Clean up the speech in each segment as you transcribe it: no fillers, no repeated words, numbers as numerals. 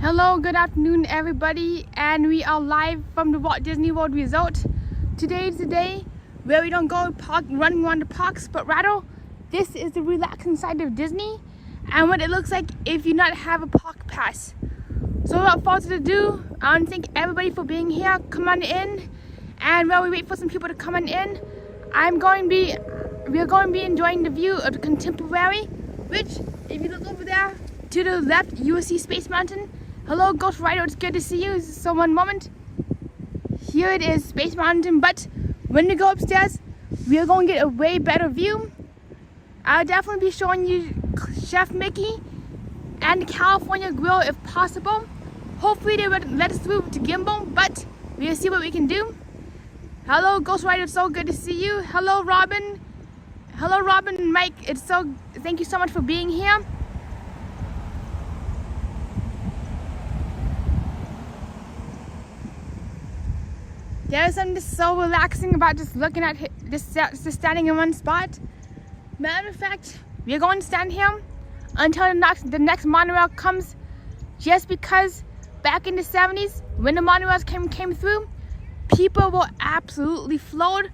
Hello, good afternoon everybody, and we are live from the Walt Disney World Resort. Today is the day where we don't go running around the parks, but rather this is the relaxing side of Disney and what it looks like if you not have a park pass. So without further ado, I want to thank everybody for being here. Come on in, and while we wait for some people to come on in, we are going to be enjoying the view of the Contemporary, which if you look over there to the left, you will see Space Mountain. Hello, Ghost Rider, it's good to see you. So one moment. Here it is, Space Mountain, but when we go upstairs, we are going to get a way better view. I'll definitely be showing you Chef Mickey and the California Grill if possible. Hopefully they would let us through to Gimbal, but we'll see what we can do. Hello, Ghost Rider, it's so good to see you. Hello, Robin. Hello, Robin and Mike. Thank you so much for being here. There is something so relaxing about just looking at just standing in one spot. Matter of fact, we're going to stand here until the next monorail comes, just because back in the 70s, when the monorails came through, people were absolutely floored.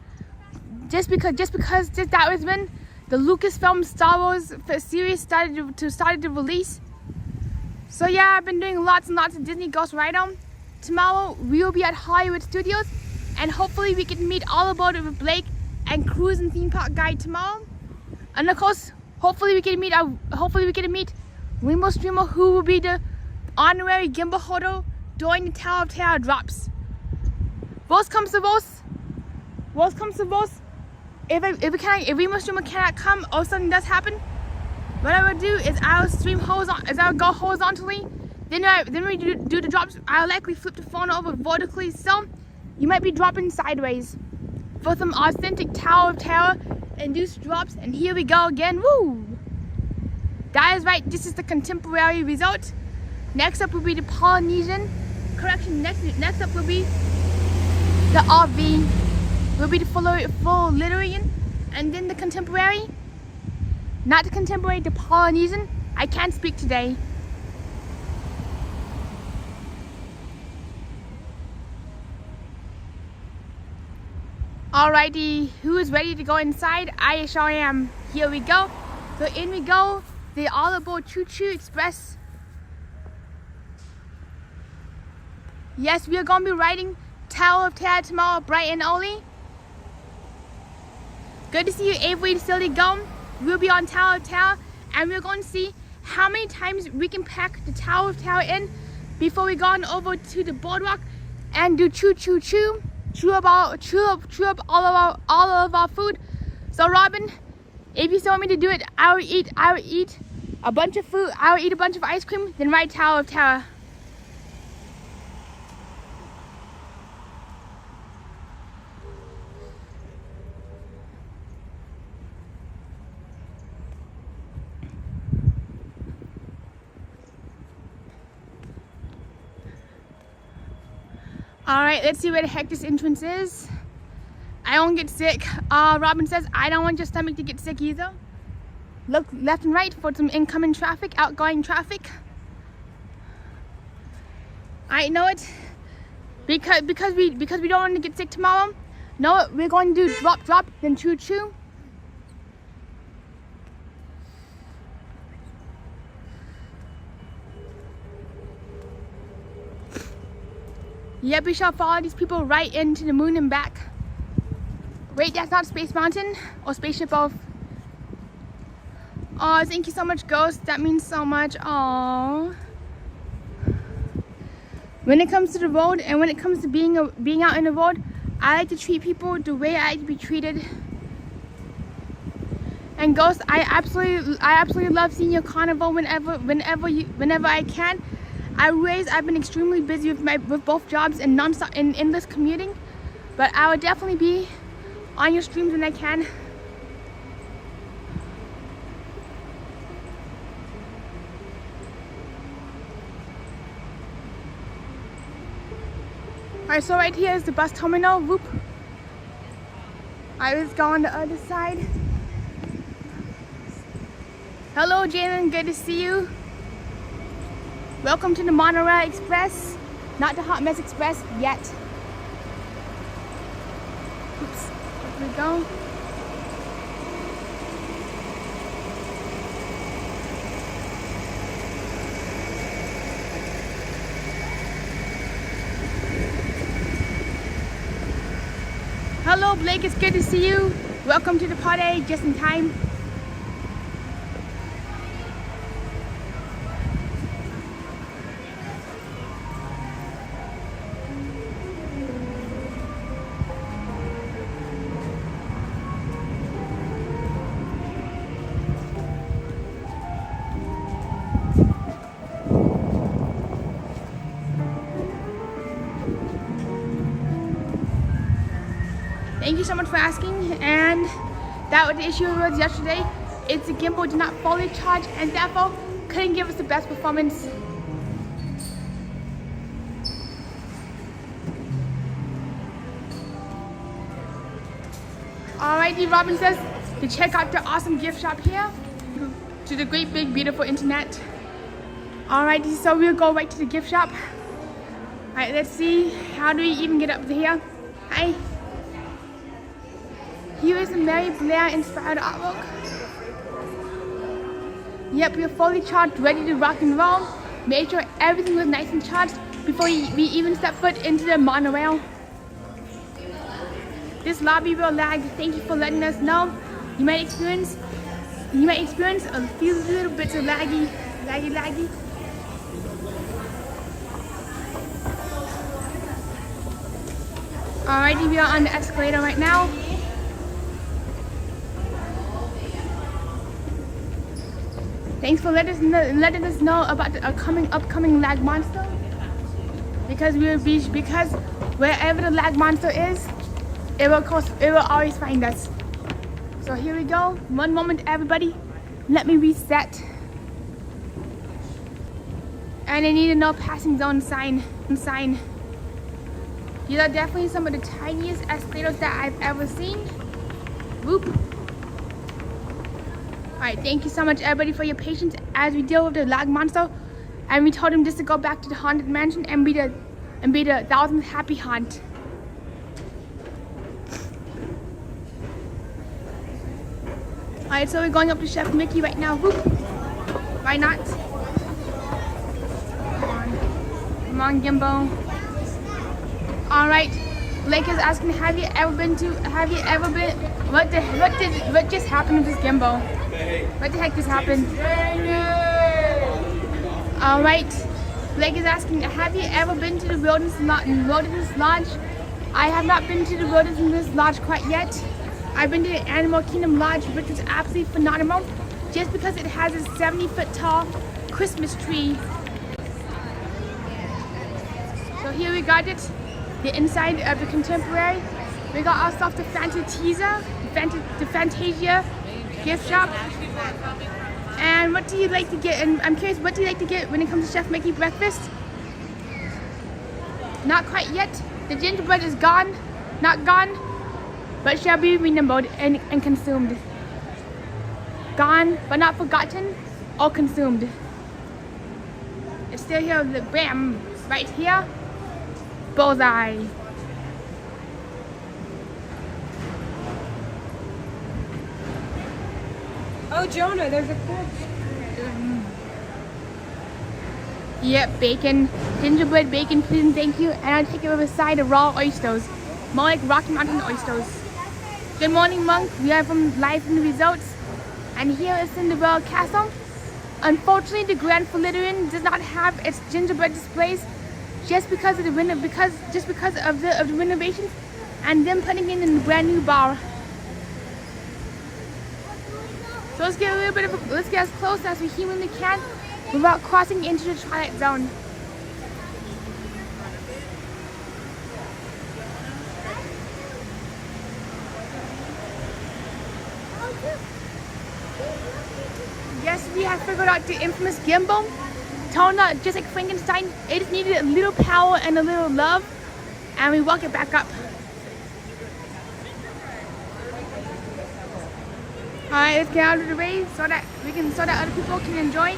Just because that was when the Lucasfilm Star Wars series started to release. So yeah, I've been doing lots and lots of Disney Ghost Rider. Tomorrow we will be at Hollywood Studios, and hopefully we can meet all about it with Blake and Cruise and Theme Park Guide tomorrow. And of course, hopefully we can meet Rainbow Streamer, who will be the honorary gimbal holder during the Tower of Terror drops. Worst comes to worst, if Rainbow Streamer cannot come or something does happen, what I will do is I'll go horizontally. Then we do the drops. I'll likely flip the phone over vertically, so you might be dropping sideways for some authentic Tower of Terror induced drops. And here we go again. Woo! That is right. This is the Contemporary Resort. Next up will be the Polynesian. Correction. Next up will be the RV. Will be the Floridian, and then the Contemporary. Not the Contemporary, the Polynesian. I can't speak today. Alrighty, who is ready to go inside? I sure am. Here we go. So in we go. The All Aboard Choo Choo Express. Yes, we are going to be riding Tower of Terror tomorrow, bright and early. Good to see you, Avery Silly Gum. We'll be on Tower of Terror, and we're going to see how many times we can pack the Tower of Terror in before we go on over to the BoardWalk and do chew up all of our food. So Robin, if you still want me to do it, I will eat a bunch of food. I will eat a bunch of ice cream, then ride Tower of Terror. Alright, let's see where the heck this entrance is. I won't get sick. Robin says, I don't want your stomach to get sick either. Look left and right for some incoming traffic, outgoing traffic. I know it. Because we don't want to get sick tomorrow. No, we're going to do drop, then choo. Yep, we shall follow these people right into the moon and back. Wait, that's not Space Mountain or Spaceship both. Oh, thank you so much, Ghost. That means so much. Oh. When it comes to the road and when it comes to being out in the road, I like to treat people the way I like to be treated. And Ghost, I absolutely love seeing your carnival whenever I can. I've been extremely busy with both jobs and non-stop and endless commuting, but I will definitely be on your streams when I can. Alright, so right here is the bus terminal. Whoop. I was going the other side. Hello, Jalen. Good to see you. Welcome to the Monorail Express, not the Hot Mess Express yet. Oops, here we go. Hello Blake, it's good to see you. Welcome to the party, just in time. Thank you so much for asking, and that was the issue was yesterday. It's the gimbal did not fully charge and therefore couldn't give us the best performance. Alrighty, Robin says to check out the awesome gift shop here to the great big beautiful internet. Alrighty, so we'll go right to the gift shop. Alright, let's see, how do we even get up to here? Hi. Here is the Mary Blair inspired artwork. Yep, we're fully charged, ready to rock and roll. Made sure everything was nice and charged before we even step foot into the monorail. This lobby will lag. Thank you for letting us know. You might experience a few little bits of laggy. Alrighty, we are on the escalator right now. Thanks for letting us know about the upcoming lag monster. Because wherever the lag monster is, it will always find us. So here we go. One moment, everybody. Let me reset. And I need a no passing zone sign. These are definitely some of the tiniest escalators that I've ever seen. Whoop. Alright, thank you so much everybody for your patience as we deal with the lag monster. And we told him just to go back to the haunted mansion and be the 1000th happy haunt. Alright, so we're going up to Chef Mickey right now. Whoop. Why not? Come on, Gimbal. Alright. Blake is asking, what just happened with this gimbal? What the heck just happened? Alright, Blake is asking, have you ever been to the Wilderness Lodge? I have not been to the Wilderness Lodge quite yet. I've been to the Animal Kingdom Lodge, which is absolutely phenomenal, just because it has a 70-foot tall Christmas tree. So here we got it. The inside of the Contemporary. We got ourselves the the Fantasia gift shop. And what do you like to get? And I'm curious, what do you like to get when it comes to Chef Mickey breakfast? Not quite yet. The gingerbread is gone, not gone, but shall be remembered and consumed. Gone, but not forgotten or consumed. It's still here, bam, right here. Bullseye. Oh, Jonah, there's a fish. Yep, bacon. Gingerbread bacon, please and thank you. And I'll take it with a side of raw oysters. More like Rocky Mountain oysters. Good morning, Monk. We are live from the resorts. And here is Cinderella Castle. Unfortunately, the Grand Floridian does not have its gingerbread displays just because of the renovations and them putting in a brand new bar. So let's get as close as we humanly can without crossing into the Twilight Zone. Yes, we have figured out the infamous gimbal. Turned out just like Frankenstein, it just needed a little power and a little love, and we walk it back up. Alright, let's get out of the way so that other people can enjoy.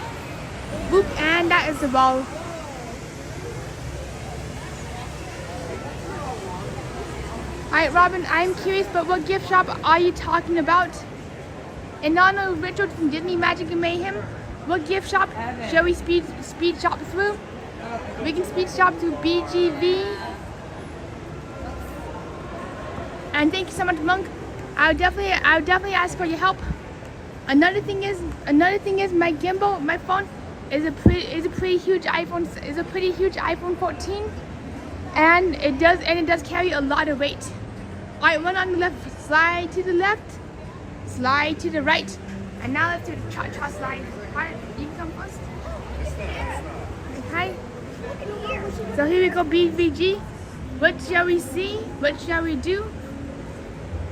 Boop, and that is the ball. Alright, Robin, I'm curious, but what gift shop are you talking about? In honor of Richard from Disney Magic and Mayhem, what gift shop shall we speed shop through? We can speed shop through BGV. And thank you so much, Monk. I would definitely ask for your help. Another thing is my gimbal, my phone is a pretty huge iPhone 14, and it does carry a lot of weight. Alright, one on the left, slide to the left, slide to the right, and now let's do the cha-cha slide. Alright, you can come first. Okay. So here we go, BVG. What shall we see? What shall we do?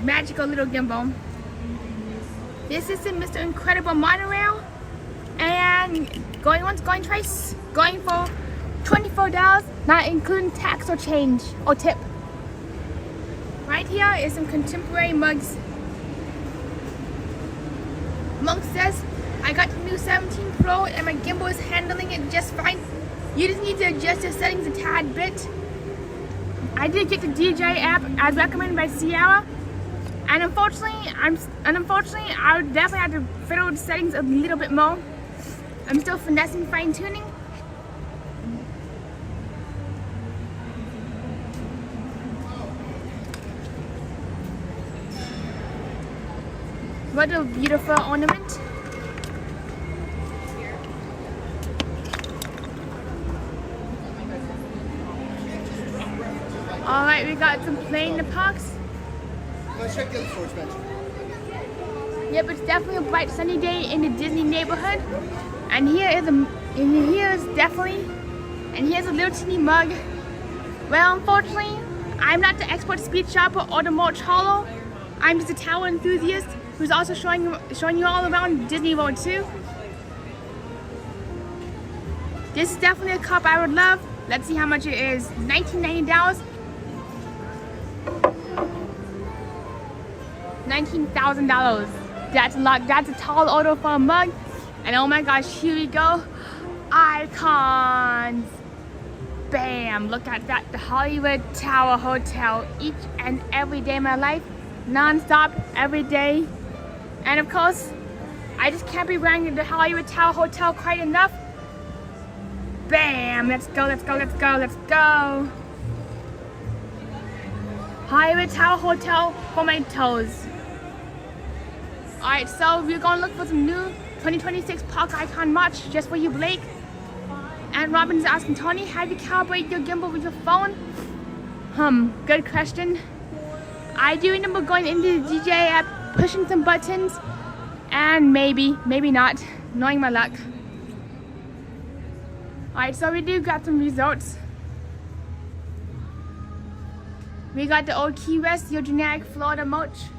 Magical little gimbal. This is the Mr. Incredible Monorail, and going once, going twice, going for $24, not including tax or change or tip. Right here is some contemporary mugs. Monk says, I got the new 17 Pro and my gimbal is handling it just fine. You just need to adjust your settings a tad bit. I did get the DJI app as recommended by Sierra, and unfortunately, I would definitely have to fiddle with the settings a little bit more. I'm still finessing, fine tuning. What a beautiful ornament. Alright, we got some play in the parks. Let's check the other sports bench. Yep, it's definitely a bright sunny day in the Disney neighborhood. And here's a little teeny mug. Well, unfortunately, I'm not the expert speed shopper or the Mulch Hollow. I'm just a tower enthusiast who's also showing you all around Disney World too. This is definitely a cup I would love. Let's see how much it is. $19.90. $19,000. That's a lot. That's a tall order for a mug. And oh my gosh, here we go. Icons. Bam! Look at that. The Hollywood Tower Hotel. Each and every day of my life. Non-stop, every day. And of course, I just can't be wearing the Hollywood Tower Hotel quite enough. Bam! Let's go, let's go, let's go, let's go. Hollywood Tower Hotel for my toes. Alright, so we're gonna look for some new 2026 park icon merch just for you, Blake. And Robin's asking, Tony, have you calibrated your gimbal with your phone? Good question. I do remember going into the DJI app, pushing some buttons, and maybe not, knowing my luck. Alright, so we do got some results. We got the old Key West, your generic Florida mulch.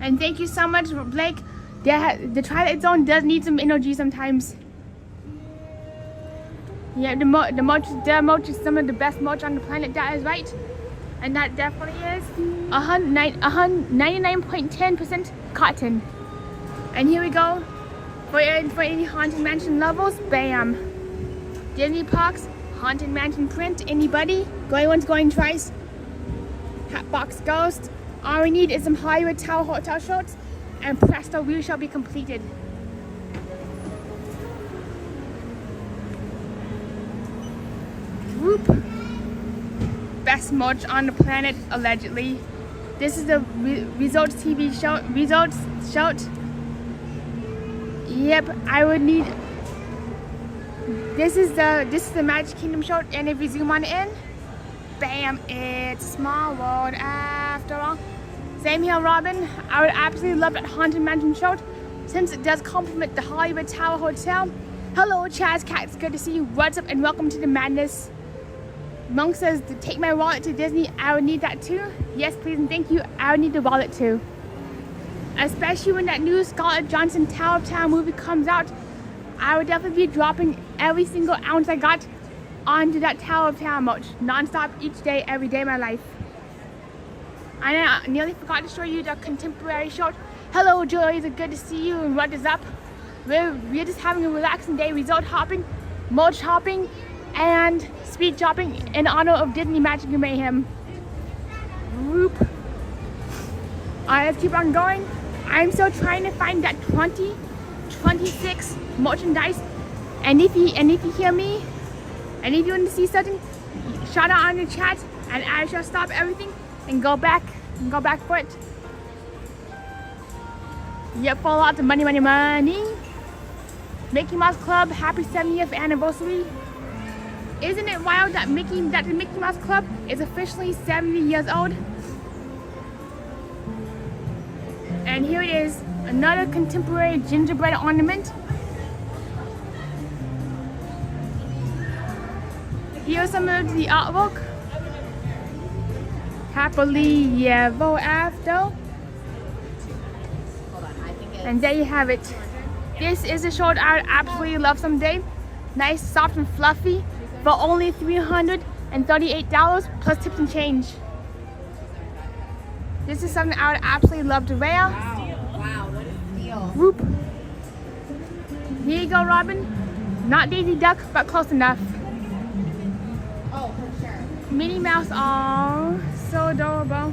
And thank you so much, Blake. The Twilight Zone does need some energy sometimes. Yeah, the mulch is some of the best mulch on the planet, that is right. And that definitely is 99.10% cotton. And here we go. For any Haunted Mansion lovers, bam. Disney Parks, Haunted Mansion print, anybody? Going once, going twice. Hatbox Ghost. All we need is some Hollywood Tower Hotel shorts, and presto, we shall be completed. Whoop. Best mulch on the planet, allegedly. This is the Results TV show. Results short. Yep, I would need. This is the Magic Kingdom short, and if we zoom on in, bam! It's a small world after all. Same here, Robin. I would absolutely love that Haunted Mansion short, since it does complement the Hollywood Tower Hotel. Hello, Chaz Cat. It's good to see you. What's up, and welcome to the madness. Monk says to take my wallet to Disney. I would need that too. Yes, please and thank you. I would need the wallet too. Especially when that new Scarlett Johansson Tower of Terror movie comes out, I would definitely be dropping every single ounce I got onto that Tower of Terror mulch, non-stop, each day, every day of my life. And I nearly forgot to show you the contemporary short. Hello, Joey. It's good to see you. And what is up? We're just having a relaxing day, resort hopping, mulch hopping, and speed chopping in honor of Disney Magic and Mayhem. Whoop. Alright, let's keep on going. I'm still trying to find that 2026 merchandise. And if you hear me, and if you want to see something, shout out on the chat, and I shall stop everything and go back for it. Yep, for lots of money, money, money. Mickey Mouse Club, happy 70th anniversary. Isn't it wild that the Mickey Mouse Club is officially 70 years old? And here it is, another contemporary gingerbread ornament. Here's some of the artwork. Happily ever after. And there you have it. This is a shirt I would absolutely love someday. Nice, soft, and fluffy for only $338 plus tips and change. This is something I would absolutely love to wear. Wow, what a deal. Whoop. Here you go, Robin. Not Daisy Duck, but close enough. Oh, for sure. Minnie Mouse, oh, so adorable.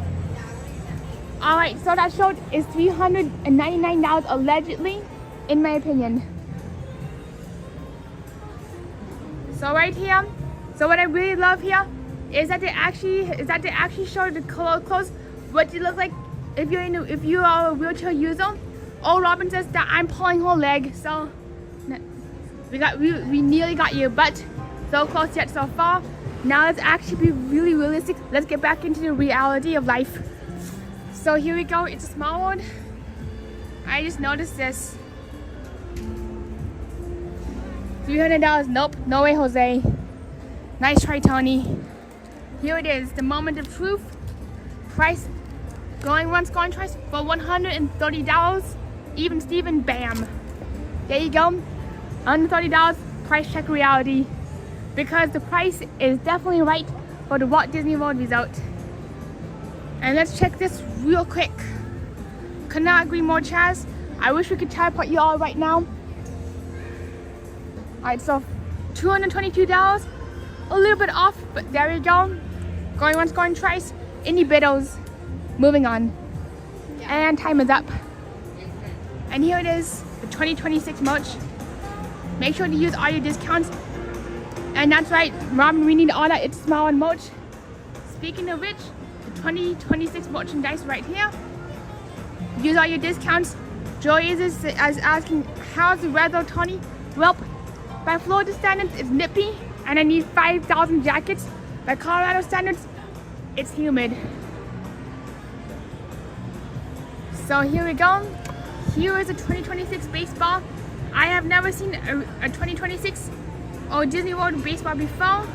Alright, so that shirt is $399 allegedly, in my opinion. So right here, so what I really love here is that they actually show the clothes what you look like if you are a wheelchair user. Oh, Robin says that I'm pulling her leg, so we nearly got you, but so close yet so far. Now let's actually be really realistic. Let's get back into the reality of life. So here we go. It's a small one. I just noticed this. $300. Nope. No way, Jose. Nice try, Tony. Here it is. The moment of truth. Price going once, going twice for $130. Even Steven, bam. There you go. Under $30. Price check reality. Because the price is definitely right for the Walt Disney World resort. And let's check this real quick. Could not agree more, Chaz. I wish we could teleport you all right now. Alright, so $222. A little bit off, but there you go. Going once, going twice. Indie biddles. Moving on. And time is up. And here it is, the 2026 merch. Make sure to use all your discounts. And that's right, Robin, we need all that It's Small and merch. Speaking of which, the 2026 merchandise right here. Use all your discounts. Joy is asking, how's the weather, Tony? Well, by Florida standards, it's nippy, and I need 5,000 jackets. By Colorado standards, it's humid. So here we go. Here is a 2026 baseball. I have never seen a 2026 or Disney World baseball before.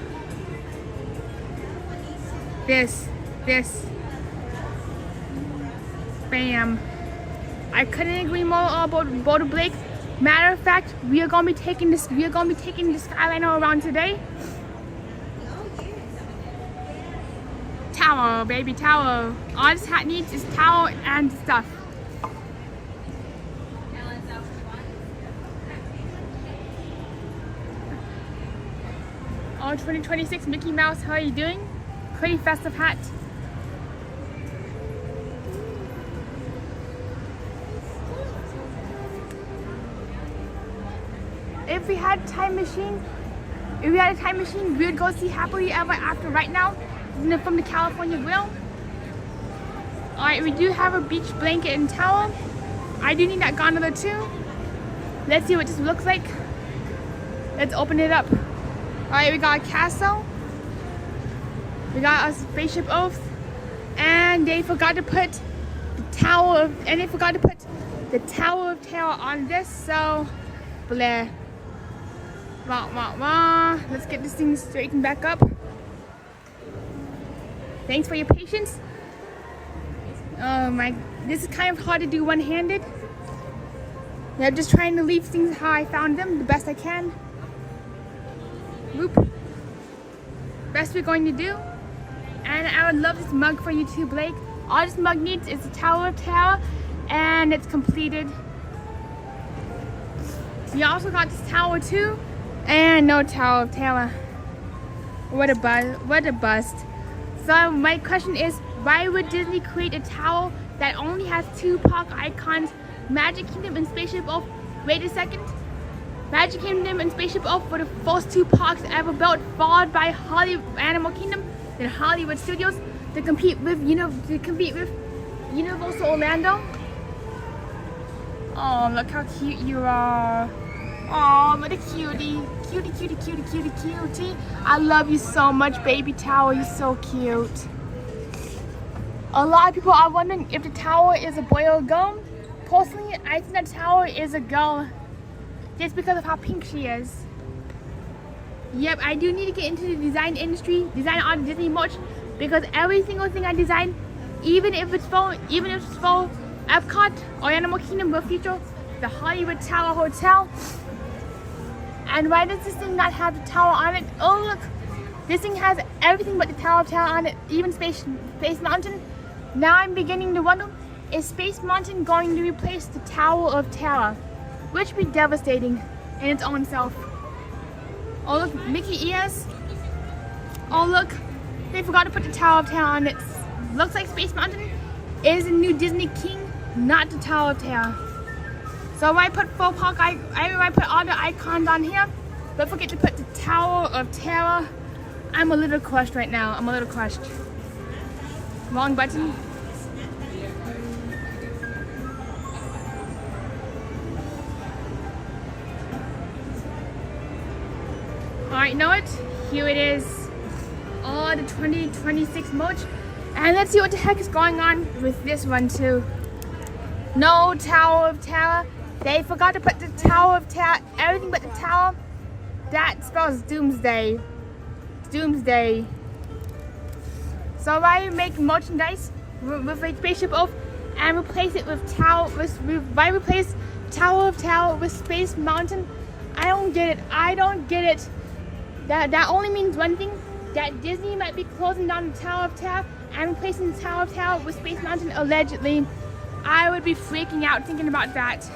This. Bam. I couldn't agree more about Boulder Blake. Matter of fact, we are gonna be taking the Skyliner around today. Tower, baby, tower. All this hat needs is towel and stuff. Oh, 2026 Mickey Mouse, how are you doing? Pretty festive hat. If we had a time machine, we would go see Happily Ever After right now from the California Grill. Alright, we do have a beach blanket and towel. I do need that gondola too. Let's see what this looks like. Let's open it up. Alright, we got a castle. We got a spaceship oath. And they forgot to put the Tower of Terror on this, so bleh. Wah, wah, wah. Let's get this thing straightened back up. Thanks for your patience. Oh my, this is kind of hard to do one-handed. Yeah, I'm just trying to leave things how I found them the best I can. Whoop. Best we're going to do. And I would love this mug for you too, Blake. All this mug needs is the Tower of Terror, and it's completed. So you also got this tower too, and no Tower of Terror. What a bust. So my question is, why would Disney create a tower that only has 2 park icons, Magic Kingdom and Spaceship Earth? Wait a second. Magic Kingdom and Spaceship Earth were the first 2 parks ever built, followed by Hollywood Animal Kingdom and Hollywood Studios to compete with Universal Orlando. Oh, look how cute you are. Oh, what a cutie. Cutie, cutie, cutie, cutie, cutie. I love you so much, baby tower. You're so cute. A lot of people are wondering if the tower is a boy or a girl. Personally, I think the tower is a girl just because of how pink she is. Yep, I do need to get into the design industry, design on Disney merch, because every single thing I design, even if it's for Epcot or Animal Kingdom, will feature the Hollywood Tower Hotel. And why does this thing not have the tower on it? Oh look, this thing has everything but the Tower of Terror on it, even Space Mountain. Now I'm beginning to wonder, is Space Mountain going to replace the Tower of Terror? Which would be devastating in its own self. Oh look, Mickey ears. Oh look, they forgot to put the Tower of Terror on it. Looks like Space Mountain is the new Disney King, not the Tower of Terror. So I put I put all the icons on here, but forget to put the Tower of Terror. I'm a little crushed right now. I'm a little crushed. Wrong button. Alright, you know what? Here it is. Oh, the 2026 merch. And let's see what the heck is going on with this one too. No Tower of Terror. They forgot to put the Tower of Terror, everything but the tower. That spells doomsday. Doomsday. So why make merchandise with a Spaceship Earth and replace it with why replace Tower of Terror with Space Mountain? I don't get it. I don't get it. That only means one thing, that Disney might be closing down the Tower of Terror and replacing the Tower of Terror with Space Mountain, allegedly. I would be freaking out thinking about that.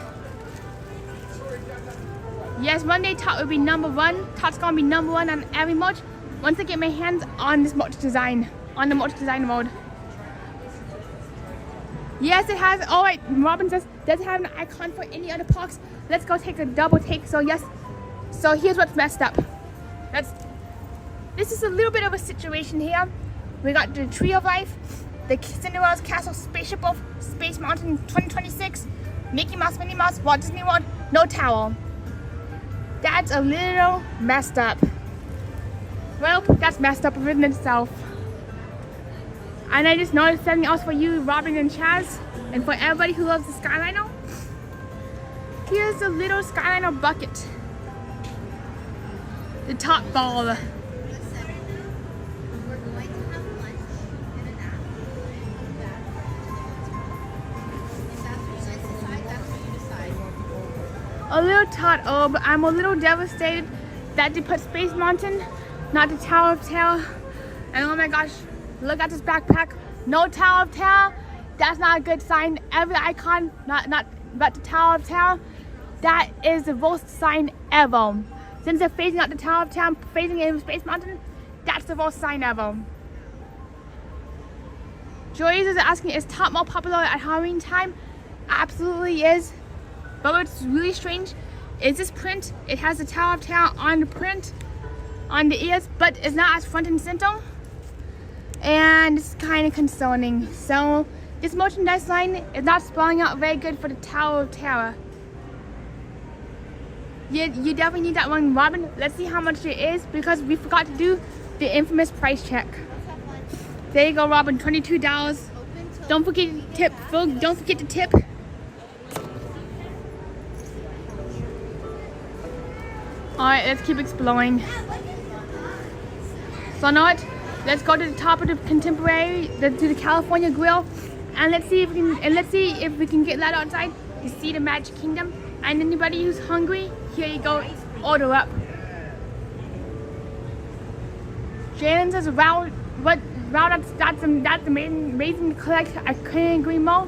Yes, one day Tot will be #1. Tot's gonna be #1 on every merch once I get my hands on this merch design, on the merch design mode. Yes, it has. Oh wait, Robin says, does it have an icon for any other parks? Let's go take a double take. So yes, so here's what's messed up. This is a little bit of a situation here. We got the Tree of Life, the Cinderella's Castle, Spaceship Earth, Space Mountain 2026, Mickey Mouse, Minnie Mouse, Walt Disney World, no tower. That's a little messed up. Well, that's messed up within itself. And I just noticed something else for you, Robin and Chaz, and for everybody who loves the Skyliner. Here's a little Skyliner bucket. The top ball. We're going to have lunch and a nap. If that's what you guys decide, that's what you decide. A little tot herb. I'm a little devastated that they put Space Mountain, not the Tower of Terror. And oh my gosh, look at this backpack. No Tower of Terror. That's not a good sign. Every icon, but the Tower of Terror. That is the worst sign ever. Since they're phasing out the Tower of Terror, phasing in Space Mountain, that's the worst sign ever. Joyce is asking, is Tot more popular at Halloween time? Absolutely is. But what's really strange is this print. It has the Tower of Terror on the print, on the ears, but it's not as front and center. And it's kind of concerning. So this merchandise line is not spelling out very good for the Tower of Terror. You definitely need that one, Robin. Let's see how much it is, because we forgot to do the infamous price check. There you go, Robin, $22. Don't forget to tip, Phil. Don't forget to tip. Alright, let's keep exploring. So you know what? Let's go to the top of the Contemporary, to the California Grill, and let's see if we can get that outside to see the Magic Kingdom. And anybody who's hungry, here you go, order up. Jalen says, wow, that's amazing to collect. I couldn't agree more.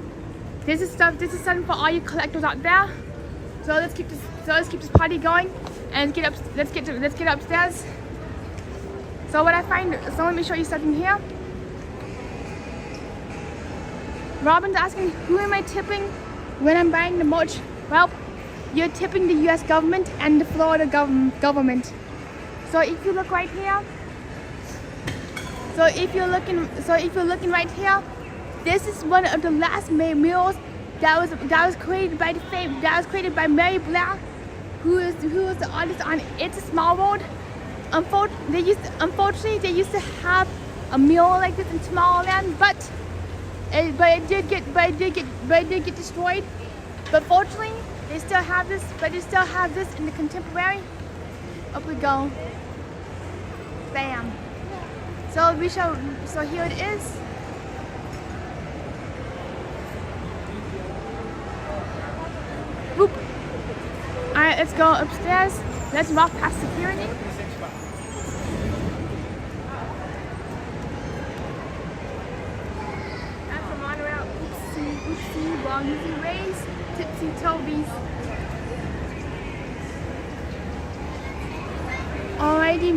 This is something for all you collectors out there. So let's keep this party going, and let's get upstairs. So what I find, so let me show you something here. Robin's asking, who am I tipping when I'm buying the merch? Well, you're tipping the US government and the Florida government. So if you look right here, so if you're looking right here, this is one of the last murals that was created by Mary Blair, who was the artist on It's a Small World. Unfortunately, they used to have a mural like this in Tomorrowland, but it did get destroyed. But fortunately, they still have this. But they still have this in the contemporary. Up we go. Bam. So here it is. Whoop. Alright, let's go upstairs. Let's walk past security. That's the monorail. Oopsie, wrong race. Tipsy Tobies. Alrighty,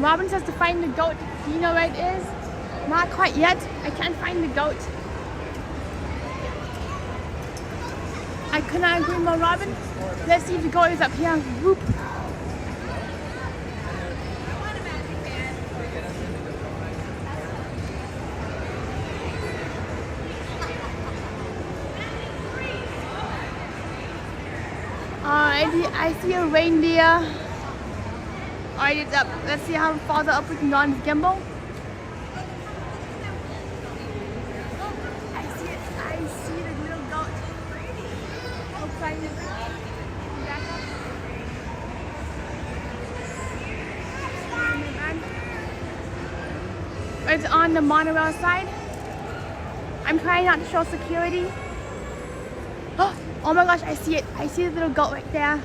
Robin says to find the goat. Do you know where it is? Not quite yet. I can't find the goat. I could not agree more, Robin. Let's see if the goat is up here. Whoop. Alrighty, I see a reindeer. Alright, it's up. Let's see how far up we can go on the gimbal. I see it. I see the little goat. Looks like it's back up. It's on the monorail side. I'm trying not to show security. Oh my gosh, I see it. I see the little goat right there.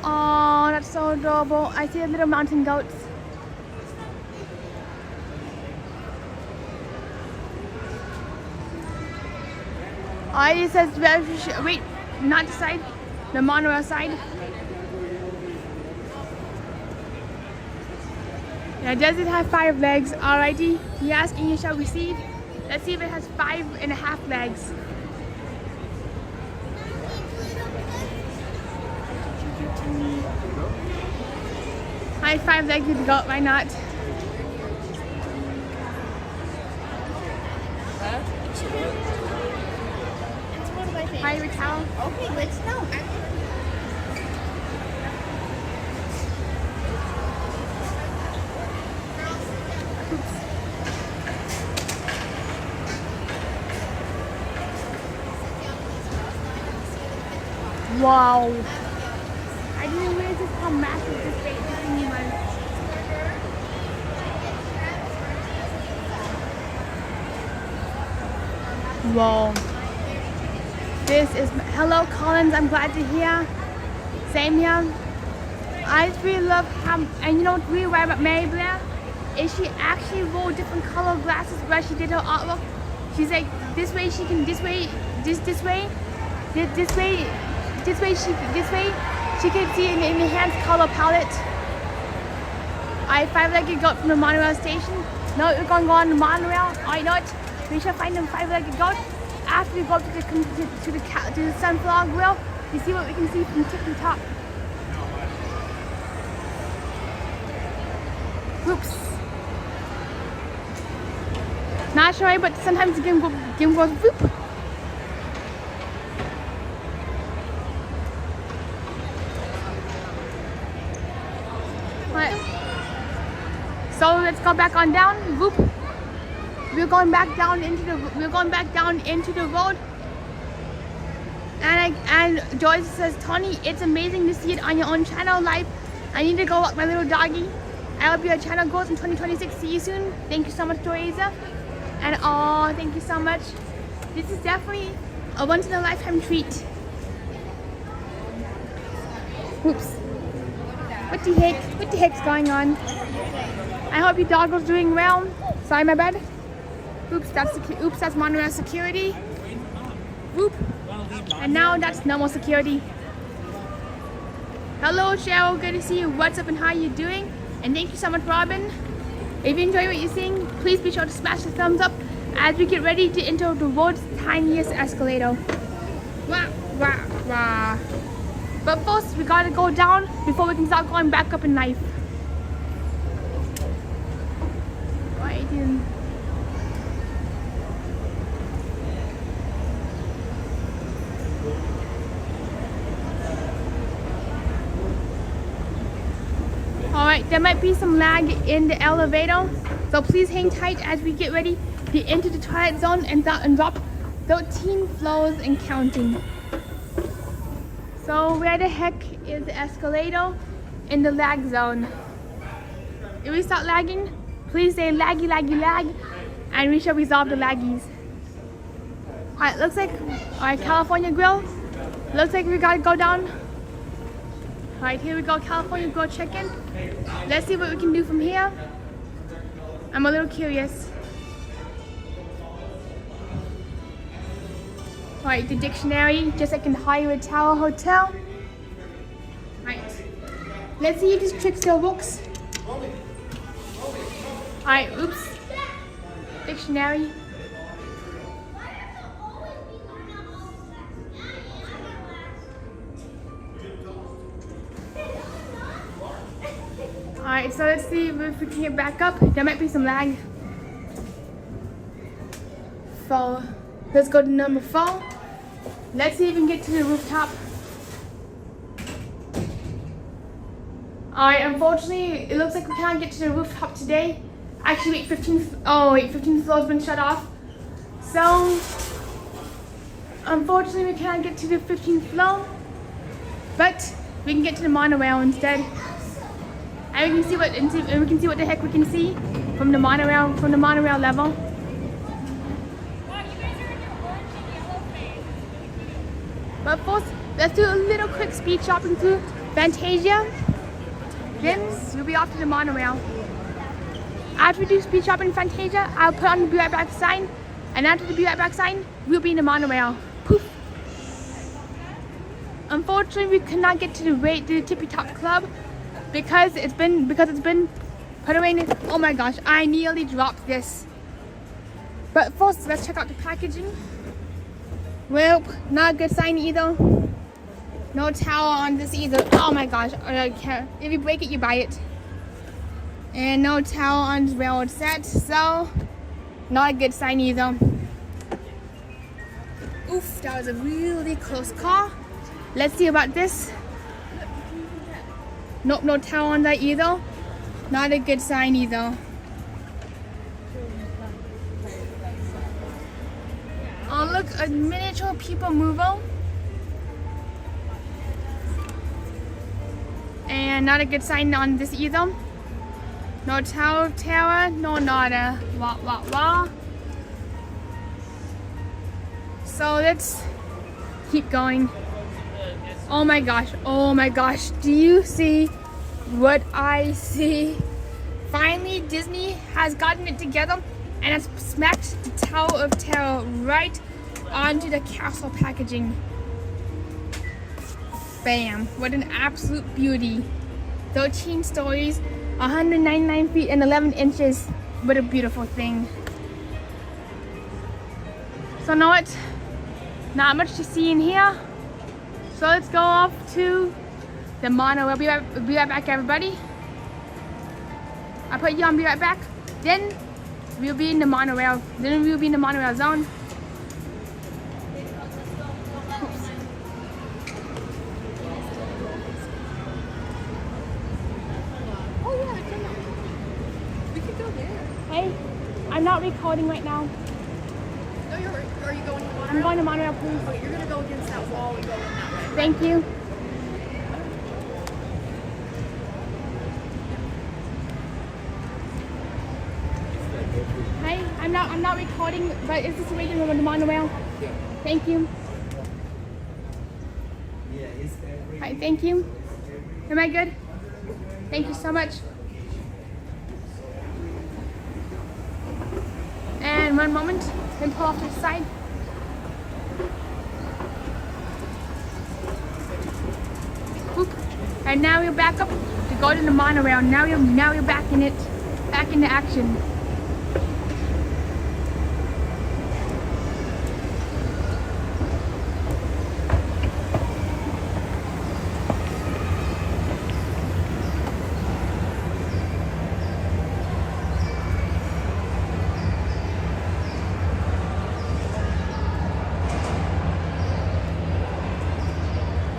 Oh, that's so adorable. I see the little mountain goats. It says, wait, not the side, the monorail side. Now, does it have 5 legs? Alrighty, yes, and you shall receive. Let's see if it has 5.5 legs. High 5-legged goat, why not? It's one of my favorites. Pirate towel. Okay, let's know. Wow. I didn't realize just how massive this thingy was. Whoa. This is, hello Collins, I'm glad to hear. Same here. I just really love how, and you know what's really right about Mary Blair? Is she actually wore different color glasses where she did her artwork. She's like, this way she can, this way she can see an enhanced color palette. I 5-legged goat from the monorail station. No, we're going to go on the monorail. I know it. We shall find them 5-legged goat. After we go to the sunflower grill, you see what we can see from tip to top. Oops. Not sure, but sometimes the game goes whoop. So let's go back on down. Whoop. We're going back down into the road. And Joyce says, Tony, it's amazing to see it on your own channel live. I need to go walk my little doggy. I hope your channel grows in 2026. See you soon. Thank you so much, Teresa. And oh, thank you so much. This is definitely a once in a lifetime treat. Oops. What the heck's going on? I hope your dog was doing well. Sorry, my bad. Oops, that's monorail security. Whoop. And now that's normal security. Hello, Cheryl. Good to see you. What's up and how you doing? And thank you so much, Robin. If you enjoy what you're seeing, please be sure to smash the thumbs up as we get ready to enter the world's tiniest escalator. Wah, wah, wah. But first, we gotta go down before we can start going back up in life. Right in. Alright, there might be some lag in the elevator, so please hang tight as we get ready to enter the Twilight Zone and drop 13 floors and counting. So where the heck is the escalator in the lag zone? If we start lagging, please say laggy, laggy, lag, and we shall resolve the laggies. Alright, looks like, alright, California Grill, looks like we gotta go down. Alright, here we go, California Grill Chicken. Let's see what we can do from here. I'm a little curious. Alright, the dictionary, just like in the Hollywood Tower Hotel. Alright, let's see if this trick still works. Alright, oops. Dictionary. Alright, so let's see if we can get back up. There might be some lag. 4. Let's go to number 4. Let's see if we can get to the rooftop. Alright, unfortunately, it looks like we can't get to the rooftop today. Actually, 15 floors been shut off. So, unfortunately, we can't get to the 15th floor. But we can get to the monorail instead. And we can see what the heck we can see from the monorail level. But first, let's do a little quick speed shopping through Fantasia. Then we'll be off to the monorail. After we do speed shopping in Fantasia, I'll put on the Be Right Back sign. And after the Be Right Back sign, we'll be in the monorail. Poof. Unfortunately, we could not get to the Tippy Top Club because it's been put away in. Oh my gosh, I nearly dropped this. But first, let's check out the packaging. Well, not a good sign either. No towel on this either. Oh my gosh, I don't care. If you break it, you buy it. And no towel on the railroad set, so not a good sign either. Oof, that was a really close call. Let's see about this. Nope, no towel on that either. Not a good sign either. Oh look, a miniature people mover. And not a good sign on this either. No towel tower, no nada. Wah wah wah. So let's keep going. Oh my gosh, do you see what I see? Finally, Disney has gotten it together and has smacked the Tower of Terror right onto the castle packaging. Bam, what an absolute beauty. 13 stories, 199 feet and 11 inches. What a beautiful thing. So now what? Not much to see in here. So let's go off to the monorail. We'll be right back, everybody. I'll put you on Be Right Back. Then we'll be in the monorail. Then we'll be in the monorail zone. Oops. Oh yeah, come on. We could go there. Hey, I'm not recording right now. No, are you going to monorail? I'm going to monorail, please. Okay, you're gonna go against that wall and go in that way. Thank you. Hey, I'm not recording, but is this waiting room on the monorail? Yeah. Thank you. Hi, thank you. Am I good? Thank you so much. And one moment, then pull off to the side. Boop. And now we're back up to go to the monorail. Now you're back in it. Back into action.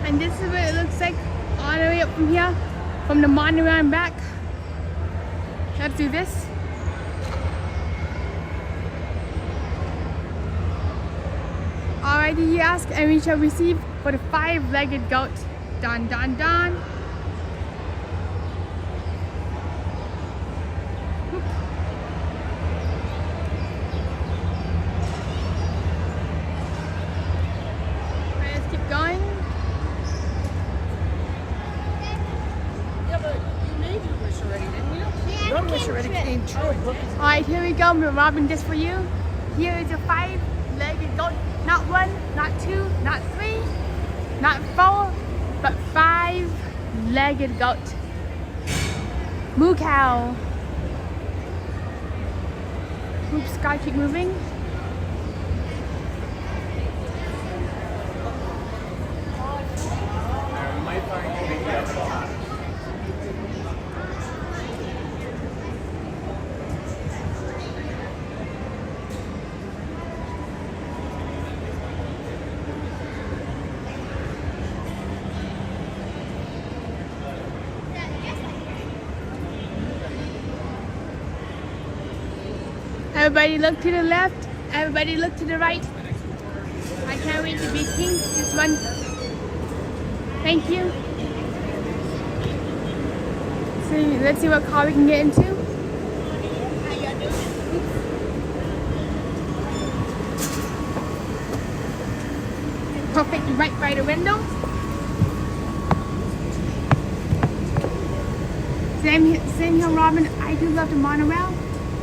And this is what it looks like all the way up from here, from the monorail and back. Let's do this. Alrighty, you ask, and we shall receive for the 5-legged goat. Dun dun dun. Let's keep going. Yeah, but you made your wish already, didn't you? Your wish already came true. Alright, here we go. We're robbing this for you. Here is a 5-legged goat. Not 1, not 2, not 3, not 4, but 5-legged goat. Moo cow. Oops, sky keep moving. Everybody look to the left. Everybody look to the right. I can't wait to be king this one. Thank you. So let's see what car we can get into. Perfect, right by the window. Same here, Robin. I do love the monorail.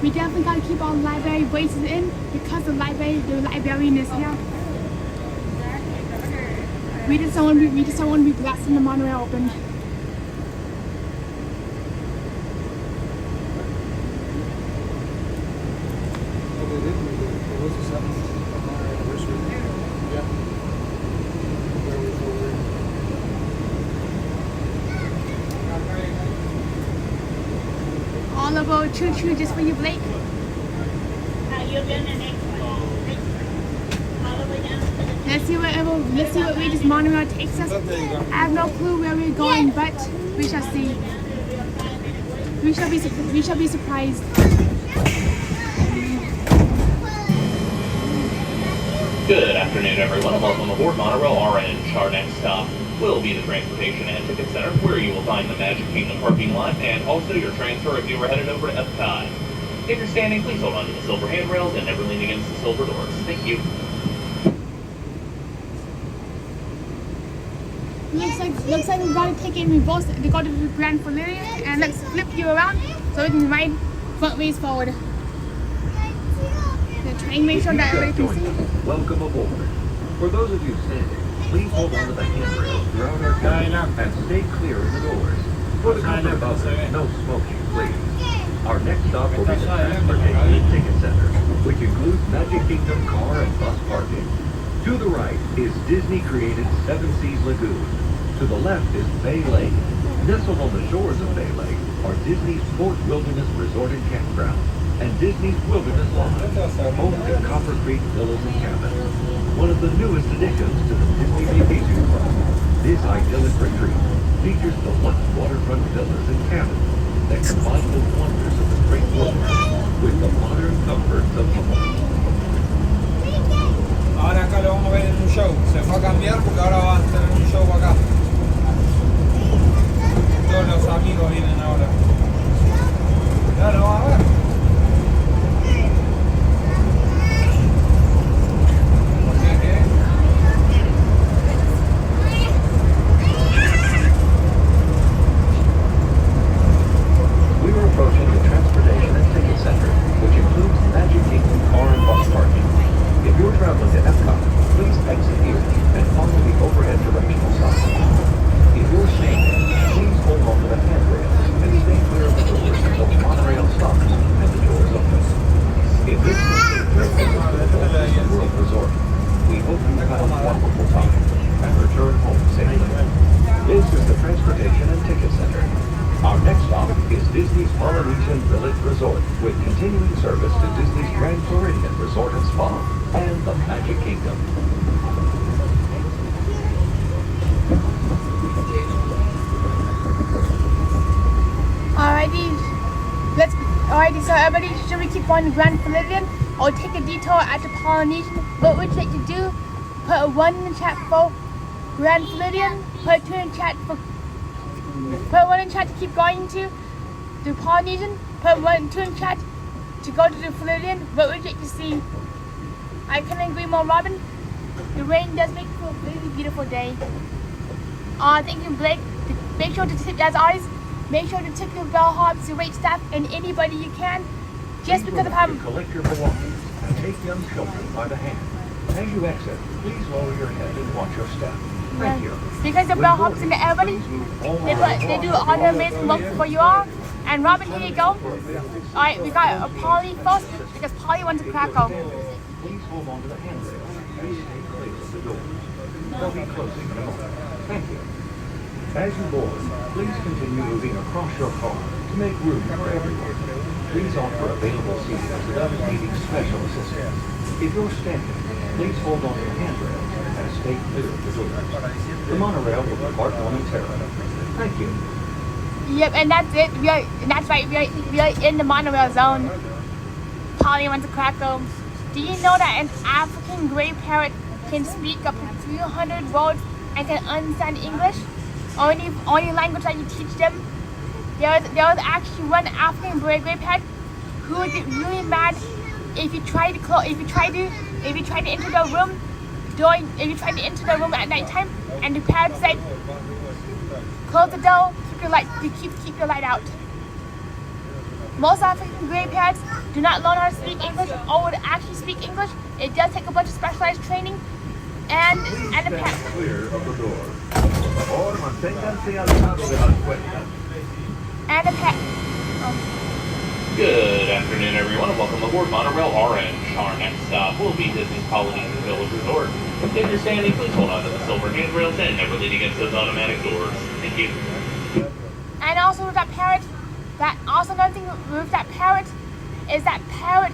We definitely gotta keep our library voices in because the librarian is here. We just don't want to be blasting the monorail open. All about choo choo just for you, Blake. You're doing the next one. All the way down to the Let's see what way this monorail takes us. I have no clue where we're going, but we shall see. We shall be surprised. Good afternoon, everyone, and welcome aboard Monorail Orange. Our next stop will be the Transportation and Ticket Center, where you will find the Magic Kingdom parking lot and also your transfer if you were headed over to Epcot. If you're standing, please hold on to the silver handrails and never lean against the silver doors. Thank you. Looks like we've got a ticket in reverse to go to the Grand Floridian, and let's flip you around so we can ride front ways forward. Try and make sure that everybody can see. Welcome aboard. For those of you standing, please hold on to the handrails throughout our cabin and stay clear of the doors. For the comfort of others, no smoking, please. Our next stop will be the Transportation and Ticket Center, which includes Magic Kingdom car and bus parking. To the right is Disney-created Seven Seas Lagoon. To the left is Bay Lake. Nestled on the shores of Bay Lake are Disney's Fort Wilderness Resort and Campground and Disney's Wilderness Lodge, home to Copper Creek Villas and Cabins, one of the newest additions to the Disney Vacation Club. This idyllic retreat features deluxe waterfront villas and cabins that combine the wonders of the Great Wilderness with the modern comforts of home. Ahora acá lo vamos a ver en un show. Se fue a cambiar porque ahora va a tener un show acá. Todos los amigos vienen ahora. Ya lo vamos a ver. We are approaching the Transportation and Ticket Center, which includes Magic Kingdom car and Polynesian Village Resort with continuing service to Disney's Grand Floridian Resort and Spa and the Magic Kingdom. Alrighty, so everybody, should we keep going to Grand Floridian or take a detour at the Polynesian? What would you like to do? Put a 1 in the chat for Grand Floridian, put 2 in the chat for, put 1 in the chat to keep going to the Polynesian, put 2 in the chat to go to the Floridian. What would you like to see? I couldn't agree more, Robin. The rain does make for a really beautiful day. Thank you, Blake. Make sure to tip, as always, make sure to tip your bellhops, your wait staff, and anybody you can. Just because of how... Collect your belongings and take young children by the hand. As you exit, please lower your head and watch your step. Thank you. Because the bellhops and everybody, they do all the amazing work for you all. And Robin, here you go. Alright, we got a Polly first because Polly wants a crackle. Please hold on to the handrail and stay clear of the doors. They'll be closing in a moment. Thank you. As you board, please continue moving across your car to make room for everyone. Please offer available seating to those needing special assistance. If you're standing, please hold on to the handrails and stay clear of the doors. The monorail will depart momentarily. Thank you. Yep, and that's it. That's right. We are in the monorail zone. Polly wants a crackle. Do you know that an African gray parrot can speak up to 300 words and can understand English? Only language that you teach them. There was actually one African gray parrot who would get really mad if you tried to enter the room at night time, and the parrot said, "Close the door, keep your light out." Most African gray parrots do not learn how to speak English or would actually speak English. It does take a bunch of specialized training, and the parrot. Clear of the door. Por favor, manténganse alejados de las puertas. And a pet. Good afternoon, everyone, and welcome aboard Monorail Orange. Our next stop will be Disney's Polynesian Village Resort. If you're standing, please hold on to the silver handrails and never lean against those automatic doors. Thank you. And also with that parrot, another thing with that parrot is that parrot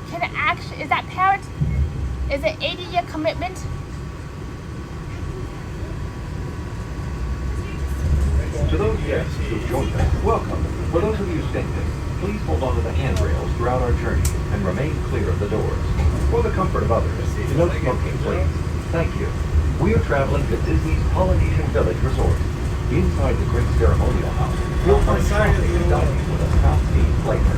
is an 80-year commitment. To those guests who've joined us, welcome. For those of you standing, please hold on to the handrails throughout our journey and remain clear of the doors. For the comfort of others, no smoking, please. Thank you. We are traveling to Disney's Polynesian Village Resort. Inside the great ceremonial house, you'll find shopping and dining with a South-themed flavor.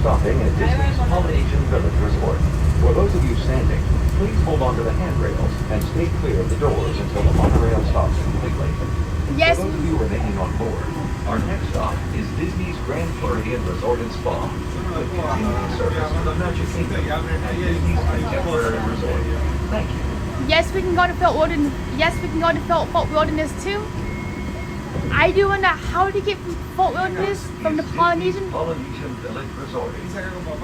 Stopping at Disney's Polynesian Village Resort. For those of you standing, please hold on to the handrails and stay clear of the doors until the monorail stops completely. Yes. For those of you remaining on board, our next stop is Disney's Grand Floridian Resort and Spa, with continuing service to the Magic Kingdom and Disney's Contemporary Resort. Thank you. Yes, we can go to Fort Wilderness too. I do wonder how to get from Fort Wilderness from the Polynesian. Polynesian Village Resort.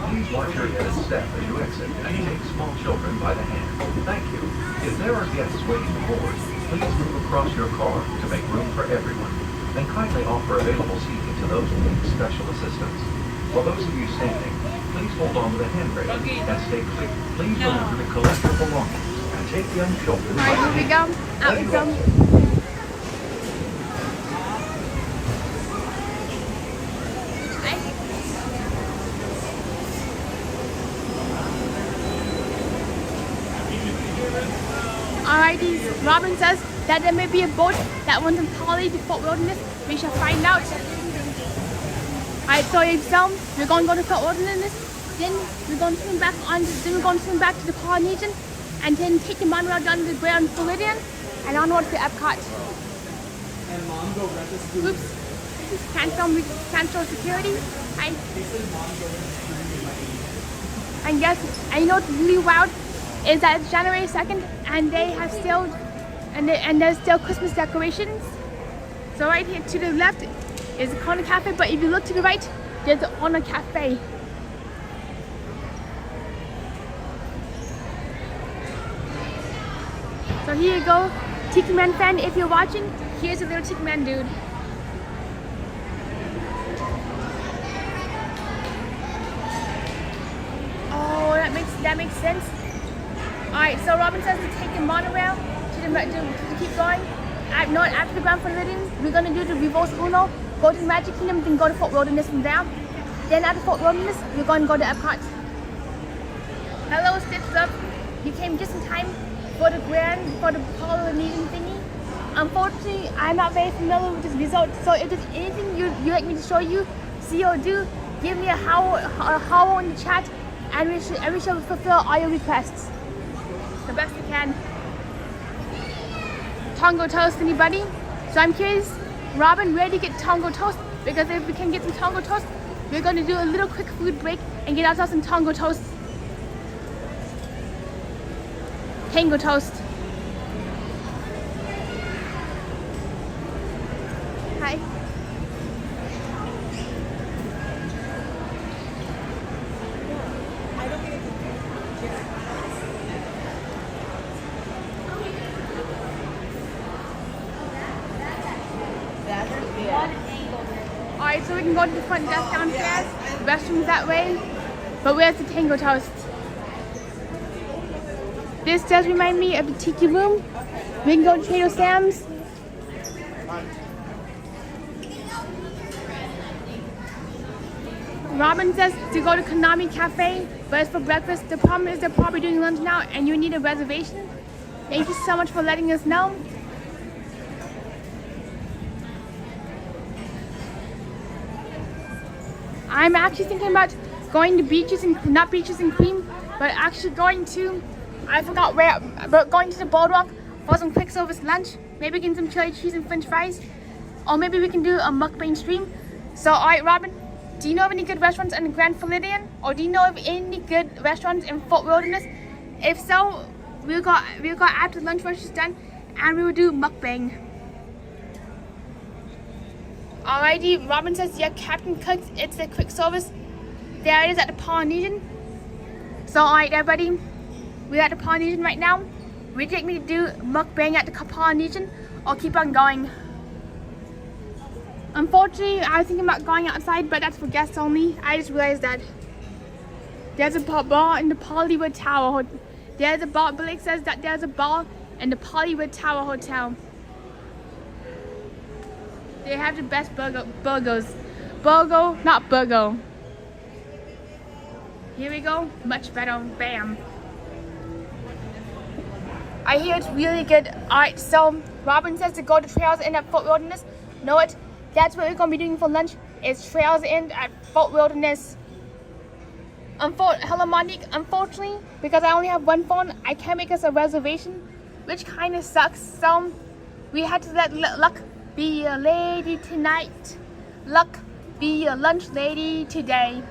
Please watch your head and step as you exit and take small children by the hand. Thank you. If there are guests waiting to board, please move across your car to make room for everyone, and kindly offer available seating to those who need special assistance. For those of you standing, please hold on to the handrail and stay clear. Please remember to collect your belongings and take young children by the Alright, here we hand. go. Out we go. Alrighty, Robin says that there may be a boat that went from Polly to Fort Wilderness. We shall find out. Alright, so we're going to go to Fort Wilderness, then we're going to swim back to the Polynesian, and then take the monorail down to the Grand Floridian and onward to Epcot. Oops. cancel security. And yes, and you know what's really wild is that it's January 2nd and they have still, and there's still Christmas decorations. So right here to the left is the Corner Cafe, but if you look to the right, there's the Honor Cafe. So here you go, Tiki Man fan, if you're watching, here's a little Tiki Man dude. Oh, that makes sense. Alright, so Robin says to take the monorail to keep going. Not after the Grand Floridian, we're gonna do the reverse Uno, go to the Magic Kingdom, then go to Fort Wilderness from there. Then after Fort Wilderness, we're gonna go to Epcot. Hello, Stitched Up. You came just in time for the Polynesian thingy. Unfortunately, I'm not very familiar with this resort, so if there's anything you'd like me to show you, see or do, give me a how in the chat, and we shall fulfill all your requests the best we can. Tongo toast, anybody? So I'm curious, Robin, where do you get Tongo toast? Because if we can get some Tongo toast, we're going to do a little quick food break and get ourselves some Tongo toast. Tango toast. Hi. Alright, so we can go to the front desk downstairs. Restrooms that way. But where's the Tango toast? This does remind me of the Tiki Room. We can go to Trader Sam's. Robin says to go to Konami Cafe, but it's for breakfast. The problem is they're probably doing lunch now and you need a reservation. Thank you so much for letting us know. I'm actually thinking about going to beaches and not beaches and cream, but actually going to, I forgot where, but going to the BoardWalk for some quick service lunch. Maybe getting some chili cheese and french fries, or maybe we can do a mukbang stream. So alright, Robin, do you know of any good restaurants in the Grand Floridian, or do you know of any good restaurants in Fort Wilderness? If so, we'll go after lunch rush is done and we will do mukbang. Alrighty, Robin says, yeah, Captain Cook's, it's a quick service. There it is at the Polynesian. So alright everybody, we're at the Polynesian right now. Would you take me to do mukbang at the Polynesian or keep on going? Unfortunately, I was thinking about going outside, but that's for guests only. I just realized that there's a bar in the Pollywood Tower. There's a bar, Blake says that there's a bar in the Pollywood Tower Hotel. They have the best burgers. Burgo, not burgo. Here we go, much better, bam. I hear it's really good. Alright, so Robin says to go to Trails Inn at Fort Wilderness. Know it? That's what we're going to be doing for lunch. It's Trails Inn at Fort Wilderness. Hello Monique, unfortunately, because I only have one phone, I can't make us a reservation, which kind of sucks. So we had to let luck be a lady tonight. Luck be a lunch lady today.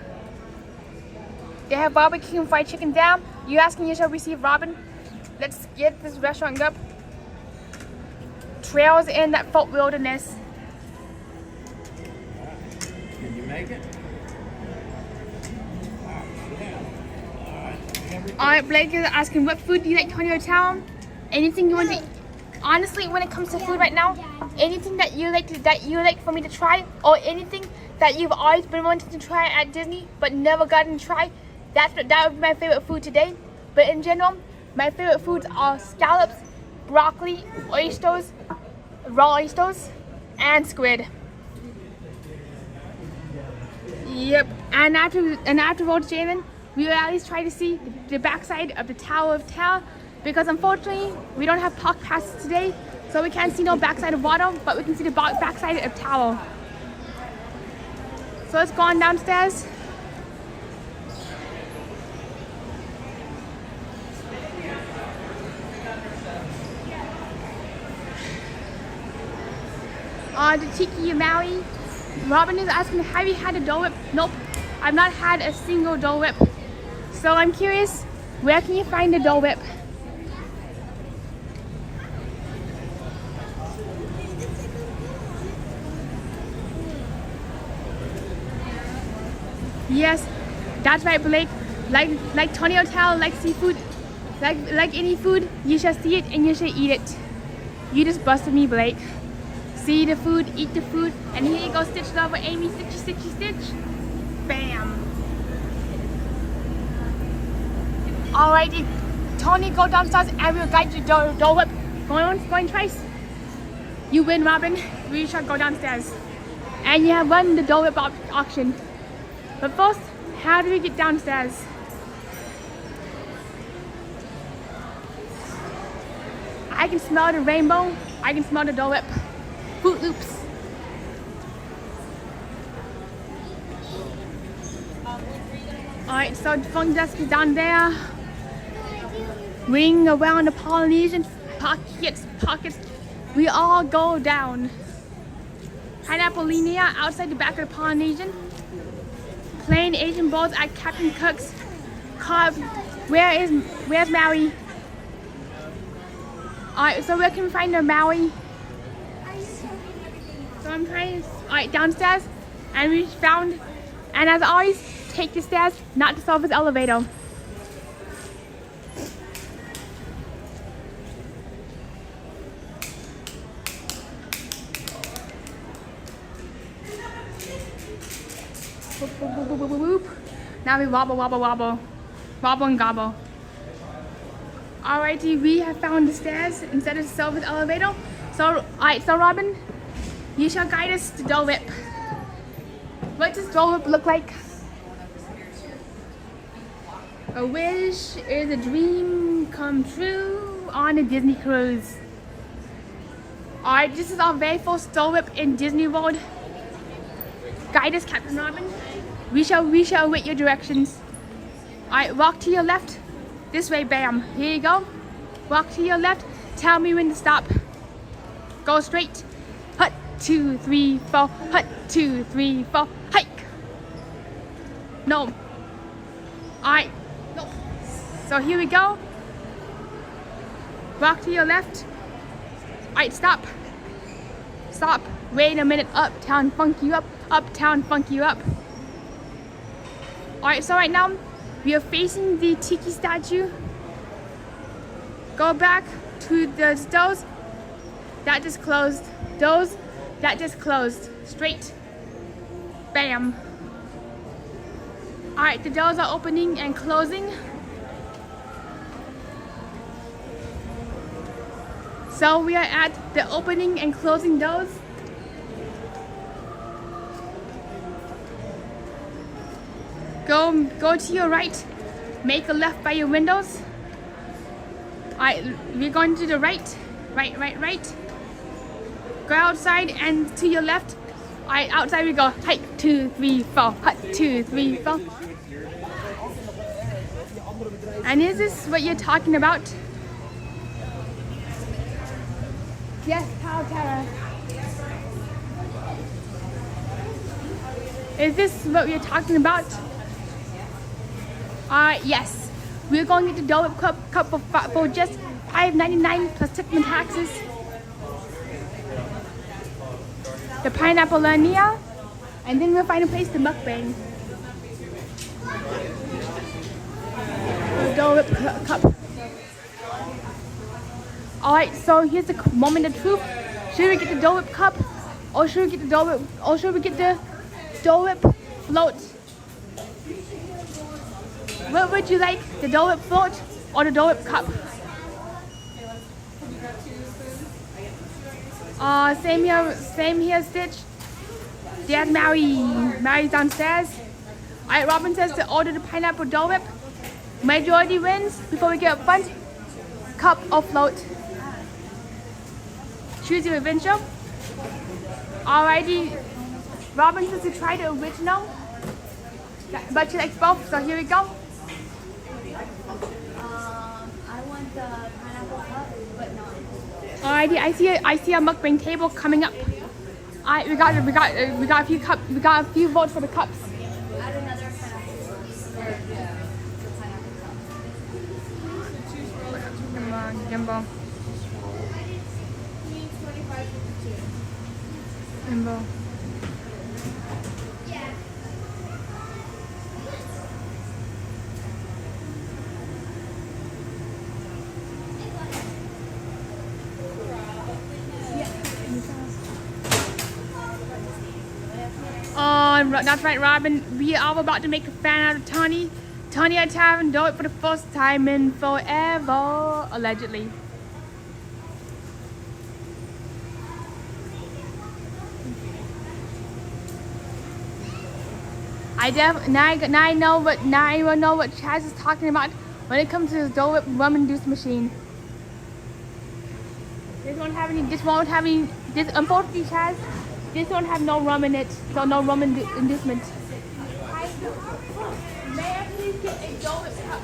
They have barbecue and fried chicken down. You asking yourself, receive Robin? Let's get this restaurant up. Trails Inn at Fort Wilderness. Can you make it? Alright, Blake is asking, what food do you like on your town? Anything you want to? Honestly, when it comes to food right now, anything that you like for me to try, or anything that you've always been wanting to try at Disney but never gotten to try, that would be my favorite food today. But in general, my favorite foods are scallops, broccoli, oysters, raw oysters, and squid. Yep. And afterwards, Jalen, we will at least try to see the backside of the Tower of Terror, because unfortunately we don't have park passes today, so we can't see no backside of water, but we can see the backside of Tower. So let's go on downstairs. The Tiki Maui. Robin is asking, have you had a Dole Whip? Nope, I've not had a single Dole Whip. So I'm curious, where can you find a Dole Whip? Yes, that's right, Blake. Like Tony Hotel, like seafood, like any food, you shall see it and you shall eat it. You just busted me, Blake. See the food, eat the food, and here you go, Stitch Lover, Amy, Stitchy, Stitchy, Stitch. Bam. Alrighty, Tony, go downstairs and we'll guide you to Dole Whip. Going twice. You win, Robin. We shall go downstairs. And you have won the Dole Whip auction. But first, how do we get downstairs? I can smell the rainbow. I can smell the Dole Whip. Fruit Loops. Alright, so the front desk is down there. Ring around the Polynesian pockets. We all go down. Pineapple linear outside the back of the Polynesian. Plain Asian bowls at Captain Cook's. Carb. Where's Maui? Alright, so where can we find the Maui? So I'm trying, alright, downstairs, and we found, and as always, take the stairs, not the surface elevator. Boop, boop, boop, boop, boop, boop. Now we wobble, wobble, wobble. Wobble and gobble. Alrighty, we have found the stairs instead of the surface elevator. So, alright, so Robin, you shall guide us to Dole Whip. What does Dole Whip look like? A wish is a dream come true on a Disney cruise. Alright, this is our very first Dole Whip in Disney World. Guide us, Captain Robin. We shall await your directions. Alright, walk to your left. This way, bam. Here you go. Walk to your left. Tell me when to stop. Go straight. Hut, 2, 3, 4. Hut, 2, 3, 4. Hike. No. Alright. No. So here we go. Walk to your left. Alright, stop. Stop. Wait a minute. Uptown funk you up. Uptown funk you up. Alright, so right now we are facing the Tiki statue. Go back to the doors. That just closed. Doors. That just closed. Straight. Bam. Alright, the doors are opening and closing. So we are at the opening and closing doors. Go to your right. Make a left by your windows. Alright, we're going to the right. Right. Go outside and to your left. Alright, outside we go. Hike, 2, 3, 4. Hut, 2, 3, 4. And is this what you're talking about? Yes, Tao Terra. Is this what we're talking about? Yes. We're going to get the Dole Whip cup for just $5.99 plus tip and taxes. The pineapple lania, and then we'll find a place to mukbang. The Dole Whip cup. Alright, so here's the moment of truth. Should we get the Dole Whip cup, or should we get the Dole Whip, or should we get the Dole Whip float? What would you like, the Dole Whip float or the Dole Whip cup? Same here, Stitch. There's Mary's downstairs. Alright, Robin says to order the pineapple Dole Whip. Majority wins before we get up front. Cup or float. Choose your adventure. Alrighty, Robin says to try the original, but she likes both, so here we go. I want the pineapple cup, but not. Alrighty, I see a mukbang table coming up. We got a few cups. We got a few votes for the cups. Add another pineapple. Yeah, the pineapple cup. Come on, Gimbal. Need 25.52. Gimbal. Oh, that's right, Robin. We are about to make a fan out of Tony. Tony and Tavern do it for the first time in forever, allegedly. Now I know what Chaz is talking about when it comes to his Dole Whip rum-induced machine. This won't have any. Unfortunately, Chaz, this won't have no rum in it, so no rum inducement. May I please get a Dole Whip cup?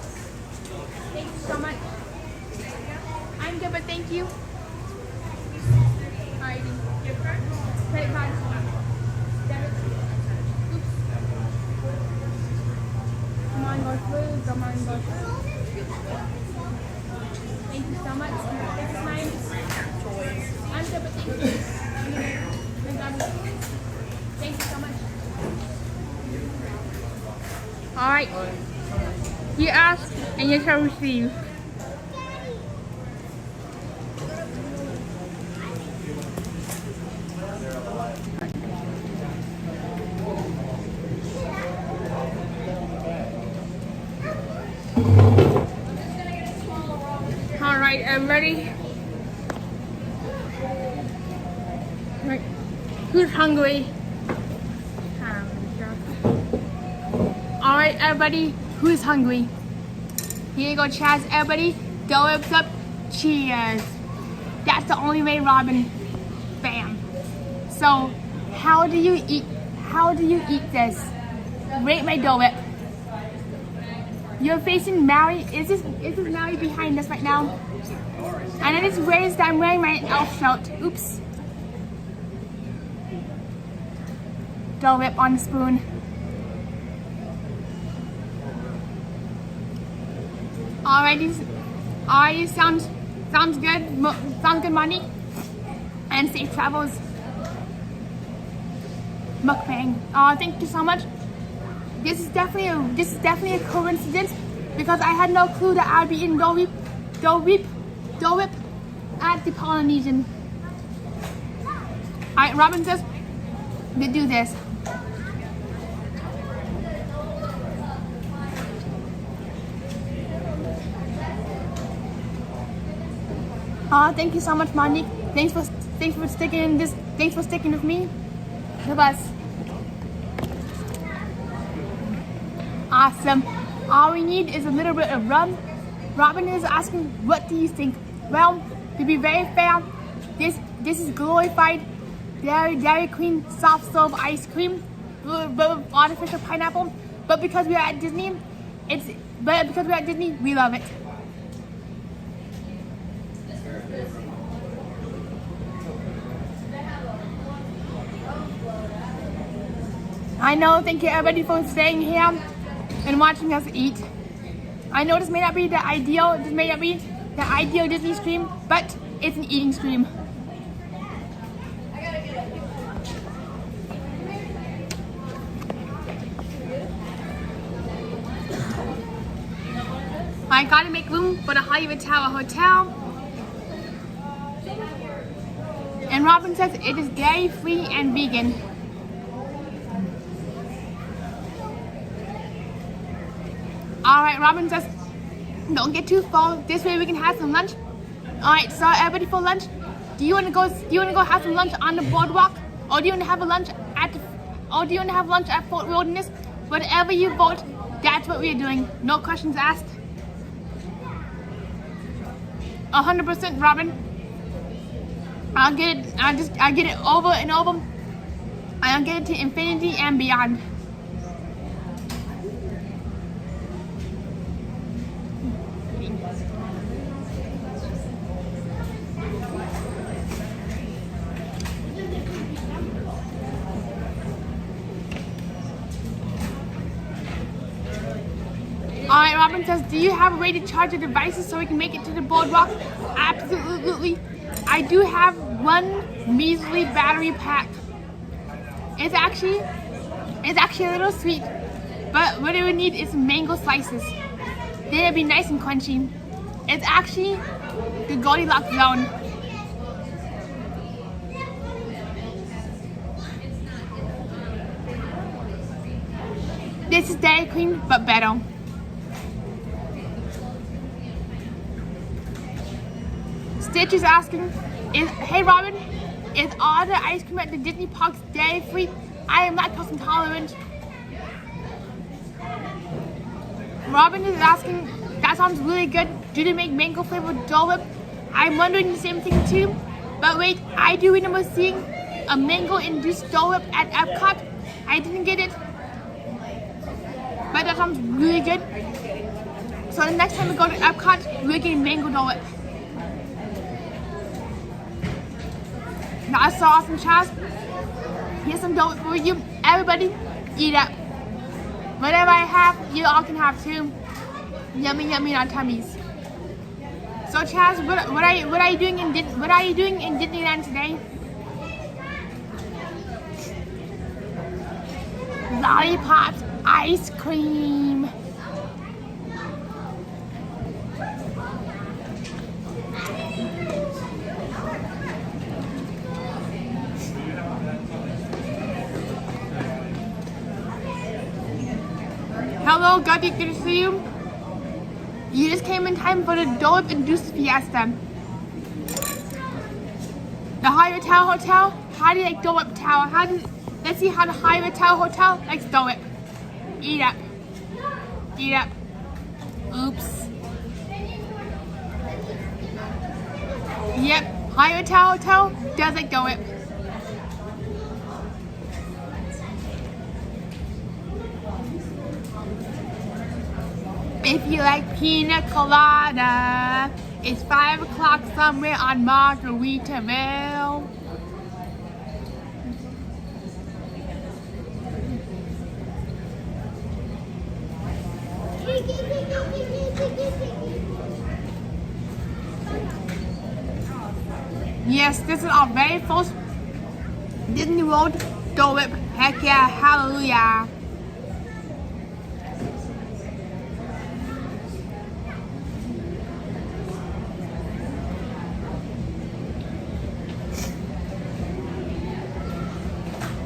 Thank you so much. I'm good, but thank you. Alrighty. Credit card. Debit. Oops. Come on, go through. Come on, go through. Thank you so much. This is mine. I'm good, but thank you. Thank you so much. Alright. You ask and you shall receive. Alright, I'm ready. Right. Who's hungry? Alright, everybody, who's hungry? Here you go, Chaz. Everybody, Dole Whips up. Cheers. That's the only way, Robin. Bam. So, how do you eat this? Rate my Dole Whip. You're facing Mary. Is this Mary behind us right now? And I just realized that I'm wearing my elf shirt. Oops. Dole Whip on the spoon. Alrighty, sounds good. Sounds good, money. And safe travels. Mukbang. Thank you so much. This is definitely a coincidence because I had no clue that I'd be eating Dole Whip at the Polynesian. Alright, Robin says to do this. Thank you so much, Monique. Thanks for sticking with me. With us. Awesome. All we need is a little bit of rum. Robin is asking, what do you think? Well, to be very fair, this is glorified Dairy Queen soft serve ice cream with artificial pineapple. But because we're at Disney, we love it. I know, thank you everybody for staying here and watching us eat. I know this may not be the ideal Disney stream, but it's an eating stream. I gotta make room for the Hollywood Tower Hotel. And Robin says it is dairy free and vegan. Alright, Robin says, don't get too full. This way we can have some lunch. Alright, so everybody for lunch. Do you wanna go have some lunch on the boardwalk? Or do you wanna have lunch at Fort Wilderness? Whatever you vote, that's what we're doing. No questions asked. 100%, Robin. I'll get it over and over. I'll get it to infinity and beyond. Robin says, do you have a way to charge your devices so we can make it to the boardwalk? Absolutely. I do have one measly battery pack. It's actually a little sweet, but what it would need is mango slices. Then it'd be nice and crunchy. It's actually the Goldilocks zone. This is Dairy Queen, but better. Stitch is asking, hey Robin, is all the ice cream at the Disney parks dairy free? I am lactose intolerant. Robin is asking, that sounds really good. Do they make mango flavored Dole Whip? I'm wondering the same thing too. But wait, I do remember seeing a mango induced Dole Whip at Epcot. I didn't get it. But that sounds really good. So the next time we go to Epcot, we're getting mango Dole Whip. That's so awesome, Chaz. Here's some Dole Whip for you. Everybody, eat up. Whatever I have, you all can have too. Yummy, yummy in our tummies. So Chaz, what are you doing in Disneyland today? Lollipops, ice cream. Hello, Gutty, good to see you. You just came in time for the Dole Whip induced fiesta. The Hyatt Hotel. How do you like Dole Whip Tower? Let's see how the Hyatt Hotel likes Dole Whip. Eat up. Eat up. Oops. Yep, Hyatt Hotel does like Dole Whip. If you like pina colada, it's 5 o'clock somewhere on Margaritaville. Yes, this is our very first Disney World Dole Whip. Heck yeah, hallelujah.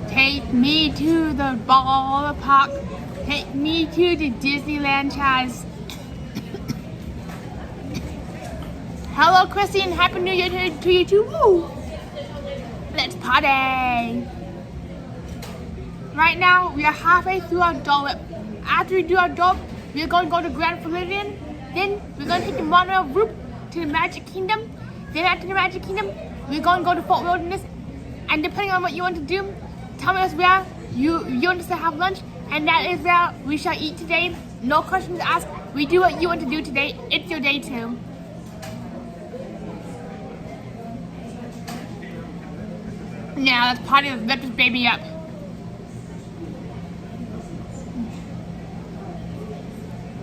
Take me to the ballpark. Take me to the Disneyland, Chaz. Hello, Chrissy, and Happy New Year to you too. Woo! Let's party. Right now, we are halfway through our Dole Whip. After we do our Dole Whip, we're going to go to Grand Floridian. Then we're going to take the Monorail route to the Magic Kingdom. Then after the Magic Kingdom, we're going to go to Fort Wilderness. And depending on what you want to do, tell us where you want us to have lunch, and that is where we shall eat today. No questions asked. We do what you want to do today. It's your day too. Now let's party. Let's lift this baby up.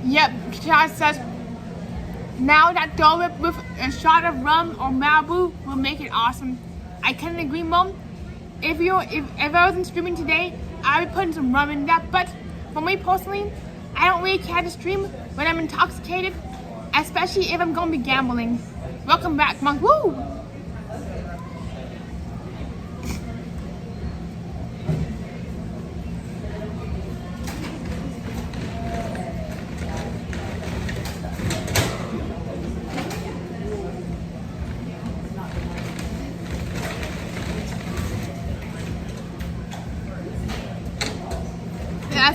Yep, Charles says, now that Dole Whip with a shot of rum or Malibu will make it awesome. I couldn't agree more. If I wasn't streaming today, I would put some rum in that. But for me personally, I don't really care to stream when I'm intoxicated, especially if I'm going to be gambling. Welcome back, Monk. Woo!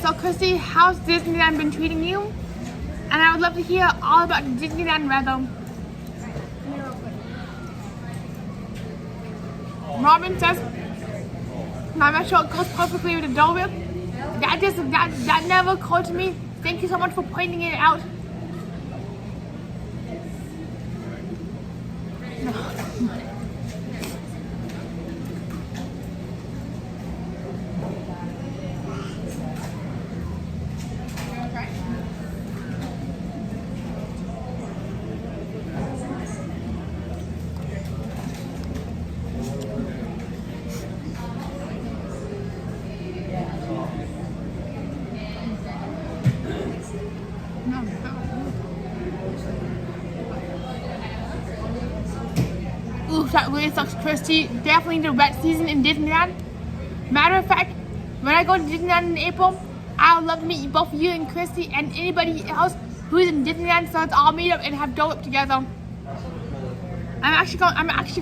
So Christy, how's Disneyland been treating you? And I would love to hear all about Disneyland weather. Robin says, I'm not sure it goes perfectly with the Dole Whip. That never occurred to me. Thank you so much for pointing it out. really sucks, Christy. Definitely the wet season in Disneyland. Matter of fact, when I go to Disneyland in April, I would love to meet both you and Christy and anybody else who's in Disneyland, so let's all meet up and have Dole Whip together. I'm actually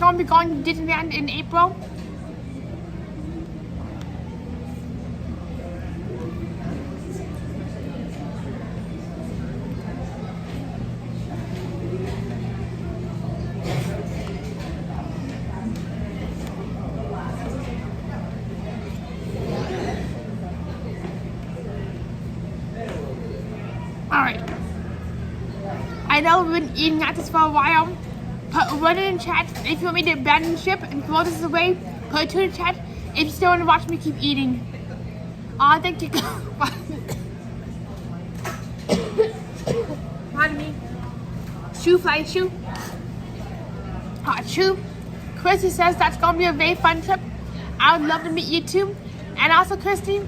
going to be going to Disneyland in April. Alright. I know we've been eating at this for a while. Put it in chat if you want me to abandon ship and throw this away. Put it in chat if you still want to watch me keep eating. Thank you. Pardon me. Shoe fly shoe. Hot shoe. Christy says that's gonna be a very fun trip. I would love to meet you too. And also Christy.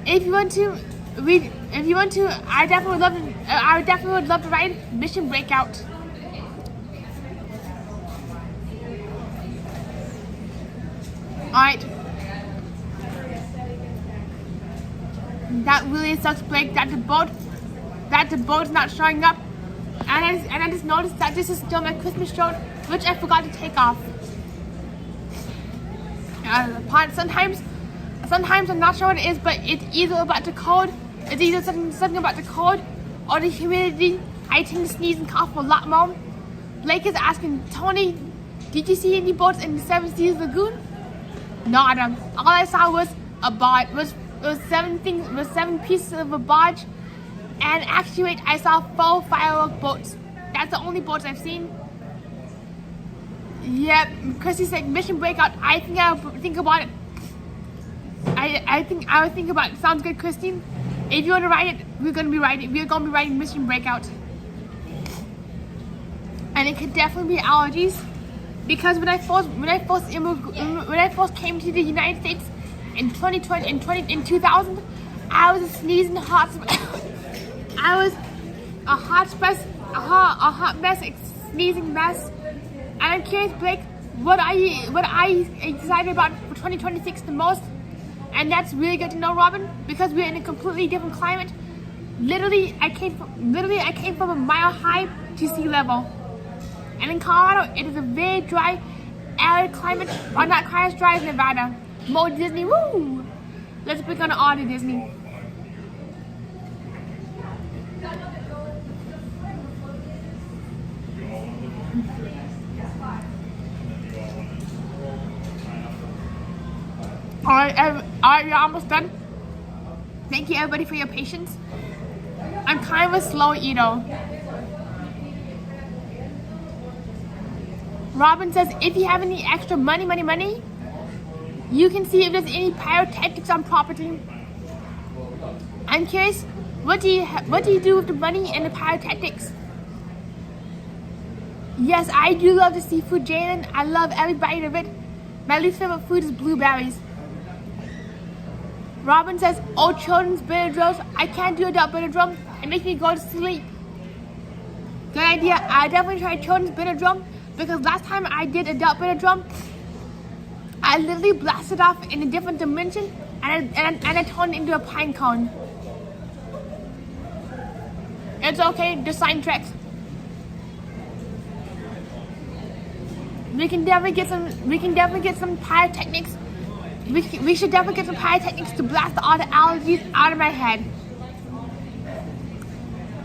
If you want to, I definitely would love to ride Mission Breakout. Alright. That really sucks, Blake, that the boat's not showing up. And I just noticed that this is still my Christmas show, which I forgot to take off. Sometimes I'm not sure what it is, but it's either about the cold, something about the cold or the humidity. I tend to sneeze and cough a lot more. Blake is asking, Tony, did you see any boats in the Seven Seas Lagoon? Nada. All I saw was a barge, was 7 pieces of a barge, and actually wait, I saw 4 firework boats. That's the only boats I've seen. Yep, Christy said Mission Breakout. I think I'll think about it. I think I would think about it. Sounds good, Christine. If you want to ride it, we're gonna be riding Mission Breakout. And it could definitely be allergies, because when I first came to the United States in 2000, I was a sneezing hot. I was a hot mess, sneezing mess. And I'm curious, Blake, what are you excited about for 2026 the most? And that's really good to know, Robin, because we're in a completely different climate. Literally, I came from a mile high to sea level. And in Colorado, it is a very dry, arid climate. Or not quite as dry as Nevada. More Disney, woo! Let's pick on all to Disney. Alright, you're almost done. Thank you everybody for your patience. I'm kind of a slow eater. Robin says, if you have any extra money, you can see if there's any pyrotechnics on property. I'm curious, what do you do with the money and the pyrotechnics? Yes, I do love the seafood, Jalen. I love every bite of it. My least favorite food is blueberries. Robin says, oh, children's Benadryls. I can't do adult Benadryl. It makes me go to sleep. Good idea. I definitely tried children's Benadryl, because last time I did adult Benadryl, I literally blasted off in a different dimension, and I turned into a pine cone. It's okay, just sign tricks. We can definitely get some pyrotechnics. We should definitely get some pyrotechnics to blast all the allergies out of my head.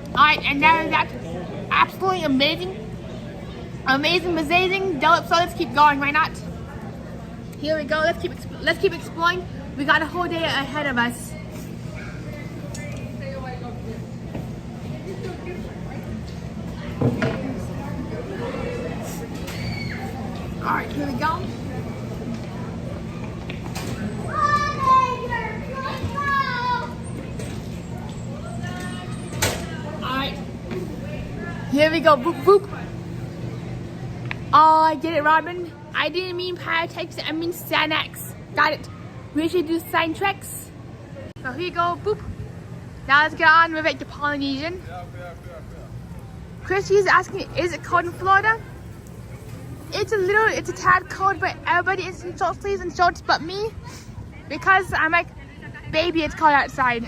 Alright, and now that's absolutely amazing. Dole Whip, so let's keep going, why not? Here we go, let's keep exploring. We got a whole day ahead of us. Alright, here we go. Alright. Here we go. Boop, boop. Oh, I get it, Robin. I didn't mean pyrotechnics, I mean Xanax. Got it. We should do sign tricks. So here you go. Boop. Now let's get on with it, the Polynesian. Christy's asking, is it cold in Florida? It's a tad cold, but everybody is in short sleeves and shorts but me. Because I'm like, baby, it's cold outside.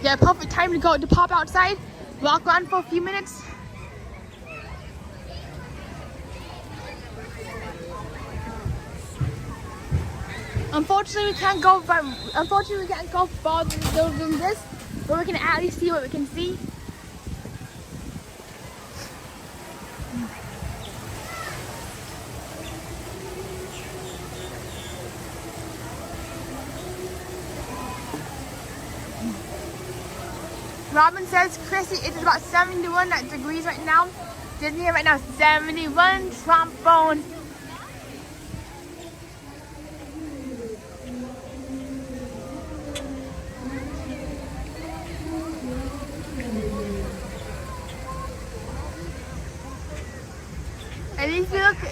Yeah, perfect time to pop outside, walk around for a few minutes. Unfortunately, we can't go farther than this, but we can at least see what we can see. Robin says, Chrissy, it is about 71 degrees right now. Disney right now, 71 trombone.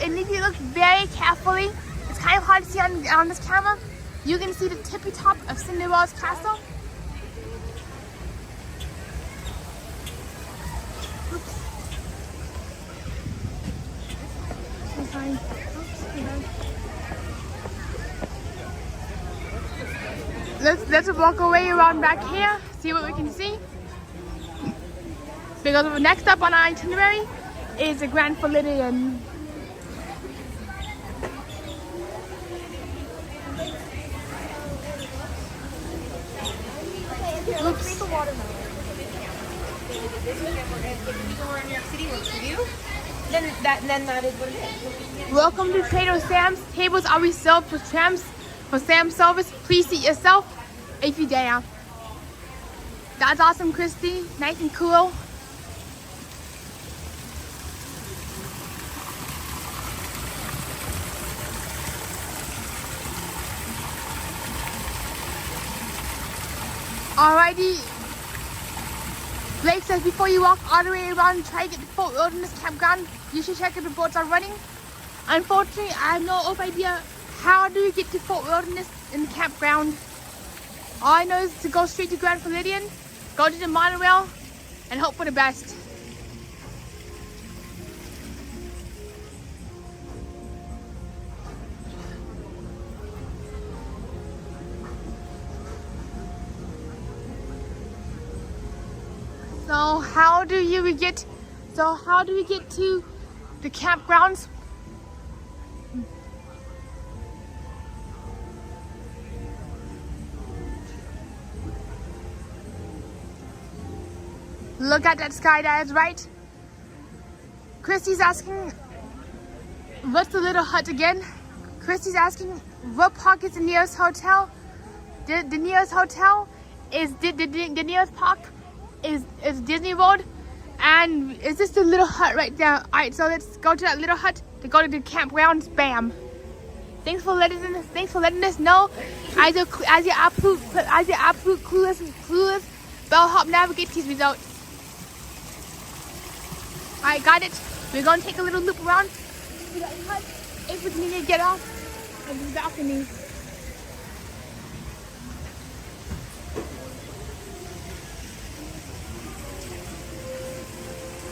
And if you look very carefully, it's kind of hard to see on this camera. You can see the tippy top of Cinderella's castle. Oops. Let's walk away around back here, see what we can see. Because next up on our itinerary is the Grand Floridian. Oops. Welcome to Trader Sam's. Tables are reserved for Sam's service. Please seat yourself if you dare. That's awesome, Christy. Nice and cool. Alrighty. Blake says before you walk all the way around and try to get to Fort Wilderness Campground, you should check if the boats are running. Unfortunately, I have no idea how do you get to Fort Wilderness in the campground. All I know is to go straight to Grand Floridian, go to the Monorail, and hope for the best. So how do we get to the campgrounds? Look at that sky, that is right. Christy's asking, what's the little hut again? Christy's asking, what park is the nearest hotel? The nearest hotel is the nearest park is Disney World, and is this the little hut right there? Alright, so let's go to that little hut to go to the campgrounds. Bam! Thanks for letting us know. As your absolute clueless bellhop navigates these results. Alright, got it. We're gonna take a little loop around to that hut if we need to get off of the balcony.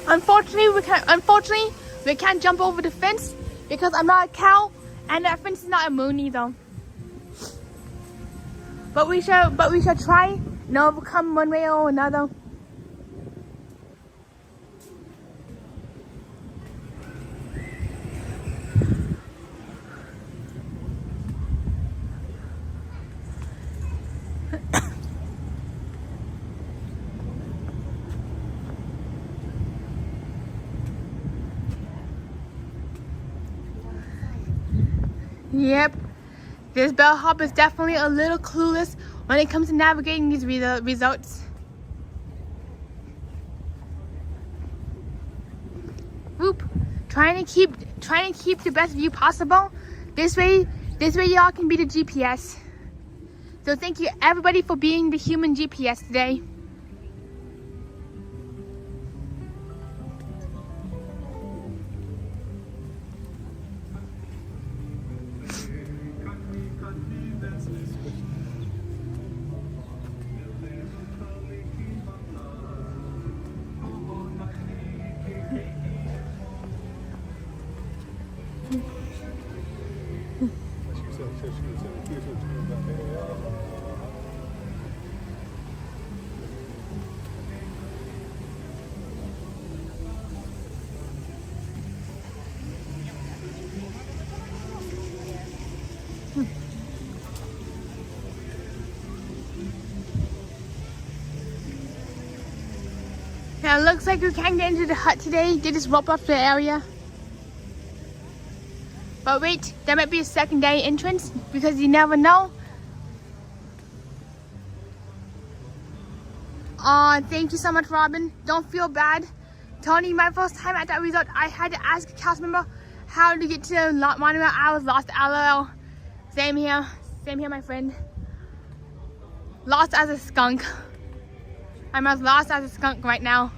Unfortunately, we can't jump over the fence because I'm not a cow, and that fence is not a moon either. But we shall try and overcome one way or another. Yep, this bellhop is definitely a little clueless when it comes to navigating these results. Whoop! Trying to keep the best view possible. This way y'all can be the GPS. So thank you everybody for being the human GPS today. And it looks like we can't get into the hut today. They just rope off the area. But wait, there might be a secondary entrance because you never know. Thank you so much, Robin. Don't feel bad. Tony, my first time at that resort, I had to ask a cast member how to get to the monorail. I was lost, LOL. Same here, my friend. Lost as a skunk. I'm as lost as a skunk right now.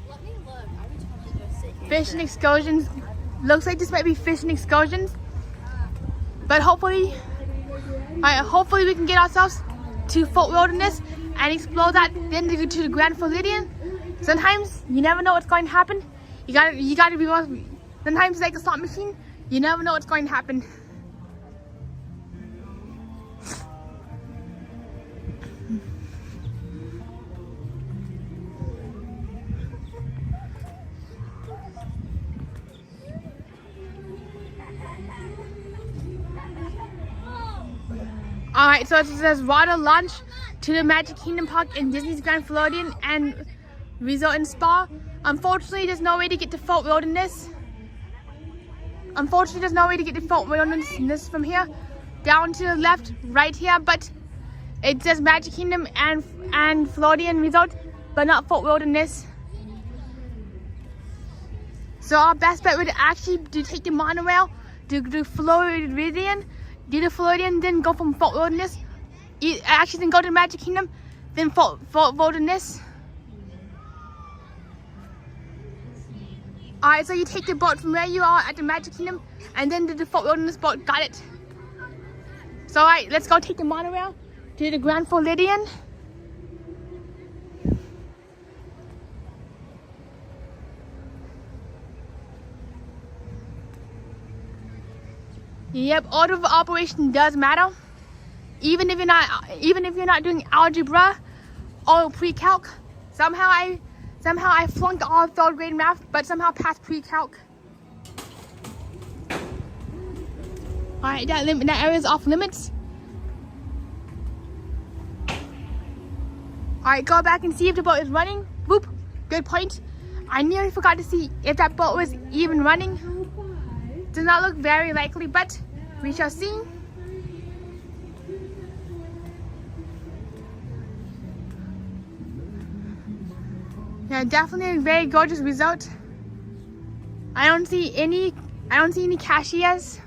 Let me look. I would totally go sit here. Fishing excursions. Looks like this might be fishing excursions. But hopefully we can get ourselves to Fort Wilderness and explore that, then to go to the Grand Floridian. Sometimes you never know what's going to happen. You gotta be more. Sometimes it's like a slot machine. You never know what's going to happen. Alright, so it says water launch to the Magic Kingdom Park in Disney's Grand Floridian and Resort and Spa. Unfortunately, there's no way to get to Fort Wilderness. From here. Down to the left, right here, but it says Magic Kingdom and Floridian Resort, but not Fort Wilderness. So our best bet would actually to take the monorail to Floridian. Do the Floridian, then go from Fort Wilderness. Actually, then go to Magic Kingdom, then Fort Wilderness. Alright, so you take the boat from where you are at the Magic Kingdom, and then to the Fort Wilderness boat. Got it? So alright, let's go take the monorail to the Grand Floridian. Yep, order of operation does matter. Even if you're not doing algebra or pre-calc. Somehow I flunked all of 3rd grade math, but somehow passed pre-calc. Alright, that area is off limits. Alright, go back and see if the boat is running. Boop, good point. I nearly forgot to see if that boat was even running. Does not look very likely, but we shall see. Yeah, definitely a very gorgeous resort. I don't see any cashiers.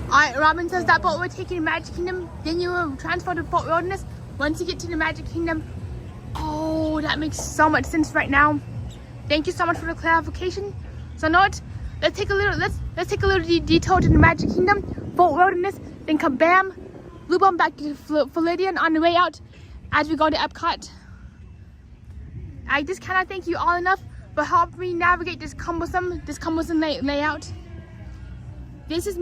Alright, Robin says that boat will take you to Magic Kingdom, then you will transfer to Fort Wilderness. Once you get to the Magic Kingdom. Oh, that makes so much sense right now. Thank you so much for the clarification. So know what? Let's take a little detour to the Magic Kingdom, Fort Wilderness, then kabam, loop on back to Floridian on the way out as we go to Epcot. I just cannot thank you all enough for helping me navigate this cumbersome layout. This is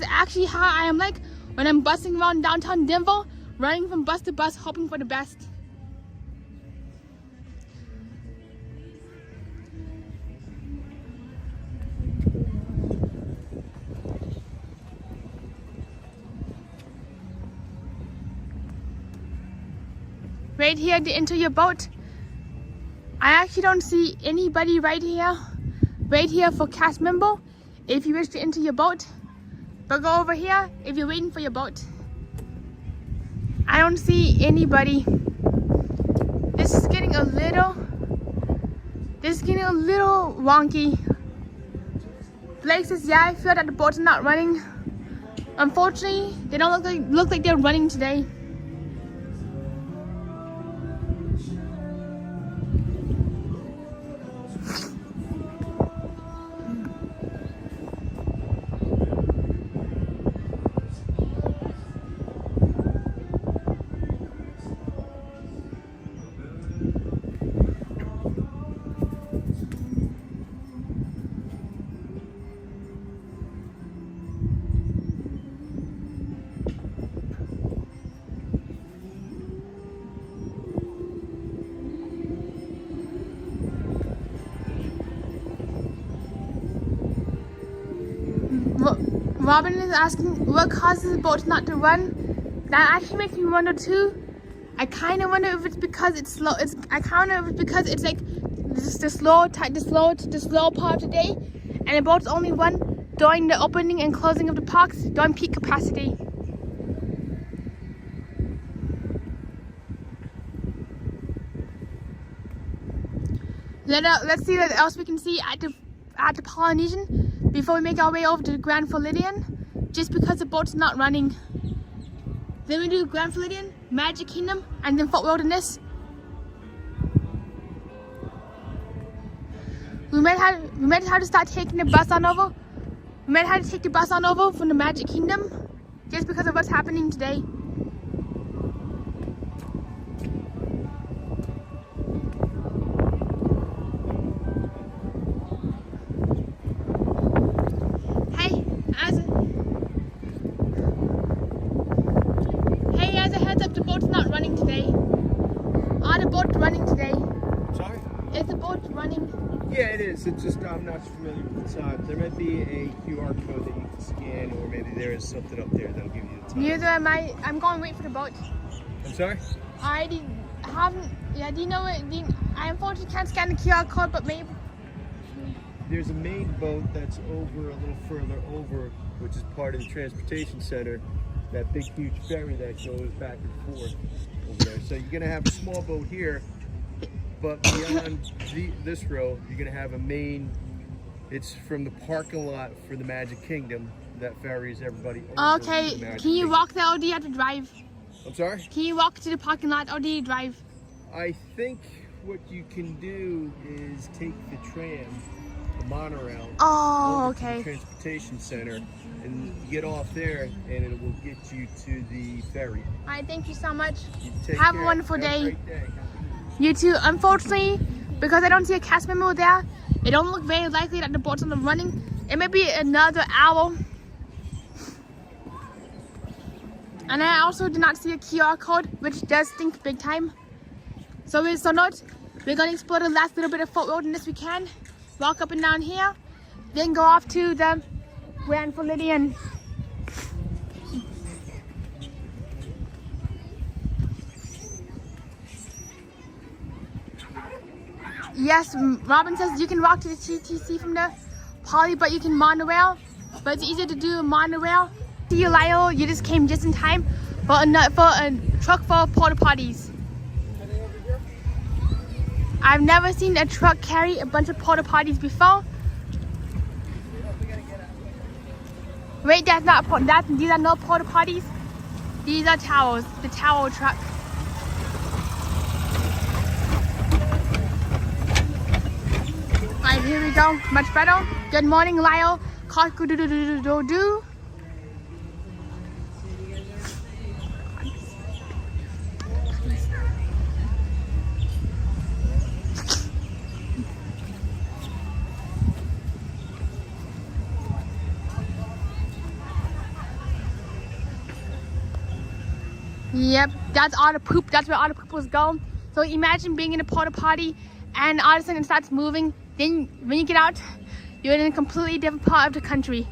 actually how I am like when I'm bussing around downtown Denver, running from bus to bus, hoping for the best. Right here to enter your boat. I actually don't see anybody right here for cast member if you wish to enter your boat. But go over here if you're waiting for your boat. I don't see anybody. This is getting a little wonky. Blake says, yeah, I feel that the boats are not running. Unfortunately, they don't look like they're running today. Robin is asking what causes the boat not to run. That actually makes me wonder too. I kind of wonder if it's because it's slow. I kind of wonder if it's because it's like the slow part of the day, and the boats only run during the opening and closing of the parks during peak capacity. Let's see what else we can see at the Polynesian before we make our way over to the Grand Floridian. Just because the boat's not running. Then we do Grand Floridian, Magic Kingdom, and then Fort Wilderness. We might have to start taking the bus on over. We might have to take the bus on over from the Magic Kingdom, just because of what's happening today. As a heads up, the boat's not running today. Are the boats running today? Sorry? Is the boat running? Yeah, it is. It's just I'm not familiar with the time. There might be a QR code that you can scan, or maybe there is something up there that'll give you the time. Neither am I. I'm going to wait for the boat. I'm sorry? I haven't. Yeah, do you know what? I unfortunately can't scan the QR code, but maybe. There's a main boat that's over a little further over, which is part of the transportation center. That big, huge ferry that goes back and forth over there. So you're gonna have a small boat here, but beyond this row, you're gonna have a main. It's from the parking lot for the Magic Kingdom that ferries everybody over. Okay, to the Magic can you Kingdom. walk there or do you have to drive? I'm sorry? Can you walk to the parking lot or do you drive? I think what you can do is take the tram, the monorail, Oh, over to okay. the transportation center, and get off there, and it will get you to the ferry. All right, thank you so much. You take Have a care. wonderful Have day. a great day. You too. Unfortunately, because I don't see a cast member there, it don't look very likely that the boat's not running. It may be another hour. And I also did not see a QR code, which does stink big time. So we're gonna explore the last little bit of Fort Wilderness we can. Walk up and down here, then go off to the Grand Floridian. Yes, Robin says you can walk to the TTC from the Poly, but you can monorail. But it's easier to do a monorail. See you, Lyle. You just came just in time for a truck full of porta potties. I've never seen a truck carry a bunch of porta potties before. Wait, these are no porta potties. These are towels. The towel truck. Alright, here we go. Much better. Good morning, Lyle. Cock-a-doodle-doodle-doo. Yep, that's all the poop. That's where all the poop was going. So imagine being in a porta potty and all of a sudden it starts moving. Then when you get out, you're in a completely different part of the country.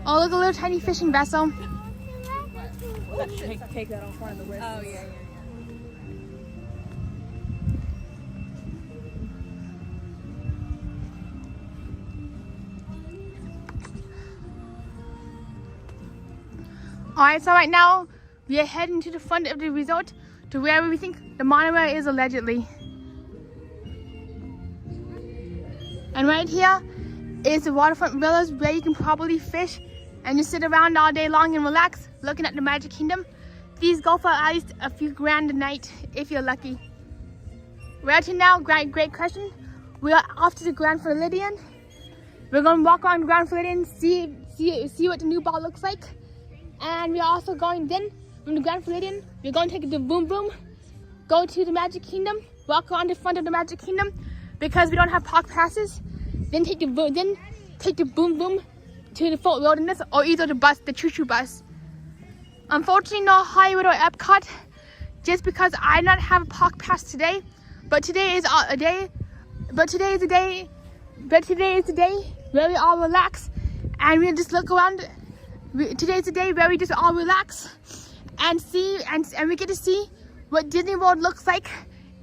Oh, look, a little tiny fishing vessel. Take that off on the way. Oh, yeah. Alright, so right now we are heading to the front of the resort to where we think the monorail is allegedly. And right here is the waterfront villas where you can probably fish and just sit around all day long and relax looking at the Magic Kingdom. These go for at least a few grand a night if you're lucky. Where to now? Great question. We are off to the Grand Floridian. We're going to walk around the Grand Floridian, see what the new ball looks like. And we're also going then from the Grand Floridian, we're going to take the boom boom, go to the Magic Kingdom, walk around the front of the Magic Kingdom because we don't have park passes. Then take the boom boom to the Fort Wilderness or either the choo-choo bus. Unfortunately, no Hollywood or Epcot, just because I do not have a park pass today. But today is a day where we all relax and we just look around. Today's the day where we just all relax and see, and we get to see what Disney World looks like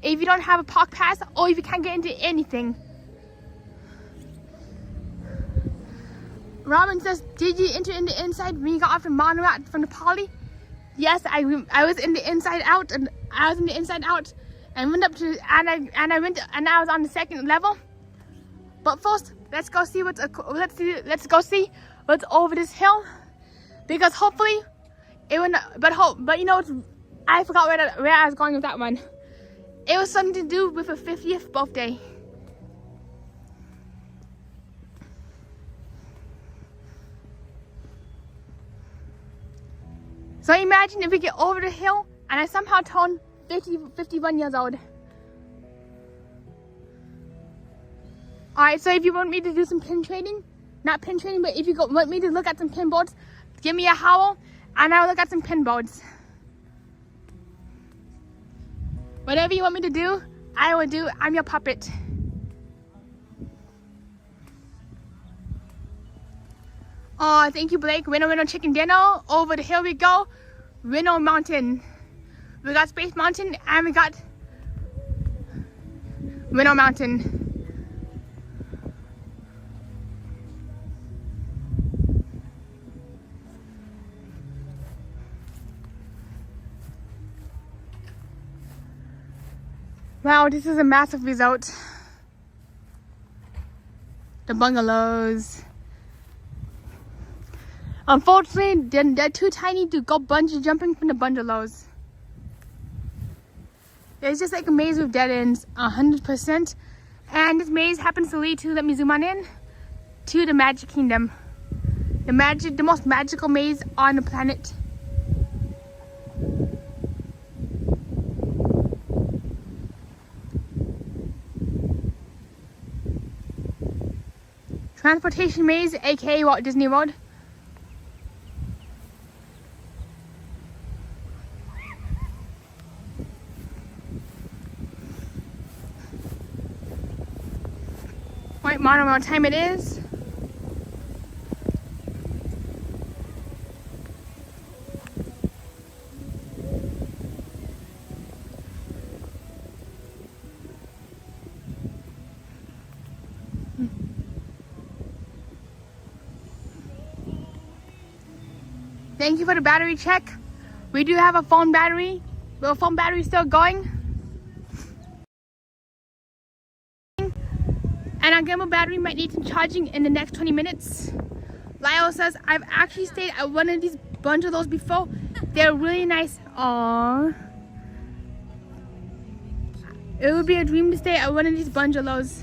if you don't have a park pass or if you can't get into anything. Robin says, did you enter in the inside when you got off the monorail from the Poly? Yes, I was in the inside out, and I was in the inside out and went up to, and I was on the second level. But first, let's go see what's over this hill, because hopefully it would not, but you know, I forgot where I was going with that one. It was something to do with a 50th birthday. So imagine if we get over the hill and I somehow turn 51 years old. Alright, so if you want me to do some pin trading, not pin trading, but if you want me to look at some pin boards, give me a howl and I'll look at some pin boards. Whatever you want me to do, I will do. I'm your puppet. Oh, thank you, Blake. Winner chicken dinner. Over the hill we go. Winner Mountain. We got Space Mountain and we got Winner Mountain. Wow, this is a massive resort. The bungalows. Unfortunately, they're too tiny to go bungee jumping from the bungalows. It's just like a maze with dead ends, 100%. And this maze happens to lead to, let me zoom on in, to the Magic Kingdom. The most magical maze on the planet. Transportation maze, aka Walt Disney World. Right, Monorail time it is. Thank you for the battery check. We do have a phone battery. The phone battery is still going. And our Gimbal battery might need some charging in the next 20 minutes. Lyle says, I've actually stayed at one of these bungalows before. They're really nice. Aww. It would be a dream to stay at one of these bungalows.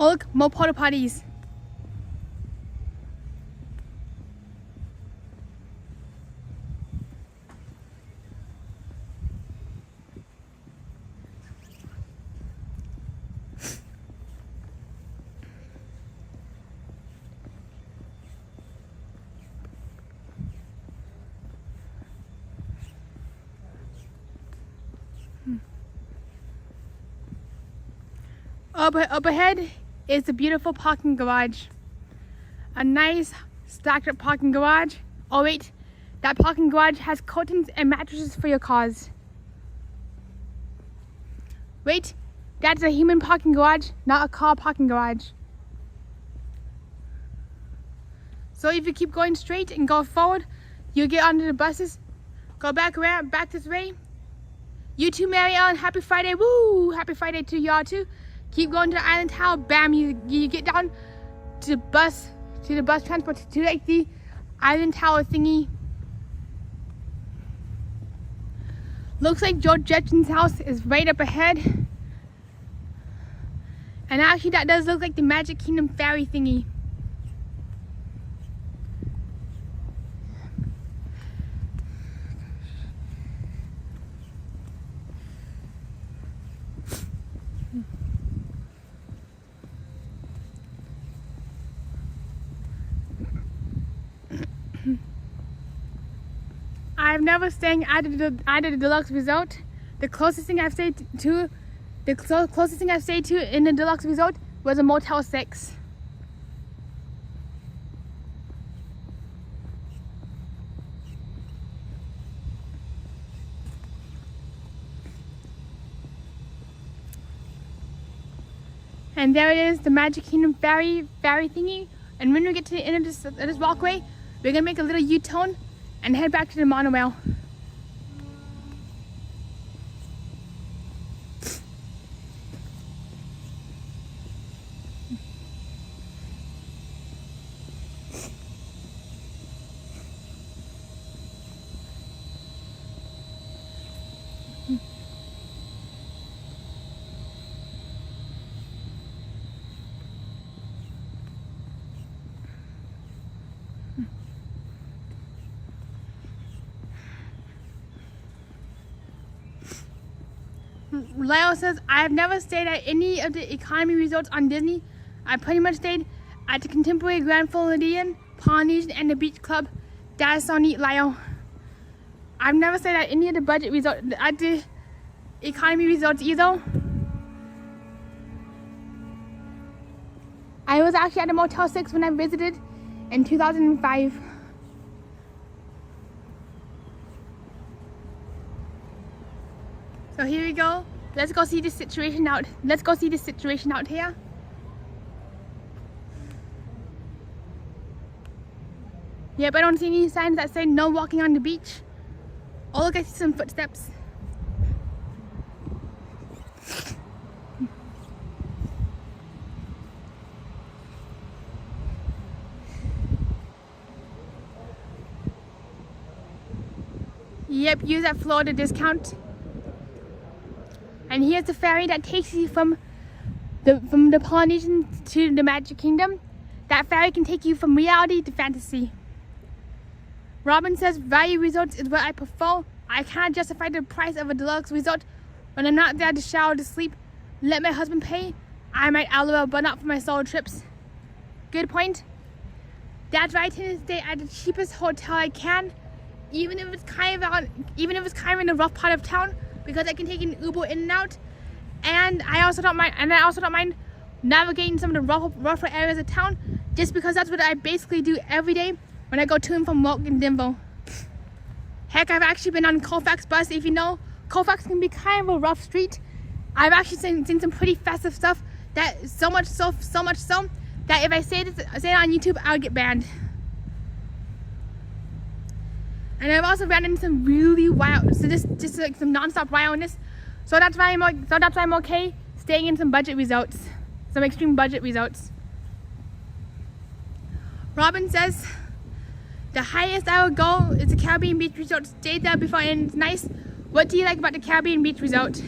Oh look, more porta potties. Up ahead is the beautiful parking garage. A nice stacked up parking garage. Oh wait, that parking garage has curtains and mattresses for your cars. Wait, that's a human parking garage, not a car parking garage. So if you keep going straight and go forward, you'll get onto the buses. Go back around, back this way. You too, Mary Ellen, happy Friday, woo! Happy Friday to y'all too. Keep going to the Island Tower, bam, you get down to the bus transport, to like the Island Tower thingy. Looks like George Jetton's house is right up ahead. And actually that does look like the Magic Kingdom ferry thingy. I've never stayed at the deluxe resort. The closest thing I've stayed to in the deluxe resort was a Motel 6. And there it is, the Magic Kingdom ferry thingy. And when we get to the end of this walkway, we're gonna make a little U-turn and head back to the monorail. Lyle says, I have never stayed at any of the economy resorts on Disney. I pretty much stayed at the Contemporary, Grand Floridian, Polynesian, and the Beach Club. That is so neat, Lyle. I've never stayed at any of the budget resorts, at the economy resorts either. I was actually at the Motel 6 when I visited in 2005. So here we go. Let's go see the situation out. Let's go see the situation out here. Yep, I don't see any signs that say no walking on the beach. Oh, look, I see some footsteps. Yep, use that Florida discount. And here's the ferry that takes you from the Polynesian to the Magic Kingdom. That ferry can take you from reality to fantasy. Robin says, value resorts is what I prefer. I cannot justify the price of a deluxe resort when I'm not there to shower, to sleep, let my husband pay. I might LOL, but not for my solo trips. Good point. That's why I tend to stay at the cheapest hotel I can, even if it's kind of in a rough part of town, because I can take an Uber in and out, and I also don't mind navigating some of the rougher areas of town, just because that's what I basically do every day when I go to and from work in Denver. Heck, I've actually been on Colfax bus. If you know, Colfax can be kind of a rough street. I've actually seen some pretty festive stuff, that so much so that if I say it on YouTube, I'll get banned. And I've also ran into some really wild, so just like some non-stop wildness. So that's why I'm okay staying in some budget resorts, some extreme budget resorts. Robin says, the highest I would go is the Caribbean Beach Resort. Stayed there before and it's nice. What do you like about the Caribbean Beach Resort?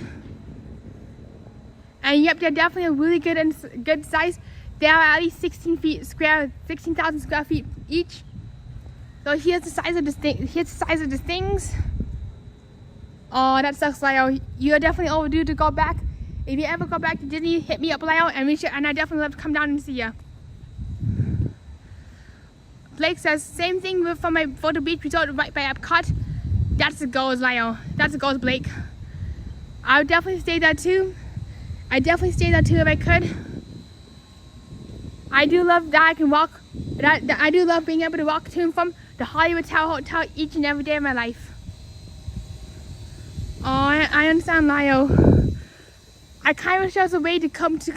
And yep, they're definitely a really good size. They are at least 16,000 square feet each. So here's the size of the things. Oh, that sucks, Lyle. You're definitely overdue to go back. If you ever go back to Disney, hit me up, Lyle, and I definitely love to come down and see you. Blake says, same thing for the beach resort right by Epcot. That's the goals, Lyle. That's the goals, Blake. I would definitely stay there too. I'd definitely stay there too if I could. I do love that I can walk. I do love being able to walk to and from the Hollywood Tower Hotel each and every day of my life. Oh, I understand, Lyle. I kind of wish there was a way to come to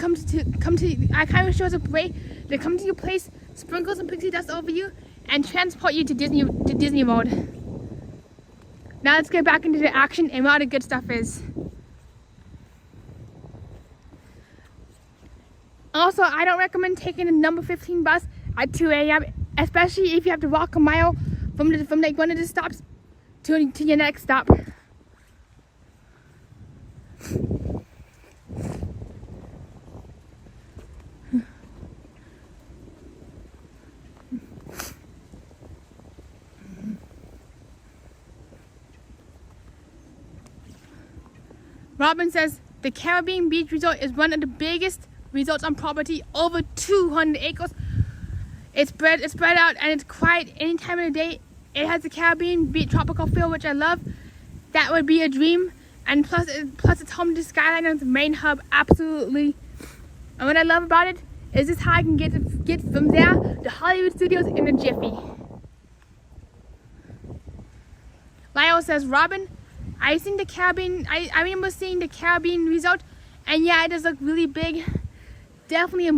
your place, sprinkle some pixie dust over you, and transport you to Disney World. Now let's get back into the action and where all the good stuff is. Also, I don't recommend taking the number 15 bus at 2 a.m., especially if you have to walk a mile from like one of the stops to your next stop. Robin says the Caribbean Beach Resort is one of the biggest resorts on property, over 200 acres. It's spread out and it's quiet any time of the day. It has the Caribbean beach tropical feel, which I love. That would be a dream. And plus it's home to Skyliner, the main hub. Absolutely. And what I love about it is this how I can get from there to Hollywood Studios in a jiffy. Lyle says, Robin, I think the Caribbean, I remember seeing the Caribbean resort, and yeah, it does look really big. Definitely a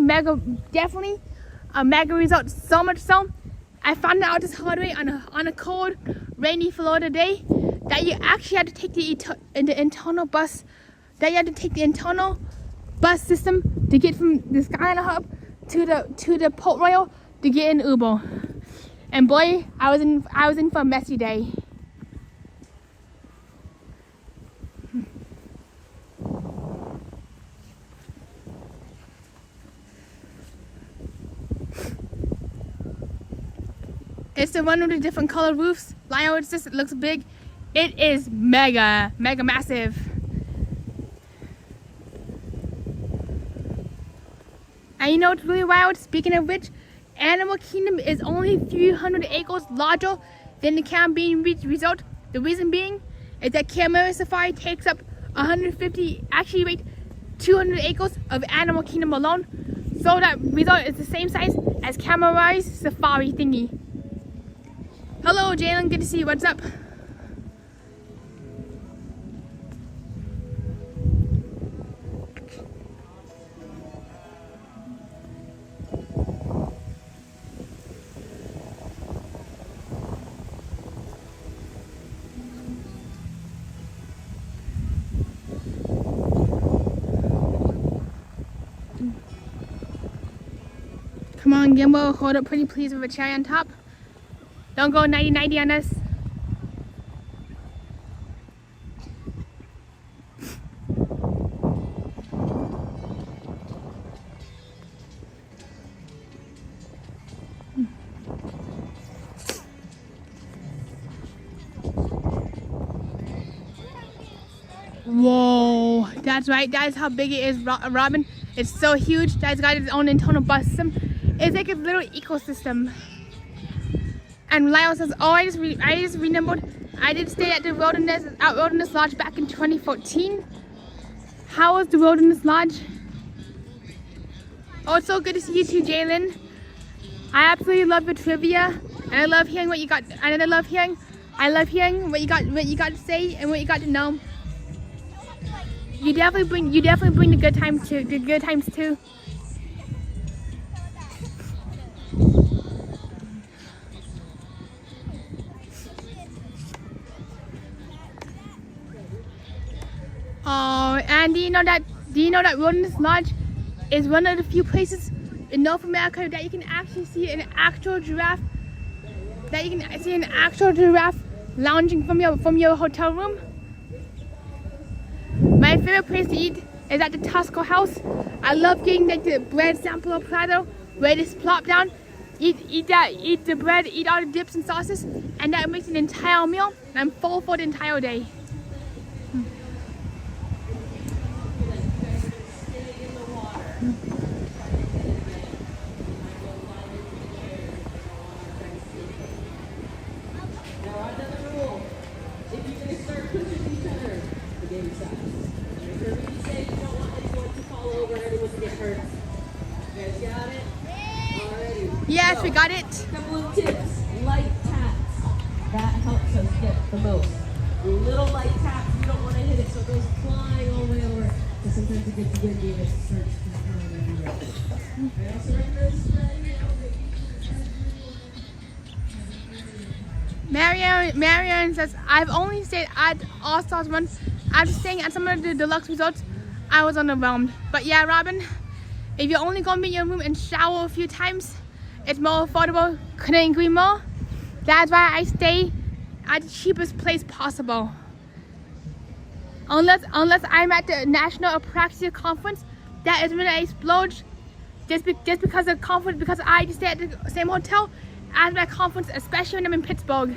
mega resort. So much so, I found out this hard way on a cold, rainy Florida day that you actually had to take the internal bus. That you had to take the internal bus system to get from the Skyliner hub to the Port Royal to get in Uber. And boy, I was in for a messy day. It's the one with the different colored roofs. Lionel, it looks big. It is mega massive. And you know what's really wild? Speaking of which, Animal Kingdom is only 300 acres larger than the Caribbean Beach Resort. The reason being is that Camera Safari takes up 200 acres of Animal Kingdom alone. So that resort is the same size as Camera's Safari thingy. Hello Jalen, good to see you. What's up? Come on, Gimbal, hold up pretty please with a cherry on top. Don't go 90-90 on us. Whoa, that's right. That is how big it is, Robin. It's so huge. That's got its own internal bus system. It's like a little ecosystem. And Lyle says, oh, I just remembered, I did stay at the Wilderness Lodge back in 2014. How was the Wilderness Lodge? Oh, it's so good to see you too, Jalen. I absolutely love the trivia, and I love hearing what you got. And I love hearing what you got to say and what you got to know. You definitely bring the good times too. Oh, and do you know that Wilderness Lodge is one of the few places in North America that you can actually see an actual giraffe. Lounging from your hotel room. My favorite place to eat is at the Tosco House. I love getting like the bread sampler platter where you just plop down, eat the bread, eat all the dips and sauces, and that makes an entire meal. And I'm full for the entire day. Yes, we got it. Couple of tips. Light taps. That helps us get the most. Little light taps, you don't want to hit it so it goes flying all the way over. So sometimes it gets windy and it starts to turn everywhere. I also recommend Marianne says, I've only stayed at All Stars once. After staying at some of the deluxe resorts, I was underwhelmed. But yeah, Robin, if you're only going to be in your room and shower a few times, it's more affordable. Couldn't agree more. That's why I stay at the cheapest place possible. unless I'm at the National Apraxia Conference, that is when I explode. Just because of conference, because I just stay at the same hotel as my conference, especially when I'm in Pittsburgh.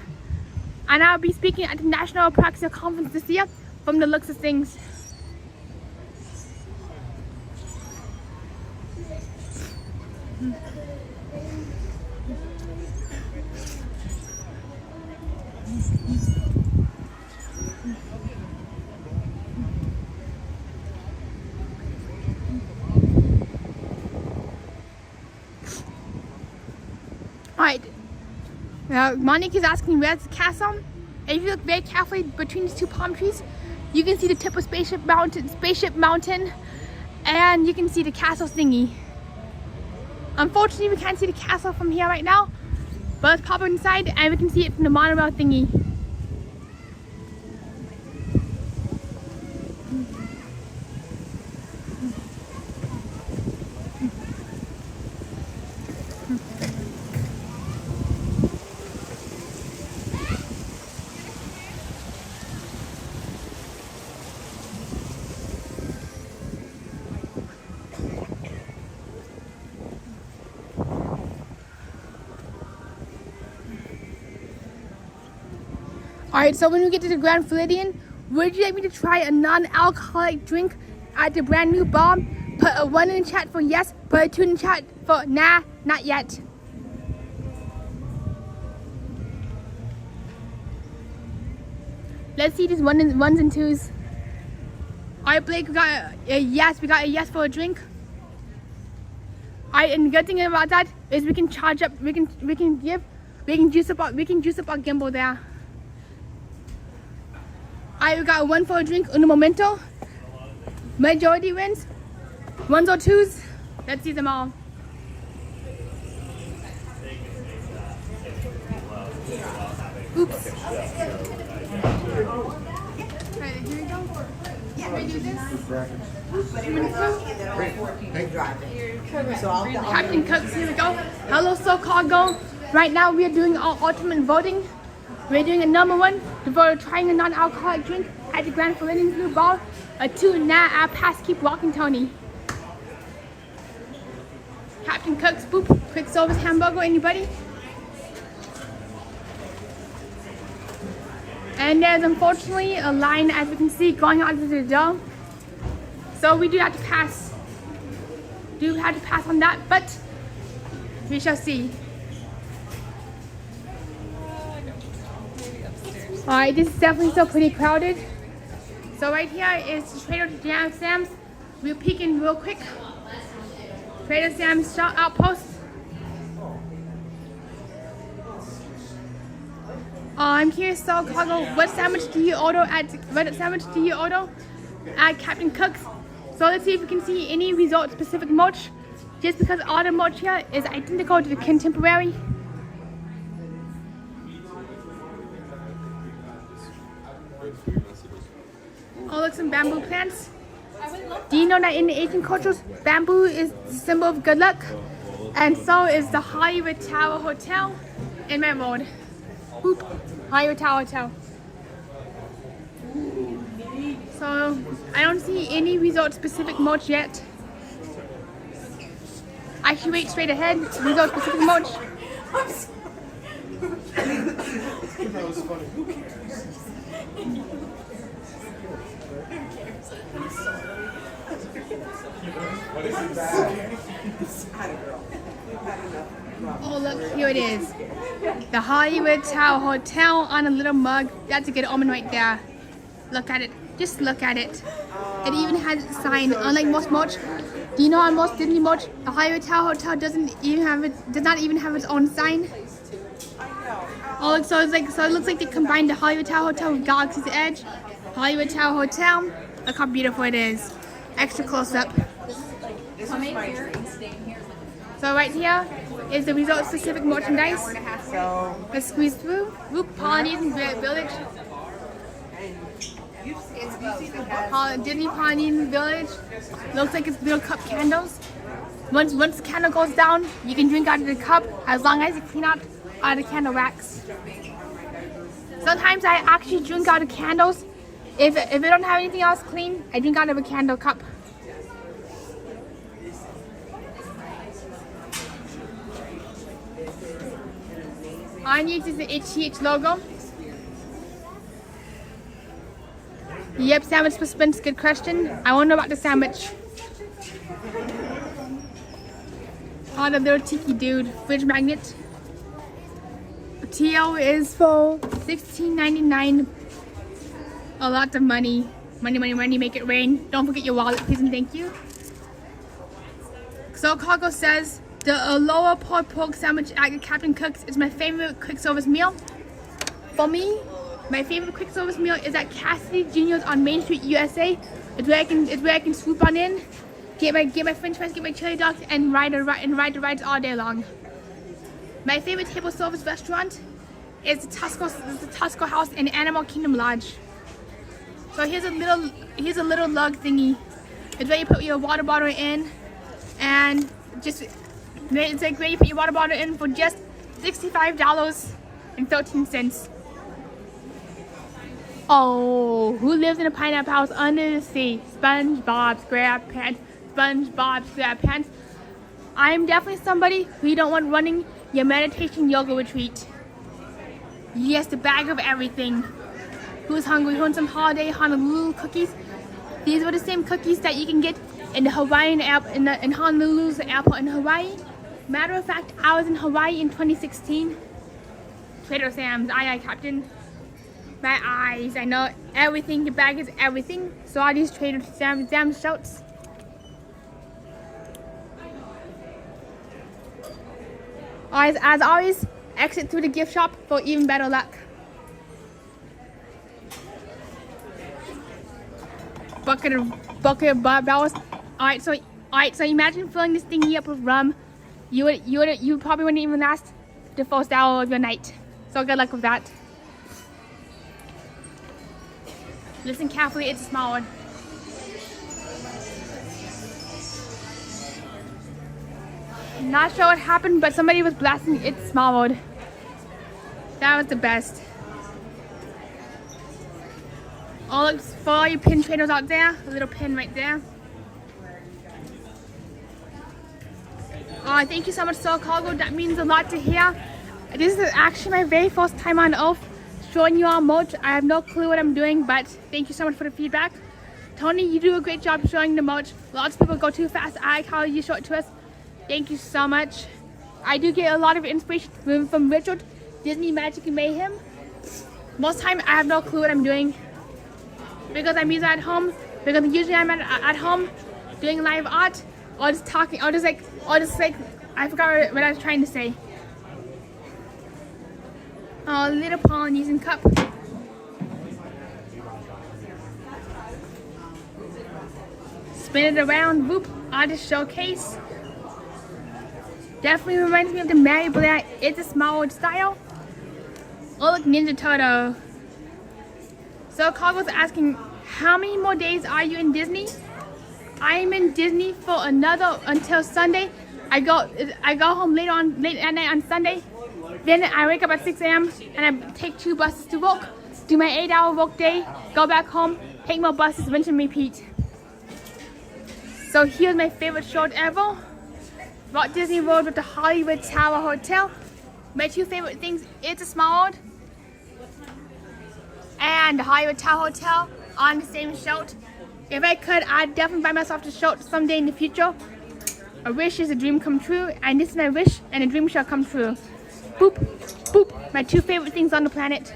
And I'll be speaking at the National Apraxia Conference this year from the looks of things. Alright, now Monique is asking where's the castle. If you look very carefully between these two palm trees, you can see the tip of Spaceship Mountain, and you can see the castle thingy. Unfortunately, we can't see the castle from here right now, but let's pop inside and we can see it from the monorail thingy. Alright, so when we get to the Grand Floridian, would you like me to try a non-alcoholic drink at the brand new bar? Put a 1 in the chat for yes, put a 2 in the chat for nah, not yet. Let's see these ones and twos. Alright, Blake, we got a yes. We got a yes for a drink. Alright, and the good thing about that is we can charge up. We can juice up our gimbal there. Alright, we got a 1 for a drink, un momento. Majority wins. 1s or 2s. Let's see them all. Oops. Alright, here we go. Can we do this? Captain Cooks, here we go. Hello, so-called go. Right now we are doing our ultimate voting. We're doing a number 1 for trying a non-alcoholic drink at the Grand Floridian Blue Ball. A 2, nah, I pass, keep walking, Tony. Captain Cooks, boop, quick service hamburger, anybody? And there's unfortunately a line, as you can see, going out to the door. So we do have to pass. Do have to pass on that, but we shall see. Alright, this is definitely still pretty crowded. So right here is Trader Sam's. We'll peek in real quick. Trader Sam's shop outpost. I'm curious, so Cargo, what sandwich do you order at Captain Cook's? So let's see if we can see any resort specific merch. Just because all the merch here is identical to the contemporary. Oh, look, some bamboo plants. Do you know that in the Asian cultures, bamboo is the symbol of good luck? And so is the Hollywood Tower Hotel in my road. Boop. Hollywood Tower Hotel. So, I don't see any resort specific merch yet. I should wait straight ahead. Resort specific merch. That was funny. Who cares? Oh, look, here it is. The Hollywood Tower Hotel on a little mug. That's a good omen right there. Look at it. Just look at it. It even has a sign. Unlike most merch, do you know on most Disney merch, the Hollywood Tower Hotel does not even have its own sign. Oh, look, so it looks like they combined the Hollywood Tower Hotel with Galaxy's Edge. Hollywood Tower Hotel. Look how beautiful it is. Extra close up. So right here is the resort specific merchandise. Let's squeeze through. Whoop, Polynesian Village. Disney Polynesian Village. Looks like it's little cup candles. Once the candle goes down, you can drink out of the cup as long as you clean out the candle racks. Sometimes I actually drink out of candles If I don't have anything else clean, I drink out of a candle cup. Underneath is the HTH logo. Yep, sandwich suspense, good question. I wonder about the sandwich. Oh, the little tiki dude, fridge magnet. TO is for $16.99. A lot of money. Money, money, money, make it rain. Don't forget your wallet, please and thank you. So Cargo says, the Aloha pulled pork sandwich at Captain Cook's is my favorite quick service meal. For me, my favorite quick service meal is at Cassidy Jr.'s on Main Street, USA. It's where I can swoop on in, get my French fries, get my chili dogs, and ride the rides all day long. My favorite table service restaurant is the Tusco House in Animal Kingdom Lodge. So here's a little lug thingy. It's where you put your water bottle in, and it's like where you put your water bottle in for just $65.13. Oh, who lives in a pineapple house under the sea? SpongeBob SquarePants. SpongeBob SquarePants. I'm definitely somebody who you don't want running your meditation yoga retreat. Yes, the bag of everything. Who's hungry? Who wants some holiday Honolulu cookies? These are the same cookies that you can get in the Hawaiian in Honolulu's airport in Hawaii. Matter of fact, I was in Hawaii in 2016. Trader Sam's, aye, Captain. My eyes, I know everything. The bag is everything. So all these Trader Sam's shouts. As always, exit through the gift shop for even better luck. Bucket of barrels. Alright, so imagine filling this thingy up with rum. You probably wouldn't even last the first hour of your night. So good luck with that. Listen carefully, it's a small one. Not sure what happened, but somebody was blasting It's Small Mode. That was the best. Oh, look, for all you pin traders out there, a little pin right there. Oh, thank you so much, Soul Cargo. That means a lot to hear. This is actually my very first time on Earth showing you all merch. I have no clue what I'm doing, but thank you so much for the feedback. Tony, you do a great job showing the merch. Lots of people go too fast. I like how you show it to us. Thank you so much. I do get a lot of inspiration from Richard, Disney Magic and Mayhem. Most time I have no clue what I'm doing because I'm usually at home. Because usually I'm at home doing live art or just talking or just like I forgot what I was trying to say. Oh, little Polynesian cup. Spin it around, whoop, artist showcase. Definitely reminds me of the Mary Blair It's a Small World style. Oh look, Ninja Turtle. So Cargo's asking, how many more days are you in Disney? I'm in Disney for until Sunday. I go home late at night on Sunday. Then I wake up at 6 a.m. and I take 2 buses to work, do my 8-hour work day, go back home, take more buses, rinse and repeat. So here's my favorite short ever. Walt Disney World with the Hollywood Tower Hotel. My 2 favorite things, It's a Small World and the Hollywood Tower Hotel on the same shirt. If I could, I'd definitely buy myself the shirt someday in the future. A wish is a dream come true, and this is my wish, and a dream shall come true. Boop, boop, my 2 favorite things on the planet.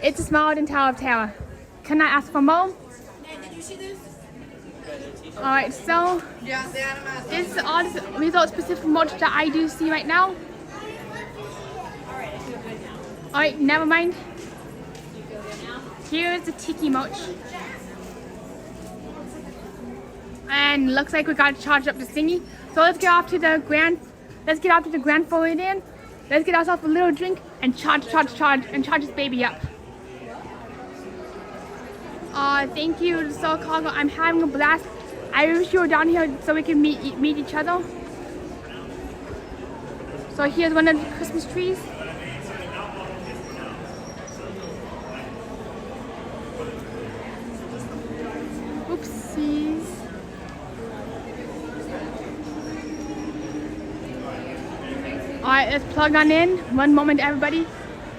It's a Small World and Tower of Terror. Can I ask for more? Did you see this? Alright, so this is all the result specific merch that I do see right now. Alright, never mind. Here's the tiki merch. And looks like we got to charge up the thingy. So let's get off to the Grand Floridian. Let's get ourselves a little drink and charge this baby up. Thank you, Soul Cargo. I'm having a blast. I wish you were down here so we can meet each other. So here's one of the Christmas trees. Alright, let's plug on in. One moment, everybody.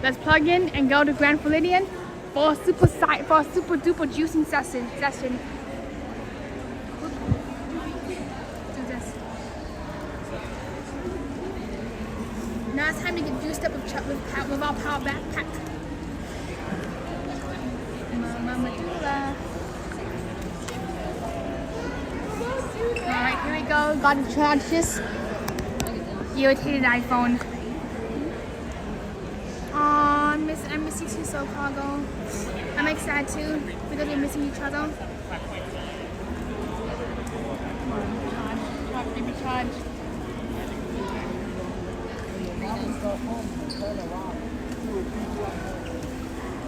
Let's plug in and go to Grand Floridian for a super duper juicing session. Do this. Now it's time to get juiced up with our power backpack. Mama Dula. Alright, here we go. Got to charge this irritated iPhone. Aw, I miss you too, so cargo. I'm excited too because we're missing each other. Charge.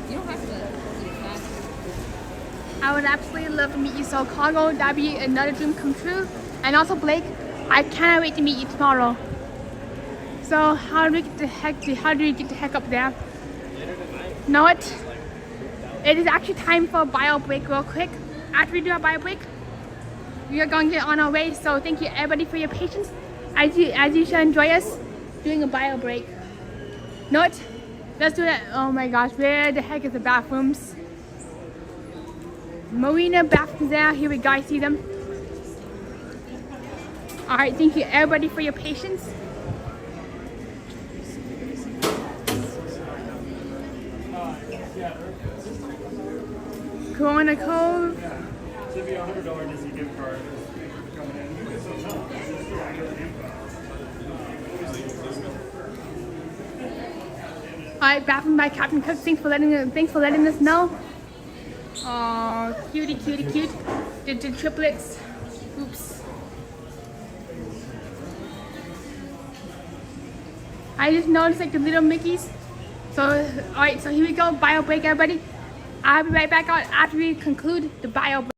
You don't have to. I would absolutely love to meet you, so cargo. That'd be another dream come true. And also Blake, I cannot wait to meet you tomorrow. So how do we get the heck up there? Know it? It is actually time for a bio break real quick. After we do our bio break, we are going to get on our way. So thank you everybody for your patience as you should enjoy us doing a bio break. Know it? Let's do that. Oh my gosh, where the heck is the bathrooms? Marina bathrooms there. Here we go, I see them. Alright, thank you everybody for your patience. Corona Cove. Should be $100 Disney gift card coming in. Alright, bathroom by Captain Cook. Thanks for letting us know. Oh, cutie. The triplets. Oops. I just noticed like the little Mickeys. So, alright, so here we go. Bio break, everybody. I'll be right back out after we conclude the bio break.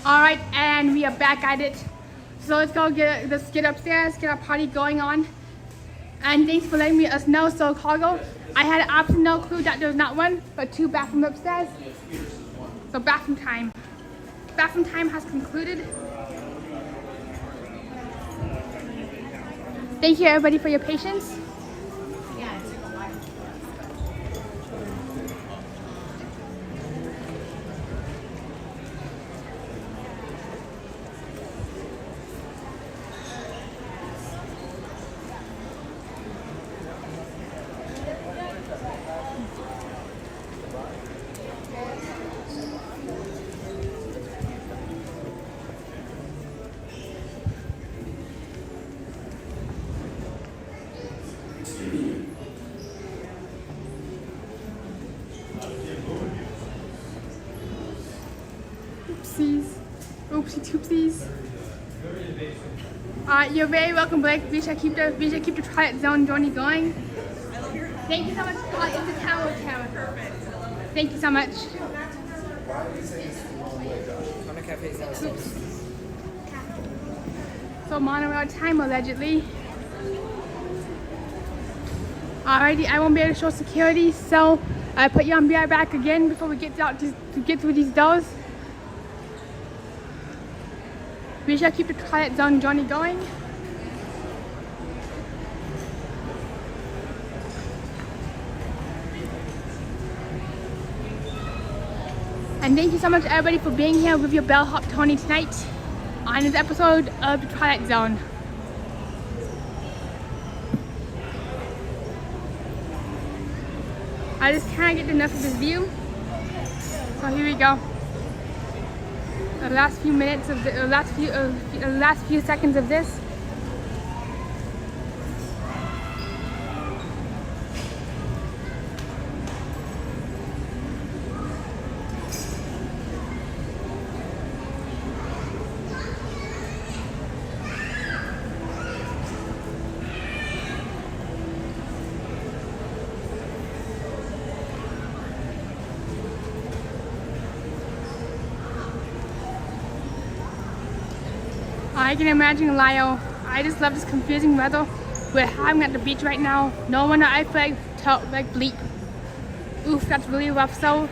All right, and we are back at it. So let's get upstairs, get our party going on. And thanks for letting us know. So cargo, I had absolutely no clue that there was not one, but 2 bathrooms upstairs. So bathroom time. Bathroom time has concluded. Thank you everybody for your patience. Oopsie toopsies. You're very welcome, Blake. We should keep the Twilight Zone journey going. Thank you so much. It's a tower. Perfect. Thank you so much. So monorail time allegedly. Alrighty, I won't be able to show security, so I put you on BI back again before we get out to get through these doors. We shall keep the Twilight Zone journey going. And thank you so much everybody for being here with your bellhop Tony tonight on this episode of the Twilight Zone. I just can't get enough of this view. So here we go. The last few minutes of the last few seconds of this. I can imagine Lyle. I just love this confusing weather. I'm at the beach right now. No wonder I feel like bleak. Oof, that's really rough. So,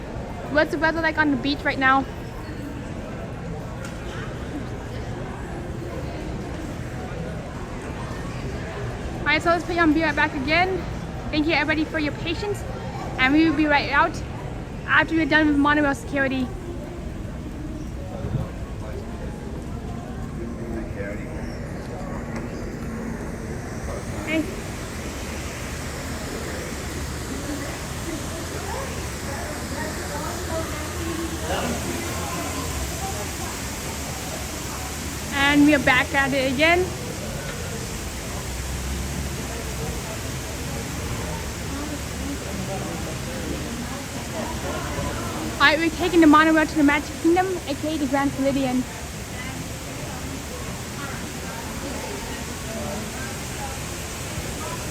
what's the weather like on the beach right now? Alright, so let's put you on BI back again. Thank you everybody for your patience. And we will be right out after we're done with monorail security. And we are back at it again. Alright, we're taking the monorail to the Magic Kingdom, aka the Grand Floridian.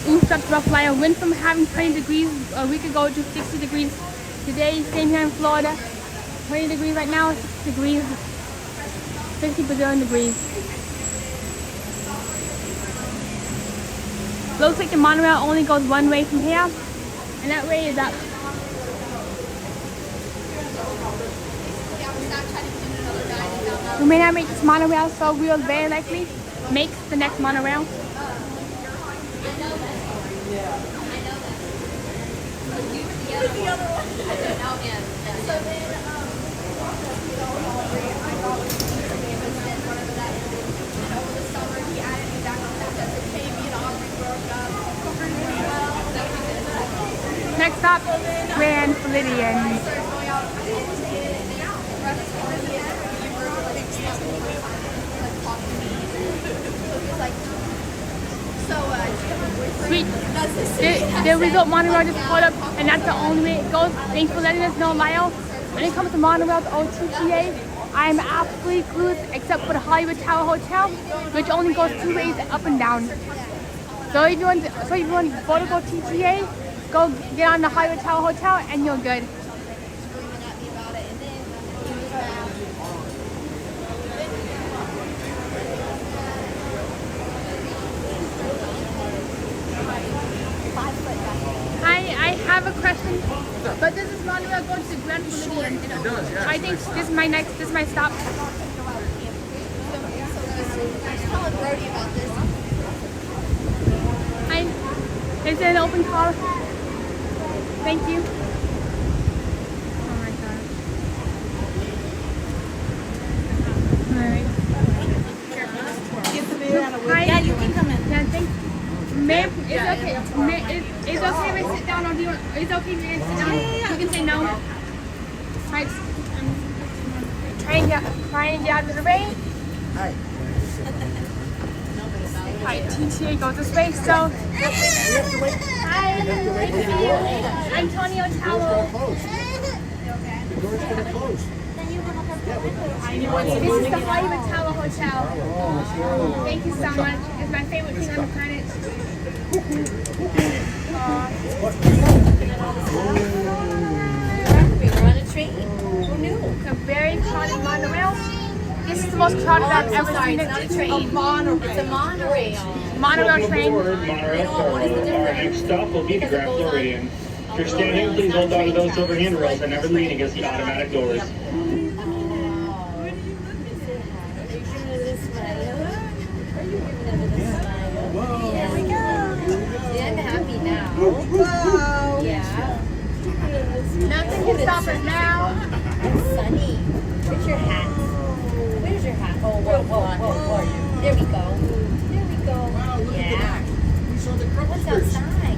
Oof, that's rough, Lyle. Went from having 20 degrees a week ago to 60 degrees today. Same here in Florida. 20 degrees right now, 60 degrees. 50 bazillion degrees. Looks like the monorail only goes one way from here, and that way is up. We may not make this monorail, so we will very likely make the next monorail. Next stop, Grand Floridian. Sweet. The result monorail just pulled up, and that's the only way it goes. Thanks for letting us know, Lyle. When it comes to monorails, OTTA, I am absolutely clueless except for the Hollywood Tower Hotel, which only goes 2 ways, up and down. So if you want to go TTA, go get on the Hollywood Tower Hotel and you're good. It does, yeah. I think this is my stop. Tell Brody about this. Hi. Is it an open call? Thank you. Oh my god. Alright. Hi. Yeah, you can come in. Yeah, thank you. Ma'am, it's okay. It's okay if I sit down, or do you want, it's okay if you sit down. You can say no. Right. Trying to get out of the way. Hi, TTA goes this way, so. Hi, nice to see you. Antonio Towel. The door's gonna close. This is the Hollywood Tower Hotel. Thank you so much. It's my favorite thing on the planet. We were on a train. Who knew? A very crowded monorail. This is the most crowded I've ever seen it. It's not a train. It's a monorail. Monorail train. Monorail forward. Our next stop will be the Grand Floridian. If you're standing, please hold on to those silver handrails and never lean against the automatic doors. There we go. See, I'm happy now. Yeah. Nothing can stop us now. It's sunny. Where's your hat? Where's your hat? Oh, whoa. There we go. Yeah. What's outside?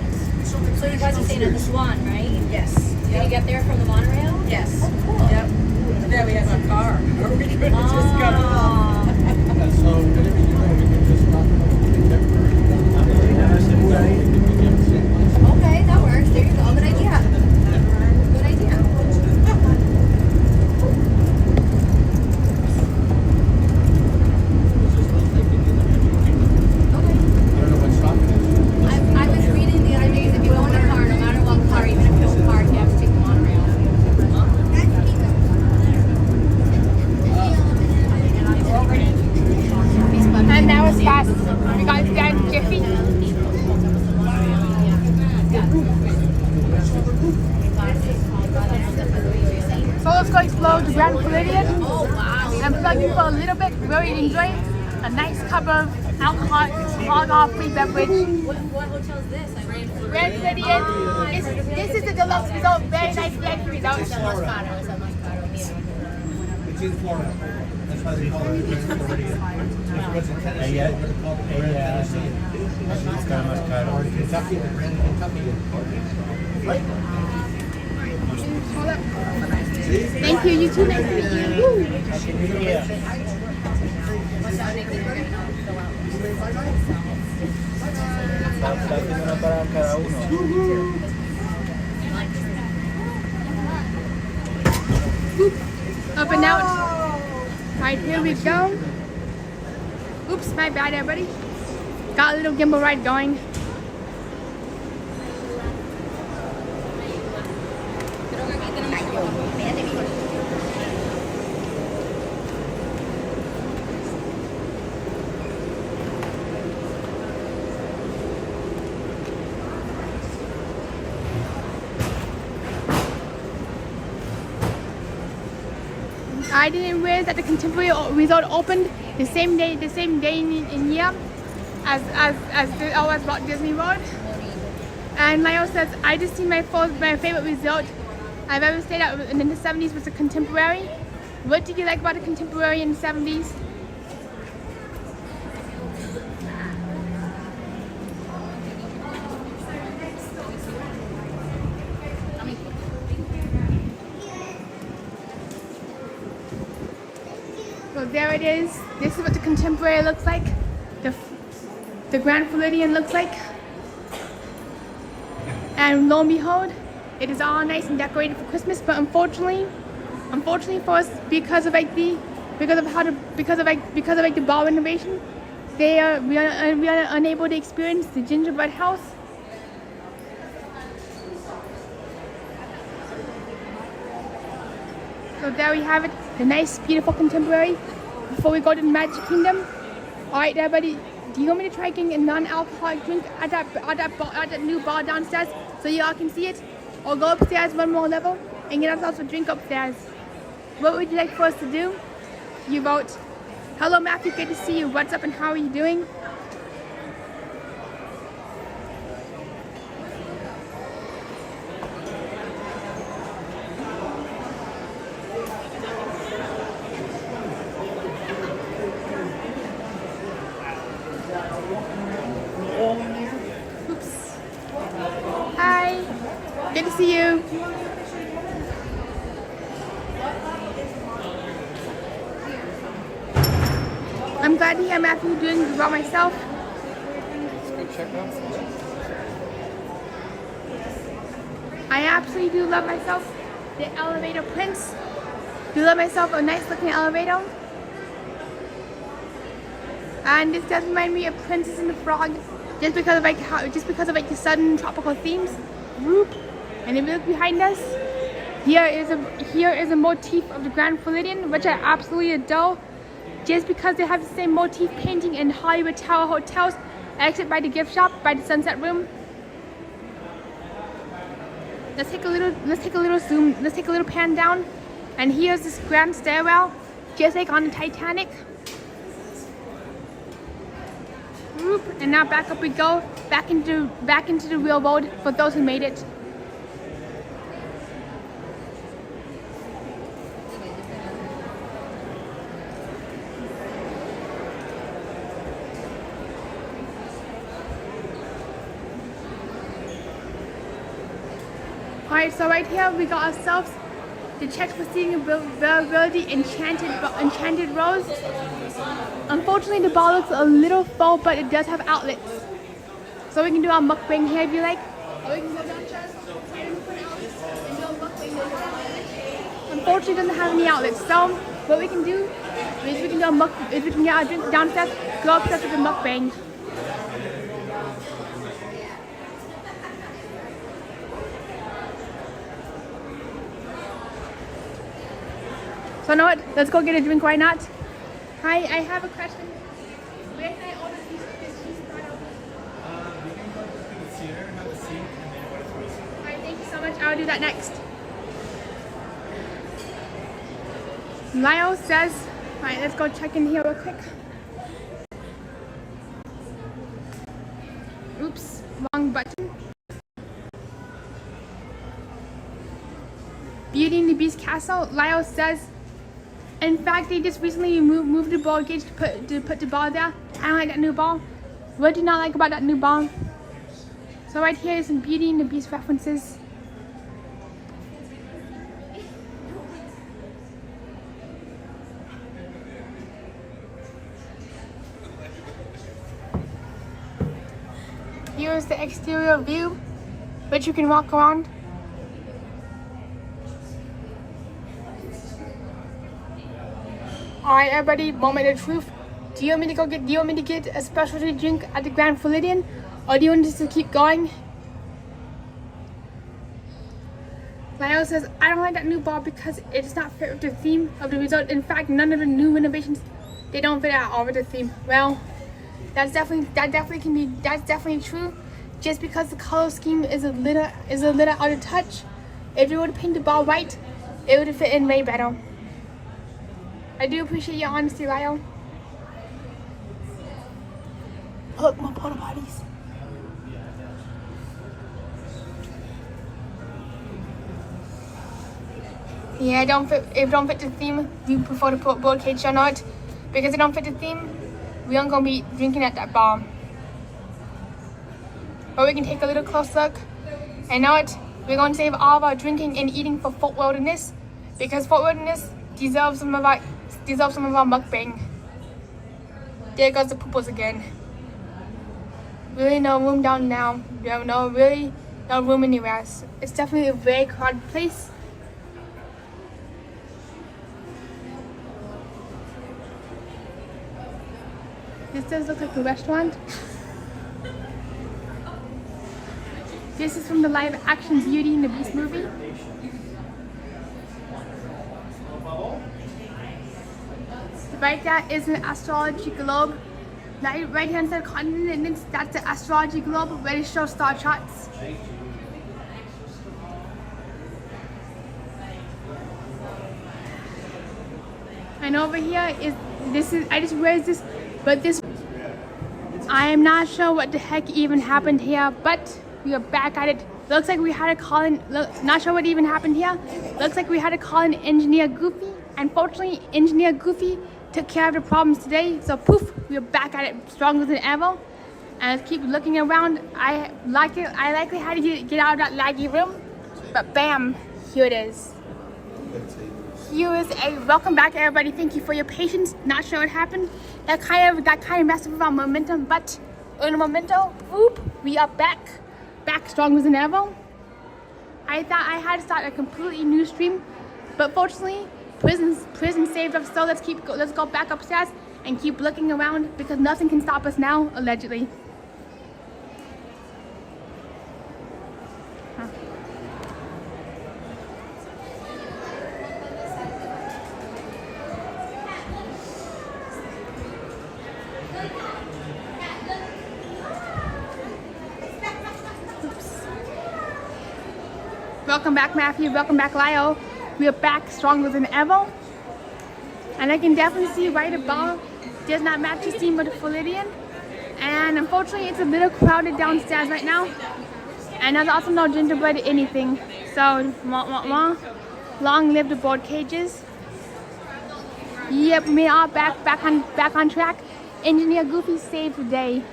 So you guys are staying at the Swan, right? Yes. Can you get there from the monorail? Yes. Oh, cool. Yep. Yeah, we have a car. We could have just got off. So, whatever you know, we can just stop Okay, that works. There you go. Good idea. Good idea. I was reading the other days, if you own a car, no matter what car, even if you don't park, you have to take the monorail. And that was fast. We got it down Jiffy. So let's go explore the Grand Floridian. Oh, wow. And plug in for a little bit. Really enjoy a nice cup of alcohol-free beverage. What hotel is this? Grand Floridian. This is the deluxe resort. Very nice VIP resort. It's a Moscato. It's a Moscato here. It's in Florida. That's why they call it Grand Floridian. If it was in Tennessee, they would have called it Grand Tennessee. Or Kentucky, the Grand Kentucky. Hold up. Thank you. You too. Nice to meet you. Woo. Up and out. Right, here we go. Oops, my bad, everybody. Got a little gimbal ride going. I didn't realize that the Contemporary Resort opened the same day in year as Walt Disney World. And Lyle says, I just see my favorite resort I've ever stayed at in the 70s was the Contemporary. What did you like about the Contemporary in the 70s? So there it is. This is what the Contemporary looks like. The Grand Floridian looks like. And lo and behold, it is all nice and decorated for Christmas. But unfortunately for us, because of the ball renovation, we are unable to experience the gingerbread house. So there we have it, the nice, beautiful Contemporary. Before we go to the Magic Kingdom, all right, everybody, do you want me to try getting a non-alcoholic drink at that new bar downstairs so you all can see it, or go upstairs one more level? and get ourselves a drink upstairs. What would you like for us to do? You vote. Hello Matthew, good to see you. What's up and how are you doing? Oops. Hi. Good to see you. I'm glad to hear Matthew doing well myself. Let's go check out some. I absolutely do love myself the elevator prince. Do love myself a nice looking elevator. And this does remind me of Princess and the Frog, just because of like the sudden tropical themes. Whoop. And if you look behind us, here is a motif of the Grand Floridian, which I absolutely adore. Just because they have the same motif painting in Hollywood Tower hotels, except by the gift shop, by the Sunset Room. Let's take a little zoom. Let's take a little pan down, and here's this grand stairwell, just like on the Titanic. Whoop. And now back up we go, back into the real world for those who made it. Alright, so right here we got ourselves the check for seeing availability enchanted rose. Unfortunately the bar looks a little full, but it does have outlets. So we can do our mukbang here if you like. Or we can go downstairs and do a mukbang. Unfortunately it doesn't have any outlets. So what we can do is we can get our drink downstairs, go upstairs with a mukbang. So you know what? Let's go get a drink, why not? Hi, I have a question. Where can I order this cheese bottle? You can go to the theater, have a seat, and then order for us. Alright, thank you so much. I'll do that next. Lyle says, alright, let's go check in here real quick. Oops, wrong button. Beauty and the Beast Castle, Lyle says, in fact, they just recently moved the ball gauge to put the ball there. I don't like that new ball. What do you not like about that new ball? So right here is some Beauty and the Beast references. Here's the exterior view, which you can walk around. Alright everybody, moment of truth. Do you want me to get a specialty drink at the Grand Floridian, or do you want us to keep going? Lyle says, I don't like that new bar because it does not fit with the theme of the resort. In fact, none of the new renovations, they don't fit at all with the theme. Well, that's definitely true. Just because the color scheme is a little out of touch. If you were to paint the bar white, it would fit in way better. I do appreciate your honesty, Lyle. Look, my porta potties. Yeah, if it don't fit the theme, we prefer to put board cage or not. Because it don't fit the theme, we aren't gonna be drinking at that bar. But we can take a little close look. And now we're gonna save all of our drinking and eating for Fort Wilderness, because Fort Wilderness deserves some of our mukbang. There goes the pooples again. Really no room down now. Really no room anywhere. It's definitely a very crowded place. This does look like a restaurant. This is from the live action Beauty and the Beast movie. Right there is an astrology globe. Right hand side continents, that's the astrology globe where it shows star charts. And over here is I just realized this, but this, I am not sure what the heck even happened here, but we are back at it. Looks like we had to call in, not sure what even happened here. Looks like we had to call in Engineer Goofy. Unfortunately, Engineer Goofy took care of the problems today, so poof, we are back at it stronger than ever. And let's keep looking around. I likely had to get out of that laggy room, but bam, here it is. Here is a welcome back, everybody. Thank you for your patience. Not sure what happened. That kind of messed up with our momentum, but in the momentum, whoop, we are back stronger than ever. I thought I had to start a completely new stream, but fortunately, prison saved us. So let's go back upstairs and keep looking around because nothing can stop us now, allegedly. Welcome back, Matthew. Welcome back, Lyle. We are back stronger than ever. And I can definitely see right above does not match the scene with the Floridian. And unfortunately, it's a little crowded downstairs right now. And there's also no gingerbread anything. So, long live the board cages. Yep, we are back on track. Engineer Goofy saved the day.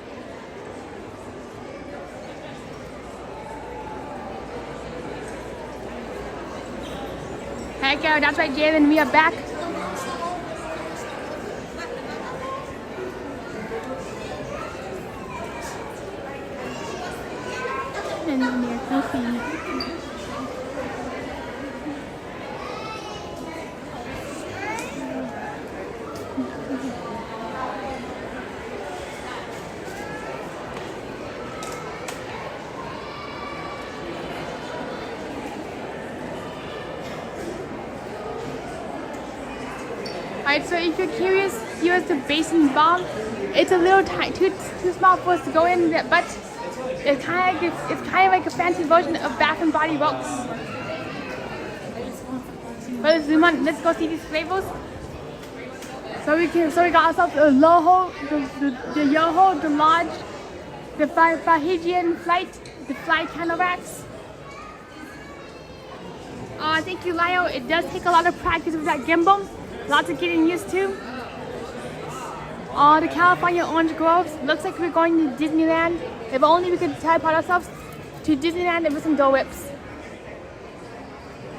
Heck yeah, that's right, Jalen, we are back. Engineer Goofy. Alright, so if you're curious, here's the basin bomb. It's a little too small for us to go in, but it's kind of like a fancy version of Bath and Body Works. But let's zoom on. Let's go see these flavors. So we got ourselves the Loho, the Yoho, the Lodge, the Fahigian Flight, the Fly Canovaks. Thank you, Lyle. It does take a lot of practice with that gimbal. Lots of getting used to. The California Orange Groves. Looks like we're going to Disneyland. If only we could teleport ourselves to Disneyland with some Dole Whips.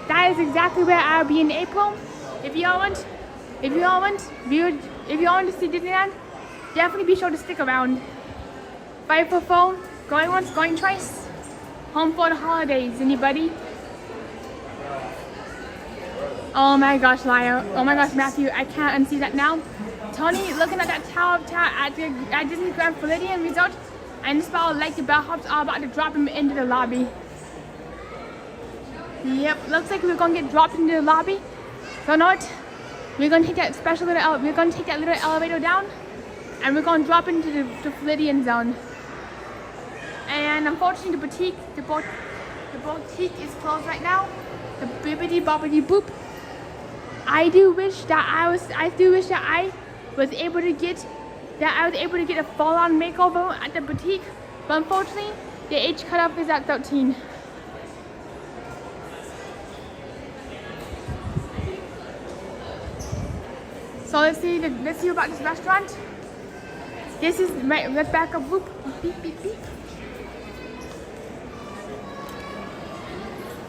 That is exactly where I'll be in April. If you all want to see Disneyland, definitely be sure to stick around. 5 for 4, going once, going twice. Home for the holidays. Anybody? Oh my gosh, Lyle. Oh my gosh, Matthew. I can't unsee that now. Tony, looking at that tower at Disney Grand Floridian Resort, and this fellow like the bellhops are about to drop him into the lobby. Yep, looks like we're gonna get dropped into the lobby. So you know what? We're gonna take that little elevator down, and we're gonna drop into the Floridian zone. And unfortunately, the boutique is closed right now. The bibbidi bobbidi boop. I do wish that I was able to get a full-on makeover at the boutique, but unfortunately, the age cutoff is at 13. So let's see about this restaurant. This is right. Let's back up. Whoop. Beep beep beep.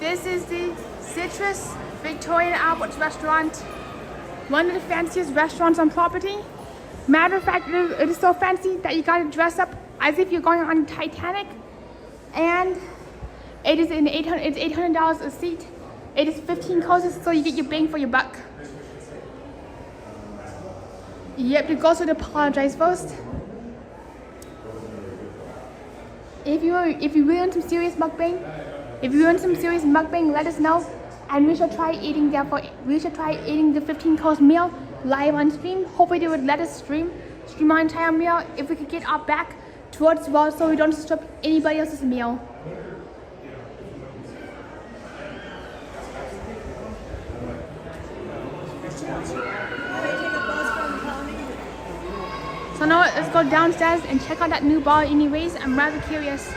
This is the Citrus Victoria and Albert's restaurant. One of the fanciest restaurants on property. Matter of fact, it is so fancy that you gotta dress up as if you're going on Titanic. And it is it's $800 a seat. It is 15 courses, so you get your bang for your buck. Yep, the girls would apologize first. If you really want some serious mukbang, let us know, and we shall try eating the 15-course meal live on stream. Hopefully they would let us stream our entire meal if we could get our back towards the wall so we don't disrupt anybody else's meal. So now let's go downstairs and check out that new bar anyways. I'm rather curious.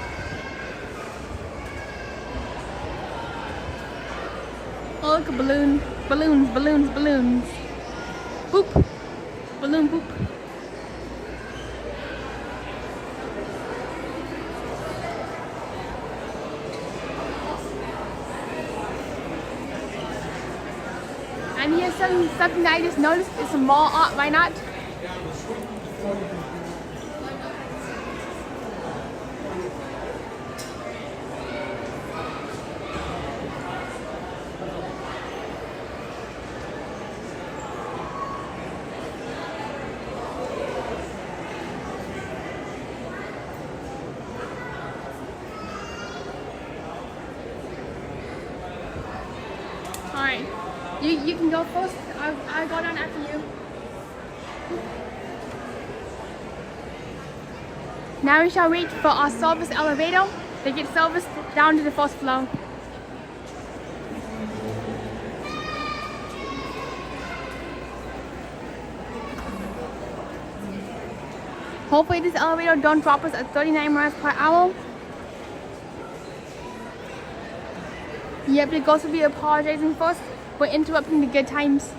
Oh, look, a balloon. Balloons, balloons, balloons. Boop. Balloon boop. And here's something that I just noticed is some mall art, why not? Alright, you can go first. I'll go down after you. Now we shall wait for our service elevator to get serviced down to the first floor. Hopefully this elevator don't drop us at 39 miles per hour. Yep, the ghost will be apologizing first for interrupting the good times.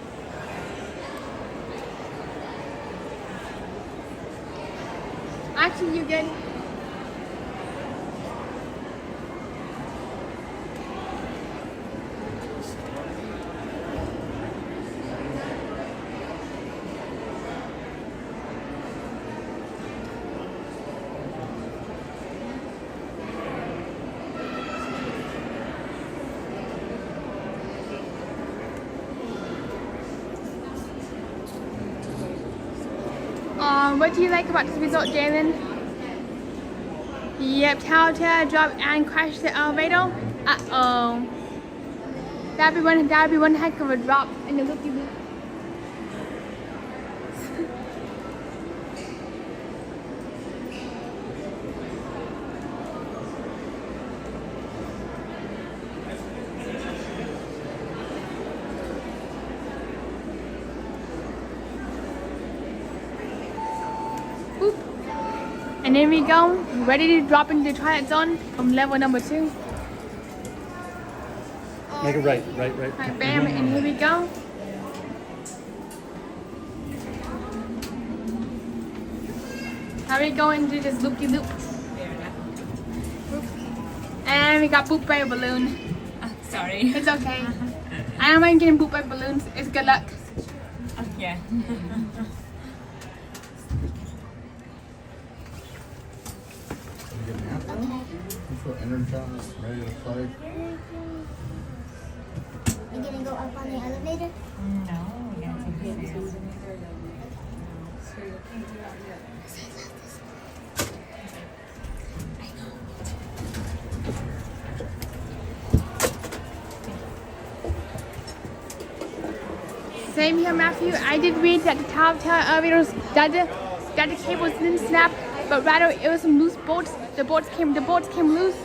Actually, you're good. What do you like about this resort, Jalen? Yep, Telltale dropped and crashed the elevator. Uh-oh. That'd be one heck of a drop in the loopy-loop. And there we go, ready to drop into the Twilight Zone from level number 2. Make it right. Right, bam, and here we go. Now we go into this loop-de-loop. And we got booped by a balloon. Sorry. It's okay. I don't mind getting booped by balloons. It's good luck. Yeah. You feel energized, ready to play? Are you gonna go up on the elevator? No, we gotta take it serious. Same here, Matthew. I did read that the Telltale elevators that the cables didn't snap, but rather it was some loose bolts. The bolts came loose.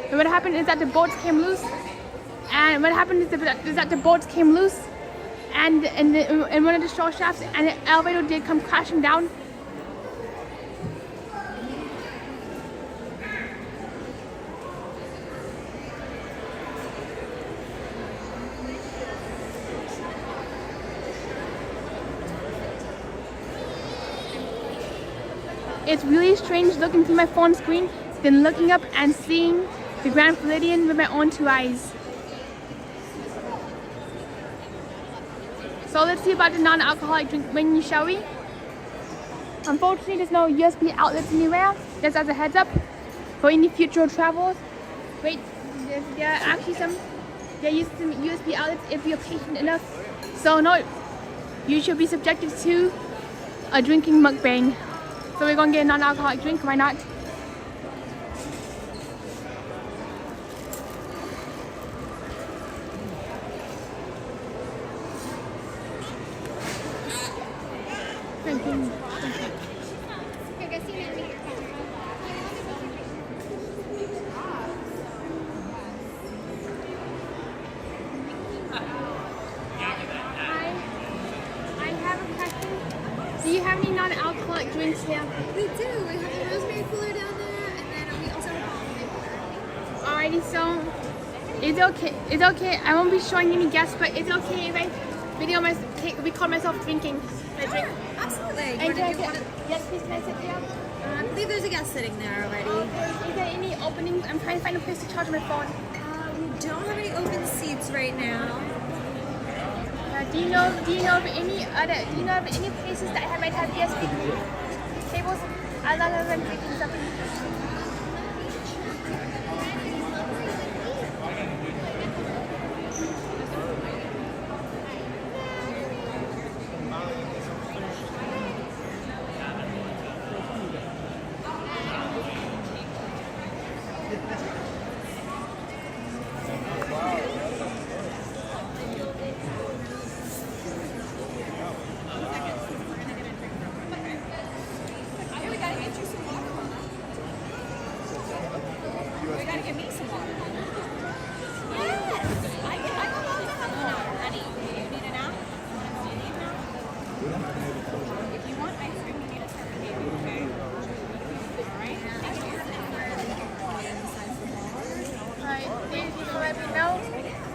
And what happened is that the bolts came loose. And what happened is that the bolts came loose, and in one of the straw shafts, and the elevator did come crashing down. It's really strange looking through my phone screen, then looking up and seeing the Grand Floridian with my own 2 eyes. So let's see about the non-alcoholic drink menu, shall we? Unfortunately, there's no USB outlets anywhere, just as a heads up for any future travels. Wait, there are actually some USB outlets if you're patient enough. So no, you should be subjected to a drinking mukbang. So we're gonna get a non-alcoholic drink, why not? Thank you. Hi, I have a question. Do you have any non-alcoholic drinks here. We do. We have the rosemary cooler down there, and then we also have a holiday cooler. Alrighty, so it's okay. It's okay. I won't be showing any guests, but it's okay if I record myself drinking my drink. Absolutely. And yes, please, can I sit down? I believe there's a guest sitting there already. Is there any openings? I'm trying to find a place to charge my phone. We don't have any open seats right now. Do you know of any places that might have ESP tables? As long as I'm drinking something.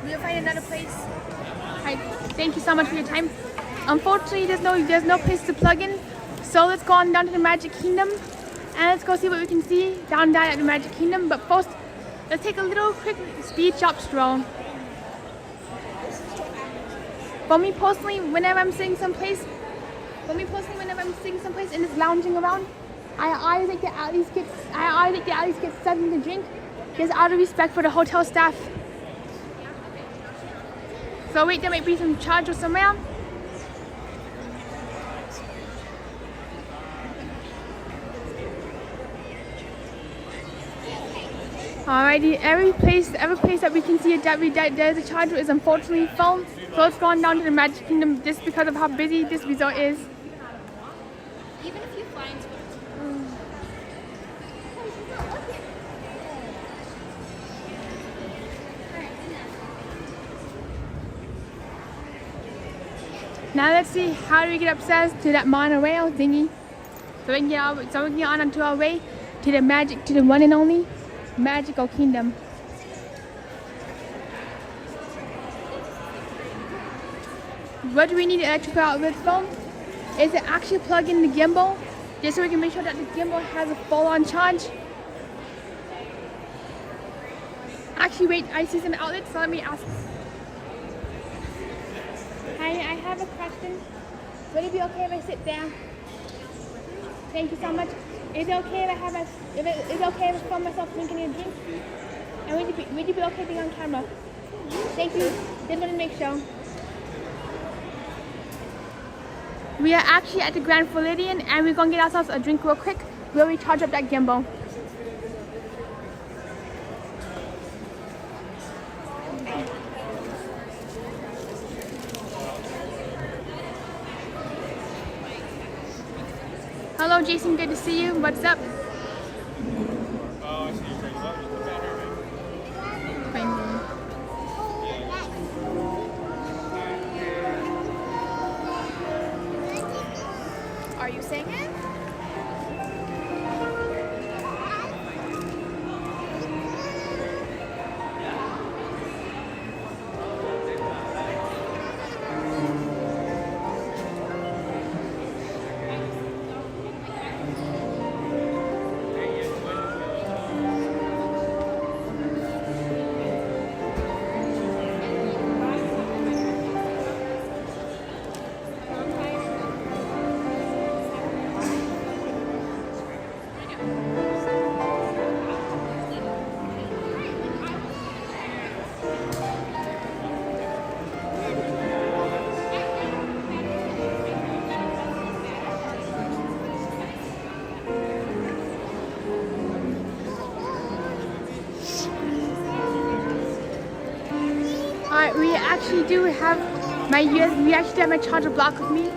We'll find another place. Alright, thank you so much for your time. Unfortunately, there's no place to plug in, so let's go on down to the Magic Kingdom and let's go see what we can see down there at the Magic Kingdom. But first, let's take a little quick speed shop stroll. For me personally, whenever I'm sitting someplace and just lounging around, I always like to at least get something to drink, just out of respect for the hotel staff. So wait, there might be some charger somewhere. Alrighty, every place that we can see that there's a charger is unfortunately full. So let's go on down to the Magic Kingdom just because of how busy this resort is. Even if you find Now let's see how do we get upstairs to that monorail thingy, so we can get on to our way to the one and only Magical Kingdom. What do we need electrical outlets for? Is to actually plug in the gimbal, just so we can make sure that the gimbal has a full-on charge. Actually, wait, I see some outlets, so let me ask. Hi, I have a question. Would it be okay if I sit there? Thank you so much. Is it okay if I film myself drinking a drink? And would you be okay being on camera? Thank you. Just wanted to make sure. We are actually at the Grand Floridian and we're gonna get ourselves a drink real quick while we charge up that gimbal. Hello Jason, good to see you. What's up? Are you singing? Alright, we actually have my charger block with me.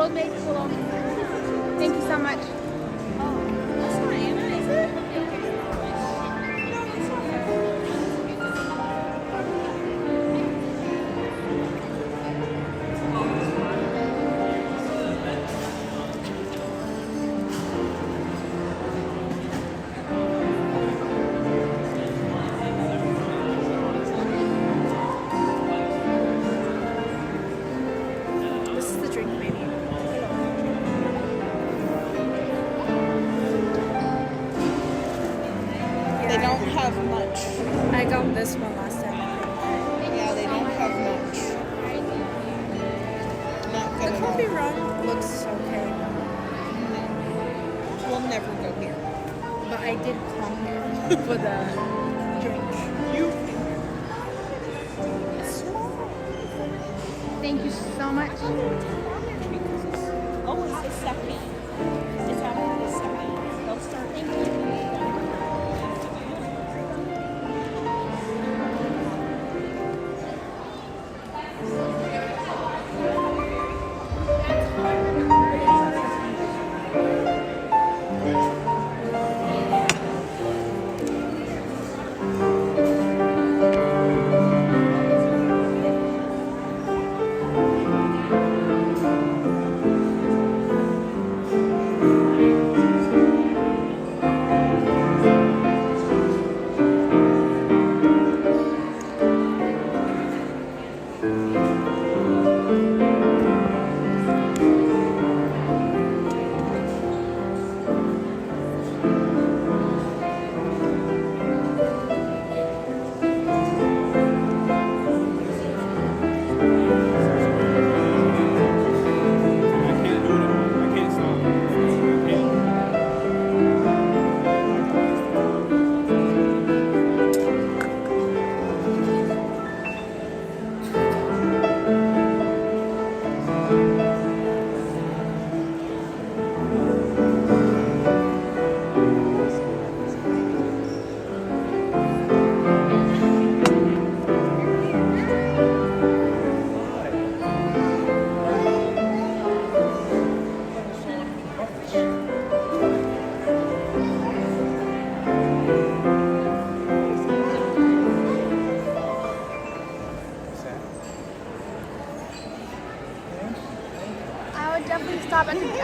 rosemary cologne. Thank you so much. That's not Anna, is it? This is the drink menu. They don't have much. I got this one last time. Yeah, they don't have much. Not good. The coffee run looks okay. We'll never go here. But I did come here for the drink. Thank you so much. Oh, it's the second. It's after the second. They'll start. Thank you.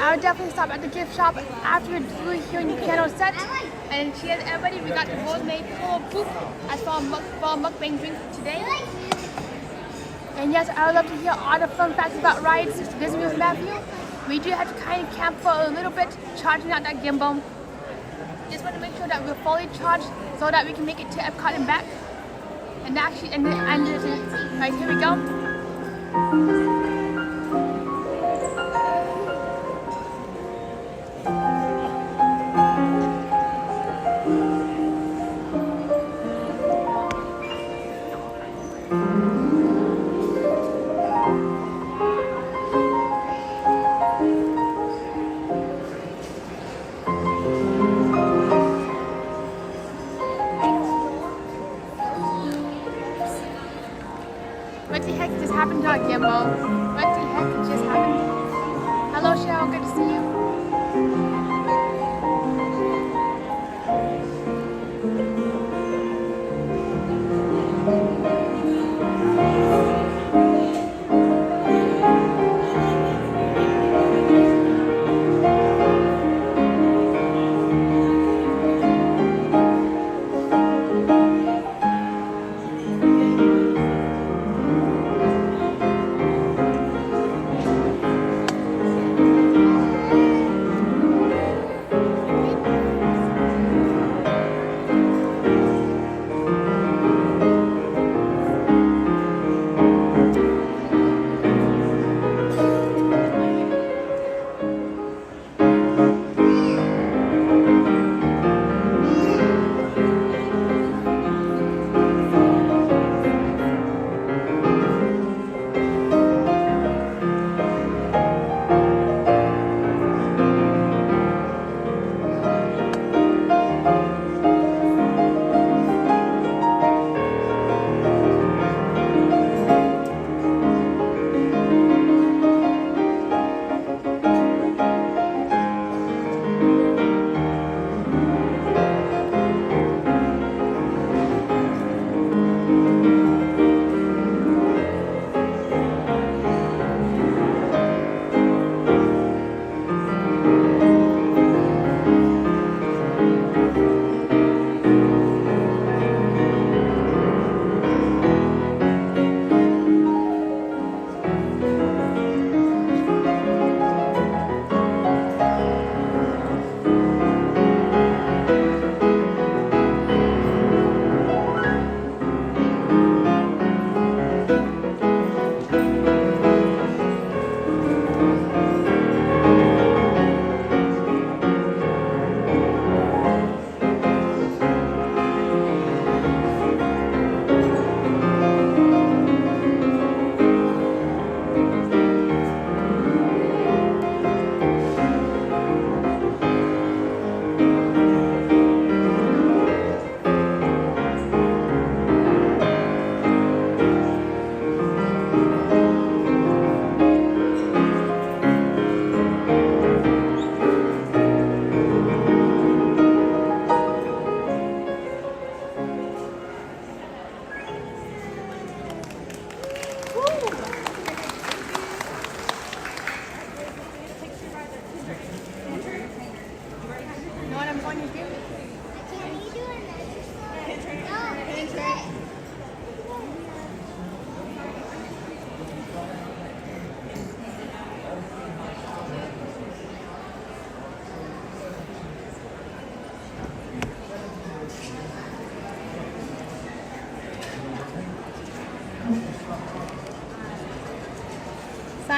I would definitely stop at the gift shop after we're hearing the piano set. And cheers everybody, we got the rosemary cool poop as for a mukbang drink today. And yes, I would love to hear all the fun facts about rides Disney with Matthew. We do have to kind of camp for a little bit, charging out that gimbal. Just want to make sure that we're fully charged so that we can make it to Epcot and back. And actually, right, here we go. What the heck just happened to our gimbal?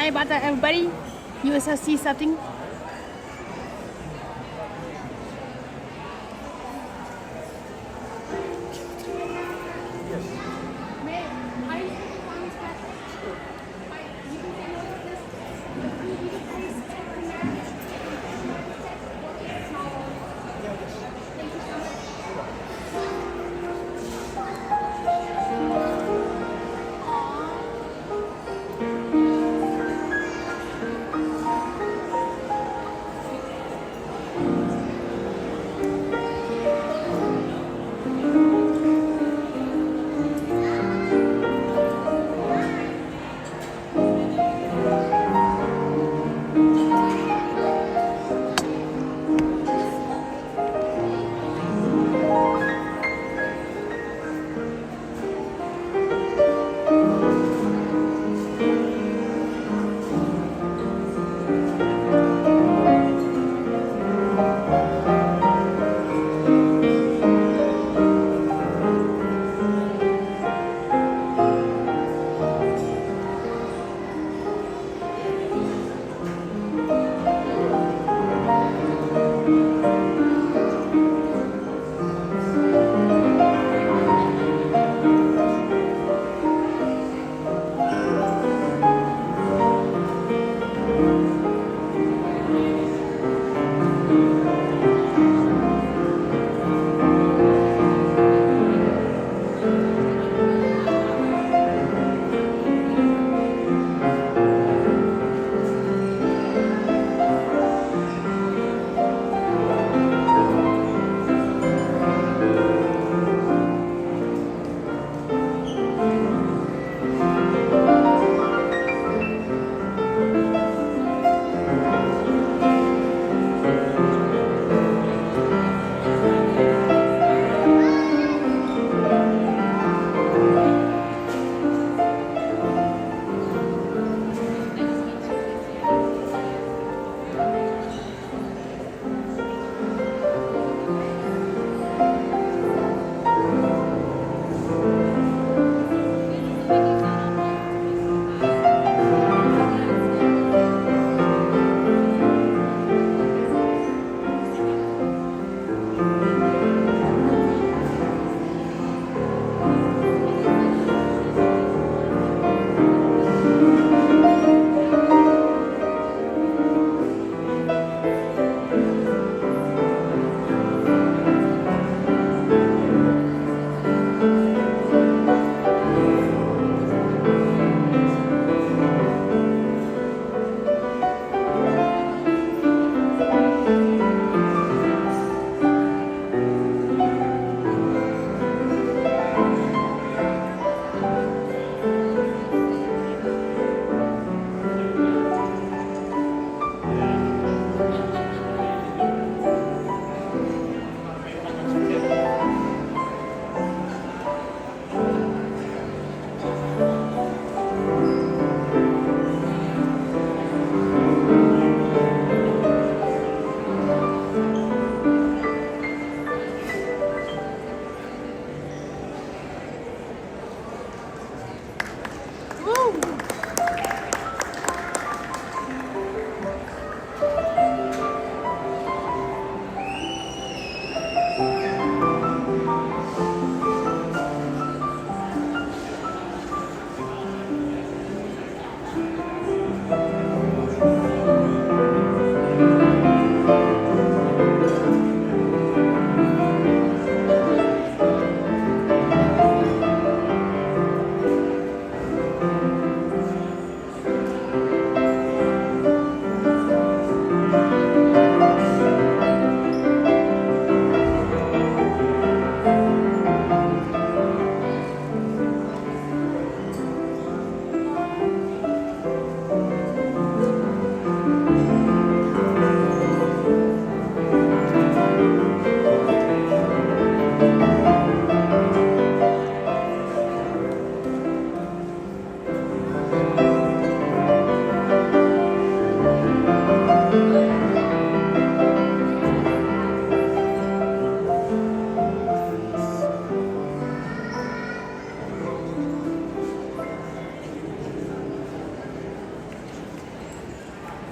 Sorry about that, everybody. You will see something.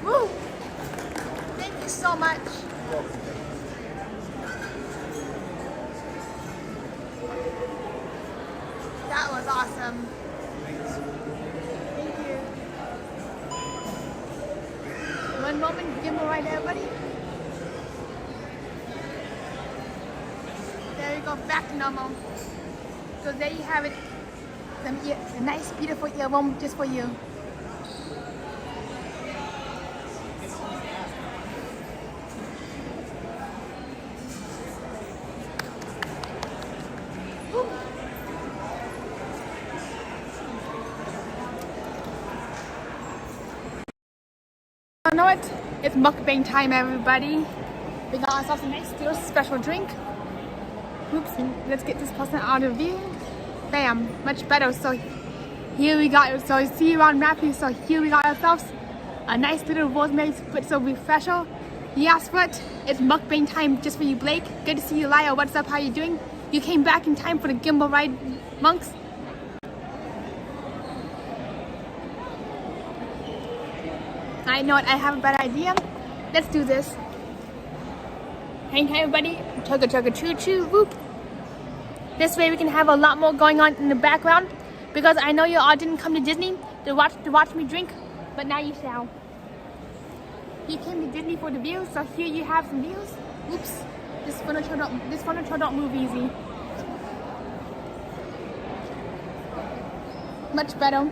Woo! Thank you so much. That was awesome. Thank you. One moment, gimbal right there, buddy. There you go, back to normal. So there you have it. A nice, beautiful earworm just for you. You know what? It's mukbang time, everybody. We got ourselves a nice little special drink. Oops, let's get this person out of view. Bam, much better. So here we got, so see you around Matthew. So here we got ourselves a nice little rosemary spritzer refresher. Yes, what? It's mukbang time just for you, Blake. Good to see you, Lyle. What's up? How you doing? You came back in time for the gimbal ride, monks. I know it. I have a better idea. Let's do this. Hang tight, everybody. Chugga chugga choo choo whoop. This way we can have a lot more going on in the background, because I know you all didn't come to Disney to watch me drink, but now you shall. You came to Disney for the views, so here you have some views. Oops, this furniture don't move easy. Much better.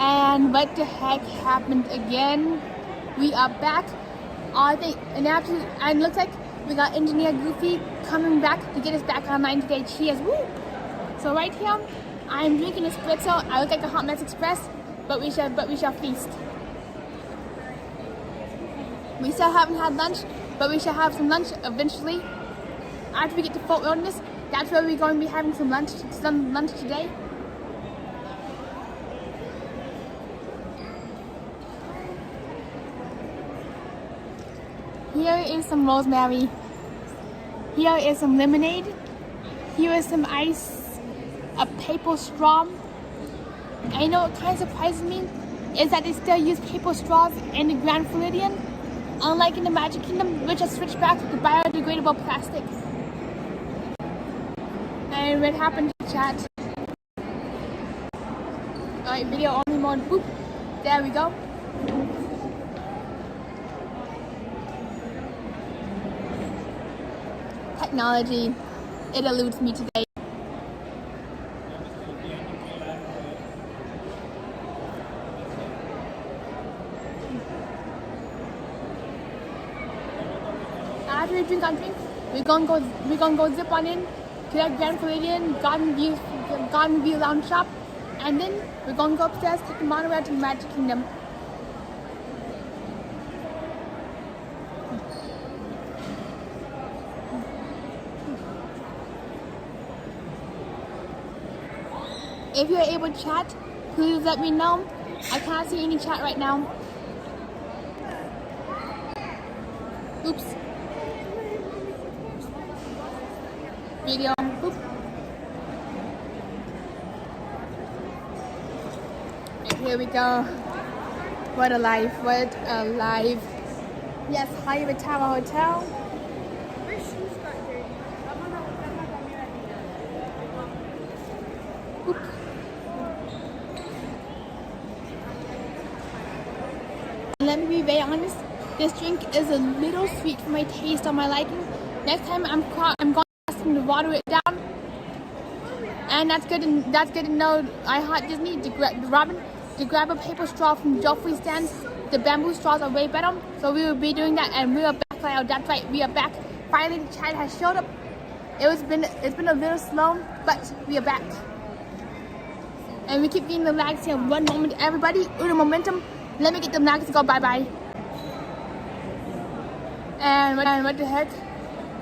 And what the heck happened again? We are back. I think and looks like we got Engineer Goofy coming back to get us back online today. Cheers! Woo! So right here, I am drinking a spritzer. I look like a Hot Mess Express, but we shall feast. We still haven't had lunch, but we shall have some lunch eventually. After we get to Fort Wilderness, that's where we're going to be having some lunch today. Here is some rosemary. Here is some lemonade. Here is some ice, a paper straw. And you know what kind of surprises me is that they still use paper straws in the Grand Floridian, unlike in the Magic Kingdom, which has switched back to biodegradable plastic. And what happened to chat? Alright, video only mode. Boop. There we go. Technology, it eludes me today. After we drink our drink, we're gonna go zip on in to that Grand Floridian Garden View Lounge shop, and then we're gonna go upstairs, take the monorail to the Magic Kingdom. If you're able to chat, please let me know. I can't see any chat right now. Oops. Video. Oops. And here we go. What a life. What a life. Yes, Hyatt Tower Hotel. Let me be very honest, this drink is a little sweet for my taste on my liking. Next time I'm going to ask him to water it down. And that's good to know. I Heart Disney, Robin, to grab a paper straw from Joffrey stands. The bamboo straws are way better. So we will be doing that, and we are back. That's right, we are back. Finally the chat has showed up. It's been a little slow, but we are back. And we keep getting the lags here. One moment, everybody. Uno momentum. Let me get them lags to go bye-bye. And what the heck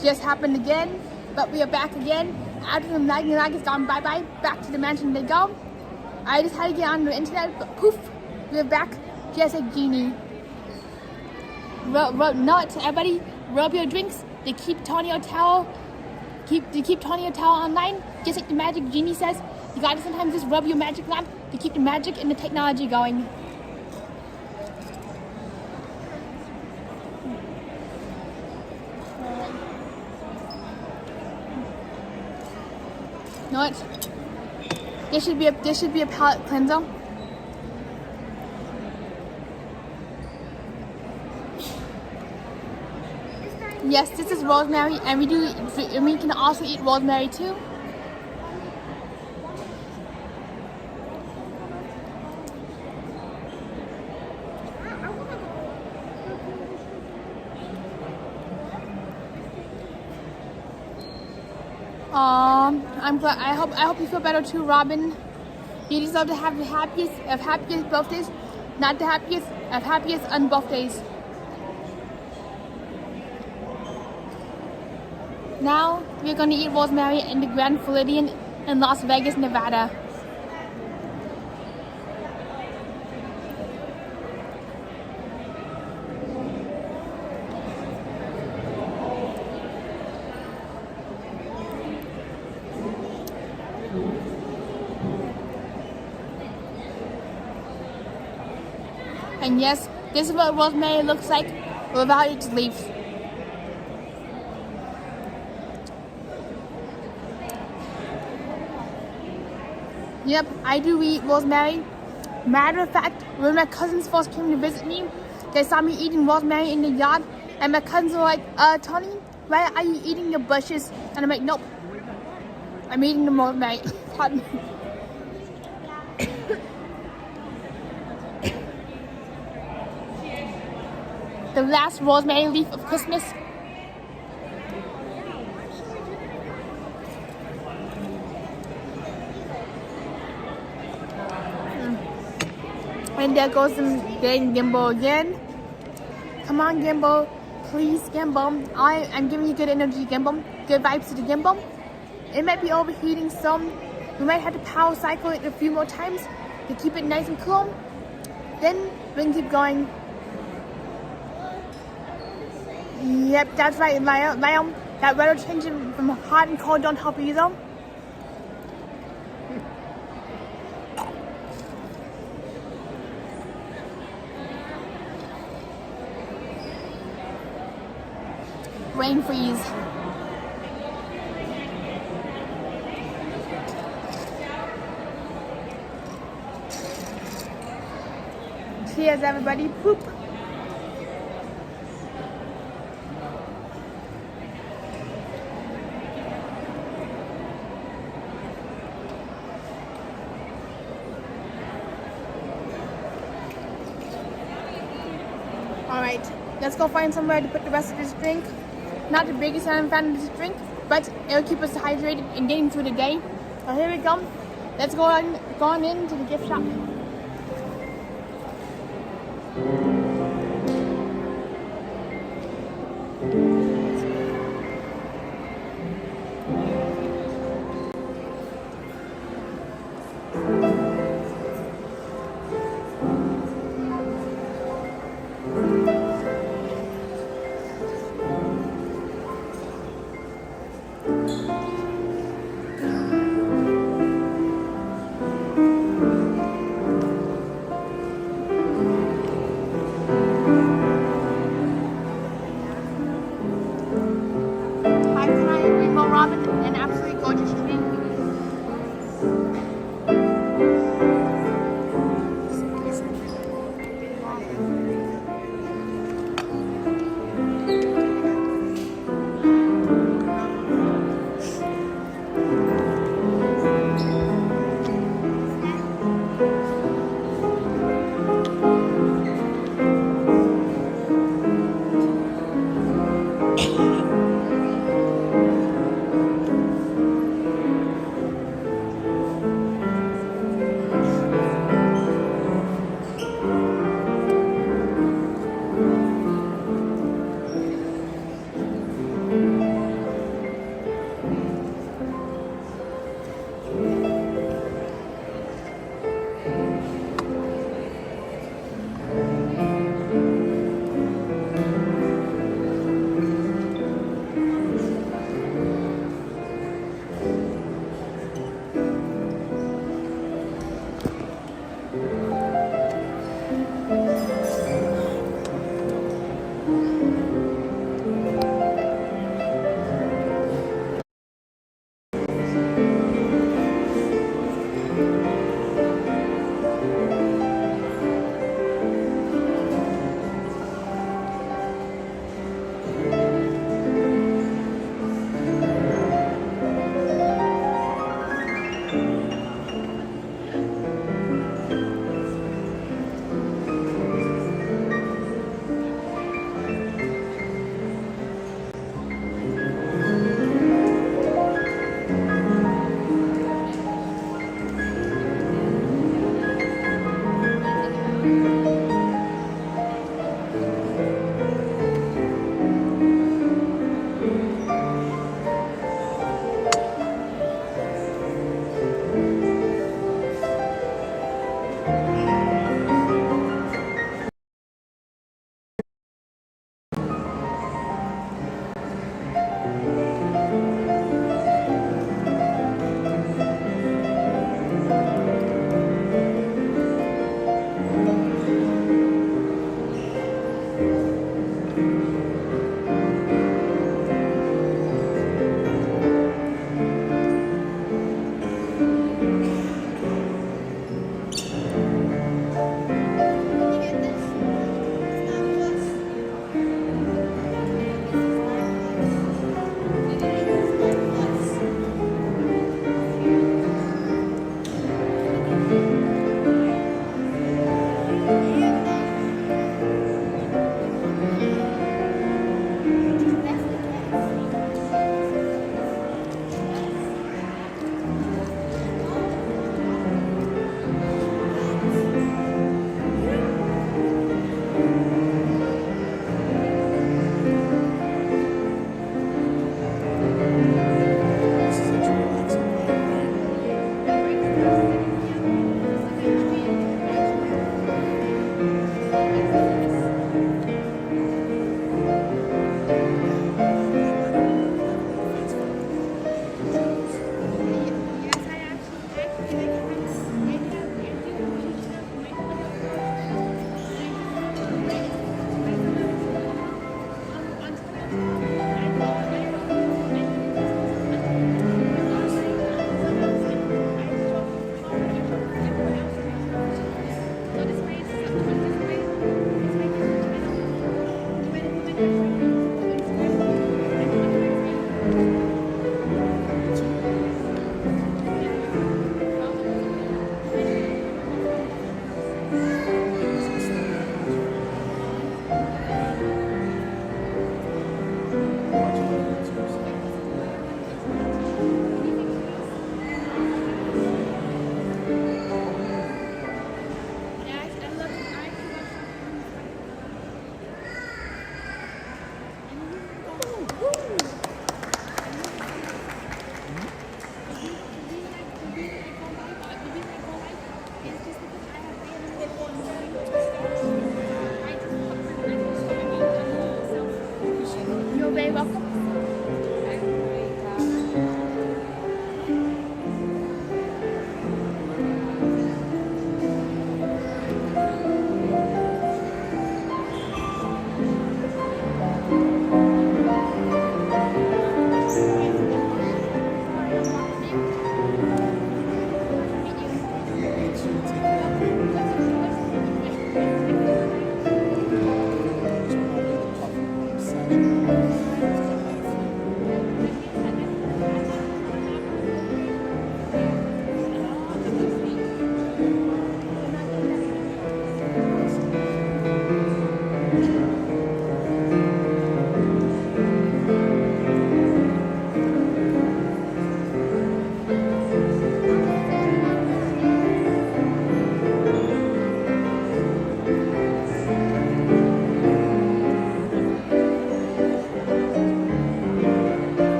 just happened again? But we are back again. After the lag is gone bye-bye. Back to the mansion they go. I just had to get on the internet, but poof, we're back just like genie. Note, everybody, rub your drinks. The Keep Tonio Tower keep turning your towel online, just like the magic genie says, you gotta sometimes just rub your magic lamp to keep the magic and the technology going. You know what? This should be a palette cleanser. Yes, this is rosemary, and we can also eat rosemary too. I'm glad. I hope you feel better too, Robin. You deserve to have the happiest of happiest birthdays, not the happiest of happiest unbirthdays. Now we're gonna eat rosemary in the Grand Floridian in Las Vegas, Nevada. And yes, this is what rosemary looks like without its leaves. Yep, I do eat rosemary. Matter of fact, when my cousins first came to visit me, they saw me eating rosemary in the yard, and my cousins were like, Tony, why are you eating the bushes? And I'm like, nope, I'm eating the rosemary. Pardon me. The last rosemary leaf of Christmas. And there goes the Gimbal again. Come on, Gimbal. Please, Gimbal. I'm giving you good energy, Gimbal. Good vibes to the Gimbal. It might be overheating some. We might have to power cycle it a few more times to keep it nice and cool. Then we can keep going. Yep, that's right, Liam. That weather changing from hot and cold don't help either. Rain freeze. Cheers, everybody. Poop. Alright, let's go find somewhere to put the rest of this drink. Not the biggest fan of this drink, but it'll keep us hydrated and getting through the day. So here we go. Let's go on into the gift shop.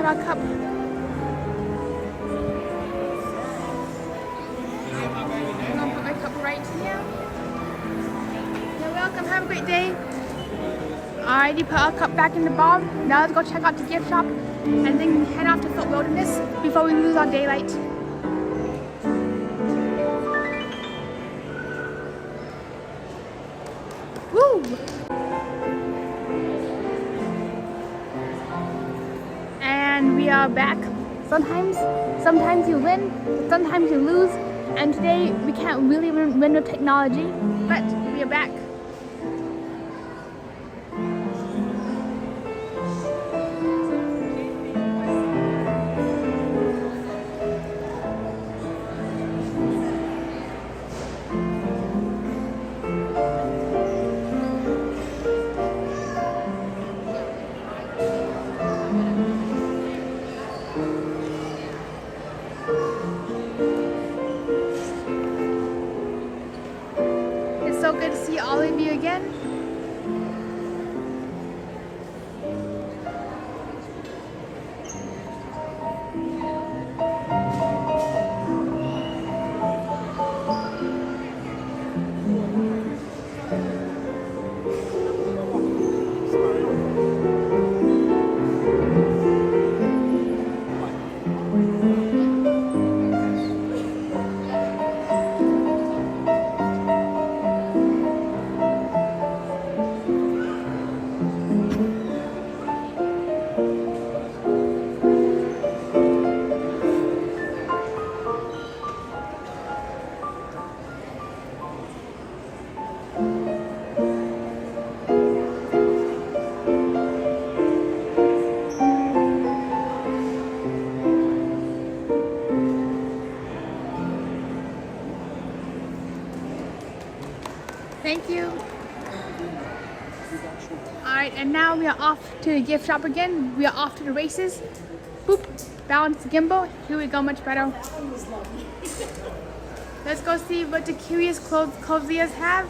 put our cup. I'm gonna put my cup right here. You're welcome, have a great day. Alrighty, put our cup back in the bowl. Now let's go check out the gift shop and then head off to Wilderness before we lose our daylight. Woo! And we are back. Sometimes you win, sometimes you lose. And today we can't really win with technology, but we are back. So good to see all of you again. Thank you. Alright, and now we are off to the gift shop again. We are off to the races. Boop, balance the gimbal. Here we go, much better. Let's go see what the curious clothiers have.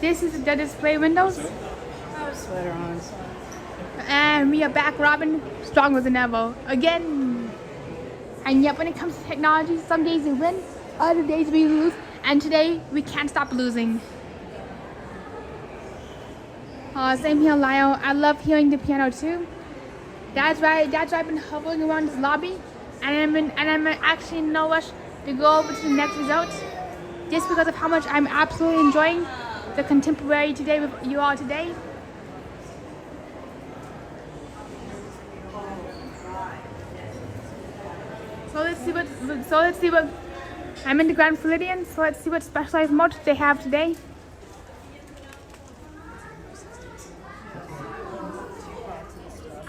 This is the display windows. I have a sweater on. And we are back, Robin, stronger than ever. Again. And yet when it comes to technology, some days we win, other days we lose. And today, we can't stop losing. Same here, Lyle. I love hearing the piano too. That's why I've been hovering around this lobby, and I'm actually in no rush to go over to the next result, just because of how much I'm absolutely enjoying the contemporary today with you all today. So let's see what I'm in the Grand Floridian. So let's see what specialized modes they have today.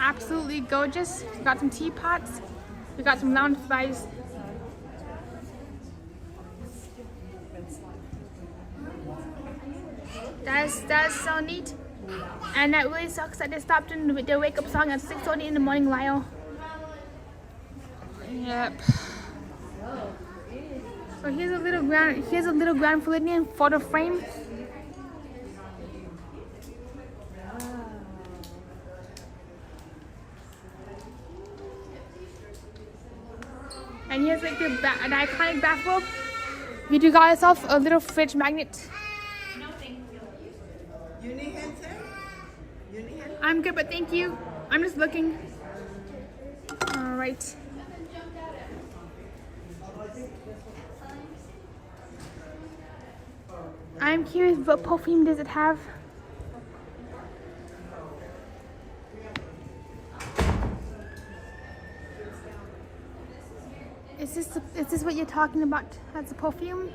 Absolutely gorgeous. We got some teapots. We got some lounge flies. That's so neat. And that really sucks that they stopped in their wake up song at 6:30 in the morning, Lyle. Yep. So here's a little Grand Floridian photo frame. And here's like an iconic bathrobe. You do got yourself a little fridge magnet. No, thank you. You need hand sir? You need hand? I'm good, but thank you. I'm just looking. All right. I'm curious, what perfume does it have? Is this what you're talking about as a perfume?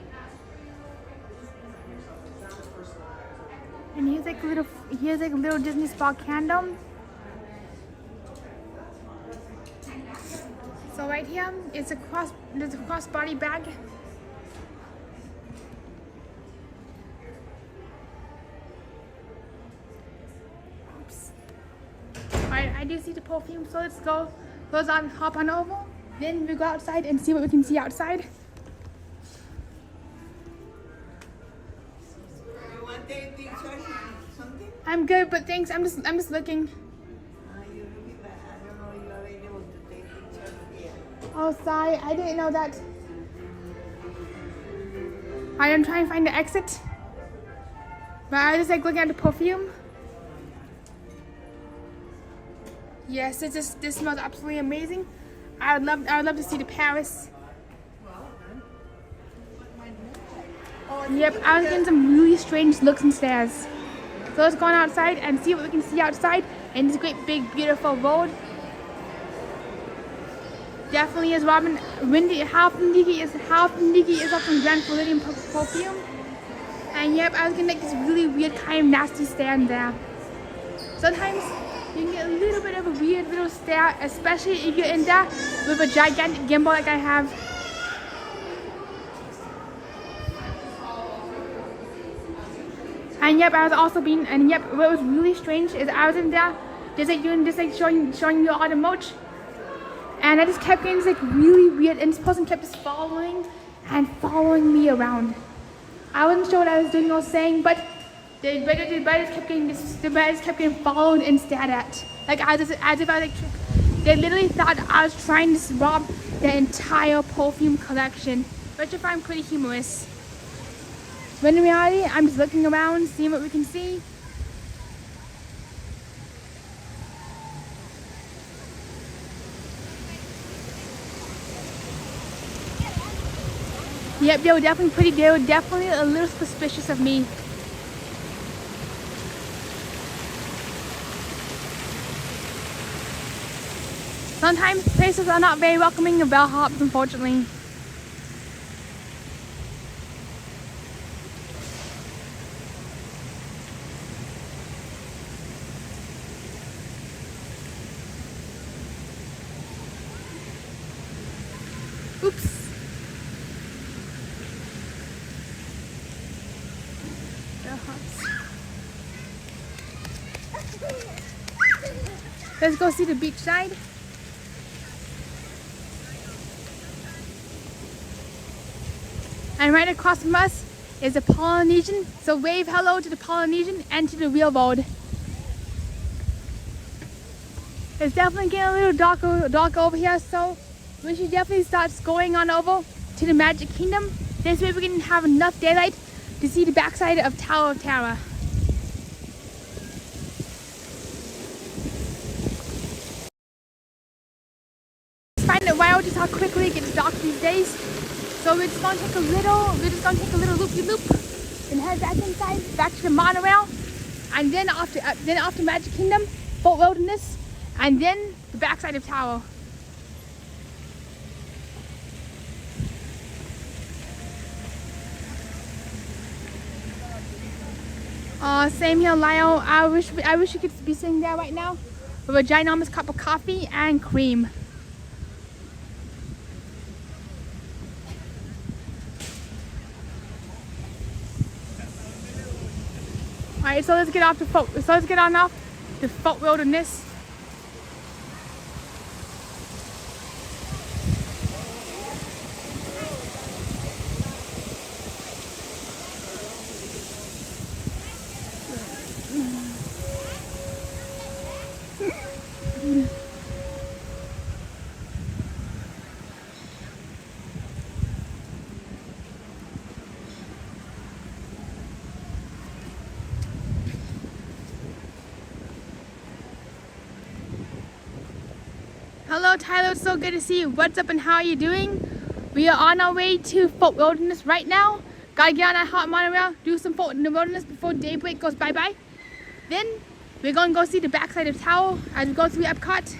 And here's like a little Disney spa candle. So right here, there's a crossbody bag. Oops. Alright, I do see the perfume, so let's go. Goes on, hop on over. Then we go outside and see what we can see outside. You want anything, something? I'm good, but thanks. I'm just looking. You're really bad. I don't know if you're able to outside. I didn't know that. I'm trying to find the exit. But I just like looking at the perfume. Yes, this smells absolutely amazing. I would love to see the Paris. Yep, I was getting some really strange looks and stares. So let's go on outside and see what we can see outside in this great big beautiful road. Definitely is Robin windy. Half the Niki is up from Grand Floridian perfume. And yep, I was getting like this really weird kind of nasty stare in there. Sometimes you can get a little bit of a weird little stare, especially if you're in there with a gigantic gimbal like I have. And yep, I was also being, and yep, what was really strange is I was in there just like doing this, like showing you all the moch. And I just kept getting this like really weird, and this person kept just following me around. I wasn't sure what I was doing or saying, but the bed kept getting followed and stared at. Like as if I was like, they literally thought I was trying to rob their entire perfume collection, which I find pretty humorous. But in reality, I'm just looking around, seeing what we can see. Yep, they were definitely a little suspicious of me. Sometimes places are not very welcoming of bellhops, unfortunately. Oops. Let's go see the beach side. And right across from us is the Polynesian. So wave hello to the Polynesian and to the real road. It's definitely getting a little dark over here, so we should definitely start going on over to the Magic Kingdom. This way we can have enough daylight to see the backside of Tower of Terror. Find it wild just how quickly it gets dark these days. So we're just gonna take a little loop-de-loop and head back inside, back to the monorail, and then after Magic Kingdom, Fort Wilderness, and then the backside of Tower. Same here, Lyle. I wish you could be sitting there right now with a ginormous cup of coffee and cream. Alright, so let's get on off to Fort Wilderness. Hello Tyler, it's so good to see you. What's up and how are you doing? We are on our way to Fort Wilderness right now. Gotta get on that hot monorail, do some Fort Wilderness before daybreak goes bye-bye. Then we're gonna go see the backside of Tower as we go through Epcot.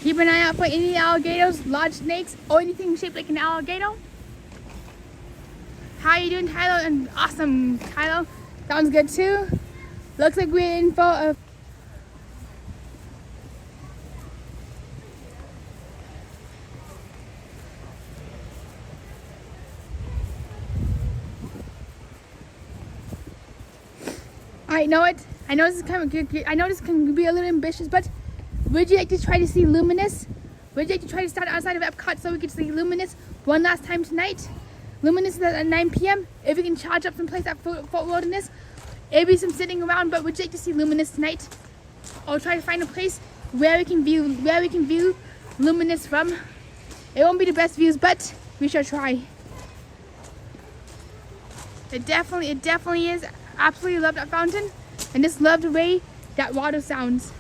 Keep an eye out for any alligators, large snakes, or anything shaped like an alligator. How are you doing, Tyler? And awesome, Tyler. Sounds good too. Looks like we're in for a I know it. I know this is kind of. I know this can be a little ambitious, but would you like to try to see Luminous? Would you like to try to start outside of Epcot so we can see Luminous one last time tonight? Luminous is at 9 p.m. If we can charge up some place at Fort Wilderness, it'll be some sitting around. But would you like to see Luminous tonight, or try to find a place where we can view Luminous from? It won't be the best views, but we shall try. It definitely is. Absolutely love that fountain, and just love the way that water sounds.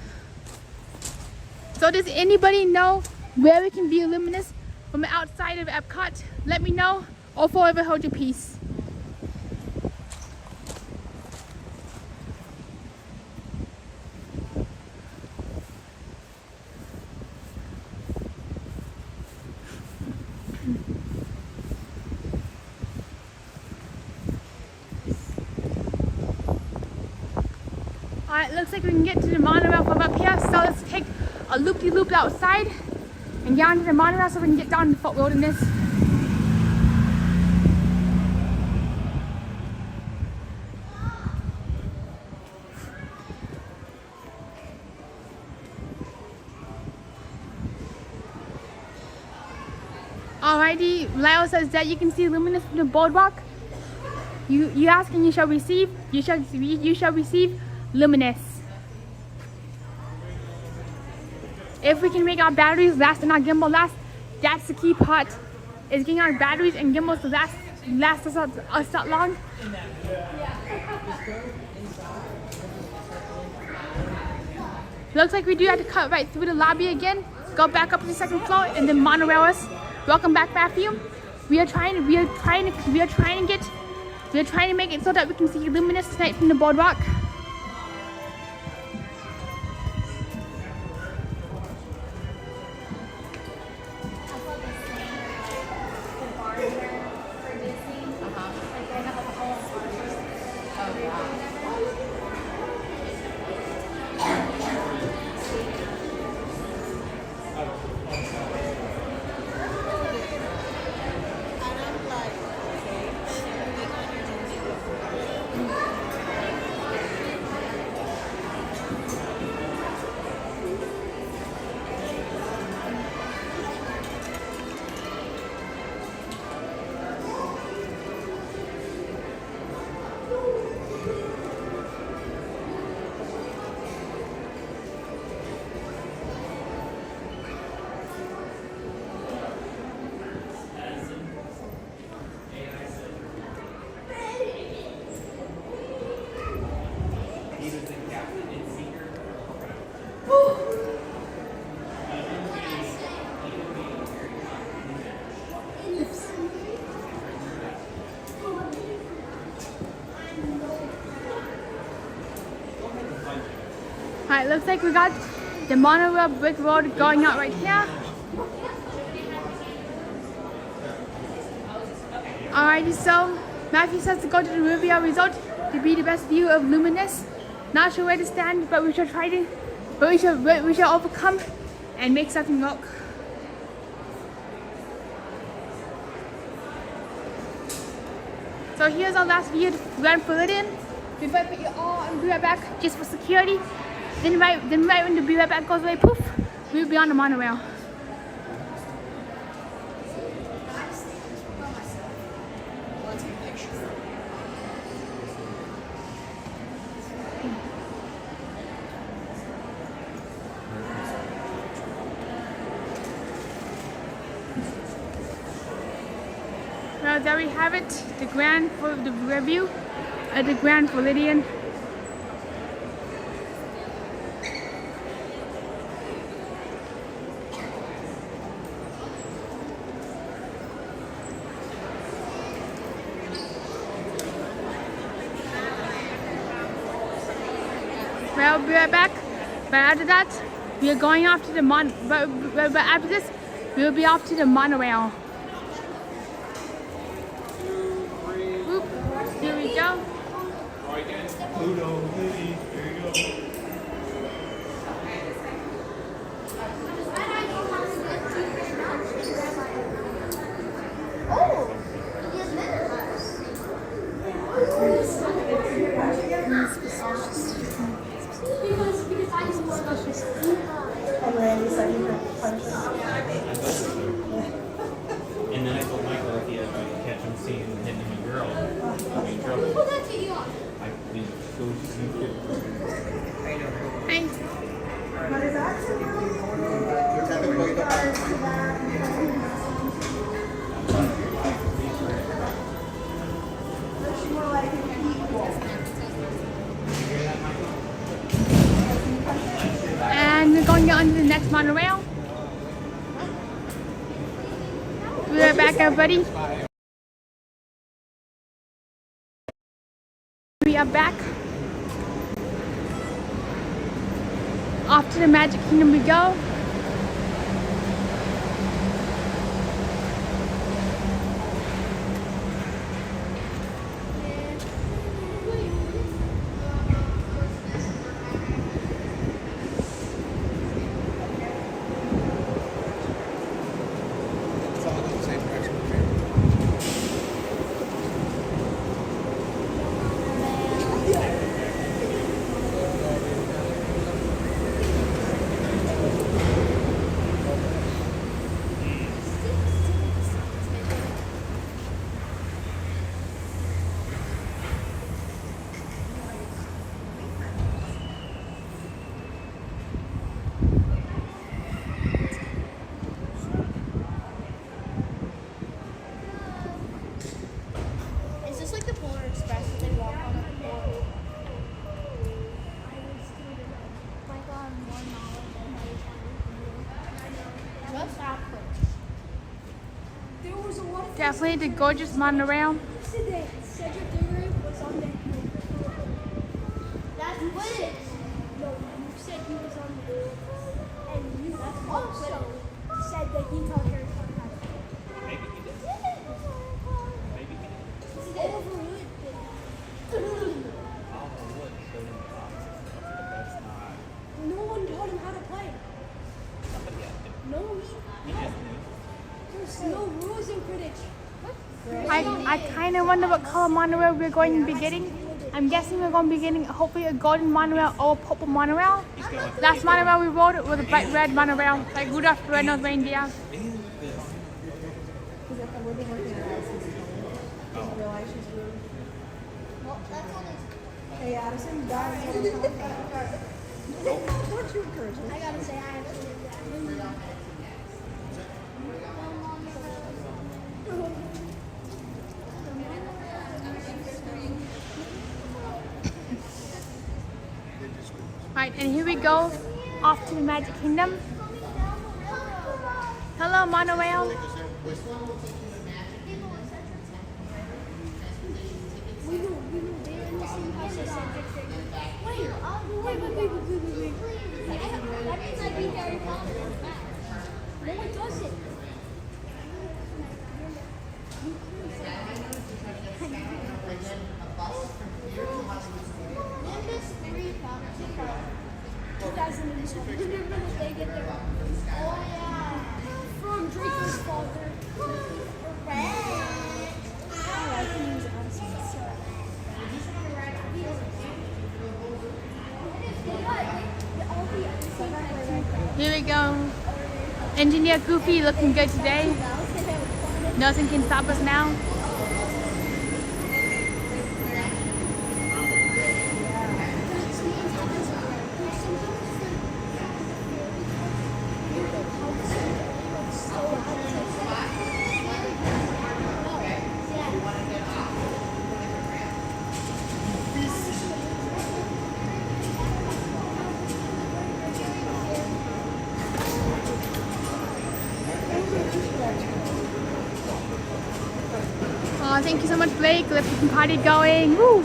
So does anybody know where we can view Luminous from outside of Epcot? Let me know, or forever hold your peace. Alright, looks like we can get to the monorail from up here, so let's take a loop-de-loop outside and get onto the monorail so we can get down to Fort Wilderness. Alrighty, Lyle says that you can see Luminous from the boardwalk. You ask and you shall receive. You shall receive Luminous. If we can make our batteries last and our gimbal last, that's the key part. Is getting our batteries and gimbals to last us that long. Looks like we do have to cut right through the lobby again, go back up to the second floor, and then monorail us. Welcome back, Matthew. We are trying to make it so that we can see Luminous tonight from the boardwalk. Alright, looks like we got the monorail brick road going out right here. Alrighty, so Matthew says to go to the Riviera Resort to be the best view of Luminous. Not sure where to stand, but we shall try to, we shall overcome and make something work. So here's our last view of Grand Floridian. Before I put you all on the back just for security. Then right when the be right back goes away, poof, we'll be on the monorail. Well, there we have it, the review of the Grand Floridian. Well, we'll be right back. But after that, we are going off to the but after this, we will be off to the monorail. Whoop. Here we go. on to the next monorail. We're back, everybody. We are back. Off to the Magic Kingdom we go. Is this like the Polar Express that they walk on? Like on more knowledge and what's that place? There was a lot of Definitely the gorgeous monorail. Cedric Diggory was on the That's Quidditch. No, you said he was on the and you also said that he taught Harry Potter how to play. Maybe he did. Maybe he did. No one taught him how to play. No, there's no rules in Quidditch. I kind of wonder what color monorail we're going to be getting. I'm guessing we're going to be getting hopefully a golden monorail or a purple monorail. Last monorail we rode was a bright red monorail, like Rudolph the Red-Nosed Reindeer. Hey Addison, don't you encourage me? I gotta say, I absolutely Right, and here we go, off to the Magic Kingdom. Hello, monorail. We know, they're in the same house as Cedric Diggory. Wait. That means I'd be Harry Potter. No, it doesn't. Nimbus 3 2007. Remember the day get there? Oh yeah. From Draco's father. Correct. I can use it on some stuff. Here we go. Engineer Goofy looking good today. Nothing can stop us now. Oh, thank you so much, Blake. Let's get the party going. Woo!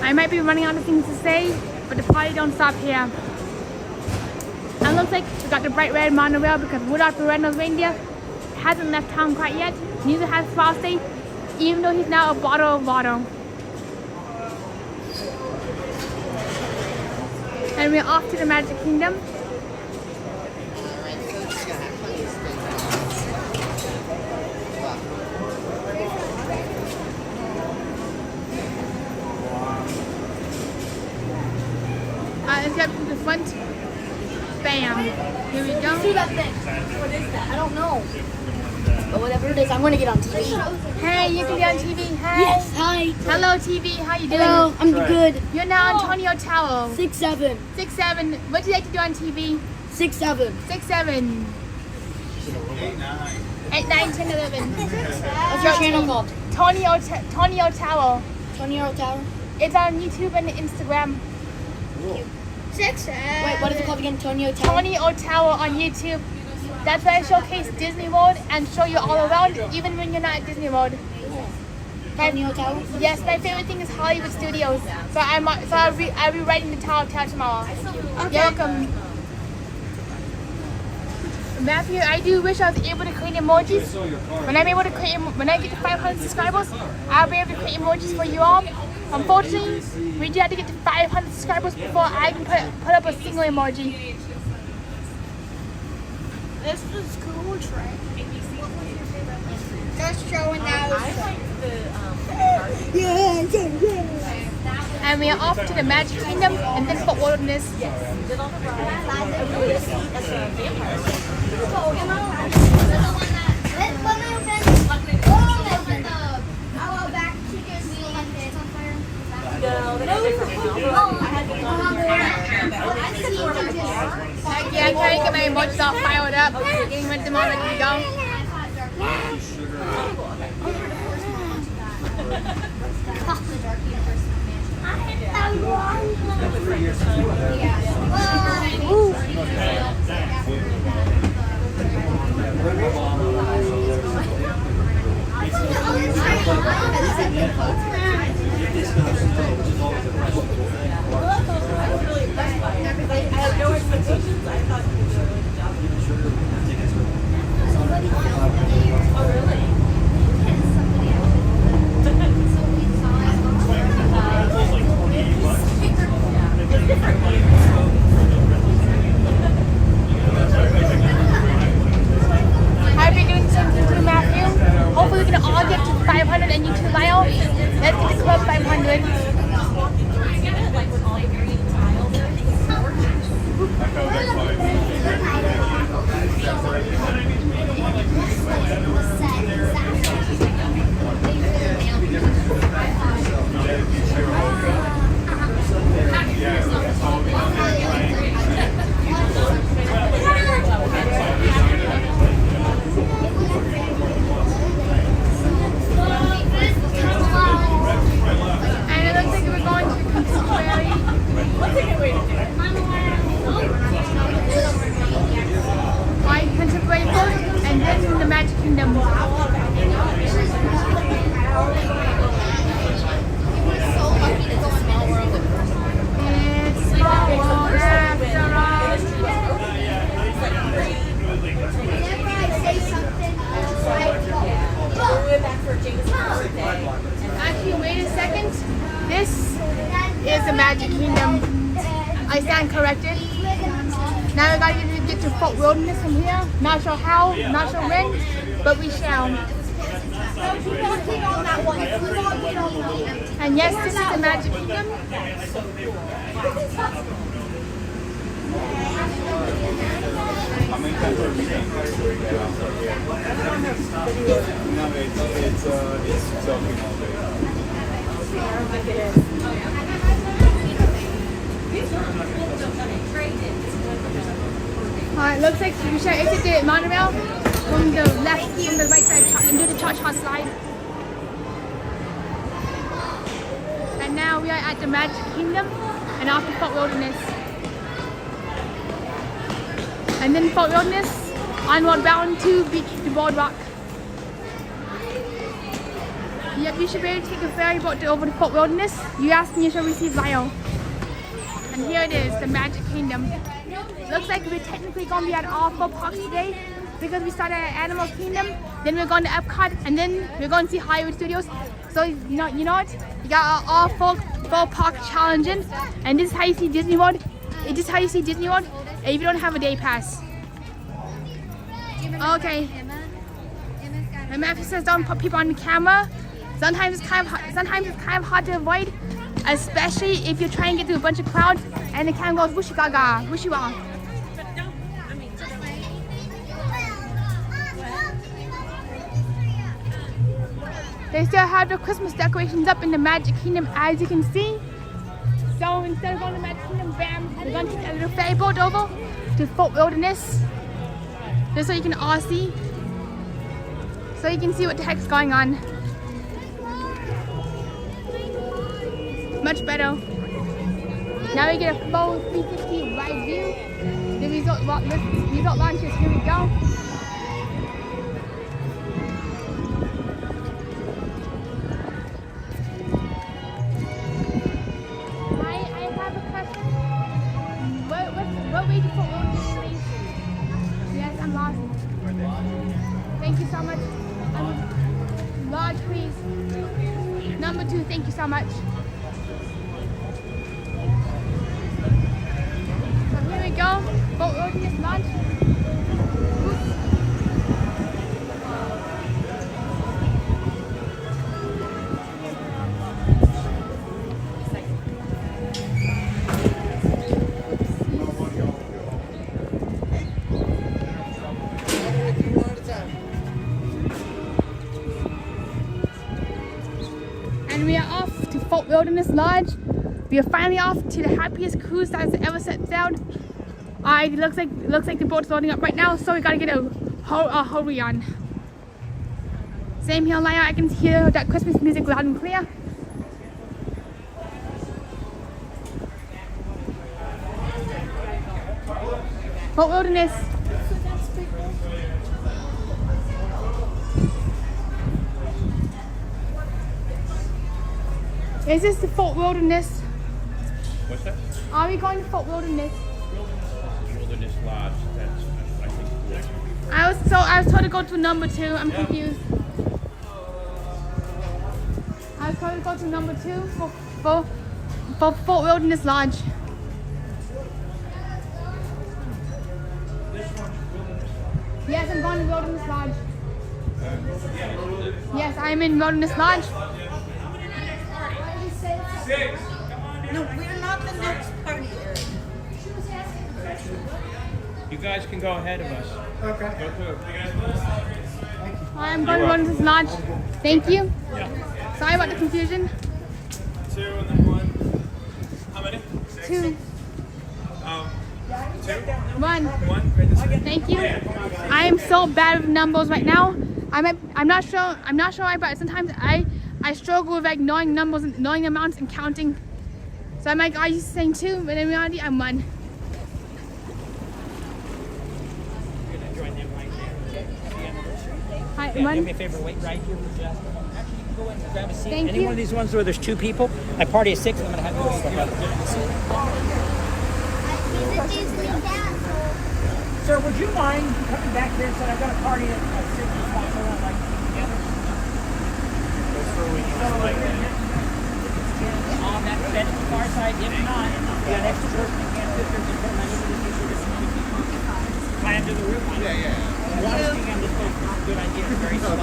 I might be running out of things to say, but the party don't stop here. And it looks like we got the bright red monorail because Rudolph the Red-Nosed Reindeer hasn't left town quite yet. Neither has Frosty, even though he's now a bottle of water. And we're off to the Magic Kingdom. Let's get up to the front. Bam. Here we go. See that thing? What is that? I don't know. But whatever it is, I'm gonna get on TV. Hey, you can get on TV. Hey. Yes, hi. Hello, TV. How you doing? Hello, I'm good. You're now Antonio Towel. 6'7". 6'7". What do you like to do on TV? 6'7". 6'7". 8, 9, 10, 11. What's your channel called? Tonio Towel. Tonio Tower. It's on YouTube and Instagram. Wait, what is it called again? Tony Hotel? Tony Tower on YouTube. That's where I showcase Disney World and show you all around, even when you're not at Disney World. Tony Hotel? Yes, my favorite thing is Hollywood Studios. So I'll be writing the Tower Hotel tomorrow. Okay. You're welcome. Matthew, I do wish I was able to create emojis. When I'm able to create, when I get to 500 subscribers, I'll be able to create emojis for you all. Unfortunately, we do have to get to 500 subscribers before I can put up a single emoji. This was cool, Trey. Just showing that. And we are off to the Magic Kingdom and then Fort Wilderness. Yeah, I'm trying to get my emojis all fired up. Getting with them all ready to go. How are we doing something to Matthew? Hopefully we can all get to 500 and you too, Lyle. Let's get to club 500. And it looks like we're going to Contemporary. Why Contemporary first and then the Magic Kingdom. It's Small World after all. Actually, wait a second. This is the Magic Kingdom. I stand corrected. Now we gotta get to Fort Wilderness from here. Not sure how, not sure when, but we shall. And yes, this is the Magic Kingdom. Alright, looks like we should exit the Monorail from the left, from the right side, and do the cha-cha slide. And now we are at the Magic Kingdom and off to Fort Wilderness. And then Fort Wilderness, onward bound to the BoardWalk. Yep, you should be able to take a ferry boat over to Fort Wilderness. You asked me, you should receive Lyle. And here it is, the Magic Kingdom. Looks like we're technically going to be at all 4 parks today because we started at Animal Kingdom, then we're going to Epcot, and then we're going to see Hollywood Studios. So you know what? You got all 4 park challenging, and this is how you see Disney World. This is how you see Disney World if you don't have a day pass. Okay. And Matthew says don't put people on the camera. Sometimes it's kind of hard to avoid, especially if you're trying to get through a bunch of crowds and the camera goes whooshy gaga, whooshy wah. They still have the Christmas decorations up in the Magic Kingdom, as you can see. So instead of going to the Magic Kingdom, bam, we're going to take a little ferry boat over to Fort Wilderness, just so you can all see. So you can see what the heck's going on. Much better. Now we get a full 360 wide view. The resort launches. Here we go. I have a question. What way to put on this place? Yes, I'm lost. Thank you so much. Lodge, please. Number 2, thank you so much. So here we go. Boat Wilderness Lodge. And we are off to Fort Wilderness Lodge. We are finally off to the happiest cruise that has ever set sail. It looks like the boat's loading up right now, so we gotta get a hurry on. Same here, Laya. I can hear that Christmas music loud and clear. Fort Wilderness. Is this the Fort Wilderness? What's that? Are we going to Fort Wilderness? Wilderness Lodge. That's, I think. I was told to go to number 2. I'm confused. I was told to go to number 2 for Fort Wilderness Lodge. Yes, I'm going to Wilderness Lodge. Yes, I'm in Wilderness Lodge. 6. No, we're not the next party. You guys can go ahead of us. Okay. Go through. I'm going to Wilderness Lodge. Thank you. Yeah. Sorry about the confusion. 2 and then 1. How many? 2. 2. 1. 1. Thank you. I am so bad with numbers right now. I'm not sure why, but sometimes I struggle with like knowing numbers and knowing amounts and counting. So I'm like, I used to saying 2, but in reality I'm 1. Hi, Yeah, 1. do me a favor, wait right here for just. Actually, you can go in and grab a seat. Thank Any you. one of these ones where there's 2 people, I party at 6, I'm going to have you over here. Sir, would you mind coming back here and saying I've got a party at 6 o'clock, so I'd like to get together? On that bed at the far side, if not, you got an extra person that can't fit there, just put my little climb to the roof. Yeah. One thing on this boat is a good idea, it's very slow.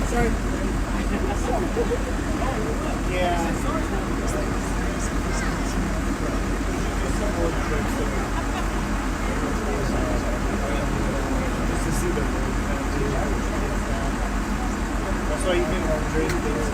Sorry. That's why you've been trading things.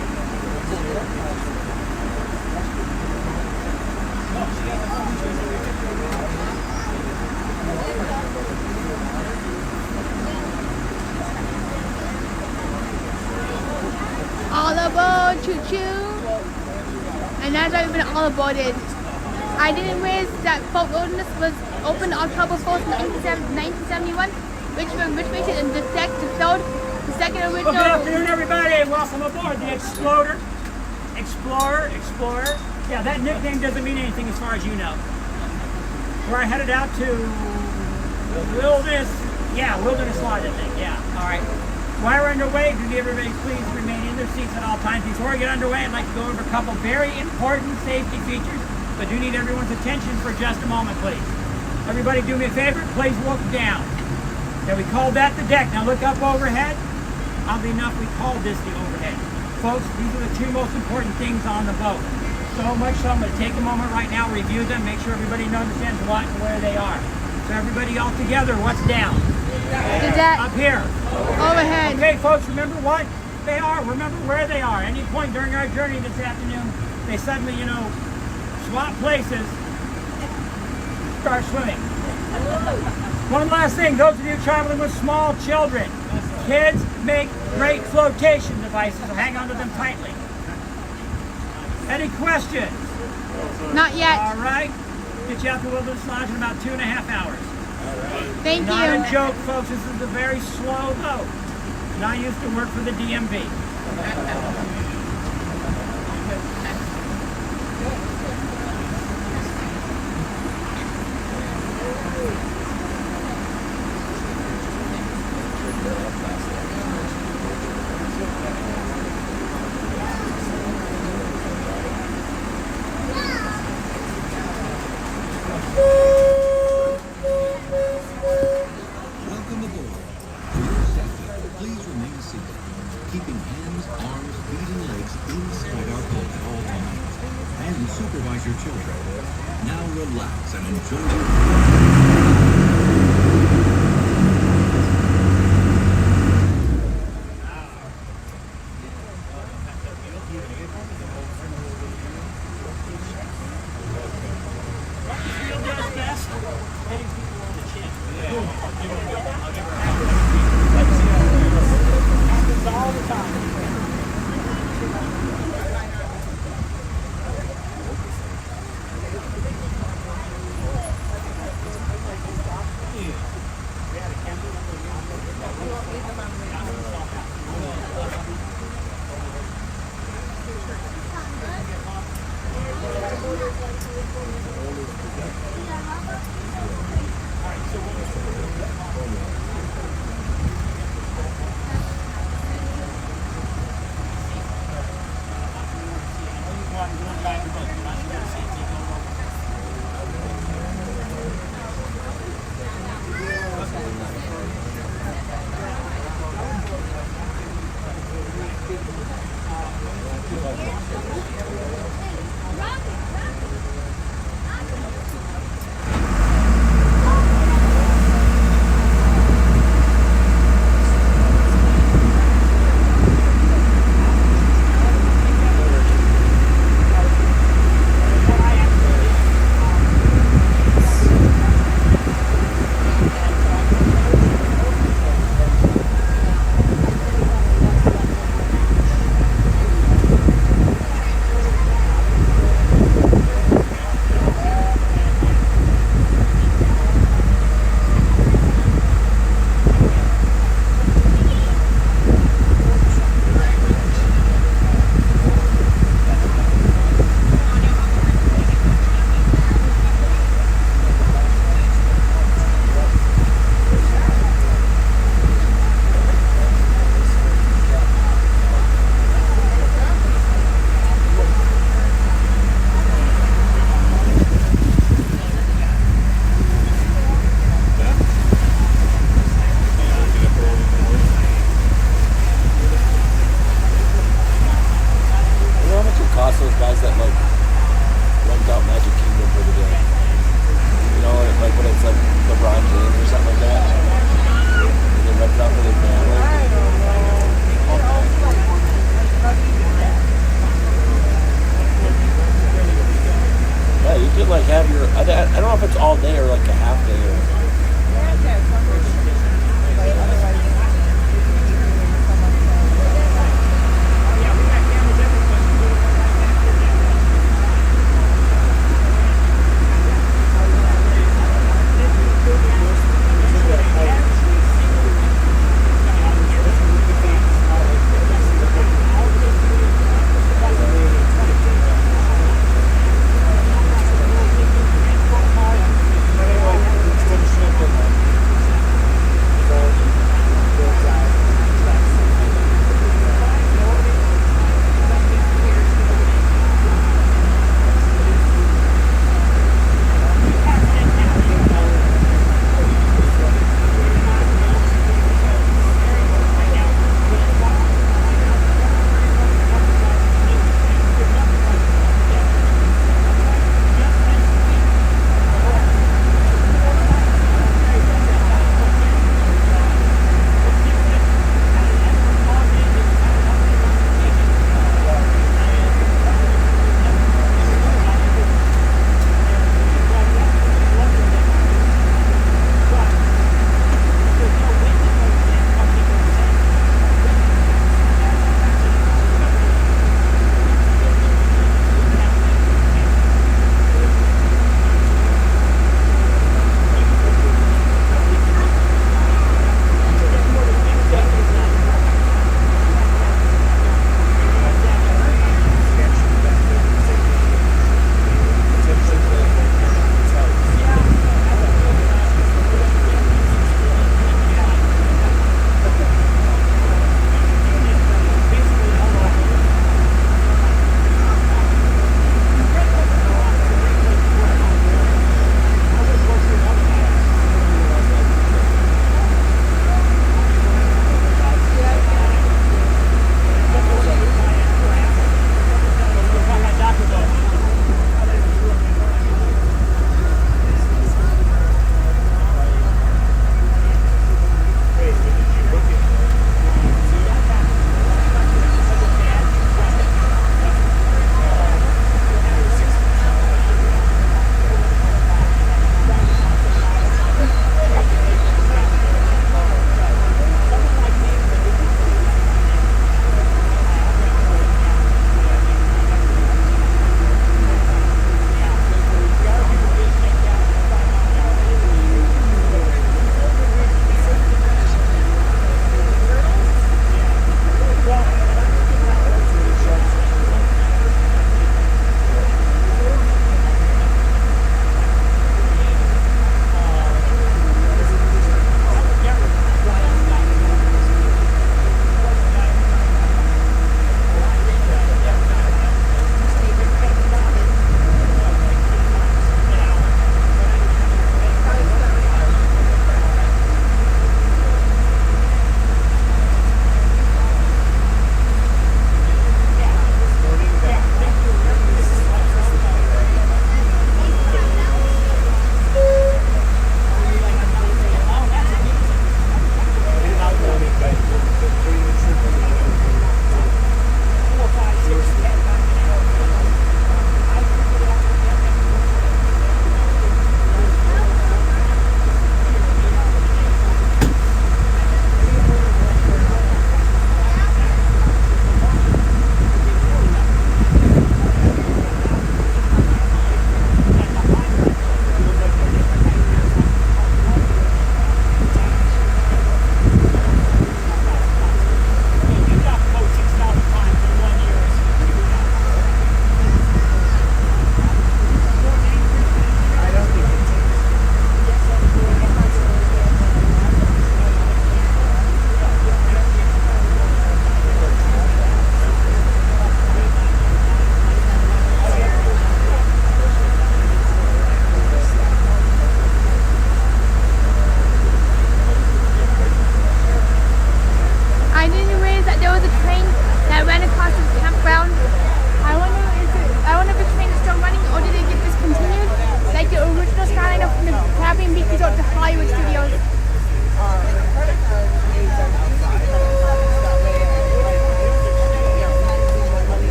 All aboard, choo-choo. And that's why we've been all aboarded. I didn't realize that Fort Wilderness was opened October 4th, 1971, which makes it the second original. Well, good afternoon, everybody, and welcome aboard the Explorer. Explorer. Yeah, that nickname doesn't mean anything as far as you know. We're headed out to Wilderness Lodge, I think. Yeah, all right. While we're underway, could everybody please remain in their seats at all times. Before we get underway, I'd like to go over a couple very important safety features, but do need everyone's attention for just a moment, please. Everybody do me a favor, please look down. Now, we called that the deck. Now look up overhead. Oddly enough, we called this the overhead. Folks, these are the 2 most important things on the boat. So much so, I'm going to take a moment right now, review them, make sure everybody understands what and where they are. So everybody all together, what's down? The deck. Up here. Overhead. Okay, folks, remember what they are. Remember where they are. Any point during our journey this afternoon, they suddenly, swap places, start swimming. One last thing, those of you traveling with small children, kids make great flotation devices, so hang on to them tightly. Any questions? Not yet. All right. Get you out to Wilderness Lodge in about 2.5 hours. Thank Not you. a joke, folks. This is a very slow boat. And I used to work for the DMV. Welcome aboard. For your safety, please remain seated, keeping hands, arms, feet, and legs inside our boat at all times. And supervise your children. Now relax and enjoy your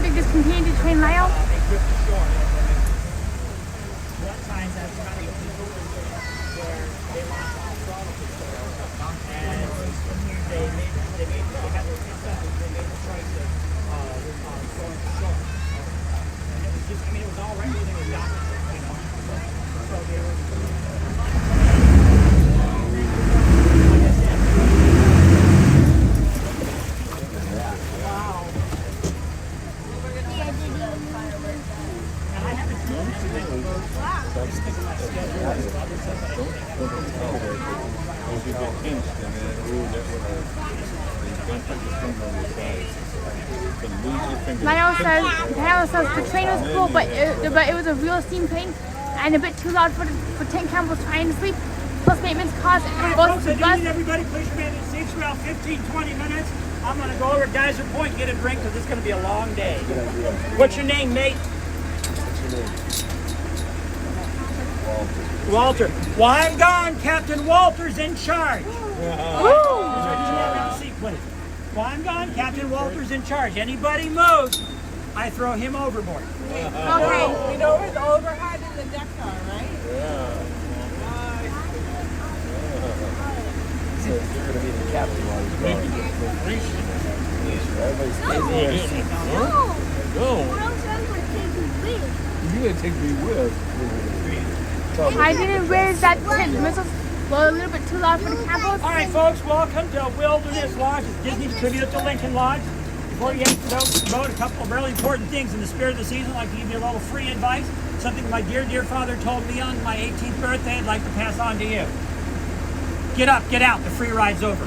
they discontinued the train layout? They grip the shore. One time that's kind of where they lost all throttle control. And they had their consensus, they made the choice of going to shore. And it was just, I mean, it was all right where they were docking, you know. So they were. Lyle says the train was cool, but it was a real steam train and a bit too loud for 10 Campbell's trying to sleep. Plus maintenance costs and both the bus. Everybody, please remain in seats for about 15-20 minutes. I'm going to go over to Geyser Point and get a drink because it's going to be a long day. What's your name, mate? What's your name? Walter. While I'm gone, Captain Walter's in charge. While I'm gone, Captain Walter's in charge. Anybody moves, I throw him overboard. Okay. We know where the overhead and the deck are, right? So you're going to be the captain while he's gone. Everybody's taking No. You're going to take me with. I didn't realize that missiles were a little bit too loud for the Campbells. All right, folks, welcome to Wilderness Lodge. It's Disney's tribute to Lincoln Lodge. Before you get to vote, a couple of really important things in the spirit of the season. I'd like to give you a little free advice. Something my dear, dear father told me on my 18th birthday I'd like to pass on to you. Get up, get out. The free ride's over.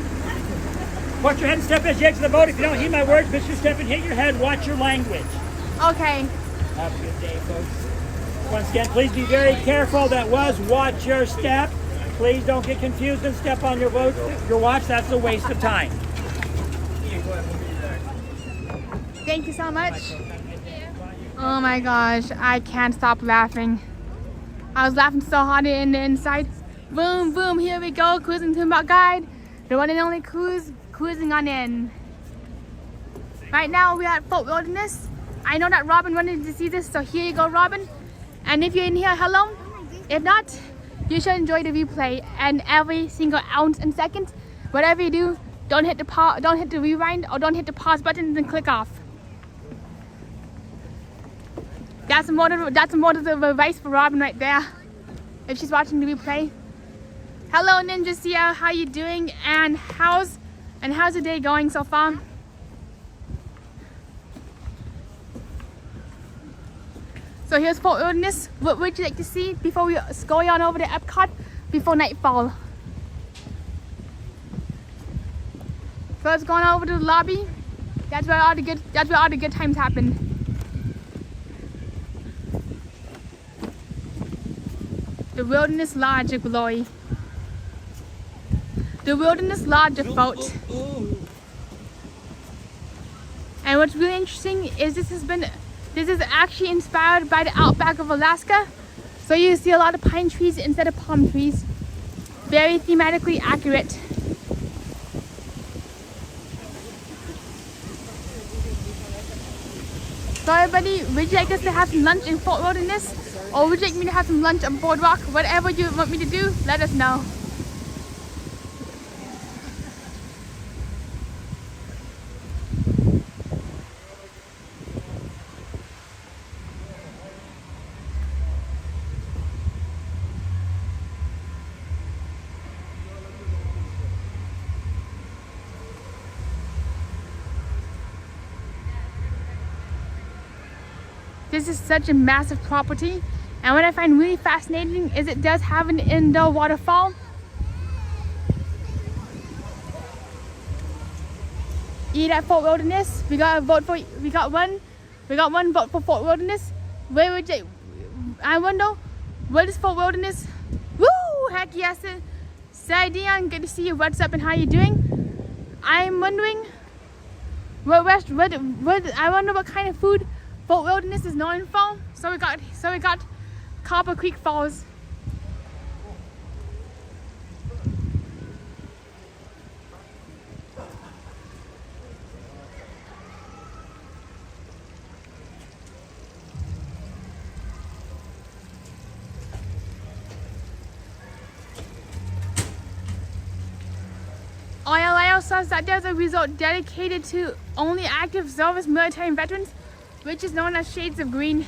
Watch your head and step as you exit the boat. If you don't heed my words, Mr. Step and hit your head. Watch your language. Okay. Have a good day, folks. Once again, please be very careful. That was watch your step. Please don't get confused and step on your watch. That's a waste of time. Thank you so much. Oh my gosh, I can't stop laughing. I was laughing so hard in the inside. Boom, boom, here we go, cruising to my guide. The one and only cruising on in. Right now we're at Fort Wilderness. I know that Robin wanted to see this, so here you go, Robin. And if you're in here, hello. If not, you should enjoy the replay and every single ounce and second. Whatever you do, don't hit the rewind or don't hit the pause button and click off. That's a motive advice for Robin right there, if she's watching the replay. Hello, Ninja Sia, how you doing? And how's the day going so far? So here's Fort Wilderness. What would you like to see before we go on over to Epcot before nightfall? First, going over to the lobby. That's where all the good times happen. The Wilderness Lodge of Glory. The Wilderness Lodge of Boat. And what's really interesting is this is actually inspired by the outback of Alaska. So you see a lot of pine trees instead of palm trees. Very thematically accurate. So everybody, would you like us to have some lunch in Fort Wilderness? Or would you like me to have some lunch on BoardWalk? Whatever you want me to do, let us know. This is such a massive property, and what I find really fascinating is it does have an indoor waterfall. Eat at Fort Wilderness. We got one vote for Fort Wilderness. Where would you? I wonder, what is Fort Wilderness? Woo! Heck yes! Say Dion, good to see you. What's up and how you doing? I'm wondering, I wonder what kind of food Fort Wilderness is known for. So we got Copper Creek Falls. us that there's a resort dedicated to only active service military and veterans, which is known as Shades of Green.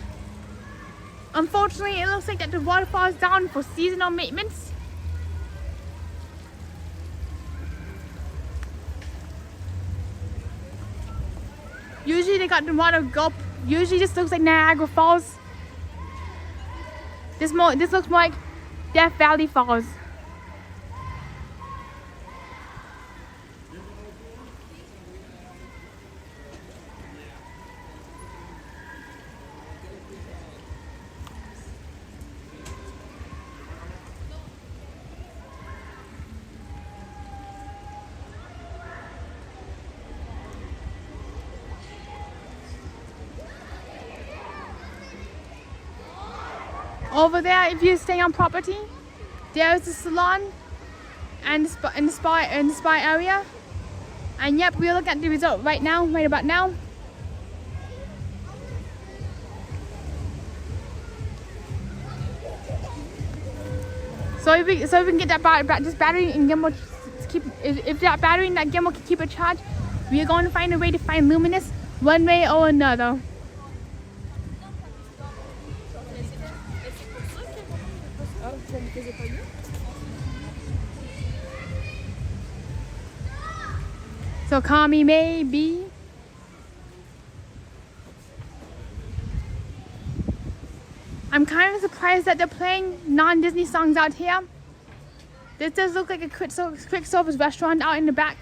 Unfortunately, it looks like that the waterfall is down for seasonal maintenance. Usually they got the water gulp. Usually this looks like Niagara Falls. This looks more like Death Valley Falls. Over there, if you stay on property, there is the salon and the spa area. And yep, we're looking at the resort right about now. So if we can get that this battery and gimbal if that battery and that gimbal can keep it charged, we are going to find a way to find Luminous one way or another. So call me maybe. I'm kind of surprised that they're playing non-Disney songs out here. This does look like a quick service restaurant out in the back.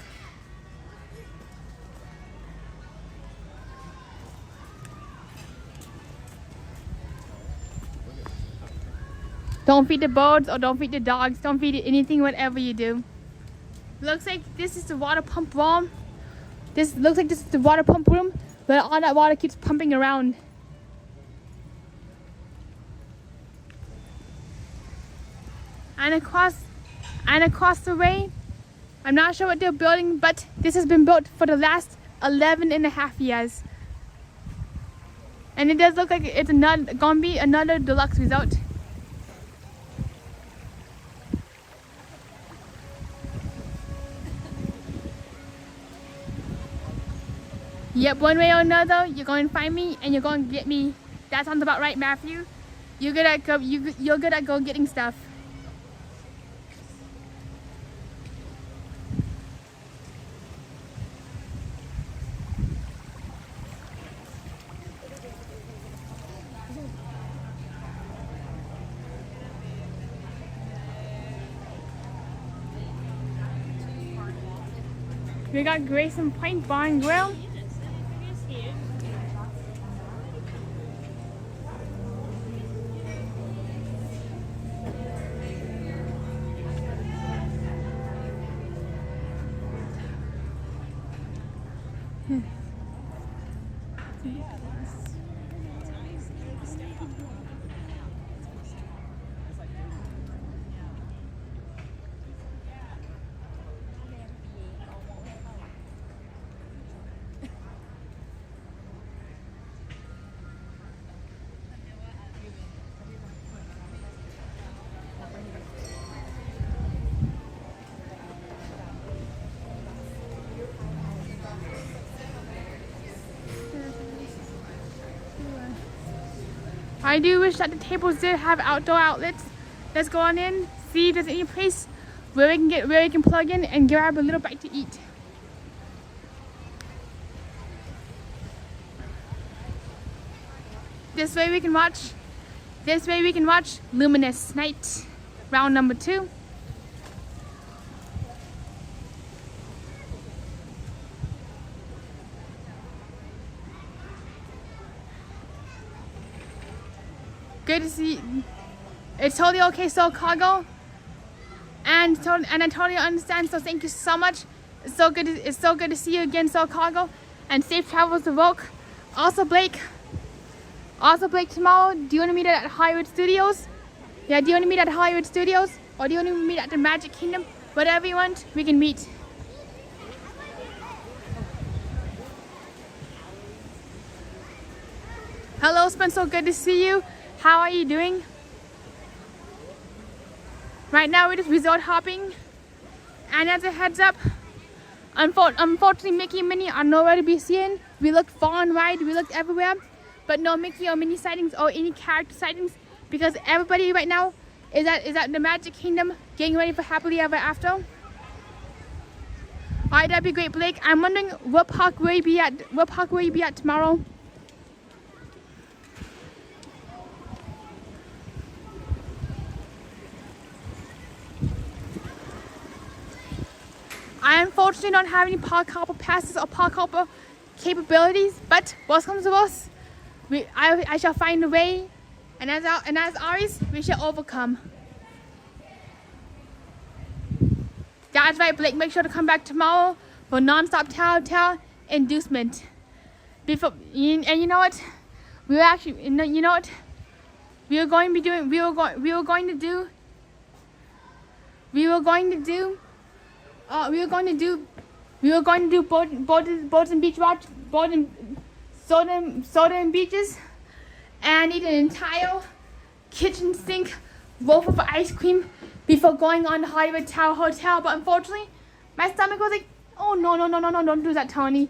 Don't feed the birds or don't feed the dogs. Don't feed anything, whatever you do. Looks like this is the water pump room. This looks like this is the water pump room, where all that water keeps pumping around. And across the way, I'm not sure what they're building, but this has been built for the last 11.5 years. And it does look like it's gonna be another deluxe resort. Yep, one way or another, you're going to find me and you're going to get me. That sounds about right, Matthew. You're good at go getting stuff. We got Grayson Point Bar and Grill. I do wish that the tables did have outdoor outlets. Let's go on in, see if there's any place where we can plug in and grab a little bite to eat. This way we can watch Luminous night, round number 2. Good to see. It's totally okay, so cargo, and I totally understand. So thank you so much. It's so good to see you again, so cargo, and safe travels to Volk. Also Blake, tomorrow, do you want to meet at Hollywood Studios? Yeah, do you want to meet at Hollywood Studios, or do you want to meet at the Magic Kingdom? Whatever you want, we can meet. Hello, Spencer. Good to see you. How are you doing? Right now we're just resort hopping, and as a heads up, Unfortunately, Mickey and Minnie are nowhere to be seen. We looked far and wide, we looked everywhere, but no Mickey or Minnie sightings or any character sightings because everybody right now is at the Magic Kingdom getting ready for Happily Ever After. Alright, that'd be great, Blake. I'm wondering what park will you be at? What park will you be at tomorrow? I unfortunately don't have any park hopper passes or park hopper capabilities, but what comes to us, I shall find a way, and as always, we shall overcome. That's right, Blake. Make sure to come back tomorrow for non-stop tell inducement. And you know what? We were actually, you know what? We were going to do boards and beach watch, soda and beaches, and eat an entire kitchen sink loaf of ice cream before going on the Hollywood Tower Hotel. But unfortunately, my stomach was like, oh no, don't do that, Tony.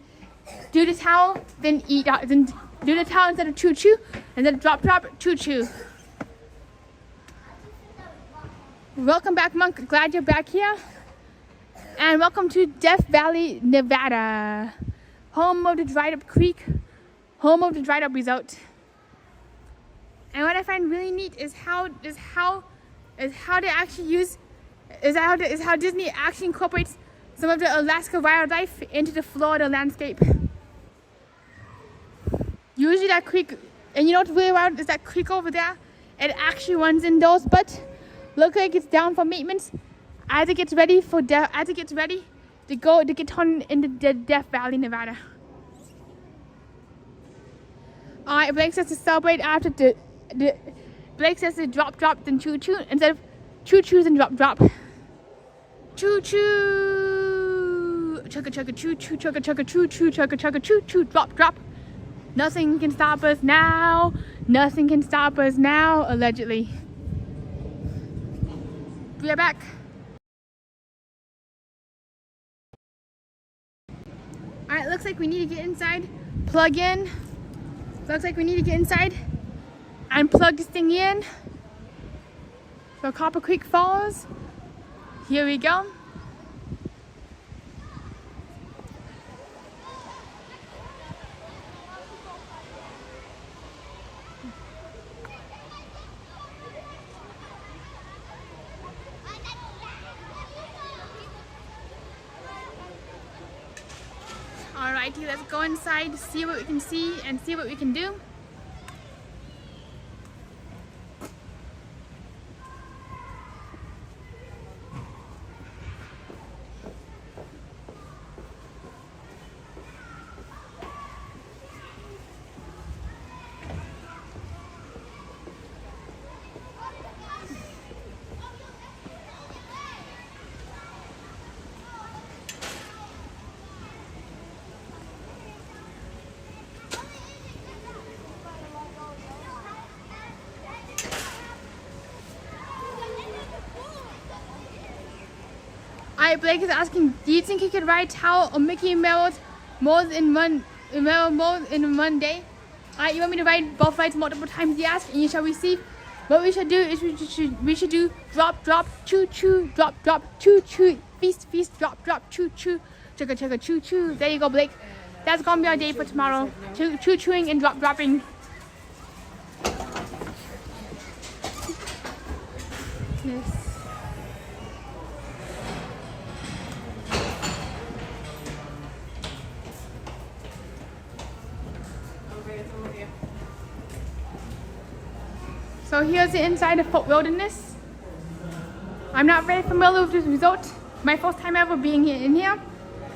Do the towel, then eat. Then do the towel instead of choo-choo, and then drop, choo-choo. Welcome back, Monk. Glad you're back here. And welcome to Death Valley, Nevada, home of the Dried Up Creek, home of the Dried Up Resort. And what I find really neat is how Disney actually incorporates some of the Alaska wildlife into the Florida landscape. Usually that creek, and you know what's really wild is that creek over there. It actually runs indoors, but looks like it's down for maintenance. As it gets ready to get turned into Death Valley, Nevada. Alright, Blake says to celebrate after Blake says to drop, then choo-choo instead of choo-choos and drop. Choo-choo! Chugga choo-choo, chugga choo-choo, chugga choo-choo, drop. Nothing can stop us now. Nothing can stop us now, allegedly. We are back. Alright, looks like we need to get inside, plug in. Looks like we need to get inside and plug this thing in. So Copper Creek Falls. Here we go. Alrighty, let's go inside, see what we can see and see what we can do. Alright, Blake is asking, do you think you could ride Towel or Mickey Mouse more in one day? Alright, you want me to ride both rides multiple times? Yes, and you shall receive. What we should do is we should do drop, choo choo, drop, choo choo, feast, drop, choo choo, chugga choo choo. There you go, Blake. That's gonna be our day for tomorrow. Choo chooing and dropping. Yes. So here's the inside of Fort Wilderness. I'm not very familiar with this resort. My first time ever being in here.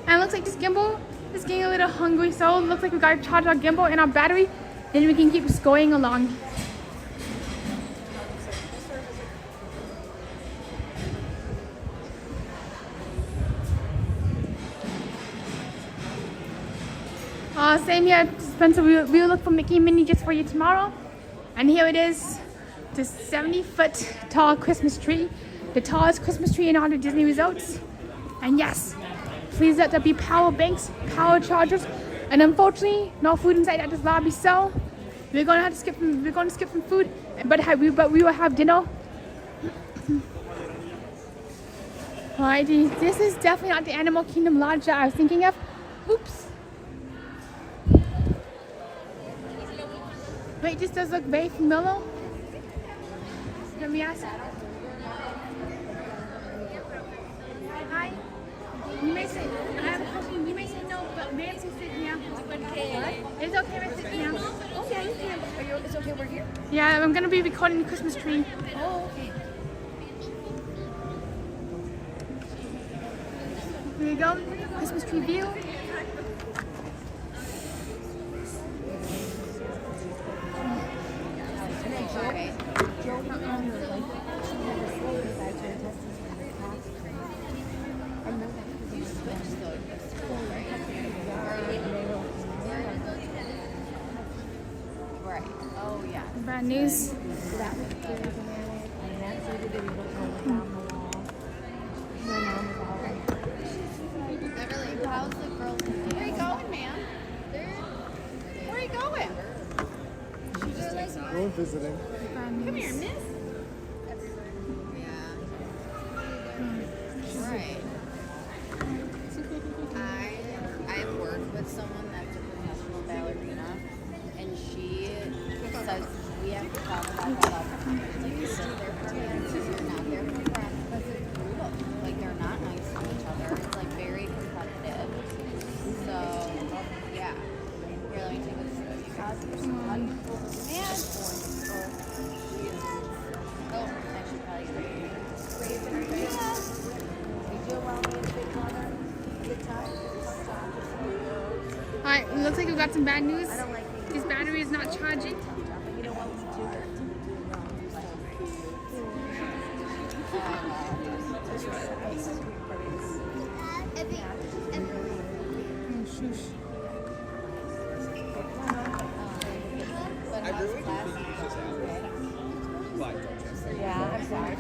And it looks like this gimbal is getting a little hungry, so it looks like we gotta charge our gimbal and our battery, then we can keep going along. Same here, Spencer. We'll look for Mickey and Minnie just for you tomorrow. And here it is. The 70-foot tall Christmas tree, the tallest Christmas tree in all the Disney resorts. And yes, please let there be power banks, power chargers, and unfortunately, no food inside at this lobby. So we're gonna have to skip. We're gonna skip some food, but we will have dinner. Alrighty, this is definitely not the Animal Kingdom Lodge that I was thinking of. Oops. Wait, this does look very familiar. Let me ask. Hi. You may say, I have a question. You may say no, but ma'am, sit here. It's okay, ma'am, sit here. Okay, it's okay, we're here. Yeah, I'm gonna be recording the Christmas tree. Oh, okay. Here you go, Christmas tree view. Bad news. How's the girls? Where are you going, ma'am? Where are you going? Going visiting. Come here, miss. Right. I've worked with someone that's a professional ballerina, and she says we have to talk about that all the time. Like, you sit there for dances, you're not there for friends because it's brutal. Like, they're not nice to each other. It's like very competitive. So, yeah. Here, let me take this. And, oh, I should probably get it. Alright, looks like we've got some bad news. This battery is not charging. Yeah, I'm sorry.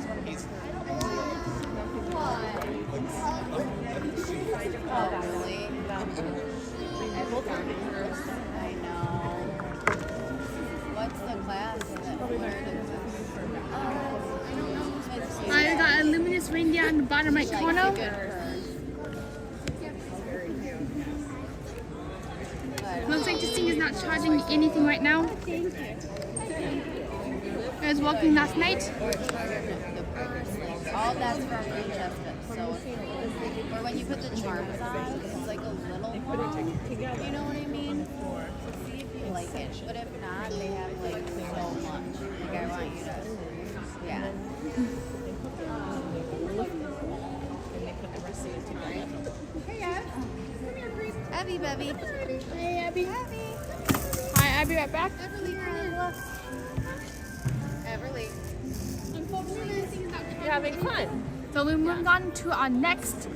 I know. What's the class that I got a luminous reindeer on the bottom right corner. Looks like this thing is not charging anything right now. I was walking last night. all that's from Francesca. So, or when you put the charms on, it's like a little one. You know what I mean? See if you like it. But if not, they have like so much. Like I want you to, yeah. Hey, Ab. Come here, Grace. Abby, Bebby. Hey, Abby. Abby. Hi, Abby, right back. Everly, come here. Everly. You're having fun. So we're moving on to our next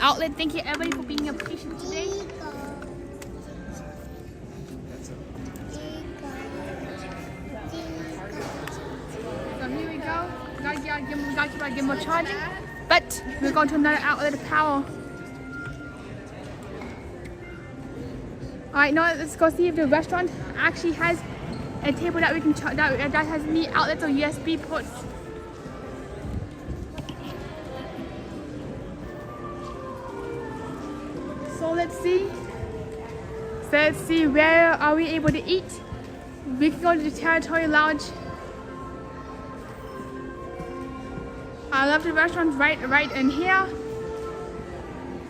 outlet. Thank you everybody for being patient today. So here we go. We gotta keep our gimbal charging. But we're going to another outlet of power. Alright, now let's go see if the restaurant actually has a table that we can that has many outlets or USB ports. So let's see where are we able to eat. We can go to the Territory Lounge. I love the restaurants right in here.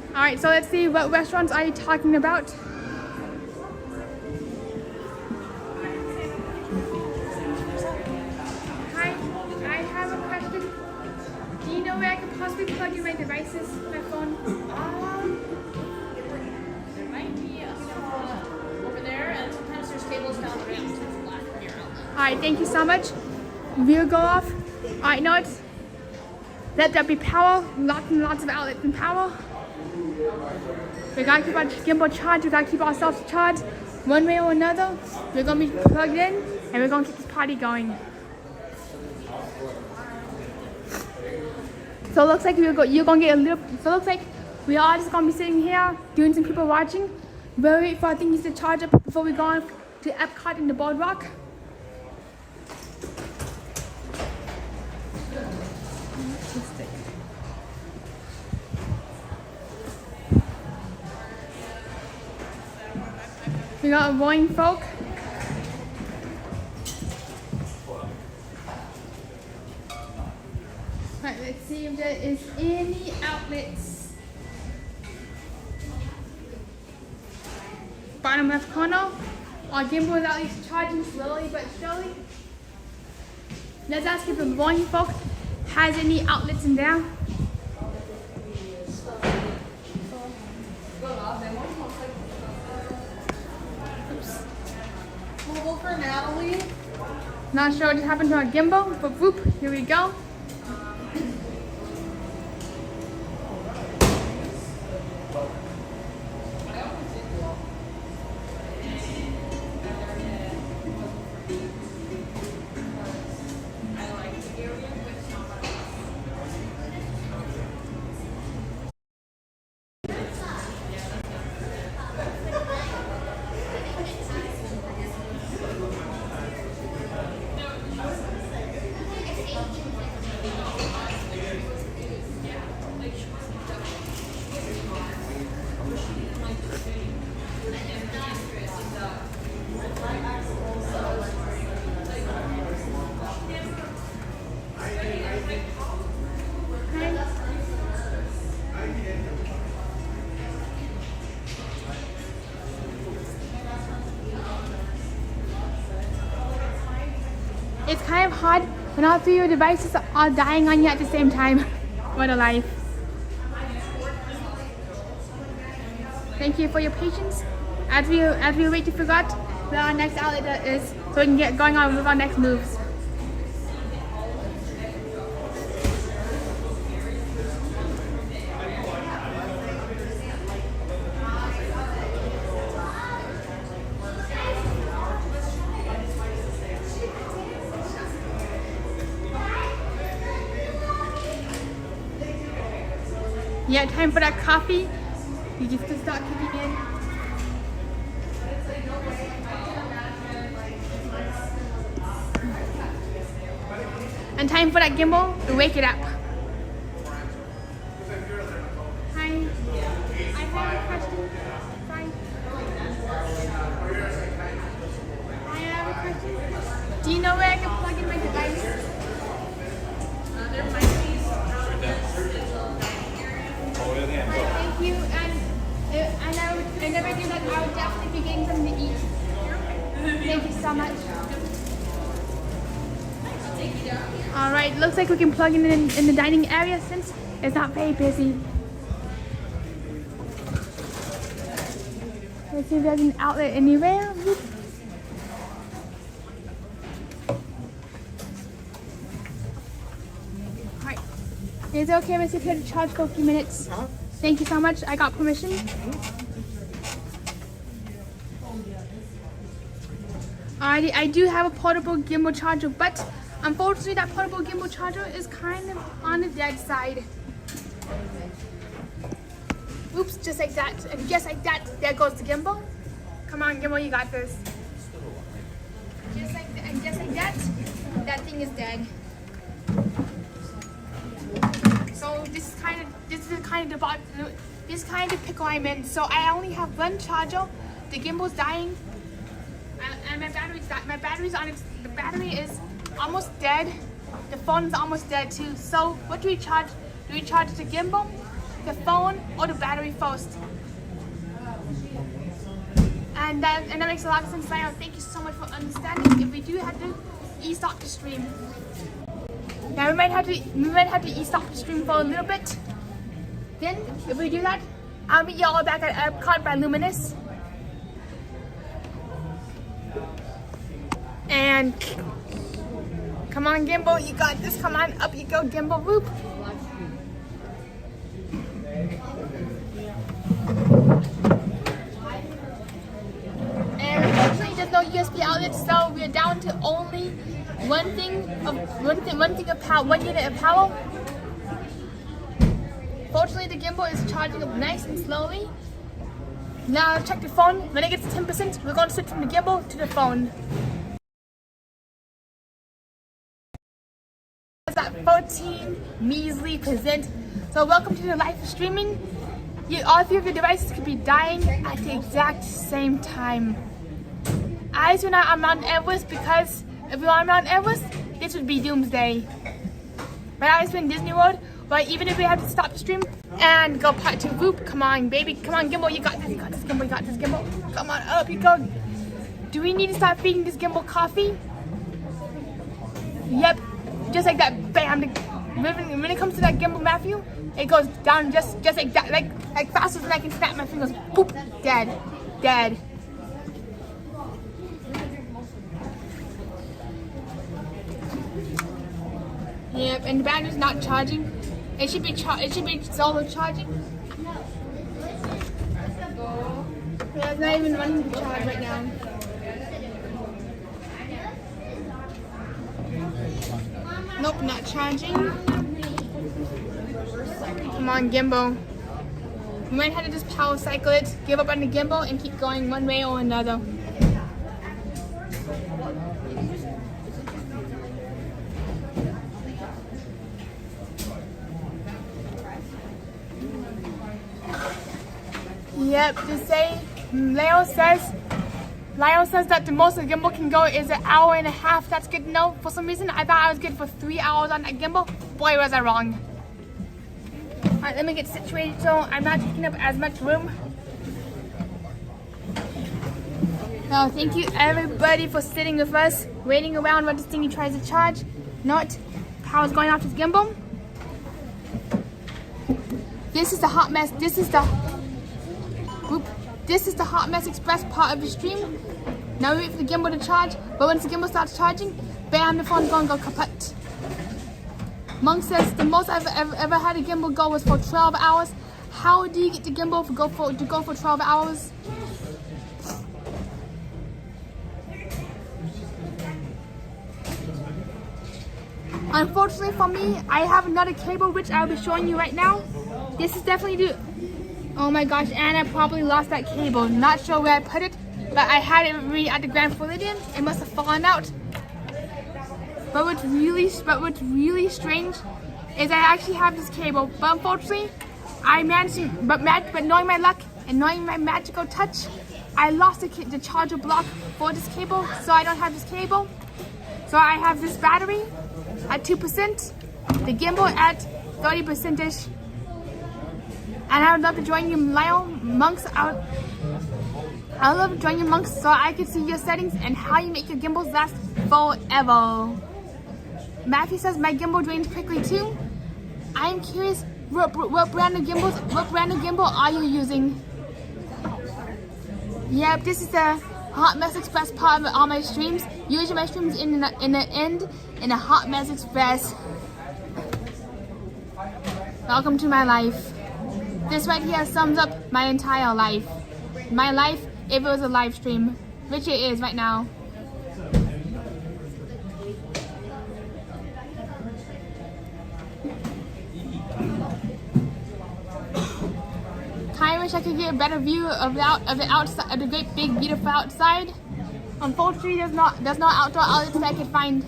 Alright, so let's see what restaurants are you talking about. Where I can possibly plug in my devices, my phone. There might be over there, and sometimes there's tables down the ramp to the left of your outlet. Alright, thank you so much. We'll go off. Alright, now it's let there be power, lots and lots of outlets and power. We gotta keep our gimbal charged, we gotta keep ourselves charged. One way or another, we're gonna be plugged in and we're gonna keep this party going. So it looks like you're gonna get a little. So it looks like We are just gonna be sitting here doing some people watching. We'll wait for our thingies to charge up before we go on to Epcot in the BoardWalk. We got a rowing folk. Right, let's see if there is any outlets. Bottom left corner. Our gimbal is at least charging slowly but surely. Let's ask if the rowing folk has any outlets in there. Mobile for Natalie. Not sure what just happened to our gimbal, but whoop, here we go. It's kind of hard when all three of your devices are dying on you at the same time. What a life. Thank you for your patience as we wait to figure out where our next outlet is so we can get going on with our next moves. Yeah, time for that coffee. You just to start kicking in. And time for that gimbal to wake it up. Hi. I have a question. Sorry. I have a question. Do you know where I can plug in my device? There might be. Thank you, and if I do that, I would definitely be getting something to eat. Thank you so much. All right, looks like we can plug in the dining area since it's not very busy. Let's see if there's an outlet anywhere. Alright, is it okay if I sit here to charge for a few minutes? Thank you so much. I got permission. Alrighty, I do have a portable gimbal charger, but unfortunately that portable gimbal charger is kind of on the dead side. Oops, just like that. And just like that, there goes the gimbal. Come on, gimbal, you got this. Just like that, and just like that, that thing is dead. So this is the kind of pickle I'm in. So I only have one charger. The gimbal's dying, and my battery's on. The battery is almost dead. The phone is almost dead too. So what do we charge? Do we charge the gimbal, the phone, or the battery first? And that makes a lot of sense. Now, thank you so much for understanding. If we do have to e-stop the stream. Now we might have to e-stop the stream for a little bit. Then, if we do that, I'll meet y'all back at Epcot by Luminous. And come on, gimbal, you got this. Come on, up you go, gimbal. Whoop. And unfortunately, there's no USB outlet, so we're down to only one unit of power. Fortunately, the gimbal is charging up nice and slowly. Now let's check the phone. When it gets to 10%, we're going to switch from the gimbal to the phone. It's at 14 measly percent. So welcome to the live streaming. All three of your devices could be dying at the exact same time. I do not on Mount Everest because if you're on Mount Everest, this would be doomsday. But I was in Disney World, but even if we have to stop the stream and go part 2 Whoop, come on baby, come on gimbal, you got this, gimbal, you got this gimbal. Come on up, you go. Do we need to start feeding this gimbal coffee? Yep, just like that, bam. When it comes to that gimbal, Matthew, it goes down just like that, like faster than I can snap my fingers. Boop, dead. Yep, and the battery's not charging. It should be solo charging. Yeah, it's not even running to charge right now. Nope, not charging. Come on, gimbal. We might have to just power cycle it, give up on the gimbal, and keep going one way or another. Yep, just say, Leo says that the most the gimbal can go is 1.5 hours. That's good to know. For some reason, I thought I was good for 3 hours on that gimbal. Boy, was I wrong. Alright, let me get situated so I'm not taking up as much room. So thank you everybody for sitting with us, waiting around while this thingy tries to charge. Not power's going off this gimbal. This is the hot mess. This is the Hot Mess Express part of the stream. Now we wait for the gimbal to charge, but once the gimbal starts charging, bam, the phone's gonna go kaput. Monk says the most I've ever had a gimbal go was for 12 hours. How do you get the gimbal to go for 12 hours? Unfortunately for me, I have another cable which I'll be showing you right now. This is definitely oh my gosh, and I probably lost that cable. Not sure where I put it, but I had it at the Grand Floridian. It must have fallen out. But what's really strange is I actually have this cable. But unfortunately, I managed to, but knowing my luck and knowing my magical touch, I lost the charger block for this cable, so I don't have this cable. So I have this battery at 2%, the gimbal at 30%ish. And I would love to join you, Lyle, monks out. I would love to join you, monks, so I can see your settings and how you make your gimbals last forever. Matthew says my gimbal drains quickly too. I'm curious, what brand of gimbal are you using? Yep, this is the Hot Mess Express part of all my streams. Usually my streams in the end in a Hot Mess Express. Welcome to my life. This right here sums up my entire life. My life if it was a live stream, which it is right now. I wish I could get a better view of the outside, of the great big beautiful outside. Unfortunately, there's no outdoor outlets that I could find.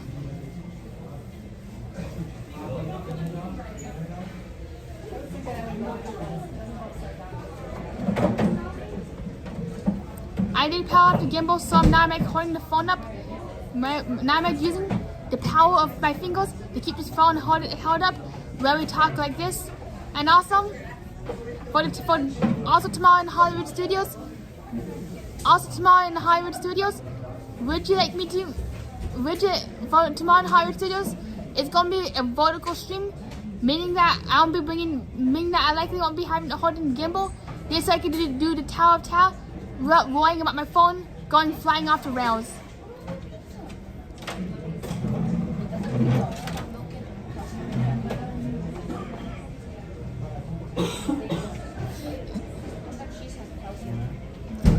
I did power up the gimbal, so now I'm holding the phone up. Now I'm using the power of my fingers to keep this phone held up while we talk like this. And also, also tomorrow in Hollywood Studios. Would you like me to? For tomorrow in Hollywood Studios, it's gonna be a vertical stream, meaning that I likely won't be holding the gimbal. This so I can do the Tower of Terror, rolling about my phone, flying off the rails.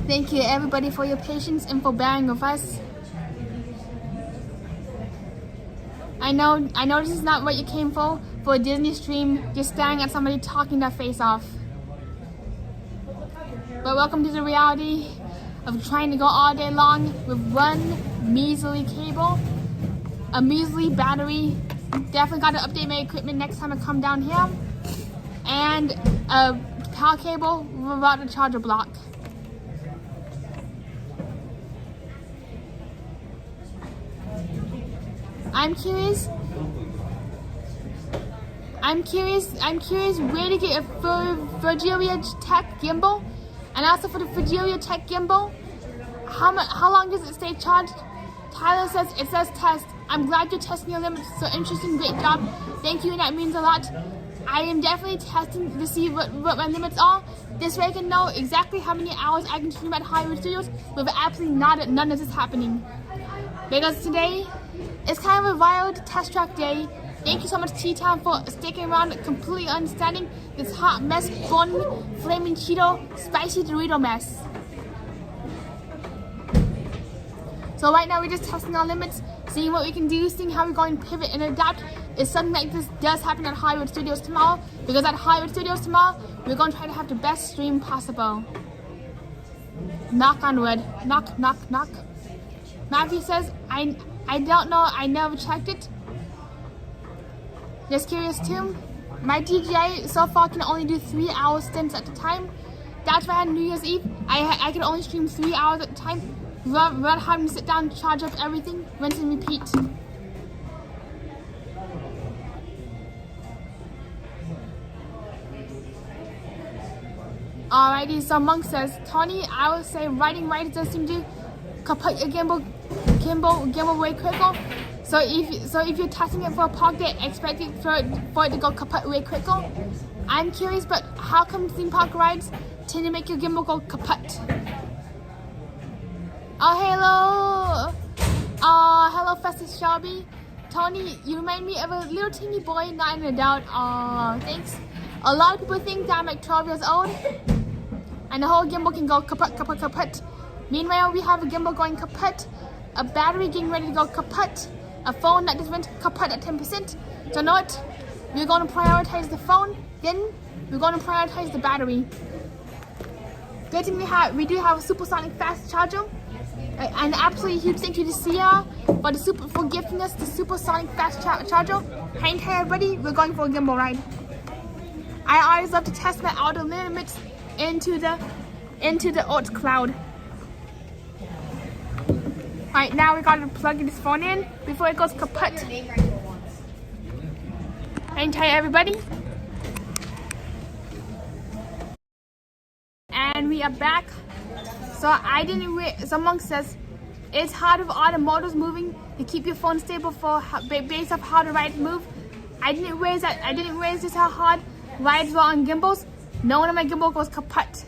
Thank you everybody for your patience and for bearing with us. I know this is not what you came for, for a Disney stream just staring at somebody talking their face off. But welcome to the reality of trying to go all day long with one measly cable, a measly battery. Definitely got to update my equipment next time I come down here, and a power cable without a charger block. I'm curious where to get a Floridian Tech Gimbal, and also for the Floridian Tech Gimbal, how long does it stay charged? Tyler says, it says test. I'm glad you're testing your limits. So interesting, great job. Thank you, that means a lot. I am definitely testing to see what my limits are. This way I can know exactly how many hours I can stream at Hollywood Studios with absolutely none of this happening. Because today is kind of a wild test track day. Thank you so much, T-Town, for sticking around, completely understanding this hot mess, fun, flaming Cheeto, spicy Dorito mess. So right now we're just testing our limits, seeing what we can do, seeing how we're going to pivot and adapt. If something like this does happen at Hollywood Studios tomorrow, because at Hollywood Studios tomorrow, we're going to try to have the best stream possible. Knock on wood. Knock, knock, knock. Matthew says, I don't know, I never checked it. Just curious too. My DJI so far can only do 3 hour stints at a time. That's why on New Year's Eve, I can only stream 3 hours at a time, without having to sit down, charge up everything, rinse and repeat. Alrighty, so Monk says, Tony, I would say writing right does seem to kaput your gimbal way quicker. So if you're testing it for a park day, expect it for it to go kaput way quicker. I'm curious, but how come theme park rides tend to make your gimbal go kaput? Oh, hello, Festive Shelby. Tony, you remind me of a little teeny boy, not an adult. Oh, thanks. A lot of people think that I'm like 12 years old, and the whole gimbal can go kaput, kaput, kaput. Meanwhile, we have a gimbal going kaput, a battery getting ready to go kaput, a phone that just went kaput at 10%. So know what? We're going to prioritize the phone, then we're going to prioritize the battery. Good thing we do have a supersonic fast charger. An absolutely huge thank you to Sia for gifting us the supersonic fast charger. Hang tight, everybody. We're going for a gimbal ride. I always love to test my outer limits into the Alt cloud. Alright, now we gotta plug this phone in before it goes kaput. Hang tight, everybody. And we are back. So someone says it's hard with all the motors moving to keep your phone stable based off how the rides move. I didn't realize just how hard rides were on gimbals. No one of my gimbal goes kaput.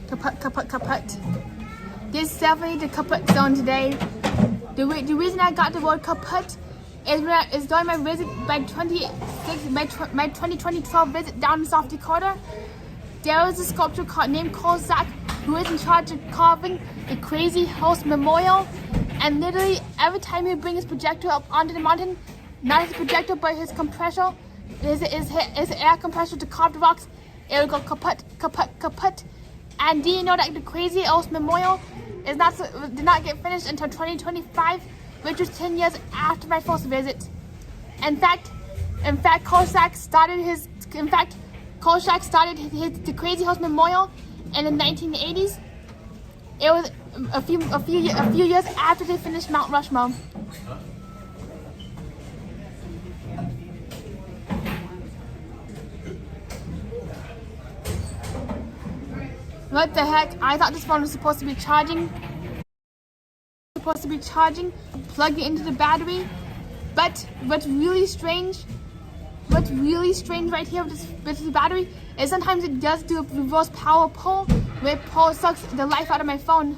Kaput, kaput, kaput. This is definitely the kaput zone today. The reason I got the word kaput is during my visit, my 2012 visit down in South Dakota. There was a sculptor named Kozak who is in charge of carving the Crazy Horse Memorial. And literally every time he would bring his projector up onto the mountain, not his projector but his compressor, his air compressor to carve the rocks, it would go kaput, kaput, kaput. And do you know that the Crazy Horse Memorial did not get finished until 2025, which was 10 years after my first visit. In fact, Kozak started the Crazy Horse Memorial in the 1980s. It was a few years after they finished Mount Rushmore. What the heck? I thought this phone was supposed to be charging. Plug it into the battery. But what's really strange right here with this battery is sometimes it does do a reverse power pull, where it sucks the life out of my phone.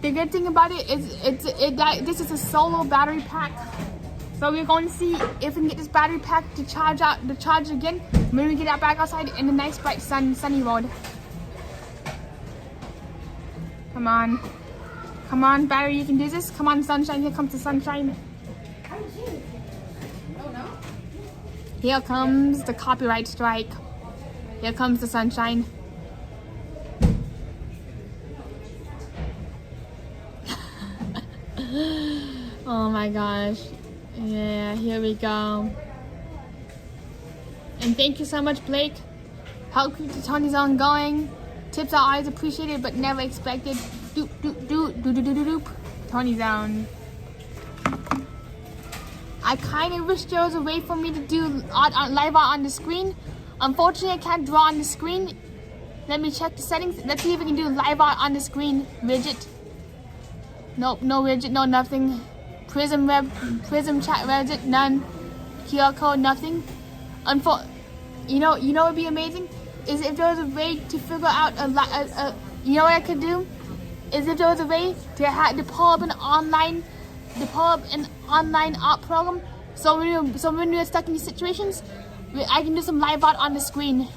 The good thing about it is this is a solo battery pack. So we're going to see if we can get this battery pack to charge again when we get out back outside in the nice bright sunny road. Come on. Come on, battery, you can do this. Come on, sunshine, here comes the sunshine. Here comes the copyright strike. Here comes the sunshine. Oh my gosh. Yeah, here we go. And thank you so much, Blake. Help keep the Tony's on going. Tips are always appreciated but never expected. Doop doop doop doop doop doop doop. Tony Zone. I kind of wish there was a way for me to do live art on the screen. Unfortunately, I can't draw on the screen. Let me check the settings. Let's see if we can do live art on the screen. Widget. Nope, no widget, no nothing. Prism chat widget, none. QR code, nothing. You know what would be amazing is if there was a way to figure out you know what I could do is if there was a way to pull up an online art program. So when we're stuck in these situations, I can do some live art on the screen.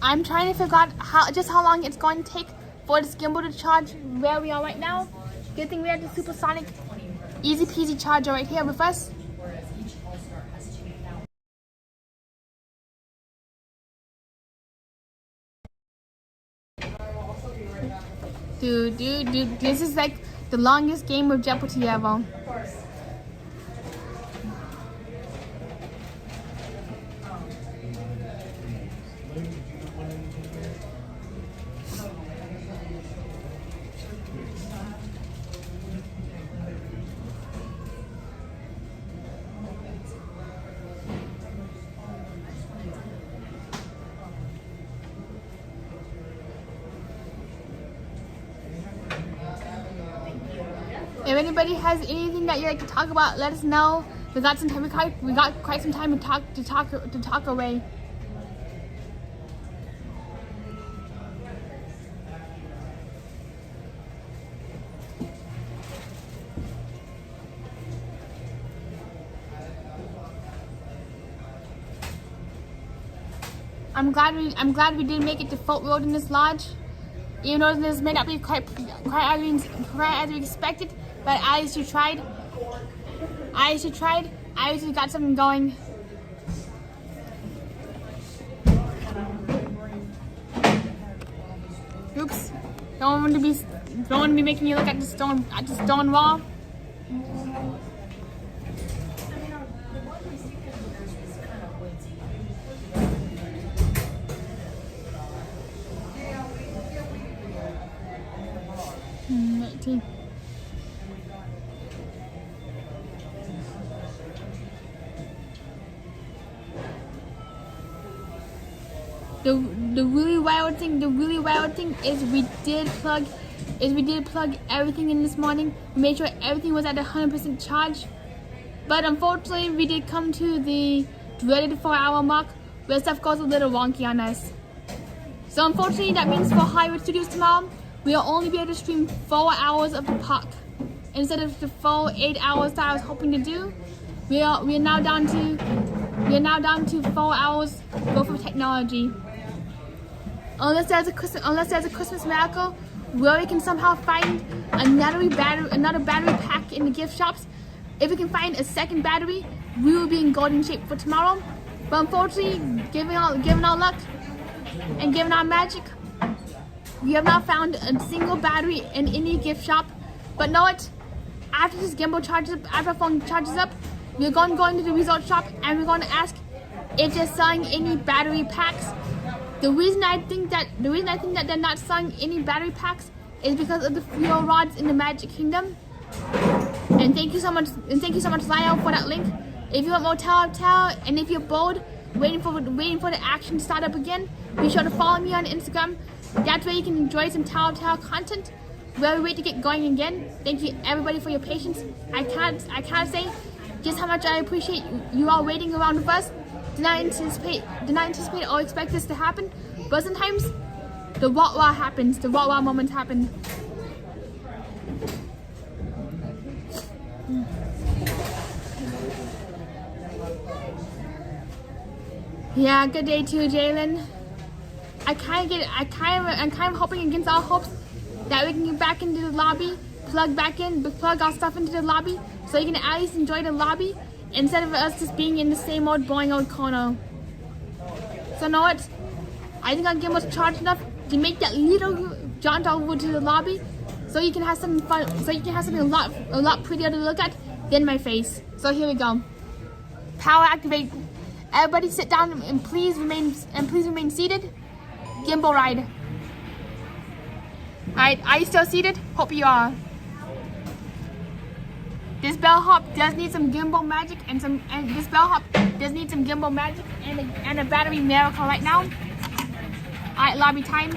I'm trying to figure out how long it's going to take for this gimbal to charge where we are right now. Good thing we have the supersonic easy peasy charger right here with us. Dude, this is like the longest game of Jeopardy ever. If anybody has anything that you'd like to talk about, let us know. We got some time. We got quite some time to talk away. I'm glad we did make it to Fort Wilderness Lodge. Even though this may not be quite as we expected, but at least you tried. At least you got something going. Oops! Don't want to be making you look at the stone wall. The really wild thing is we did plug everything in this morning. We made sure everything was at 100% charge. But unfortunately, we did come to the dreaded 4-hour mark where stuff goes a little wonky on us. So unfortunately, that means for Hollywood Studios tomorrow, we'll only be able to stream 4 hours of the park instead of the full 8 hours that I was hoping to do. We are now down to 4 hours worth of technology. Unless there's a Christmas miracle where we can somehow find another battery pack in the gift shops. If we can find a second battery, we will be in golden shape for tomorrow. But unfortunately, given our luck and given our magic, we have not found a single battery in any gift shop. But know what? After this gimbal charges up, after our phone charges up, we're going to go into the resort shop and we're going to ask if they're selling any battery packs. The reason I think that they're not selling any battery packs is because of the fuel rods in the Magic Kingdom. And thank you so much, Lionel, for that link. If you want more Tower of Terror, and if you're bored, waiting for the action to start up again, be sure to follow me on Instagram. That way you can enjoy some Tower of Terror content while we wait to get going again. Thank you everybody for your patience. I can't say just how much I appreciate you all waiting around with us. did not anticipate or expect this to happen, but sometimes the wow happens, the wow moments happen. Yeah, good day too, Jalen. I'm kind of hoping against all hopes that we can get back into the lobby, plug our stuff into the lobby, so you can at least enjoy the lobby instead of us just being in the same old boring old corner. So know what? I think our Gimbal's charged enough to make that little jaunt over to the lobby, so you can have something fun, so you can have something a lot prettier to look at than my face. So here we go. Power activate. Everybody sit down and please remain seated. Gimbal ride. Alright, are you still seated? Hope you are. This bellhop does need some gimbal magic and a battery miracle right now. Alright, lobby time.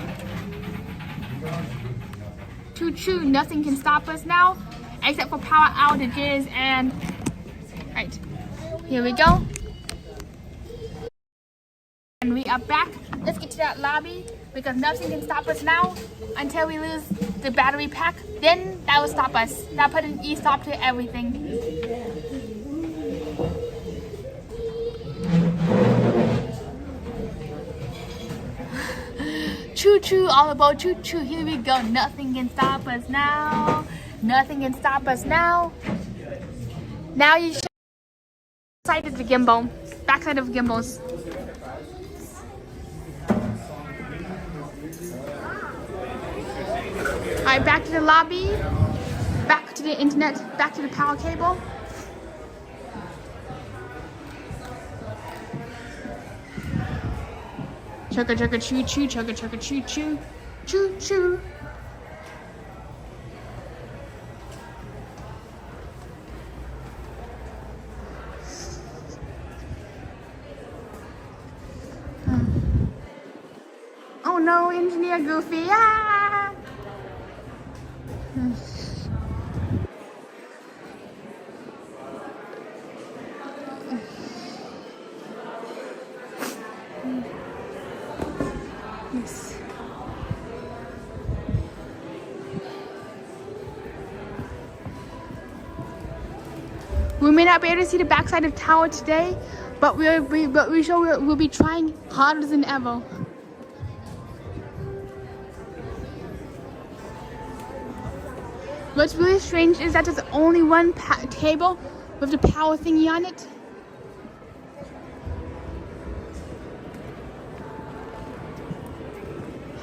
Choo-choo, nothing can stop us now except for power outages and... Alright, here we go. And we are back. Let's get to that lobby because nothing can stop us now until we lose the battery pack. Then that will stop us. That'll put an e-stop to everything. Choo-choo, all about choo-choo. Here we go. Nothing can stop us now. Nothing can stop us now. Now you should side of the gimbal. Backside of gimbals. Alright, back to the lobby, back to the internet, back to the power cable. Chugga chugga choo choo, chugga chugga choo choo, choo choo. Oh no, Engineer Goofy, ah! Yes. We may not be able to see the backside of tower today, but we'll be trying harder than ever. What's really strange is that there's only one table with the power thingy on it.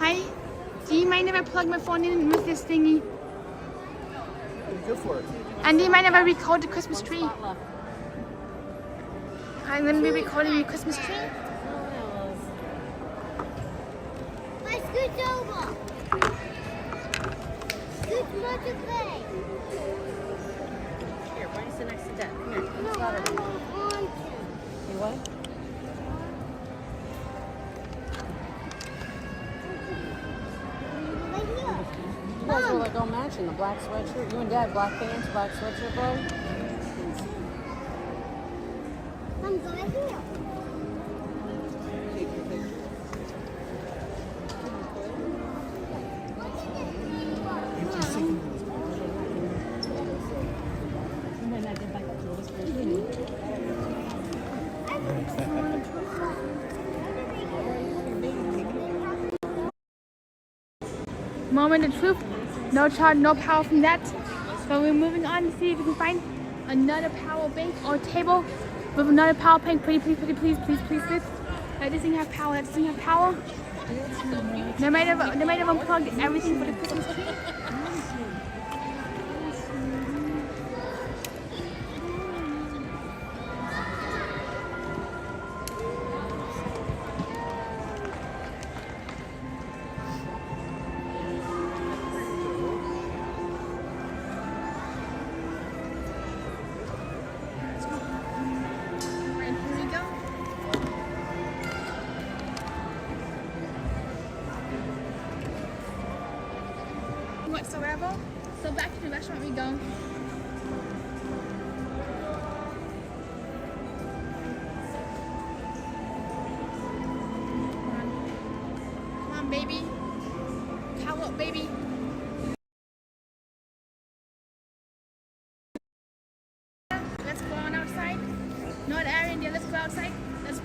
Hi, do you mind if I plug my phone in with this thingy? Go for it. And do you mind if I record the Christmas tree? I'm going to be recording the Christmas tree. I scoot over. Here, why don't you sit next to Dad? Come here, come No, I louder. don't want to. You what? You guys were like all matching, the black sweatshirt. You and Dad, black pants, black sweatshirt, bro. I'm going here. Moment of truth. No charge, no power from that. So we're moving on to see if we can find another power bank or table with another power bank. Please. That doesn't have power. That doesn't have power. They might have unplugged everything for the Christmas tree. Whatsoever. So back to the restaurant we go. baby. Cow up, baby. Let's go on outside. Not Aaron, yeah, let's go outside.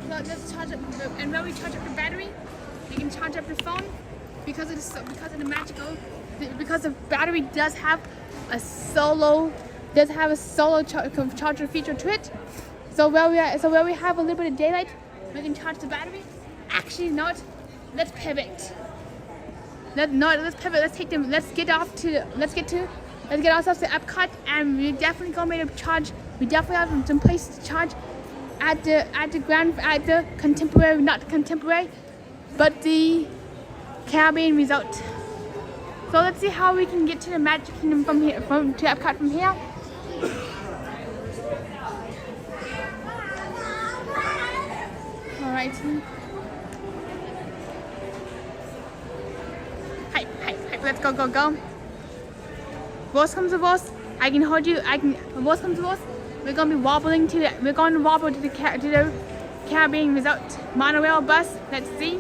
Let's charge up, and when we charge up the battery, we can charge up the phone because the battery does have a solo charger feature to it. So where we have a little bit of daylight, we can charge the battery. Actually, not. Let's pivot. Let's pivot. Let's get ourselves to Epcot, and we're definitely gonna make a charge. We definitely have some places to charge at the contemporary, not contemporary, but the Caribbean Resort. So let's see how we can get to the Magic Kingdom from here, to Epcot from here. All right. Hype, let's go. Worst comes to worst, I can hold you. Worst comes to worst, we're gonna wobble to the Caribbean Resort monorail bus. Let's see.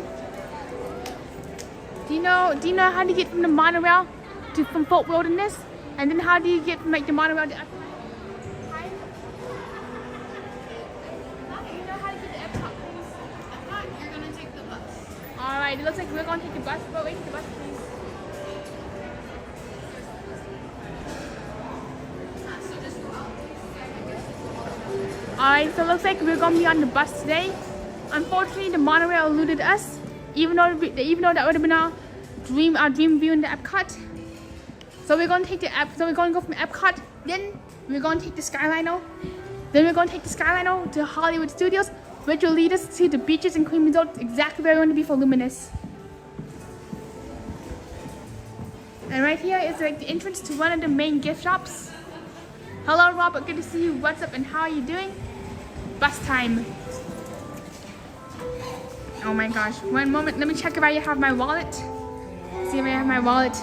Do you know how to get from the monorail from Fort Wilderness, and then how do you get from the monorail to Epcot? Alright, it looks like we're going to take the bus. But wait, the bus, please. Alright, so it looks like we're going to be on the bus today. Unfortunately, the monorail eluded us, even though that would have been our dream view in the Epcot. So we're going to go from Epcot, then we're going to take the Skyliner. Then we're going to take the Skyliner to Hollywood Studios, which will lead us to the beaches and Queen Resort, exactly where we want to be for Luminous. And right here is like the entrance to one of the main gift shops. Hello Robert, good to see you. What's up and how are you doing? Bus time. Oh my gosh, one moment, let me check if I have my wallet. See if I have my wallet.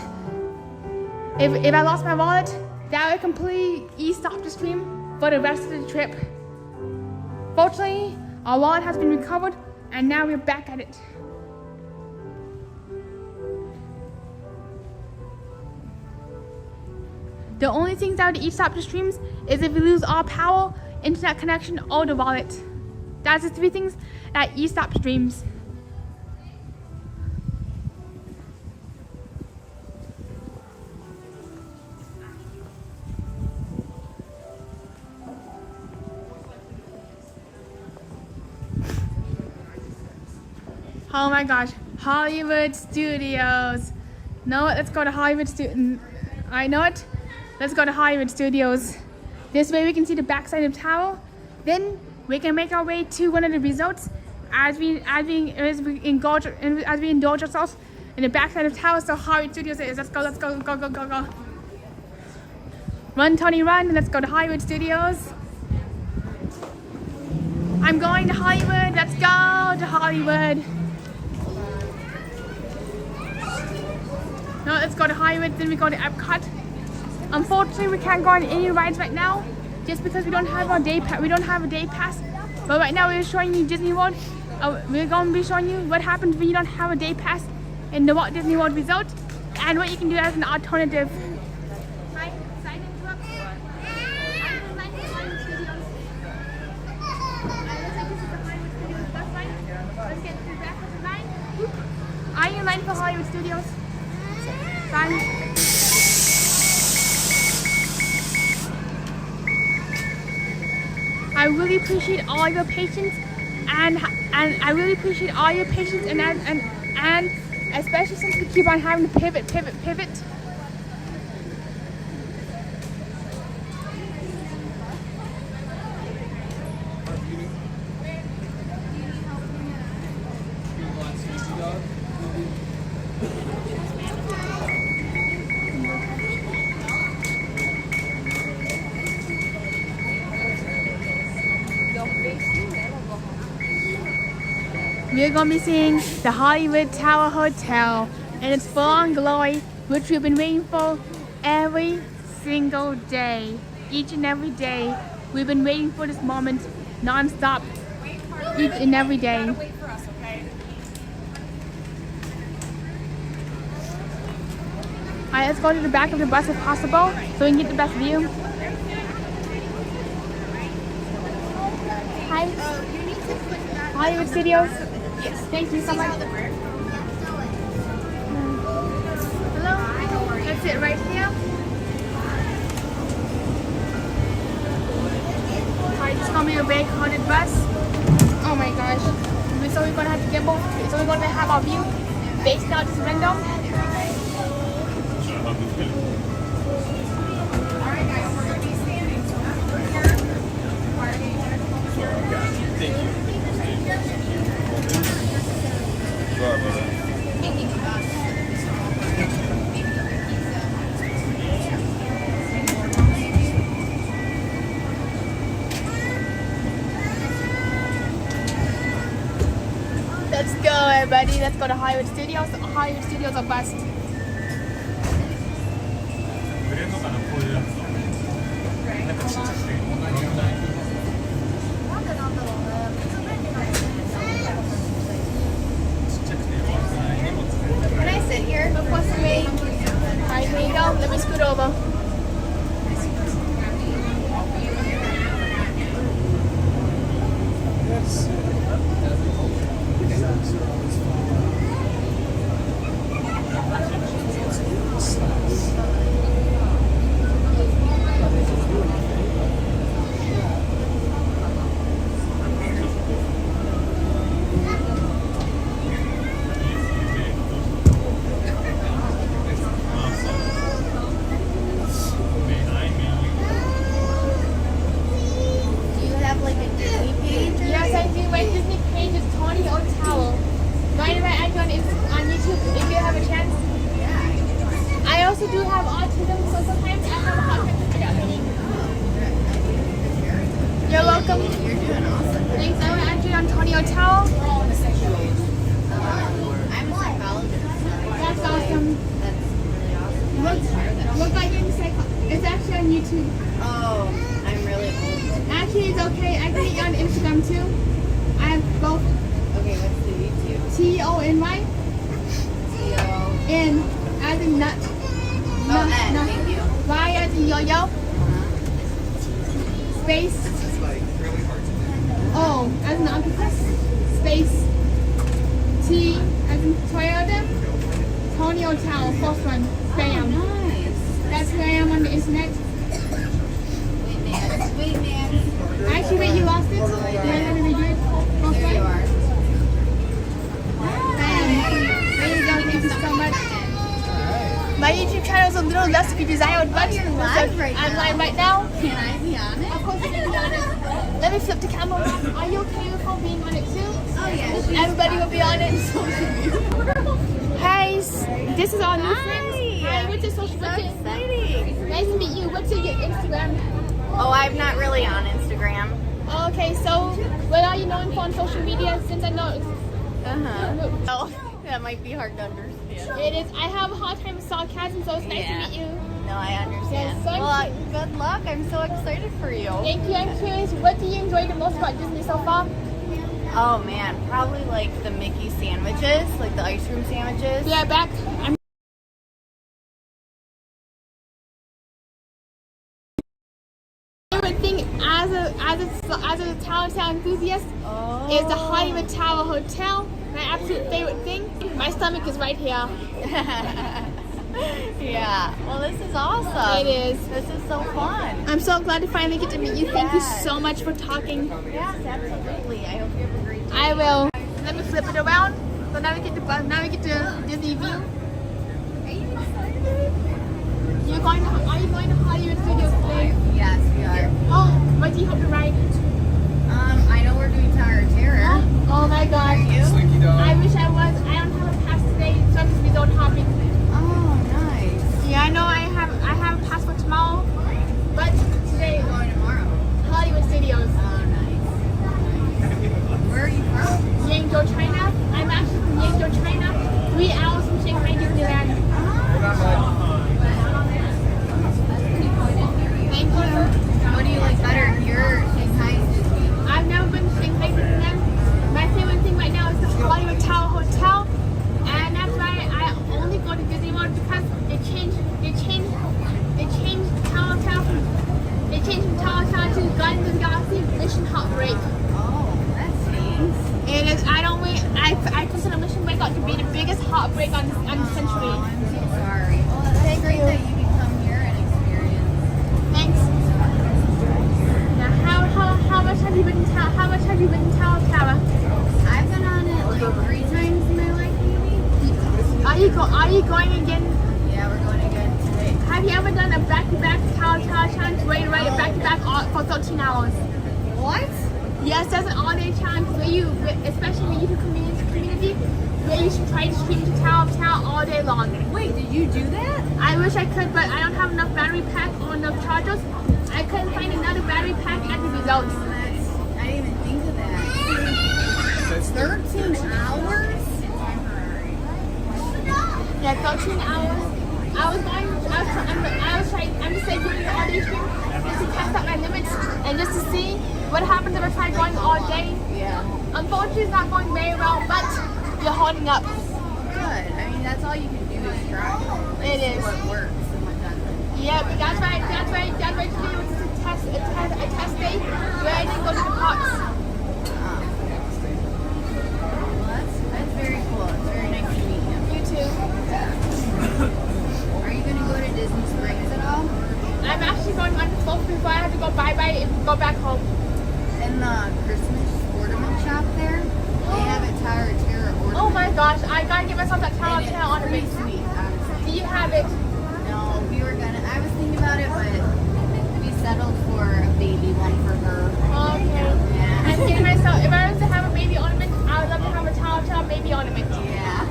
If I lost my wallet, that would completely stop the stream for the rest of the trip. Fortunately, our wallet has been recovered, and now we're back at it. The only things that would stop the streams is if we lose all power, internet connection, or the wallet. That's the three things that stop streams. Oh my gosh, Hollywood Studios. Know what? Let's go to Hollywood Studios. I know it. Let's go to Hollywood Studios. This way we can see the backside of the tower. Then we can make our way to one of the resorts as we indulge ourselves in the backside of the tower. So Hollywood Studios is. Let's go. Run, Tony, run. Let's go to Hollywood Studios. I'm going to Hollywood. Let's go to Hollywood. No, let's go to Hollywood, then we go to Epcot. Unfortunately, we can't go on any rides right now, just because we don't have a day pass. But right now, we're showing you Disney World. We're going to be showing you what happens when you don't have a day pass in the Walt Disney World Resort, and what you can do as an alternative. Hi, sign in to Are you in line for Hollywood Studios? I really appreciate all your patience, and I really appreciate all your patience, and especially since we keep on having to pivot. We're going to be seeing the Hollywood Tower Hotel in its full-on glory, which we've been waiting for every single day. Each and every day, we've been waiting for this moment non-stop, each and every day. Alright, let's go to the back of the bus if possible so we can get the best view. Hi. Hollywood Studios. Yes. Thank you so much. Hello. That's it right here. Alright, it's gonna be a very crowded bus. Oh my gosh. So we're gonna have to gimbal. So we're gonna have our view based out this window. Alright guys, we're going to be standing. So we're here. Thank you. Sorry about that. Let's go, everybody. Let's go to Hollywood Studios. Hollywood Studios are bust. Can I sit here? Of course, me. Alright, here you go. Let me scoot over. Do have autism, so sometimes I have a hard time figuring out meaning. You're welcome. You're doing awesome. Thanks. I'm Andrew Antonio Towel. I'm a psychologist. That's awesome. That's really awesome. Look like it's actually on YouTube. Oh, I'm really old. Actually, it's okay. I can get you on Instagram too. I have both. Okay, what's the YouTube? Tony. N as in nut. Oh, N, thank you. Y as in yo-yo. Space. O as in octopus. Space. T as in Toyota. Tony Hotel, first one. Spam. Oh, nice. That's where I am on the internet. Sweet man. Actually, wait, you lost it? Do I have to redo it? First There you one? are. There you go, thank you so much. My YouTube channel is a little less desired, but you're live right I'm now. live right now. Can I be on it? Of course you can be on it. Let me flip the camera around. Are you okay with her being on it too? Oh yeah. Everybody will be on it. Hi, this is our new friend. Hi, what's your social So media? exciting. Nice to meet you. What's your Instagram? Oh, I'm not really on Instagram. Okay, so what are you known for on social media? Since I know Oh, that might be hard to understand. it is, I have a hard time with sarcasm, so it's nice to meet you. No, I understand. Yes, so Well, good luck. I'm so excited for you. Thank you. I'm curious, what do you enjoy the most about Disney so far? Oh man, probably like the Mickey sandwiches, like the ice cream sandwiches. Yeah, back. Favorite thing as a Tower enthusiast is the Hollywood Tower Hotel. My absolute favorite thing. My stomach is right here. Yeah. Well, this is awesome. It is. This is so fun. I'm so glad to finally get to meet you. Thank you so much for talking. Yes, absolutely. I hope you have a great day. I will. Let me flip it around. So now we get to Disney View. Are you excited? Are you going to Hollywood Studios today? Yes, we are. Oh, what do you hope to ride? I know we're doing Tower of Terror. Oh my God. Are you? I wish I was. I don't have a pass today, so I'm just resort hopping. Oh, nice. Yeah, I know I have a pass for tomorrow, but today We're going tomorrow. Hollywood Studios. Oh, nice. Where are you from? Yangzhou, China. I'm actually from Yangzhou, China. 3 hours from Shanghai, Disneyland. Thank you. What do you like better? break. Oh, that stinks. It is. I consider Mission Break out to be the biggest heartbreak on the century. Oh, I'm so sorry. Well, that's great that you can come here and experience. Thanks. Now, how much have you been in town? How much have you been in town, Tara? I've been on it like 3 times in my life, maybe. Are you going again? Yeah, we're going again today. Have you ever done a back-to-back tower challenge where you ride it back-to-back for 13 hours? What? Yes, there's an all-day challenge where you, especially when you do community, where you should try to stream to Tower of Town all day long. Wait, did you do that? I wish I could, but I don't have enough battery pack or enough chargers. I couldn't find another battery pack at the results. I didn't even think of that. 13 hours? Yeah, 13 hours. I'm just like doing the all-day stream just to test out my limits and just to see what happens if I try going all day. Yeah. Unfortunately, it's not going very well, but you're holding up. Good. I mean, that's all you can do is try. It is. What works and what doesn't. Yeah, but that's right. Today was a test day where I didn't go to the parks. Well, that's very cool. It's very nice to meet you. You too. Are you going to go to Disney Springs at all? I'm actually going on the 12th before I have to go bye-bye and go back home. In the Christmas ornament shop there, they have a Tower of Terror ornament. Oh my gosh, I gotta get myself that Tower of Terror ornament. Sweet, honestly. Do you have it? No, we were gonna. I was thinking about it, but we settled for a baby one for her. Okay. Yeah. I'm getting myself. If I was to have a baby ornament, I would love to have a Tower of Terror baby ornament. Yeah.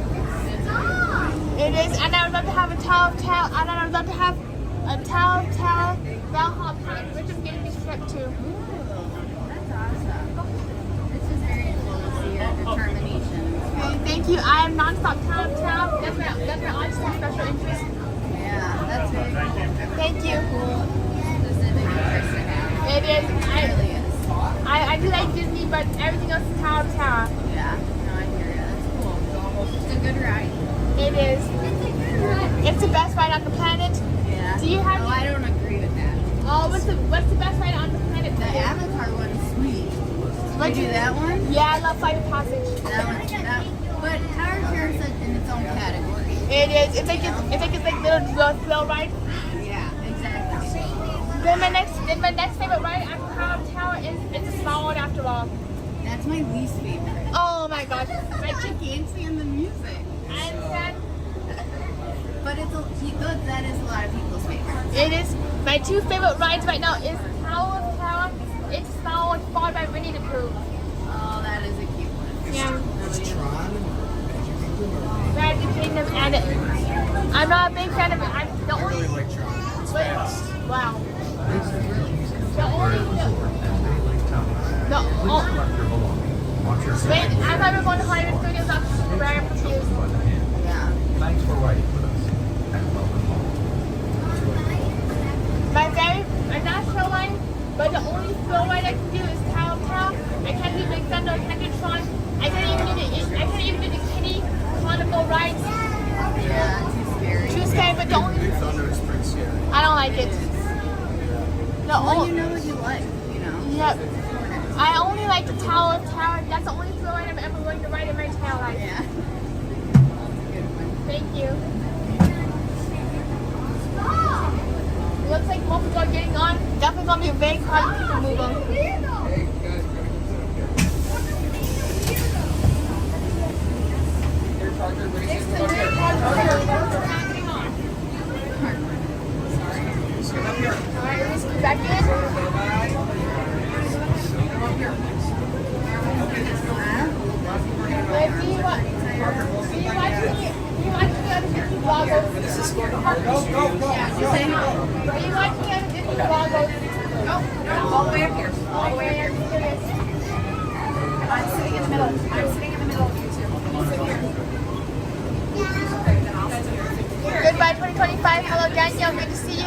It is, and I would love to have a Tower of Terror, and I would love to have a Tower of Terror bellhop pin, which is getting this trip too. That's awesome. This is very cool to see your determination. Okay, thank you. I am non-stop Tower of Terror. That's my autism special interest. Yeah, that's very cool. Thank you. Cool specific interest to have. It is. It really is. I do like Disney, but everything else is Tower of Terror. Yeah, no, I hear you. That's cool. It's a good ride. It is. It's the best ride on the planet. Yeah. Do you have? Oh, I don't agree with that. Oh, what's the best ride on the planet? The Avatar one is sweet. Did you do that one? Yeah, I love Flight of Passage. That one. But Tower of Terror is in its own category. It is. It's like little thrill ride. Yeah, exactly. Then my next favorite ride after Tower of Terror is It's a Small World After All. That's my least favorite. Oh my gosh. I can't stand the music. I understand. But that is a lot of people's favorite. It is. My 2 favorite rides right now is Tower of Terror, It's a Small World, followed by Winnie the Pooh. Oh, that is a cute one. Yeah. Magic Kingdom and I'm not a big fan of it. I'm the only. Really like Tron. It's fast. Wow. Wait, I thought we were going to Hollywood Studios. I'm very confused. Yeah. Thanks for riding with us, and welcome home. My not thrill ride, but the only thrill ride I can do is Tower of Terror. I can't do Big Thunder, I can't do Tron. I can't even do the Kiddie Carnival rides. Yeah, too scary. Too scary, but the only. Big Thunder is pretty scary. I don't like it. Well, you know what you like, you know. Yep. I only like the Tower of Terror. That's the only thrill ride I'm ever going to ride in my entire life. Yeah. Thank you. Looks like most people are getting on. Definitely gonna be a very crowded people moving. Alright, let's go back in. Wait, do you watch the other Disney vloggers? Are you watching the other Disney vloggers? No, all the way up here. All the way up here. I'm sitting in the middle. of you two. Goodbye 2025. Hello Daniel, good to see you.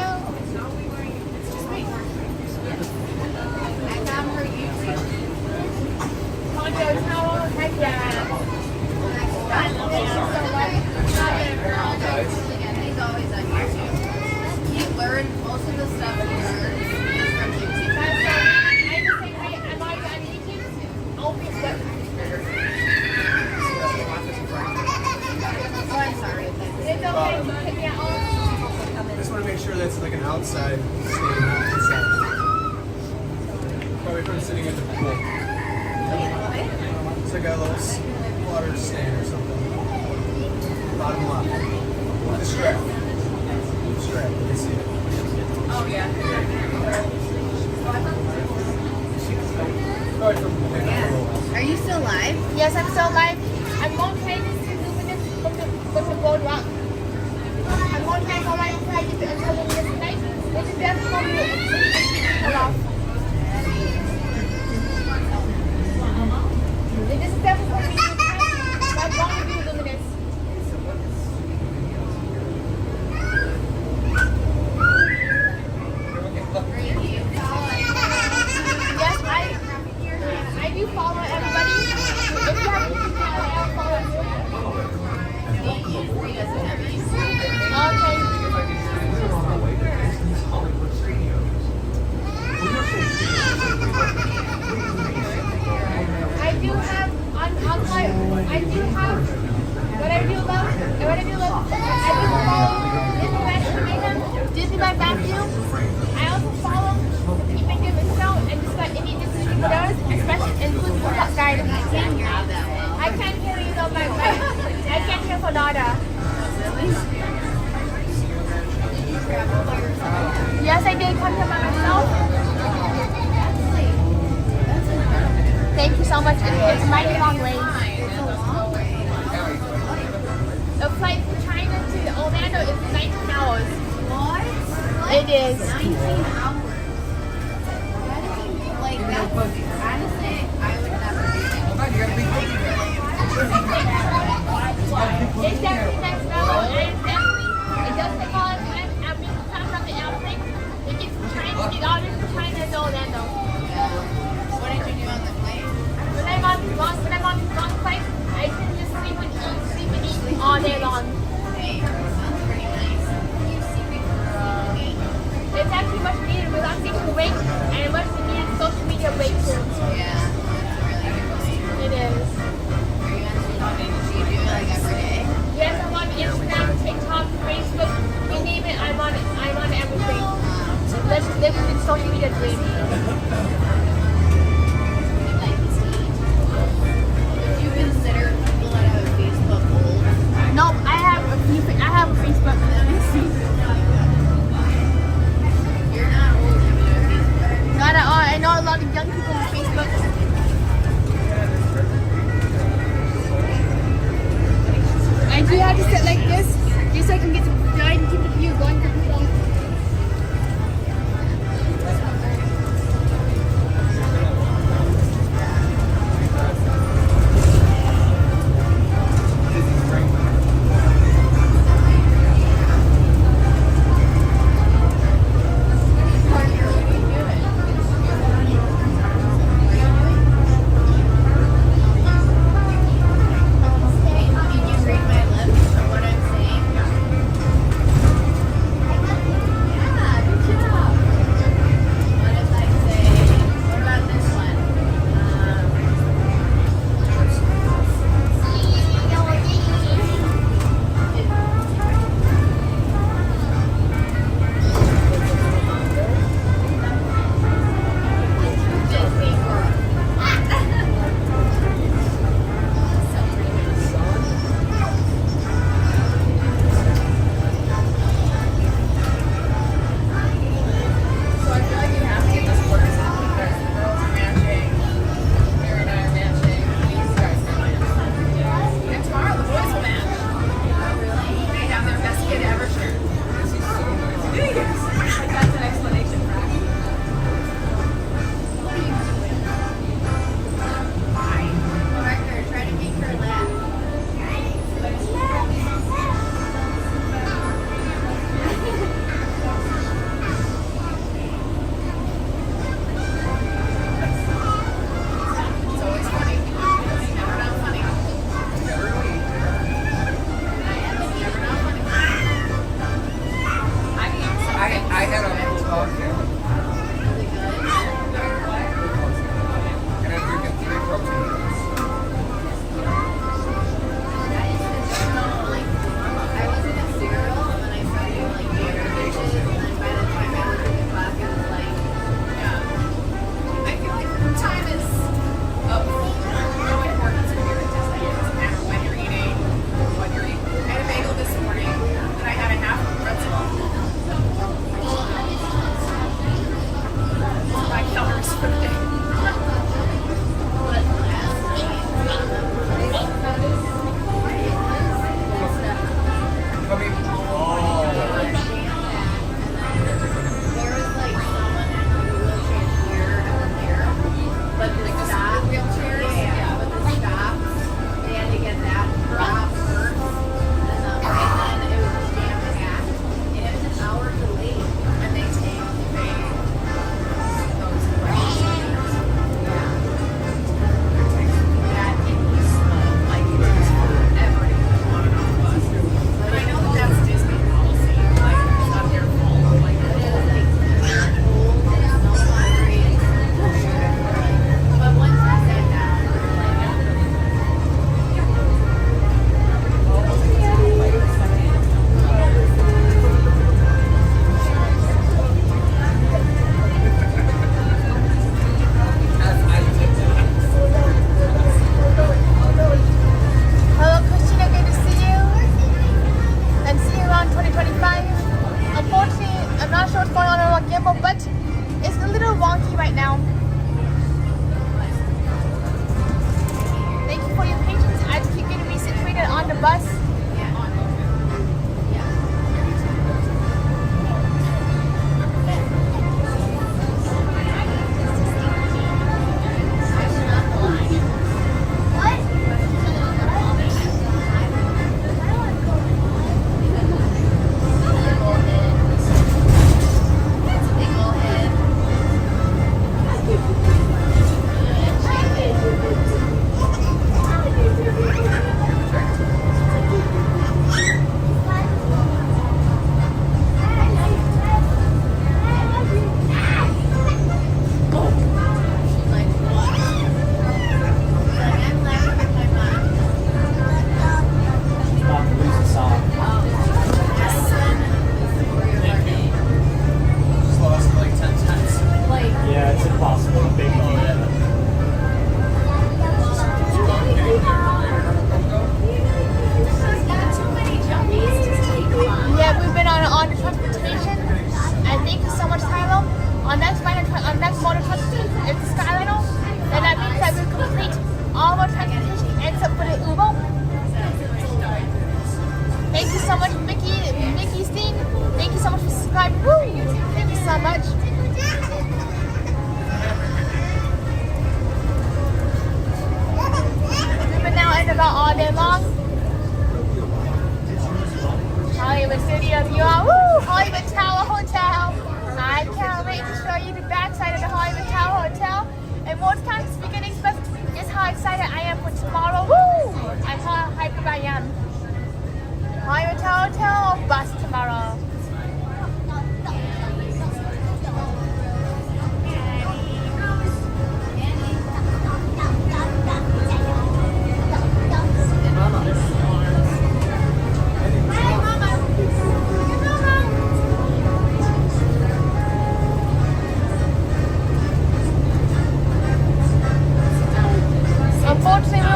I found her YouTube. Condo Tower, heck yeah. He's always on YouTube. You learn most of the stuff you learn is from YouTube. I'm just saying, I'm already on YouTube. Probably from sitting in the pool. It's like a little water stand or something. Bottom left. The strap. The strap. You can see it. Oh yeah. Are you still live? Yes, I'm still live. I'm going to try this Luminous from the BoardWalk. I'm going to try to try to get the Luminous tonight. This is definitely enough. This is definitely going to be good time. But I'm going to do Luminous. Yes, I do follow everybody. If you have YouTube channel, I'll follow you. Okay. I do have on my I do have what I do love Disney Matthew. I also follow Keeping Good Show and just about any Disney videos, especially including the Hot Guide. I can't hear you though, I can't hear Fonada. Yes, I did come here by myself. Thank you so much. It's a mighty long way. The flight from China to Orlando is 19 hours. What? It is. 19 hours. Like, that's, honestly, I would never do that. It's definitely next level, and it's definitely, it does take all the time. I mean, sometimes on the airplane, it gets from China to get all this from China to Orlando. What did you do on the plane? When I'm on these long flights, I can just sleep and eat all day long. Hey, sounds pretty nice. It's actually much needed because I'm getting awake and much needed social media break too.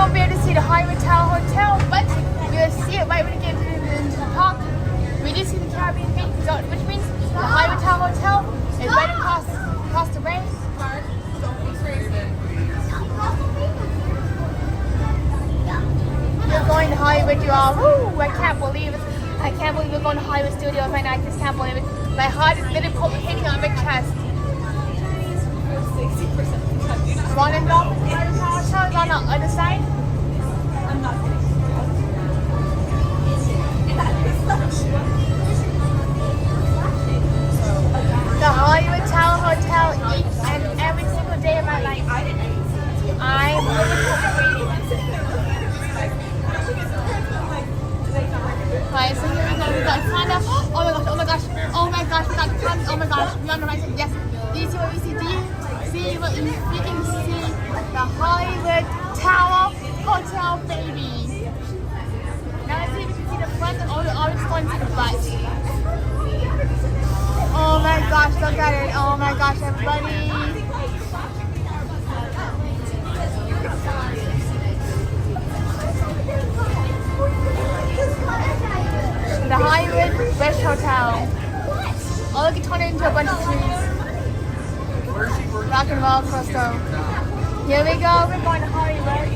won't be able to see the Hollywood Tower Hotel, but we'll see it right when we get into the park. We do see the Caribbean Beach Resort, which means the Hollywood Tower Hotel is right across the way. We're going to Hollywood, you all. Woo! I can't believe it. I can't believe we're going to Hollywood Studios right now. I just can't believe it. My heart is literally palpitating on my chest. One and off the Hollywood Tower Hotel is on the other side. I'm not kidding. The Hollywood Tower Hotel each and every single day of my life. I'm right, so here we go. We got Panda. Oh my gosh, oh my gosh, oh my gosh, we got Panda. Oh my gosh, we're on the right side. Yes. Do you see what we see? Do you see what you freaking see? The Hollywood Tower Hotel, baby. Now let's see if we can see the front and all the orange ones to the butt. Oh my gosh, look at it. Oh my gosh, everybody. The Hollywood West Hotel. Oh, look, it turned into a bunch of trees. Rock and roll coaster. Here we go, we're going to Hollywood.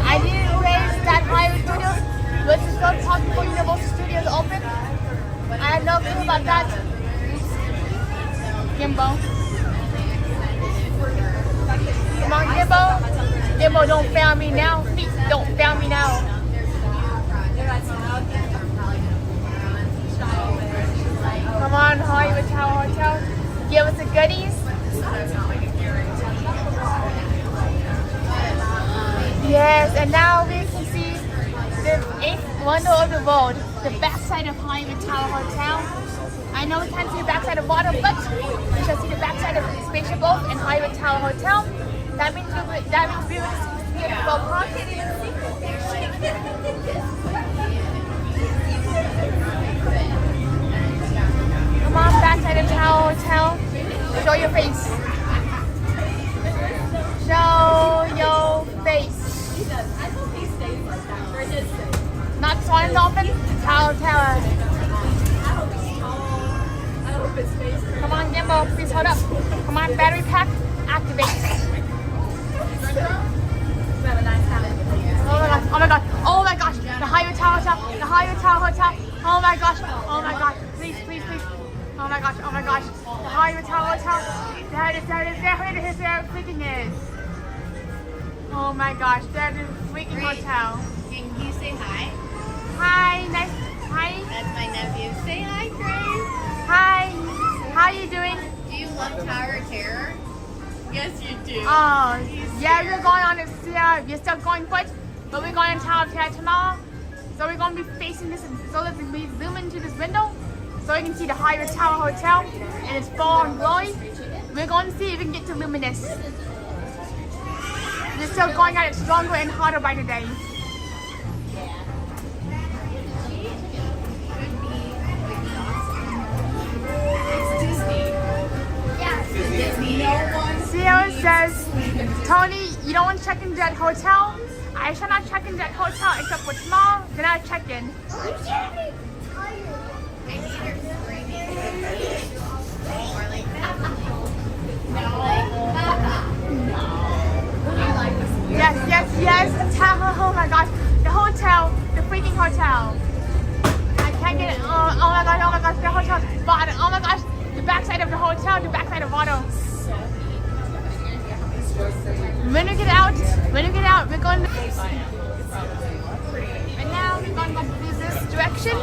I didn't realize that Hollywood Studios was the first park before Universal Studios opened. I had no clue about that. Gimbal. Come on, Gimbal. Gimbal, don't fail me now. Please don't fail me now. Come on, Hollywood Tower Hotel. Give us the goodies. Yes, and now we can see the 8th wonder of the world, the backside of Hollywood Tower Hotel. I know we can't see the backside of water, but we shall see the backside of the spaceship boat and Hollywood Tower Hotel. That means we will see the beautiful park. Come on, backside of Tower Hotel. Show your face. Show your face. Not Swan and Dolphin, Tower Tower. Come on, Gimbal, please hold up. Come on, battery pack, activate. Oh my gosh, oh my gosh, oh my gosh, the Hollywood Tower Hotel, the Hollywood Tower Hotel. Oh my gosh, please, please, please. Oh my gosh, the Hollywood Tower Hotel. There it is, there it freaking is. Oh my gosh, there's the freaking hotel. Can you say hi? Hi, nice, hi. That's my nephew. Say hi, Grace. Hi, how are you doing? Do you love Tower of Terror? Yes, you do. Oh, yeah, we're going on this, we're still going foot, but we're going to Tower of Terror tomorrow. So we're going to be facing this, so let's zoom into this window so we can see the Hollywood Tower Hotel and its fall and glory. We're going to see if we can get to Luminous. We're still going at it stronger and harder by the day. CEO says, Tony, you don't want to check into that hotel? I shall not check into that hotel except for tomorrow, then I'll check in. Yes. Oh my gosh, the hotel, the freaking hotel. I can't get it. Oh my gosh, the hotel's bottom. Oh my gosh, the backside of the hotel, the backside of auto. When we get out, we're going to. And now we're going to go this direction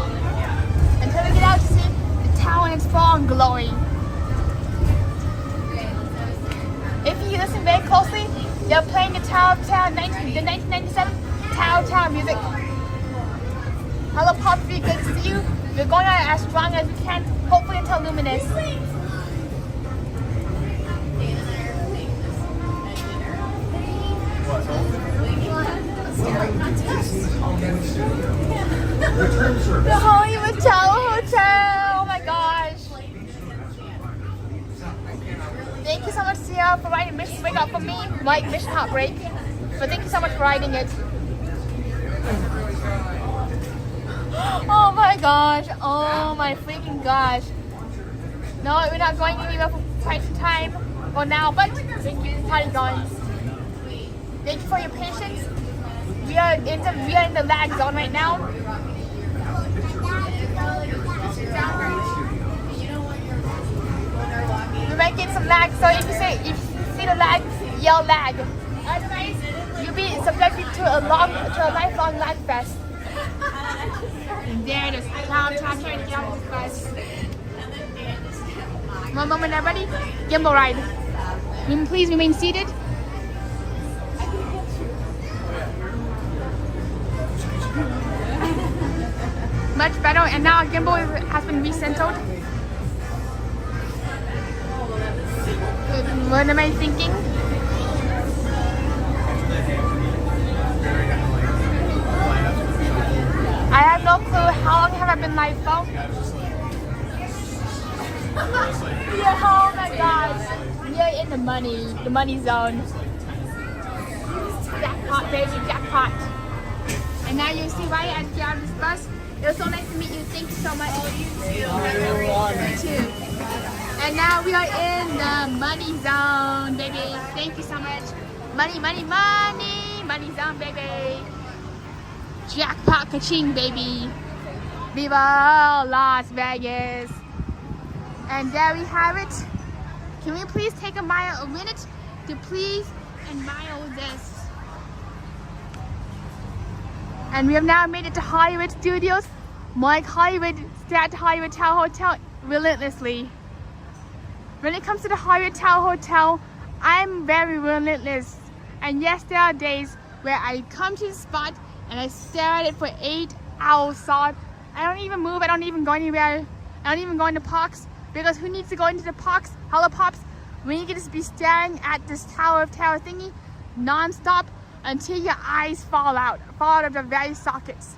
until we get out to see the tower and its fall and glory. If you listen very closely, they're playing the Tower of Terror, the 1997 Tower of Terror music. Hello, Poppy, good to see you. We're going out as strong as we can, hopefully until Luminous. The Hollywood Tower Hotel, oh my gosh. Thank you so much, Sia. here for riding Mission Wake Up for me, like Mission Heartbreak. But thank you so much for riding it. Oh my gosh, oh my freaking gosh. No, we're not going anywhere for quite some time or now, but thank you, party guns. Thank you for your patience. We are in the lag zone right now. We might get some lag, so if you see the lag, yell lag. Otherwise, you'll be subjected to a lifelong lag fest. And there it is. Trying to get out of this bus. One moment, everybody. Gimbal ride. Please remain seated. Much better, and now gimbal has been recentered. What am I thinking? I have no clue. How long have I been live for? Yeah, oh my gosh. We are in the money zone. Jackpot, baby, jackpot. And now you see why I get out of this bus. It was so nice to meet you. Thank you so much. Oh, you too. And now we are in the money zone, baby. Thank you so much. Money, money, money. Money zone, baby. Jackpot ka-ching, baby. Viva Las Vegas. And there we have it. Can we please take a minute to please admire this? And we have now made it to Hollywood Studios. Like Hollywood, stay at the Hollywood Tower Hotel relentlessly. When it comes to the Hollywood Tower Hotel, I'm very relentless. And yes, there are days where I come to the spot and I stare at it for 8 hours solid. I don't even move, I don't even go anywhere. I don't even go into parks, because who needs to go into the parks, hello pops, when you can just be staring at this tower thingy non-stop until your eyes fall out of the very sockets.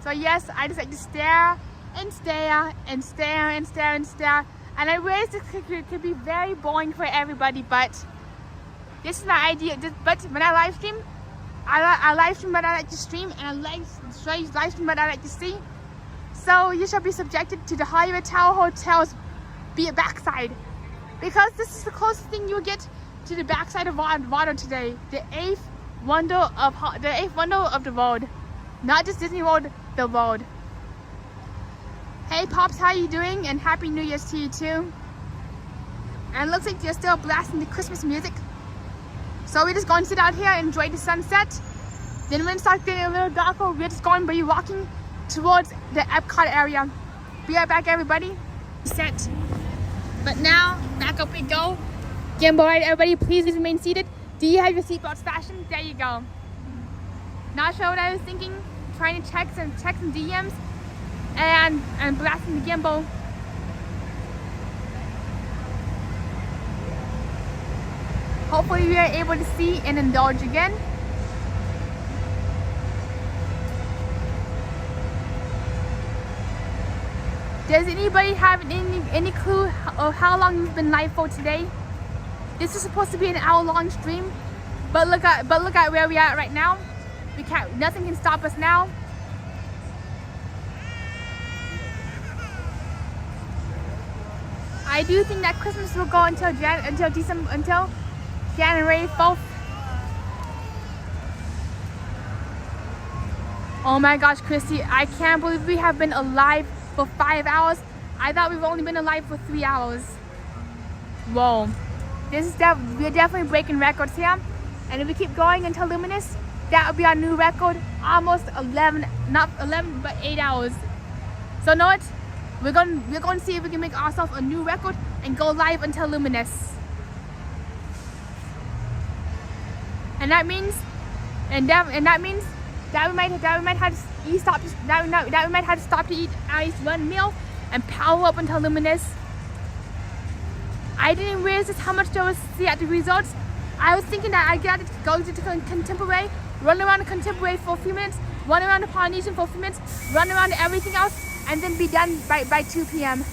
So yes, I just like to stare and stare and stare and stare and stare. And I realize this could be very boring for everybody, but this is my idea. But when I live stream, I live stream what I like to stream, and I live stream what I like to see. So you shall be subjected to the Hollywood Tower Hotel's backside, because this is the closest thing you will get to the backside of water today. The eighth wonder of the world, not just Disney World, the world. Hey pops, how you doing? And happy New Year's to you too. And it looks like you're still blasting the Christmas music. So we're just going to sit out here and enjoy the sunset. Then when it starts getting a little darker, we're just going to be walking towards the Epcot area. Be right back, everybody. Set. But now, back up we go. Gimbal ride, everybody, please remain seated. Do you have your seatbelts fastened? There you go. Not sure what I was thinking. Trying to check some DMs and blasting the gimbal. Hopefully we are able to see and indulge again. Does anybody have any clue of how long we've been live for today? This is supposed to be an hour-long stream, but look at where we are right now. Nothing can stop us now. I do think that Christmas will go until January 4th. Oh my gosh, Christy, I can't believe we have been alive for 5 hours. I thought we've only been alive for 3 hours. Whoa. We're definitely breaking records here. And if we keep going until Luminous, that will be our new record. Almost 11, not 11, but 8 hours. So know it? We're going to see if we can make ourselves a new record and go live until Luminous. And that means that we might have to stop to eat at least one meal and power up until Luminous. I didn't realize just how much there was to see at the resorts. I was thinking that I'd get out to go to Contemporary, run around the Contemporary for a few minutes, run around the Polynesian for a few minutes, run around to everything else, and then be done by 2 p.m.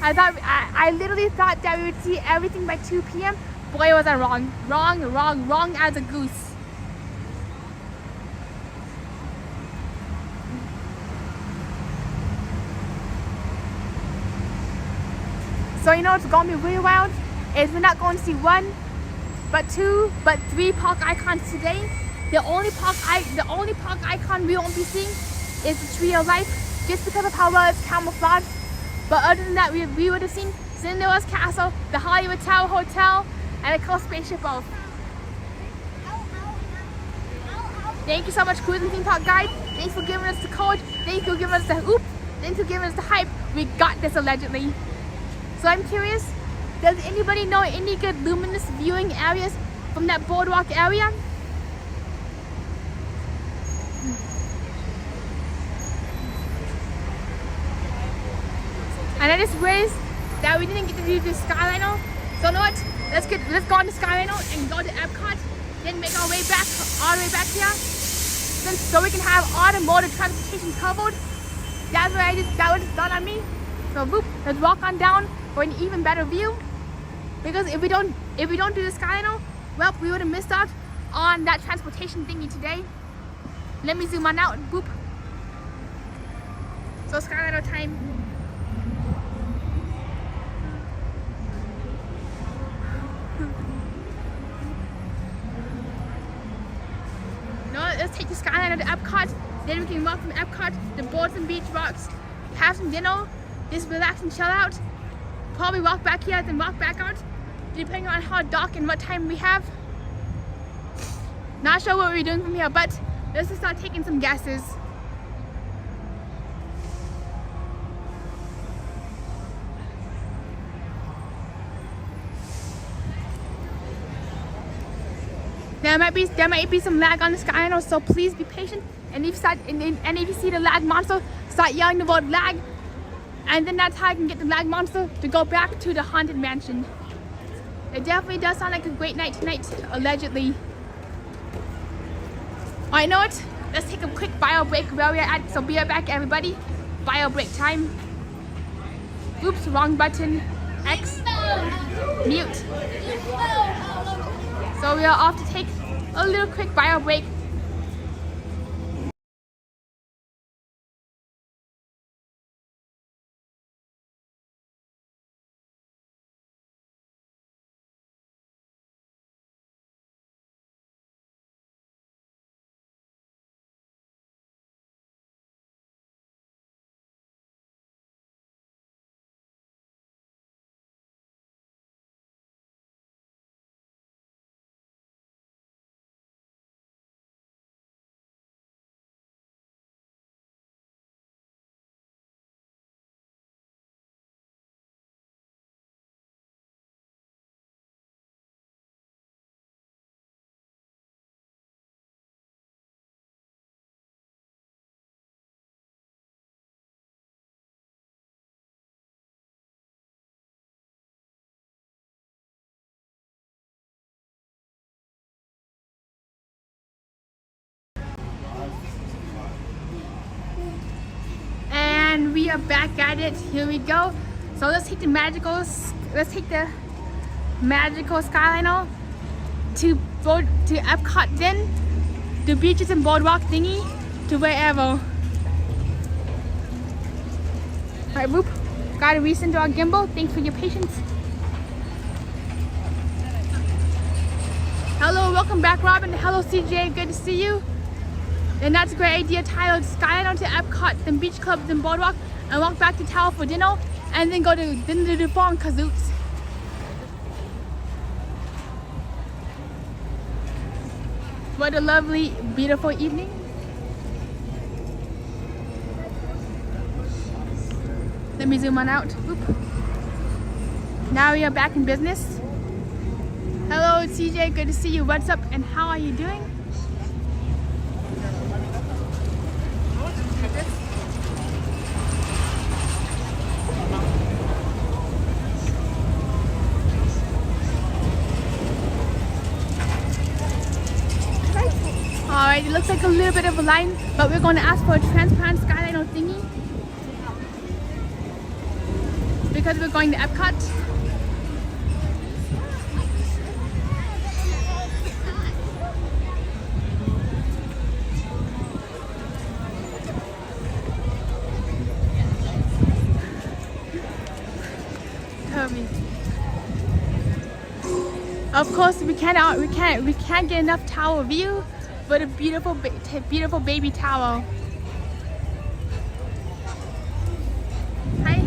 I literally thought that we would see everything by 2 p.m. Boy, was I wrong. Wrong as a goose. So you know what's gonna be really wild is we're not going to see 1, but 2, but 3 park icons today. The only park icon we won't be seeing is the Tree of Life, just because of how well it's camouflaged. But other than that, we would have seen Cinderella's Castle, the Hollywood Tower Hotel, and a cool spaceship boat. Thank you so much, Cruising Theme Park Guide. Thanks for giving us the code. Thanks for giving us the oop. Thanks for giving us the hype. We got this allegedly. So I'm curious, does anybody know any good Luminous viewing areas from that BoardWalk area? And I just realized that we didn't get to do the Skyliner. So you know what? Let's go on the Skyliner and go to Epcot, then make our way back all the way back here. So we can have all the mode of transportation covered. That was just done on me. So boop, let's walk on down for an even better view. Because if we don't do the Skyliner, well, we would have missed out on that transportation thingy today. Let me zoom on out. Boop. So Skyliner time. No, let's take the Skyliner to Epcot. Then we can walk from Epcot to Boards and Beach Rocks, have some dinner, just relax and chill out. Probably walk back here, then walk back out, depending on how dark and what time we have. Not sure what we're doing from here, but let's just start taking some guesses. There might be some lag on the Skyliner, so please be patient. And if you see the lag monster, start yelling the word lag, and then that's how I can get the lag monster to go back to the Haunted Mansion. It definitely does sound like a great night tonight, allegedly. Alright, you know what? Let's take a quick bio break where we're at. So be right back, everybody. Bio break time. Oops, wrong button. X. Mute. So we are off to take a little quick bio break. And we are back at it. Here we go. So let's take the magical Skyliner to Epcot, then the beaches and boardwalk thingy to wherever. Alright, whoop. Gotta recenter our gimbal. Thanks for your patience. Hello, welcome back, Robin. Hello, CJ. Good to see you. And that's a great idea, Tyler. Skyliner to Epcot, then beach club, then boardwalk, and walk back to Tower for dinner, and then go to the farm Kazoots. What a lovely, beautiful evening. Let me zoom on out. Oop. Now we are back in business. Hello, CJ. Good to see you. What's up, and how are you doing? Alright, it looks like a little bit of a line, but we're going to ask for a transparent Skyliner thingy. because we're going to Epcot. Of course, we can't get enough tower view, but a beautiful baby tower. Hi.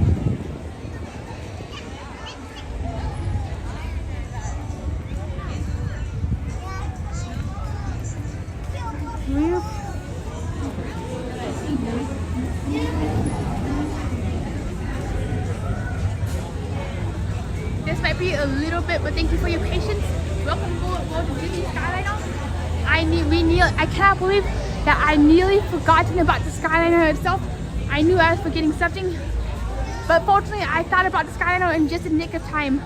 This might be a little bit, but thank you for your patience. Welcome to Disney Skyliner. I cannot believe that I nearly forgotten about the Skyliner itself. I knew I was forgetting something, but fortunately I thought about the Skyliner in just a nick of time.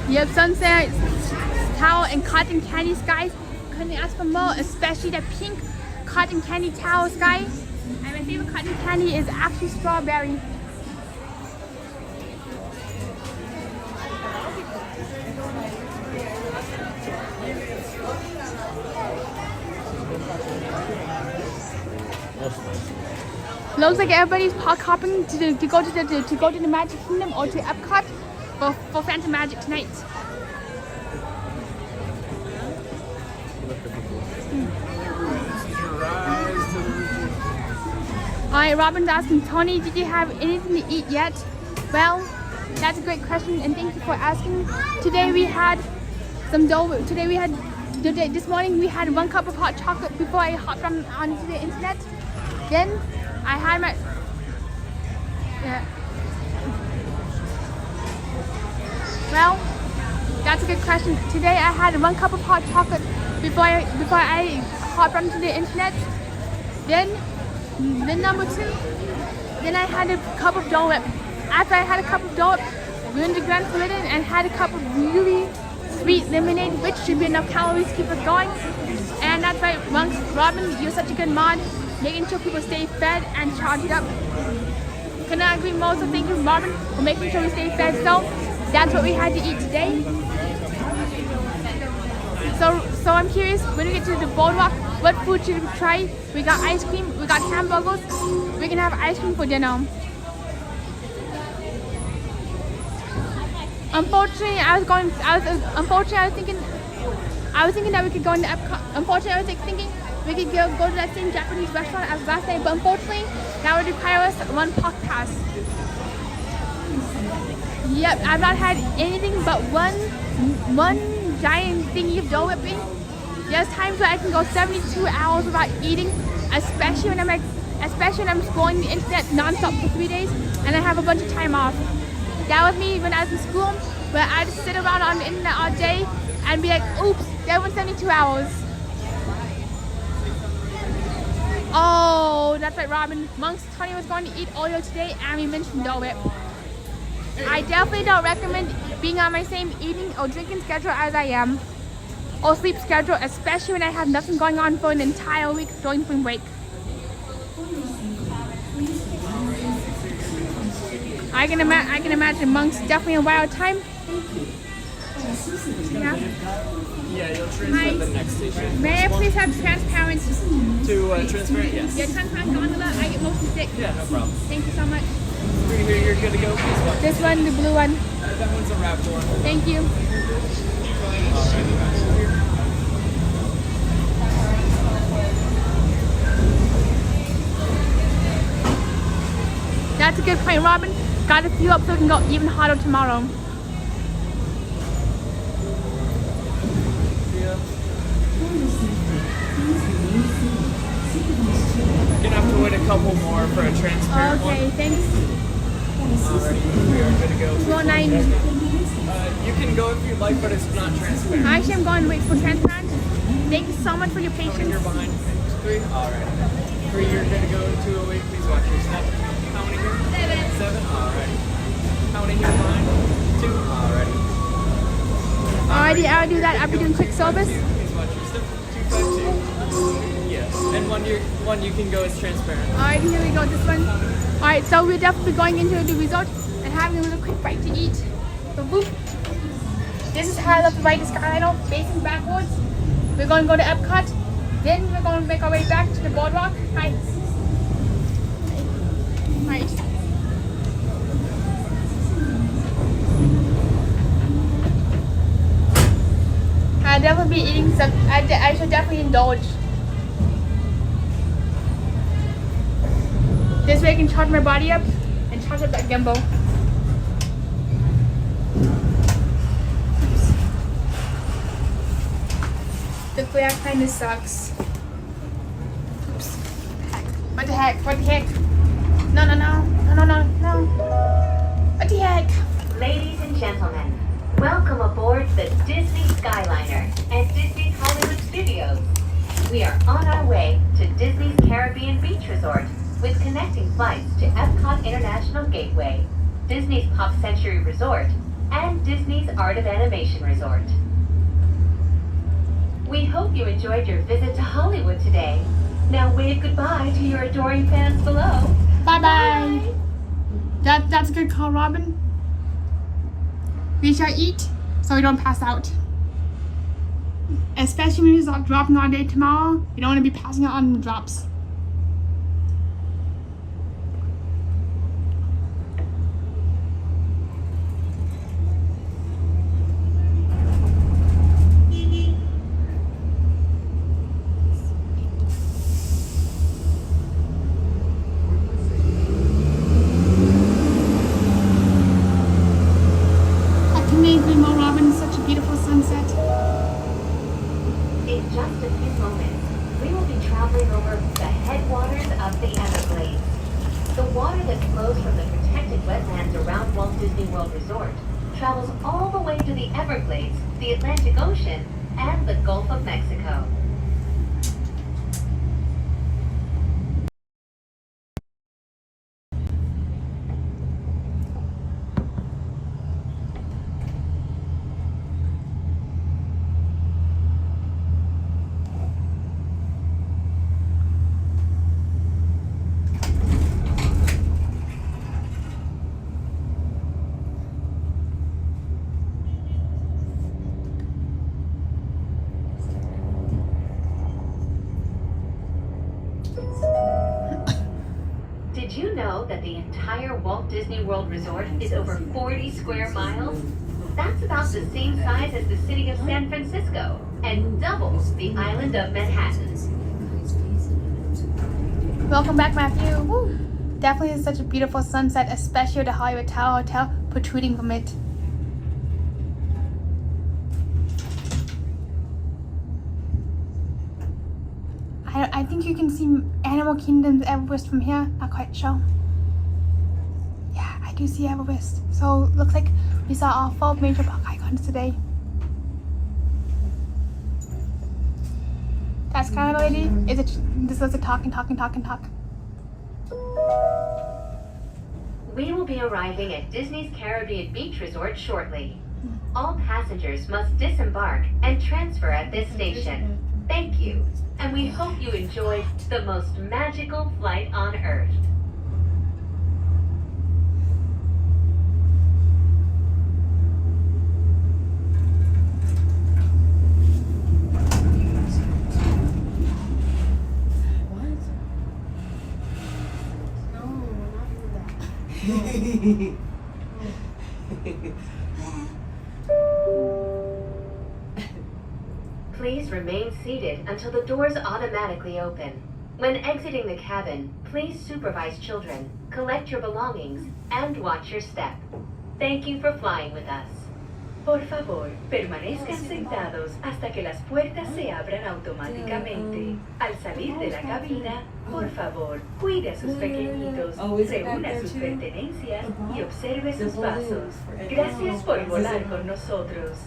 Yep, sunset tower and cotton candy skies. Couldn't ask for more, especially the pink cotton candy tower sky. And my favorite cotton candy is actually strawberry. Looks like everybody's park hopping to go to the Magic Kingdom or to Epcot for Phantom Magic tonight. Alright, Robin's asking, Tony, did you have anything to eat yet? Well, that's a great question, and thank you for asking. Today we had some Dole Whip. This morning we had 1 cup of hot chocolate before I hopped onto the internet. Then I had my Well, that's a good question. Today I had 1 cup of hot chocolate before I hopped onto the internet. Then number 2, then I had a cup of Dole Whip. After I had a cup of Dole Whip, we went to Grand Floridian and had a cup of really sweet lemonade, which should be enough calories to keep us going. And that's right, Monks, Robin, you're such a good mod, making sure people stay fed and charged up. Cannot agree more, so thank you, Robin, for making sure we stay fed. So that's what we had to eat today. So I'm curious, when we get to the BoardWalk, what food should we try? We got ice cream, we got hamburgers. We can have ice cream for dinner. Unfortunately, I was thinking that we could go into Epcot. Unfortunately, I was thinking we could go to that same Japanese restaurant as last night, but unfortunately, that would require us 1 park pass. Yep, I've not had anything but one giant thingy of Dole Whipping. There's times where I can go 72 hours without eating, especially when I'm scrolling the internet non-stop for 3 days and I have a bunch of time off. That was me when I was in school, where I'd sit around on the internet all day and be like, oops, that was 72 hours. Oh, that's right, Robin. Monks Tony was going to eat Oreo today and we mentioned Dole Whip. I definitely don't recommend being on my same eating or drinking schedule as I am, or sleep schedule, especially when I have nothing going on for an entire week during spring break. I can imagine Monks definitely a wild time. Yeah. Yeah, you'll transfer at the next station. May I please have transparent? To transfer? Yes. Yeah, transparent gondola. I get motion sick. Yeah, no problem. Thank you so much. Through here, you're good to go. Please watch. This one, the blue one. That one's a Raptor. Thank you. That's a good point, Robin. Got to fuel up so we can go even hotter tomorrow. You're gonna have to wait a couple more for a transfer. Okay, thanks. Alright, we are good to go. 209. You can go if you'd like, but it's not transparent. Actually, I'm going to wait for transparent. Thank you so much for your patience. You're behind 3. Alright. 3, you're good to go. 208, please watch your step. How many here? 7. Alright. How many here behind? 2. Alright. Alrighty, I'll do that. I'll be doing quick service. Please watch your step. 252. Yeah. And one you can go as transparent. Alright, here we go, this one. Alright, so we're definitely going into the resort and having a little quick bite to eat. So boop. This is how I love to ride the Skyliner, facing backwards. We're going to go to Epcot. Then we're going to make our way back to the BoardWalk. Right. Right. I'll definitely be eating some. I should definitely indulge. This way I can charge my body up and charge up that gimbal. The flare kind of sucks. Oops. What the heck? What the heck? No, no, no. No, no, no, no. What the heck? Ladies and gentlemen, welcome aboard the Disney Skyliner and Disney's Hollywood Studios. We are on our way to Disney's Caribbean Beach Resort with connecting flights to Epcot International Gateway, Disney's Pop Century Resort, and Disney's Art of Animation Resort. We hope you enjoyed your visit to Hollywood today. Now wave goodbye to your adoring fans below. Bye-bye. That's a good call, Robin. We shall eat so we don't pass out. Especially when we start dropping all day tomorrow. We don't want to be passing out on the drops. In just a few moments, we will be traveling over the headwaters of the Everglades. The water that flows from the protected wetlands around Walt Disney World Resort travels all the way to the Everglades, the Atlantic Ocean, and the Gulf of Mexico. Did you know that the entire Walt Disney World Resort is over 40 square miles? That's about the same size as the city of San Francisco and doubles the island of Manhattan. Welcome back, Matthew. Woo. Definitely is such a beautiful sunset, especially with the Hollywood Tower Hotel protruding from it. I think you can see Animal Kingdom's Everest from here. Not quite sure. Yeah, I do see Everest. So looks like we saw all 4 major park icons today. That's kind of lady. Is it? This was a talk. We will be arriving at Disney's Caribbean Beach Resort shortly. All passengers must disembark and transfer at this station. Thank you, and we hope you enjoyed the most magical flight on Earth. Please remain seated until the doors automatically open. When exiting the cabin, please supervise children, collect your belongings, and watch your step. Thank you for flying with us. Por favor, permanezcan sentados hasta que las puertas se abran automáticamente. Al salir de la cabina, por favor, cuide a sus pequeñitos, reúna sus pertenencias y observe sus pasos. Gracias por volar con nosotros.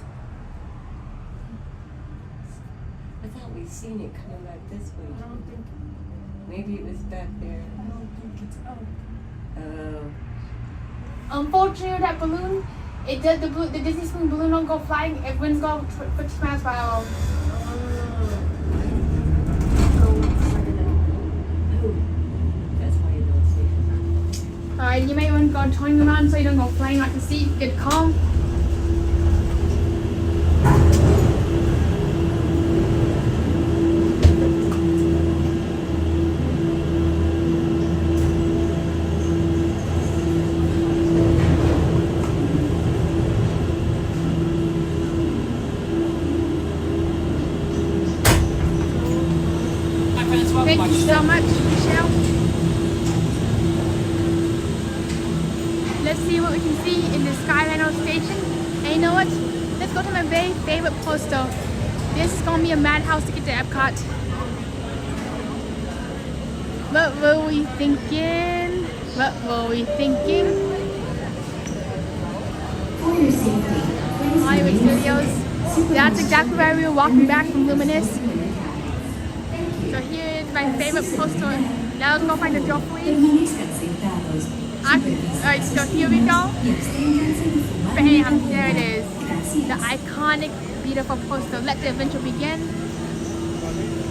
I thought we'd seen it coming back this way. I don't think. Maybe it was back there. I don't think it's out. Unfortunately, that balloon It does the Disney Spring balloon don't go flying. It wouldn't go for transfer. Alright, you may want to go turning around so you don't go flying like the seat. Get calm. Thank you so much, Michelle. Let's see what we can see in the Skyliner station. And you know what? Let's go to my very favorite poster. This is gonna be a madhouse to get to Epcot. What were we thinking? What were we thinking? Hollywood Studios. That's exactly where we were walking back from Luminous. So here is my favorite poster. Now let's go find the Joffrey. Alright, so here we go. Bam, there it is. The iconic, beautiful poster. Let the adventure begin.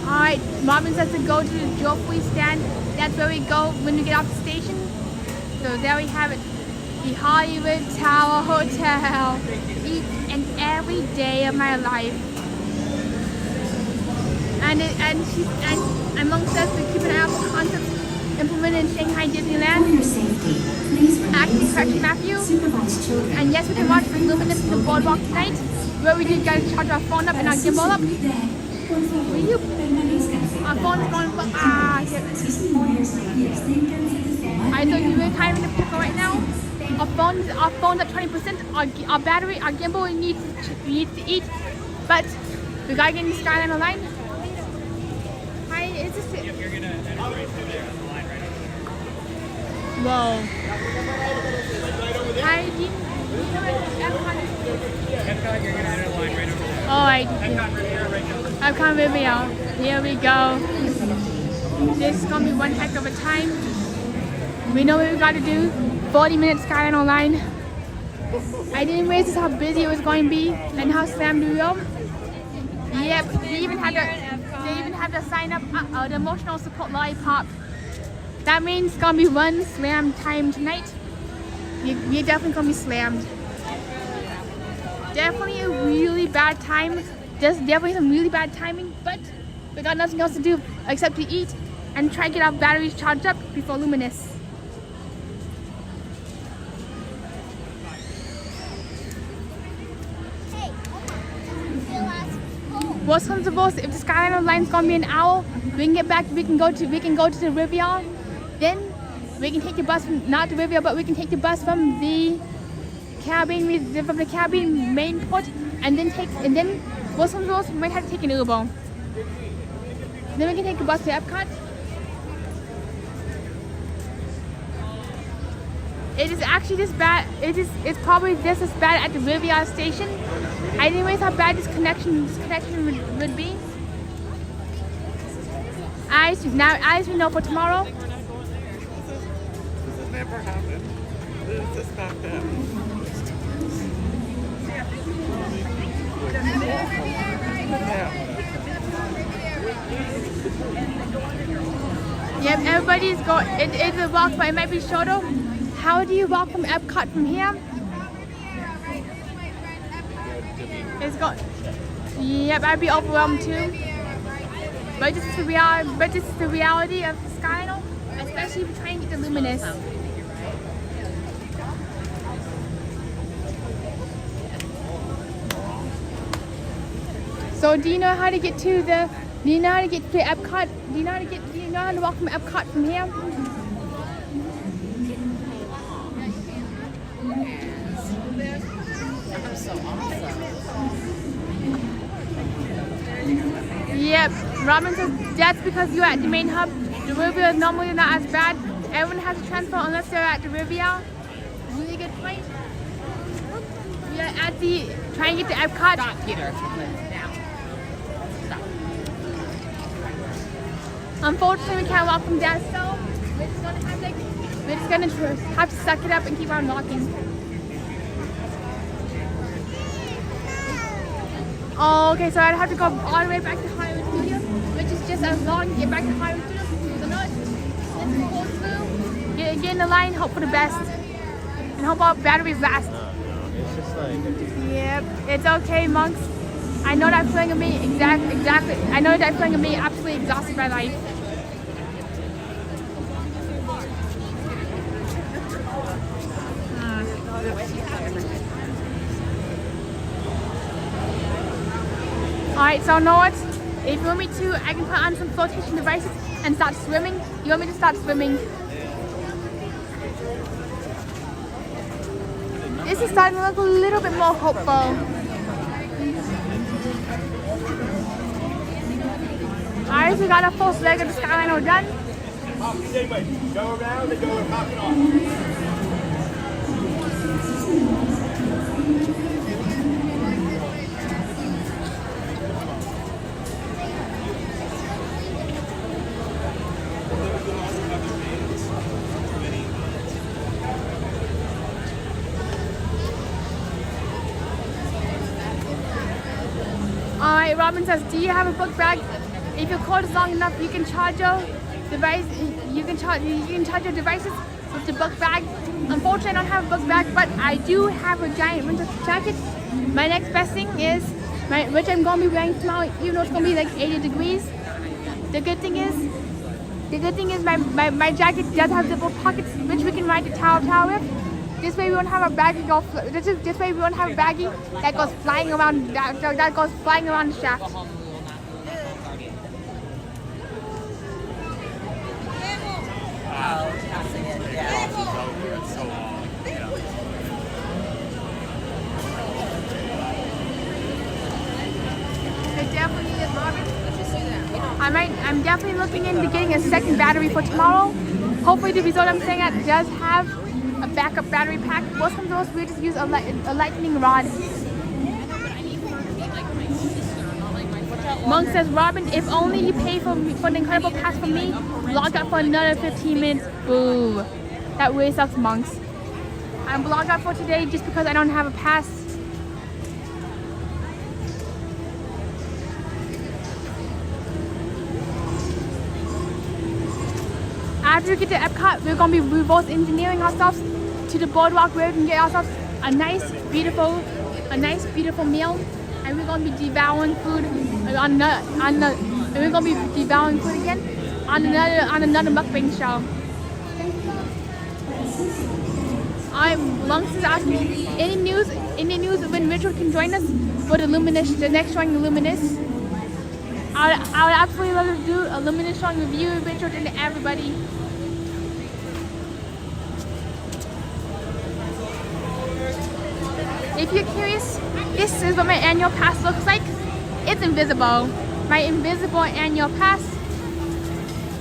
Alright, Robin says to go to the Joffrey stand. That's where we go when we get off the station. So there we have it. The Hollywood Tower Hotel. Each and every day of my life. And amongst us, we keep an eye out for concepts implemented in Shanghai Disneyland. Acting correction, Matthew. And yes, we can watch the Luminous in the BoardWalk tonight, where we did get to charge our phone up and our gimbal up. Will you? Our phone is going. Here. Alright, so we're kind of in the pickle right now. Our phone's at 20%. Our battery, our gimbal needs to eat, but we gotta get in the Skyliner line. Hi, is this it? Yep, you're gonna end it right through there on the line right over there. Whoa. Hi, do you know what Epcot is? Epcot, you're gonna enter the line right over there. Alright. Epcot Riviera right now. Epcot Riviera. Here we go. This is gonna be one heck of a time. We know what we gotta do. 40 minutes Skyliner line. I didn't realize how busy it was going to be and how slammed we were. Yep, they even had to sign up the emotional support lollipop. That means it's gonna be one slam time tonight. We're definitely gonna be slammed. Definitely a really bad time. There's definitely some really bad timing, but we got nothing else to do except to eat and try to get our batteries charged up before Luminous. Worst comes to worst, if the Skyliner line's gonna be an hour, we can get back. We can go to the Riviera. Then we can take the bus from not the Riviera, but we can take the bus from the Caribbean main port, and then worst comes to worst, we might have to take an Uber. Then we can take the bus to Epcot. It is actually this bad. It's probably just as bad at the Riviera station. I didn't realize how bad this connection would be. As we know for tomorrow. This has never happened. This is back then. Yep, everybody's going. It's a walk, but it might be shorter. How do you walk from Epcot from here? It's got. Yep, I'd be overwhelmed too. But this is the reality of the Skyliner, especially if you're trying to get the Luminous. So do you know how to get to the? Do you know how to get to Epcot? Do you know how to walk from Epcot from here? Yep, Robin says that's because you're at the main hub. The Riviera is normally not as bad. Everyone has to transfer unless they're at the Riviera. Really good point. We are at the trying to get to Epcot. Stop, Peter. Now. Stop. Unfortunately, we can't walk from there, so we're just gonna have to suck it up and keep on walking. Oh, okay, so I'd have to go all the way back to Hollywood Studios, which is just as long to get back to Hollywood Studios. So no, let's go through, get in the line, hope for the best, and hope our batteries last. It's just like... Yep, it's okay, monks. I know that feeling of me, exactly. I know that feeling of me absolutely exhausted by life. Alright, so know what? If you want me to, I can put on some flotation devices and start swimming. You want me to start swimming? This is starting to look a little bit more hopeful. Alright, so we got a full leg of the Skyliner done. Go around and go and knock it off. Alright, Robin says, do you have a book bag? If your cord is long enough, you can charge your device. You can charge your devices with the book bag. Unfortunately, I don't have a book bag, but I do have a giant winter jacket. My next best thing is, which I'm gonna be wearing tomorrow, even though it's gonna be like 80 degrees. The good thing is, my jacket does have zipper pockets, which we can ride the tower with. This way we won't have a baggie go. This way we won't have a baggie that goes flying around. That goes flying around the shaft. I'm definitely looking into getting a second battery for tomorrow. Hopefully the resort I'm staying at does have a backup battery pack. Most of those we just use a lightning rod. Monk says, Robin, if only you pay for the incredible pass for me, log out for another 15 minutes. Boo. That really sucks, monks. I'm logged out for today just because I don't have a pass. After we get to Epcot, we're going to be reverse engineering ourselves to the boardwalk where we can get ourselves a nice, beautiful meal, and we're going to be devouring food on another mukbang show. Monks is asking any news of when Richard can join us for the Luminous, the next showing of Luminous. I would absolutely love to do a Luminous showing with you, Richard, and everybody. If you're curious, this is what my annual pass looks like. It's invisible. My invisible annual pass.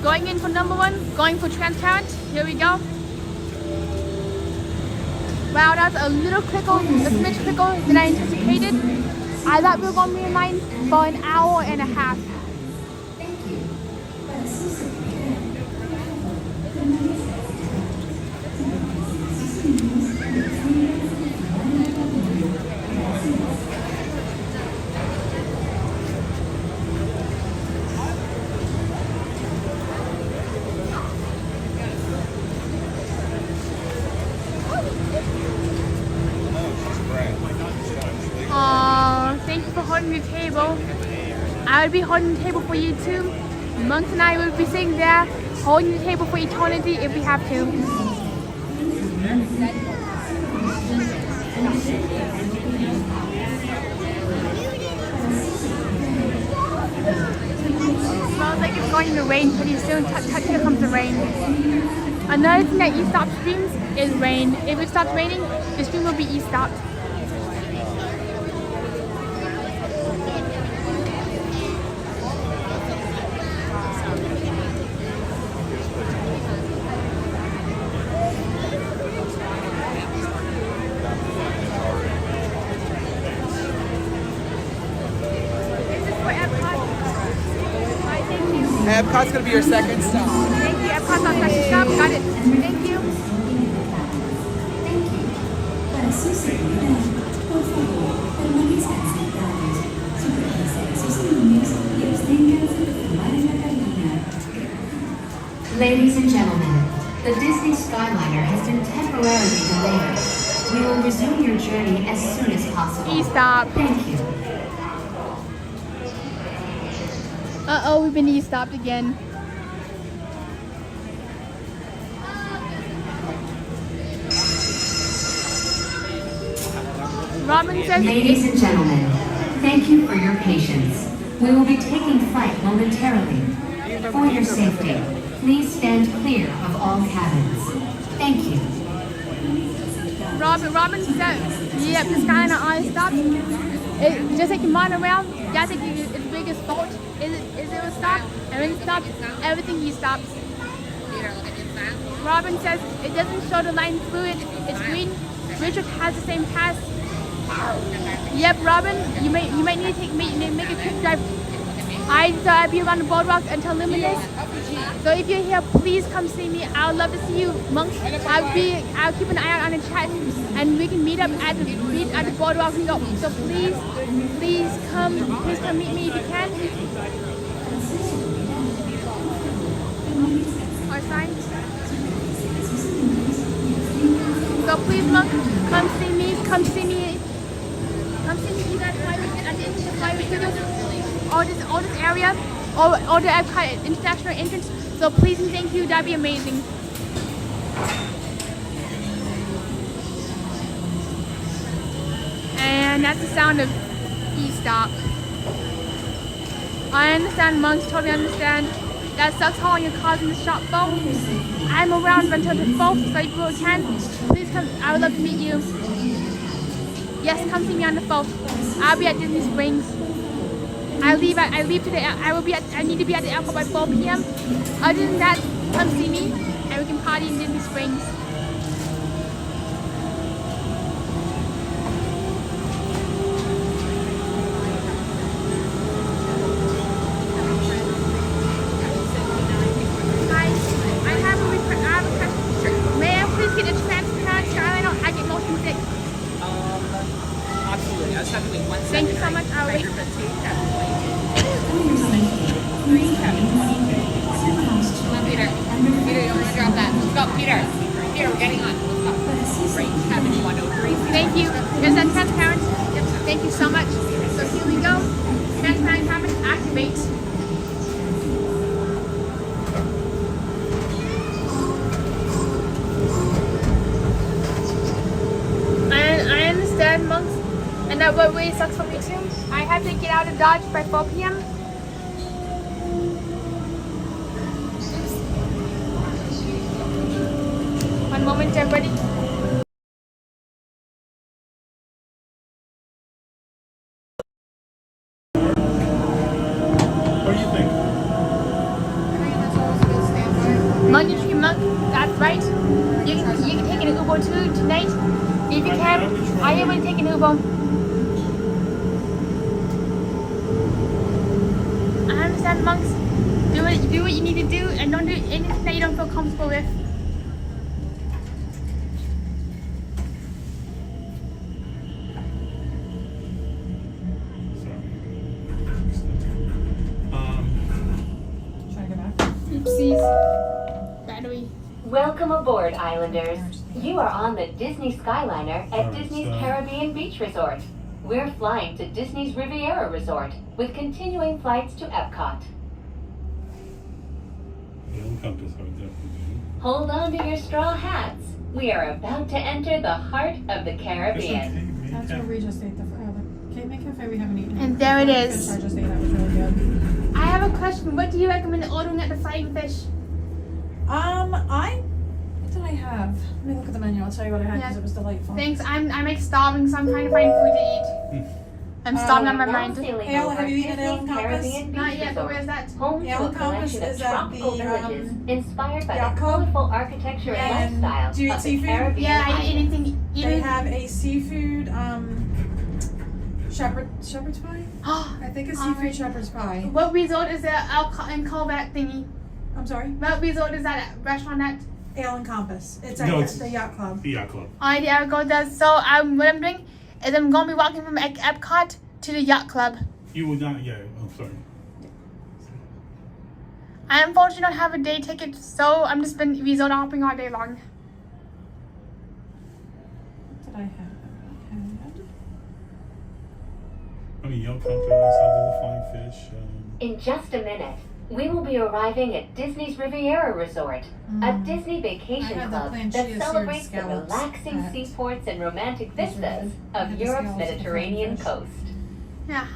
Going in for number 1, going for transparent. Here we go. Wow, that's a little quicker, a smidge quicker than I anticipated. I thought we were going to be in line for an hour and a half. Thank you for holding the table. I will be holding the table for you too. Monks and I will be sitting there holding the table for eternity if we have to. Smells like it's going to rain pretty soon. Here comes the rain. Another thing that e-stop streams is rain. If it stops raining, the stream will be e-stopped. Epcot's gonna be your second stop. Thank you. Epcot's our second stop. Got it. Thank you. Para su seguridad, por favor, permanezcan sentados. Su Ladies and gentlemen, the Disney Skyliner has been temporarily delayed. We will resume your journey as soon as possible. E-stop. Thank you. Uh-oh, we've been e-stopped again. Robin says... Ladies and gentlemen, thank you for your patience. We will be taking flight momentarily. For your safety, please stand clear of all cabins. Thank you. Robin said, yep, the Skyliner I stopped. Just like the Monorail, that's like its biggest fault is it will stop, and when it stops, everything he stops. Robin says it doesn't show the line through it, it's green. Richard has the same pass. Yep, Robin, you might need to make a quick drive. I'll be around the boardwalk until Luminous. So if you're here, please come see me. I would love to see you, monks. I'll keep an eye out on the chat, and we can meet up at the boardwalk. So please come meet me if you can. Our sign. So please, monks, come see me. You guys at the Twilight Studios. All this area, all the Epcot international entrance. So please and thank you. That'd be amazing. And that's the sound of e-stop. I understand, monks. Totally understand. That sucks how your car's in the shop though. I'm around until the 4th, so if you can, please come. I would love to meet you. Yes, come see me on the 4th. I'll be at Disney Springs. I leave today. I need to be at the airport by 4 p.m. Other than that, come see me and we can party in Disney Springs. Hi, I have a question. May I please get a transparent Skyliner? I get motion sick. Absolutely. I was having one second. Thank you so much. I'll wait. Peter, you want to drop that? Let's go, Peter, we're getting on. Let's go. Great. Cabin 103. Thank you. Is that transparent? Yep. Thank you so much. So here we go. Transparent cabin, activate. And I understand, monks, and that really sucks for me too. I have to get out of Dodge by 4 p.m. One moment, everybody. What do you think? Monday Tree Monk, that's right. You can take an Uber too tonight. If you can, I am going to take an Uber. I understand, monks. Do what you need to do and don't do anything that you don't feel comfortable with. Oopsies. Battery. Welcome aboard, Islanders. You are on the Disney Skyliner at Disney's Caribbean Beach Resort. We're flying to Disney's Riviera Resort with continuing flights to Epcot. Hold on to your straw hats. We are about to enter the heart of the Caribbean. That's where we just ate the Cape Cafe. We haven't eaten. And there it is. I just ate. That was really good. I have a question. What do you recommend ordering at the Flying Fish? What did I have? Let me look at the menu. I'll tell you what I had because it was delightful. Thanks. I'm like starving, so I'm trying to find food to eat. I'm starving on my mind. Ale, have you eaten Ale and Compass? Not yet, but where's that? Home to Ale a and Compass collection of is at tropical the villages inspired by Yacht the Club. colorful architecture and lifestyle Do you eat of the seafood? Caribbean Yeah, I eat islands. anything. They have a seafood shepherd's pie. I think it's seafood shepherd's pie. What resort is that in Colvac thingy? I'm sorry? What resort is that restaurant at? Ale and Compass. It's No, at it's the Yacht Club. The Yacht Club. I did go there. So what I'm doing is I'm going to be walking from Epcot to the Yacht Club. You would not, yeah, I'm sorry. I unfortunately don't have a day ticket, so I'm just been resort hopping all day long. What did I have? I mean, Yelp Compass, I'll do the flying fish. In just a minute, we will be arriving at Disney's Riviera Resort, a Disney vacation club that celebrates the relaxing seaports and romantic vistas of Europe's Mediterranean coast. Yeah,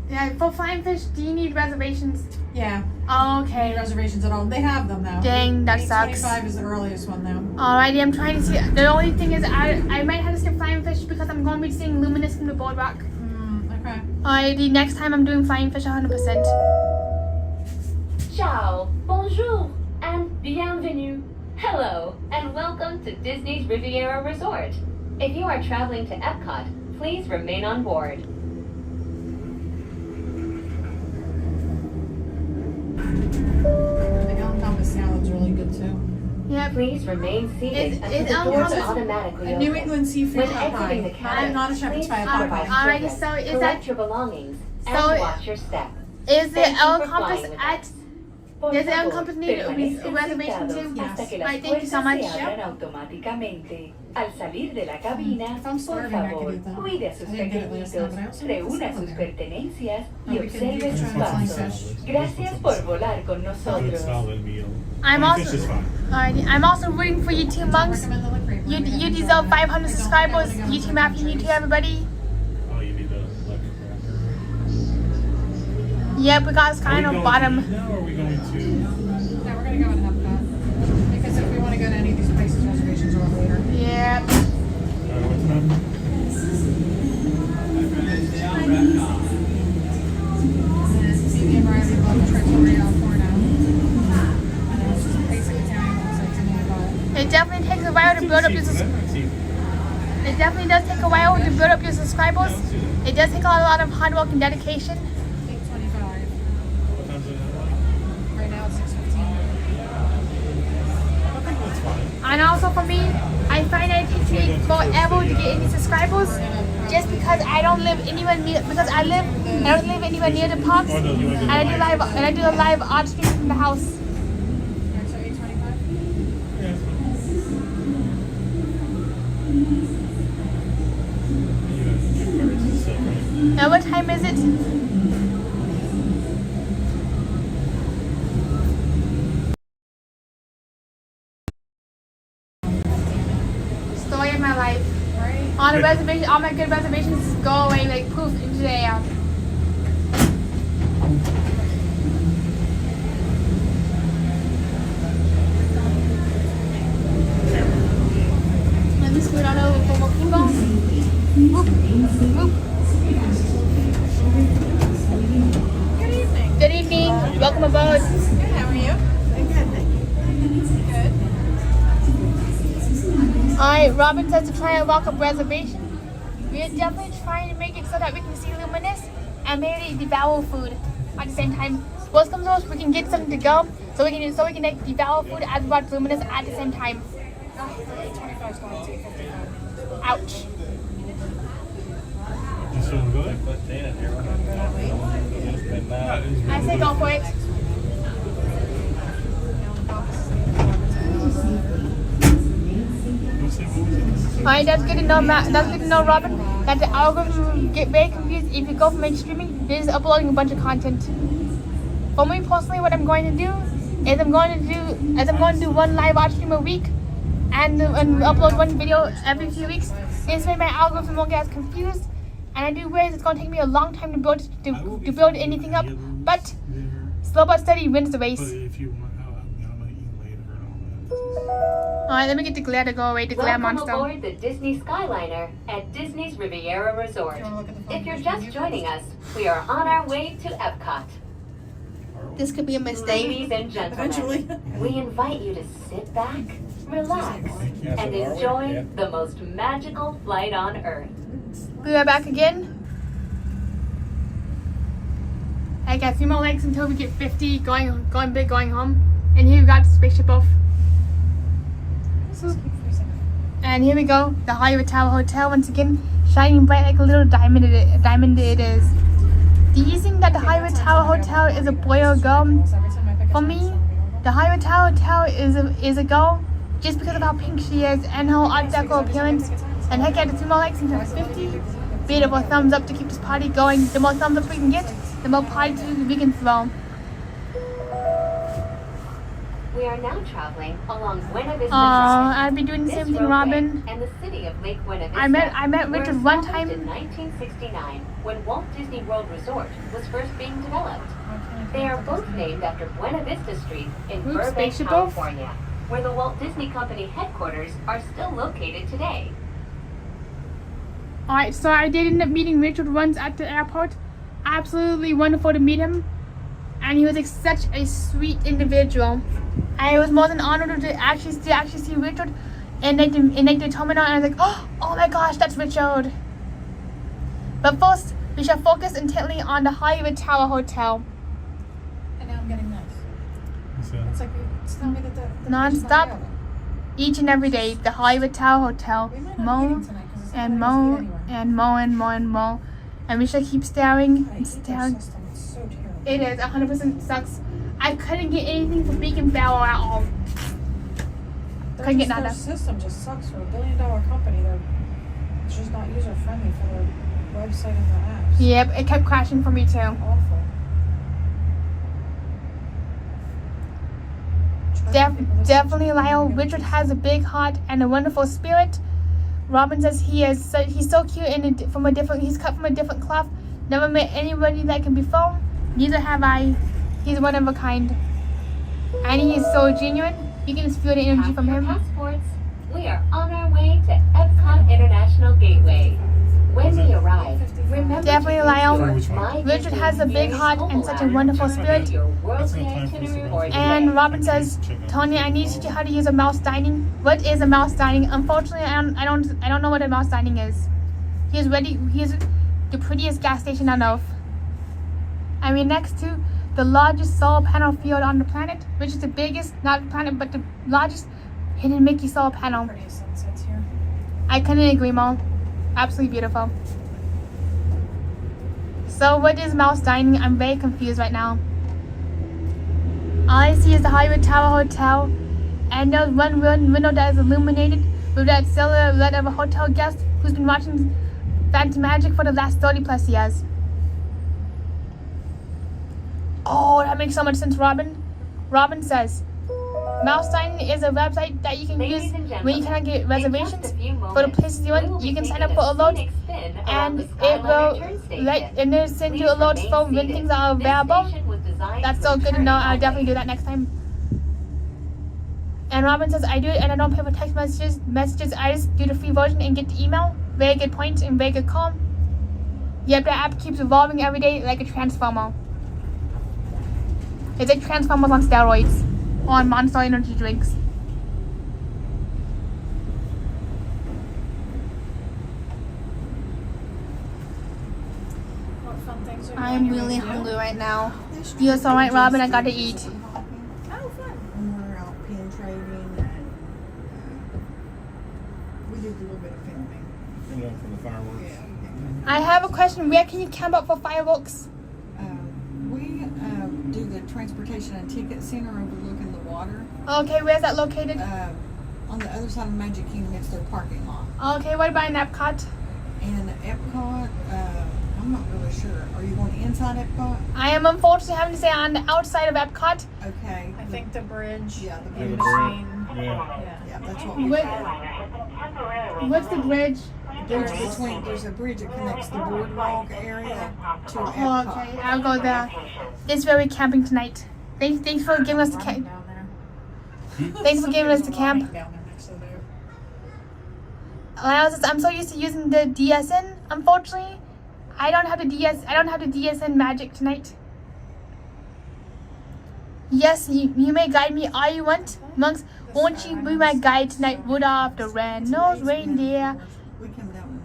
yeah. For Flying Fish, do you need reservations? Yeah. Oh, okay. Need reservations at all. They have them though. Dang, that sucks. 8:25 is the earliest one though. Alrighty, I'm trying to see. The only thing is, I might have to skip Flying Fish because I'm going to be seeing Luminous from the BoardWalk. Okay. Alrighty, next time I'm doing Flying Fish 100%. Ciao, bonjour, and bienvenue. Hello, and welcome to Disney's Riviera Resort. If you are traveling to Epcot, please remain on board. The Elm Compass salad's really good too. Yeah. Please remain seated as the Elm doors Compass automatically a open. New England seafood When pot pie. exiting the cabin, Not a shepherd's please pie, a pot pie. Alrighty, so is collect that your belongings so and watch your step. is the Thank you Elm for Compass flying with at? us. Does the Elm Compass need a reservation too? Hasta que las Right, thank you so puertas much. se abran automáticamente. Al salir de la cabina, por favor, cuide a sus pequeñitos, reúna sus pertenencias y observe sus pasos. Gracias por volar con nosotros. I'm also alrighty. I'm also rooting for you two monks. You deserve 500 subscribers. YouTube after you two, everybody. Oh, you need the electric wrapper. Yeah, because kind of bottom. Now are we going to? Yeah, we're gonna go in Epcot. Because if we want to go to any of these places, reservations are on later. Yeah. What time? Phoebe and Riley love the Trattoria al Forno. And it's just basic Italian, looks like to me about. It definitely takes a while to build up your It definitely does take a while to build up your subscribers. It does take a lot of hard work and dedication. 8:25. What time's it? Right now it's 6:15. I think that's fine. And also for me, I find that it takes me forever to get any subscribers, just because I don't live anywhere near. Because I don't live anywhere near the parks, and I do a live art stream from the house. Alright, so 8:25. Now what time is it? Story of my life. Right. All the reservations, all my good reservations go away like poof into the air. Let me scoot on over for more people. Whoop, whoop. Good evening. Good evening. Welcome aboard. Good, how are you? Good, thank you. Good. Alright, Robin says to try and lock up reservation. We're definitely trying to make it so that we can see Luminous and maybe devour food at the same time. Worst comes to worst, we can get something to go so we can like, devour food as we watch Luminous at the same time. 8:25 is going to 8:55. Ouch. You feeling good? I say go for it. Alright, that's good to know, that's good to know, Robin, that the algorithm will get very confused if you go from main streaming. They're just uploading a bunch of content. For me personally, what I'm going to do is I'm going to do one live art stream a week and upload one video every few weeks. This way my algorithm won't get as confused. And I do realize it's going to take me a long time to build anything up, but slow but steady wins the race. Alright, let me get the glare to go away, the glare Welcome monster. aboard the Disney Skyliner at Disney's Riviera Resort. If you're just joining us, we are on our way to Epcot. This could be a mistake. Ladies and gentlemen, we invite you to sit back, relax, and enjoy the most magical flight on Earth. We are back again. I got a few more legs until we get 50, going big, going home. And here we got the spaceship off. And here we go, the Hollywood Tower Hotel once again, shining bright like a little diamond. It is. Do you think that the Hollywood Tower Hotel is a boy or girl? For me, the Hollywood Tower Hotel is a go, just because of how pink she is and her Art Deco appearance. And heck, at 2 more likes until 50. Beautiful thumbs up to keep this party going. The more thumbs up we can get, the more parties we can throw. We are now traveling along Buena Vista Drive. I'd be doing the same thing, Robin. And the city of Lake Buena Vista. I met Richard one time in 1969 when Walt Disney World Resort was first being developed. They are both named after Buena Vista Street in Burbank, California, where the Walt Disney Company headquarters are still located today. Alright, so I did end up meeting Richard once at the airport. Absolutely wonderful to meet him. And he was like such a sweet individual. I was more than honored to actually see Richard in the terminal, and I was like, oh my gosh, that's Richard. But first, we shall focus intently on the Hollywood Tower Hotel. And now I'm getting this. It's like it's telling me that the Non-stop, each and every day, the Hollywood Tower Hotel. More and more and more and more and more. And we shall keep staring and staring. It's so terrible. It is 100% sucks. I couldn't get anything for Beacon Barrel at all. Couldn't get nada. Their system just sucks for $1 billion company. It's just not user friendly for their website and their apps. Yep, it kept crashing for me too. Awful. Definitely, Lyle. Richard has a big heart and a wonderful spirit. Robin says he's so cute and he's cut from a different cloth. Never met anybody that can be found. Neither have I. He's one of a kind. And he is so genuine. You can just feel the energy from him. Passports. We are on our way to Epcot International Gateway. When we arrive, remember Definitely, Lyle. My Richard has a big heart and such a wonderful spirit. And Robin says, Tony, I need to teach you how to use a mouse dining. What is a mouse dining? Unfortunately, I don't know what a mouse dining is. He's the prettiest gas station on Earth. I mean, next to the largest solar panel field on the planet, which is the biggest, not the planet, but the largest hidden Mickey solar panel. Pretty sunsets here. I couldn't agree more. Absolutely beautiful. So what is mouse dining? I'm very confused right now. All I see is the Hollywood Tower Hotel, and there's one window that is illuminated with that silhouette of a hotel guest who's been watching Phantom Magic for the last 30 plus years. Oh, that makes so much sense, Robin. Robin says, Mouse Dining is a website that you can use when you cannot get reservations for the places you want. You can sign up for alerts, and it will send you alerts for when things are available. That's so good to know. I'll definitely do that next time. And Robin says, I do it and I don't pay for text messages. I just do the free version and get the email. Very good point and very good call. Yep, the app keeps evolving every day like a transformer. It's like Transformers on steroids. On Monster Energy drinks. I'm really hungry right now. You're so right, Robin. I gotta eat. Oh, fun. And we're out pin trading and we did a little bit of filming. For the fireworks. Yeah. I have a question. Where can you camp out for fireworks? We do the transportation and ticket center overlooking the water. Okay, where's that located? On the other side of Magic Kingdom, it's their parking lot. Okay, what about in Epcot? In Epcot, I'm not really sure. Are you going inside Epcot? I am unfortunately having to say on the outside of Epcot. Okay. I think the bridge. Yeah, the in bridge. between. Yeah, that's what we What's the bridge? There's a bridge that connects the BoardWalk area to Epcot. Oh, okay, I'll go there. It's where we're camping tonight. Thanks for giving us the camp. Thanks for giving us the camp. I'm so used to using the DSN. Unfortunately, I don't have the DSN magic tonight. Yes, you may guide me all you want, monks. Won't you be my guide tonight? Rudolph the red-nosed reindeer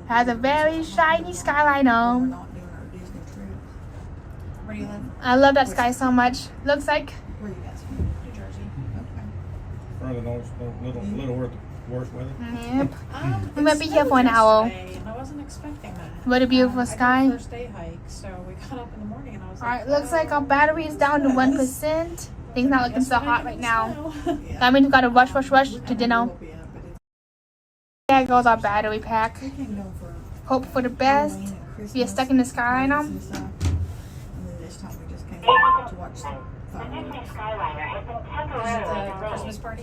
has a very shiny Skyliner. Where do you live? I love that sky so much. Looks like. Where you guys from? New Jersey. Okay. Further north, little worse weather. Yep. We might be here for an hour. And I wasn't expecting that. What a beautiful sky. First day hike, so we got up in the morning and I was Alright, looks like our battery is down to 1%. Things not looking so hot right now. That means we gotta rush to dinner. There goes our battery pack. Hope for the best. We are stuck in the Skyliner.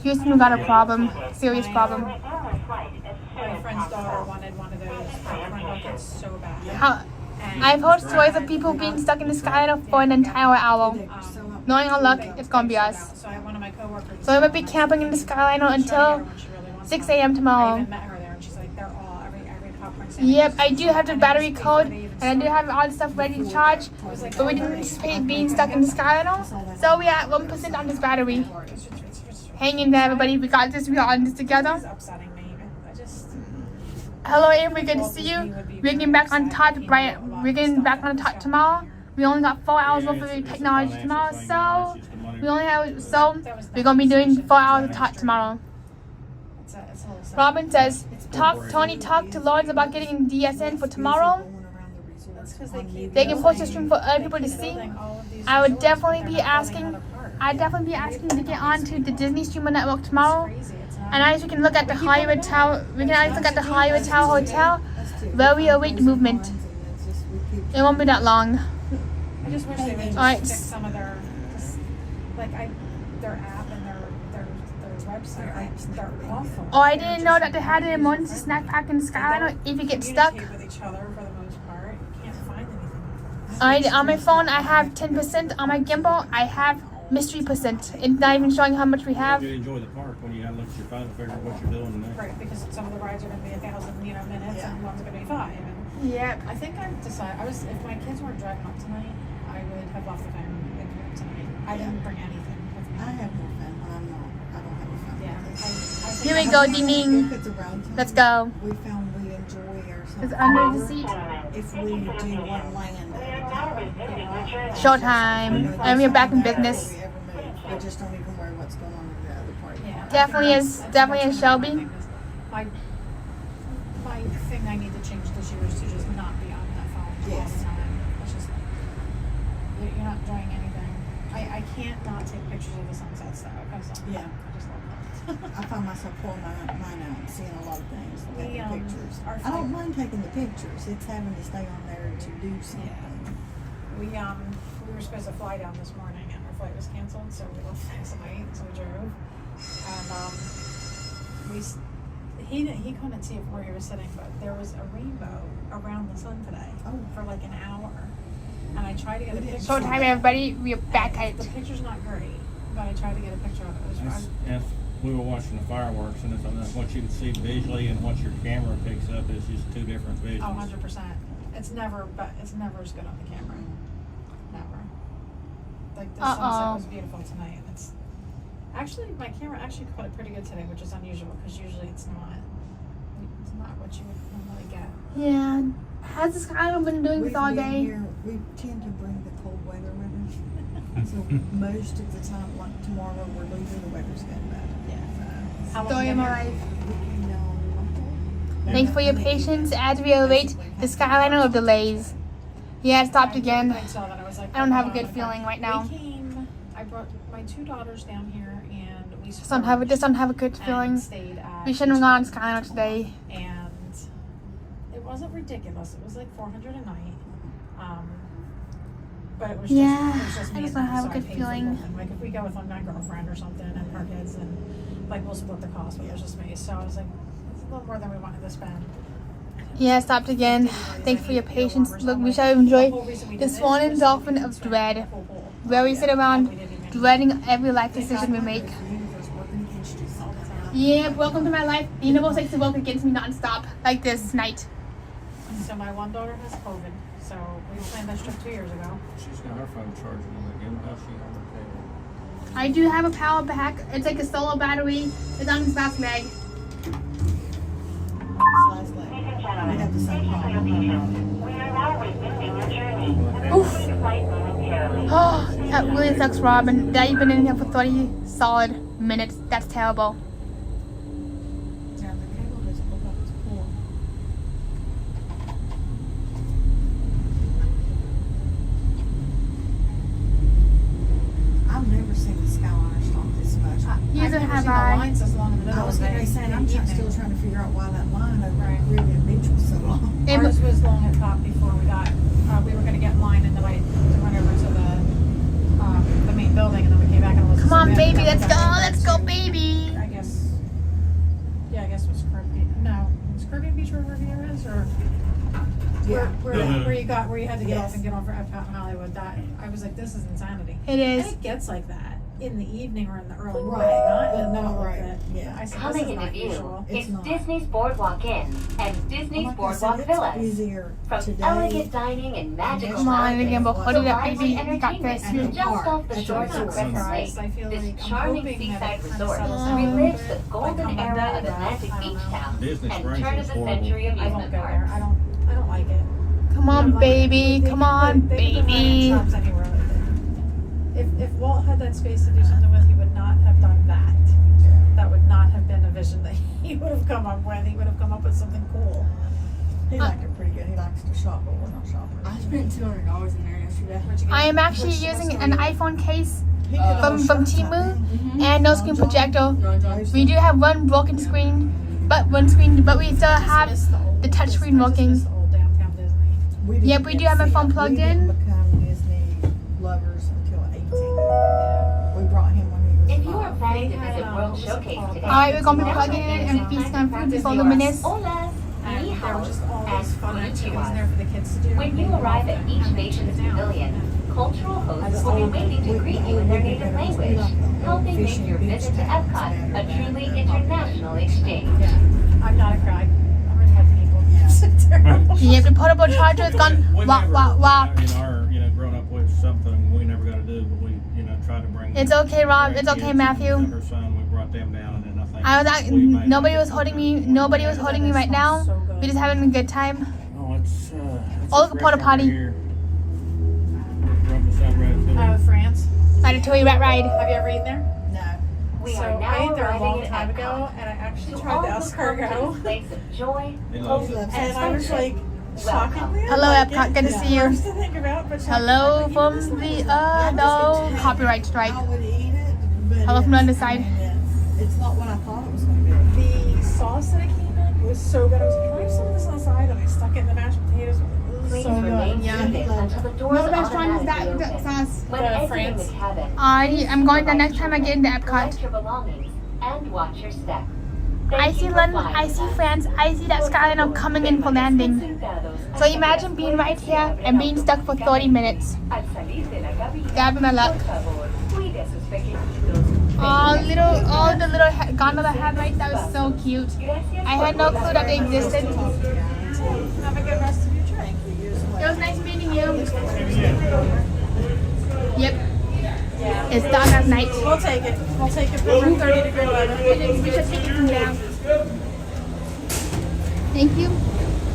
Houston got a problem. Serious problem. My friend's daughter wanted one of those popcorn buckets so bad. I've heard stories of people being stuck in the Skyliner for an entire hour. Knowing our luck, it's gonna be us. So I have one of my coworkers. So we might be camping in the Skyliner until 6 a.m. tomorrow. I even met her there, and she's like, they're all every popcorn. Yep, I do have the battery code, and I do have all the stuff ready to charge. But we didn't anticipate being stuck in the Skyliner, so we are at 1% on this battery. Hang in there, everybody. We got this. We are on this together. Hello, Avery. Good to see you. We're getting back on top, Brian. We're getting back on top tomorrow. We only got 4 hours worth of technology tomorrow, so we're gonna be doing 4 hours of talk tomorrow. Robin says, Tony talked to Lawrence about getting DSN for tomorrow. They can post a stream for other people to see. I would definitely be asking. I'd definitely be asking to get onto the Disney Streamer Network tomorrow. And at least we can look at the Hollywood Tower. We can at least look at the Hollywood Tower Hotel, where we await movement. It won't be that long. I just wish they would just fix some of their, their app and their website. They're awful. Oh, I didn't know that they had an emergency snack pack in Skyliner if you get stuck. With each other for the most part. You can't find anything. On my phone, I have 10%. On my gimbal, I have mystery %. It's not even showing how much we have. You enjoy the park when you gotta look at your phone and figure out what you're doing next. Right, because some of the rides are going to be 1,000 minutes and one's going to be 5. Yep. I think I've decided. If my kids weren't driving up tonight, I would have left the phone in here tonight. I didn't bring anything with me. I have no phone. I don't have a phone. Yeah. Here we go, Ding Ding. Let's go. We found we enjoy ourselves. It's under the seat. If we do one land at a time. Showtime. And we're back in business. We just don't even worry what's going on in the other part. Yeah. Definitely is Shelby. My thing I need to change this year is to just not be on that phone all the time. It's just you're not enjoying anything. I can't not take pictures of the sunsets though. I just love that. I find myself pulling mine out and seeing a lot of things. Taking pictures. I don't mind taking the pictures. It's having to stay on there to do something. Yeah. We were supposed to fly down this morning and our flight was canceled, so we left last night. So we drove, and he couldn't see it from where he was sitting, but there was a rainbow around the sun today for like an hour. And I tried to get a picture. Showtime, everybody. We're back at it. The picture's not great, but I tried to get a picture of it. If we were watching the fireworks, and what you can see visually and what your camera picks up is just two different visions. Oh, 100%. It's never as good on the camera. Never. Like the sunset was beautiful tonight. And it's actually, my camera actually caught it pretty good today, which is unusual because usually it's not what you would normally get. Yeah. Has the Skyliner been doing this all day? We tend to bring the cold weather with us. So most of the time, like tomorrow, we're leaving, the weather's getting better. Yeah. Story of my life. Thanks for your patience as we await the Skyliner of delays. Yeah, it stopped again. I don't have a good feeling right now. I brought my 2 daughters down here, and we Just don't have a good feeling. We shouldn't have gone on Skyliner today. And it wasn't ridiculous. It was like $400 a night. But it was just, I just don't have a good feeling. Like if we go with like my girlfriend or something and her kids, and like we'll split the cost, but it was just me. So I was like, it's a little more than we wanted to spend. Yeah, it stopped again. Thanks for your patience. Look, we shall enjoy the Swan and Dolphin of Dread, where we sit around dreading every life decision we make. Yeah, welcome to my life. The universe likes to work against me non-stop, like this night. So my one daughter has COVID, so we planned this trip 2 years ago. She's got her phone charging on the Gimbal. She on the table. I do have a power pack. It's like a solar battery. It's on this last leg. We have the same problem. Oof. Oh, that really sucks, Robin. That you've been in here for 30 solid minutes. That's terrible. I've never seen the Skyliner seen the bye. lines this long in the middle I was of the gonna day. say, I'm still trying to figure out why that line over at Floridian Beach was so long. Ours was long at top before we got, we were gonna get in line and then I went over to the main building and then we came back and it was. Come on, baby, let's go, baby. I guess it was Caribbean, no, was Caribbean Beach where Riviera is, or? Where you had to get off and get on for Epcot and Hollywood, that, I was like, this is insanity. It is. And it gets like that in the evening or in the early morning, not in the middle of it. Yeah. I said, this Coming is into not view usual. is Disney's BoardWalk Inn and Disney's BoardWalk Villas. From elegant dining and magical Come on, lounges Gimbal, hold to it up, lively baby. You got this. entertainment just off the shores of Crescent Lake. I feel This like I'm charming hoping seaside that it resort kind of settles down. relives the golden Like, era I'm of Atlantic Beach Town Disney and Springs turn of was the horrible. century I won't amusement go parks. there. I don't like it. Come on, baby. Come on, baby. If Walt had that space to do something with, he would not have done that. That would not have been a vision that he would have come up with. He would have come up with something cool. He liked it pretty good. He likes to shop, but we're not shoppers. I spent $200 in there yesterday. I am actually using an iPhone case from Temu and no screen projector. We do have one broken screen, but we still have the touch screen working. Yep, we do have my phone plugged in. We didn't become Disney lovers until 18. We brought him when he was If you are planning to visit World Showcase today, Alright, we're gonna be plugging in and feasting on food before Luminous. Hola, And ni there were hao, just all and these fun activities in konnichiwa. there for the kids to do. When you arrive at each nation's pavilion, cultural hosts will be waiting to greet you in their native language, helping make your visit to Epcot a truly international exchange. I'm not a cry. I'm already had people. Yep, the portable charger is gone. We Wah, never, wah, wah. in our, grown up with something we never got to do, but we, tried to bring. It's okay, Rob. It's okay, Matthew. Her son, we brought them down, and then I think. I was at, we made nobody it. was holding me. Nobody was holding me right now. We're just having a good time. Oh, it's Oh, look, a porta potty. France. Ratatouille rat ride. Have you ever eaten there? No. We So are now I ate there a long arriving time at ago, Epcot. and I actually To tried all the who come to escargot. this place of joy, He hope, loves it. And I was like, shockingly, Hello, I like Epcot. it. Good to It's see you. worse to think about, but Hello shockingly, from I the like it. no copyright strike. I would eat it, but Hello from the other side. It's not what I thought it was going to be. The sauce that it came in was so good. I was like, can I have some of this on the side? And I stuck it in the mashed potatoes. It was please so remain good. seated until the doors What restaurant is that automatically open. sauce? When exiting the cabin, I'm going there next time I get into Epcot. collect your belongings and watch your step. I see London, I see France, I see that Skyliner coming in for landing. So imagine being right here and being stuck for 30 minutes. That'd be my luck. All the little gondola headlights, that was so cute. I had no clue that they existed. Have a good rest of your trip. It was nice meeting you. Yep. It's dark at night. We'll take it. We'll take it from 30-degree weather. We should take it from down. Thank you.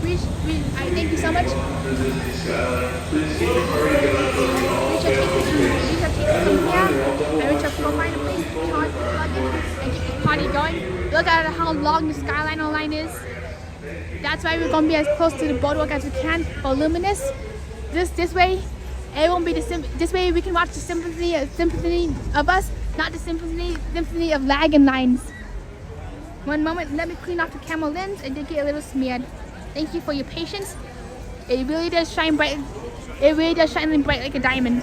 I thank you so much. We should take it from here. And we should go find a place to charge, plug in, and get this party going. Look at how long the Skyliner line is. That's why we're gonna be as close to the boardwalk as we can for Luminous. This way, it won't be this way we can watch the symphony of us, not the symphony of lag and lines. One moment, let me clean off the camera lens. I did get a little smeared. Thank you for your patience. It really does shine bright. It really does shine bright like a diamond.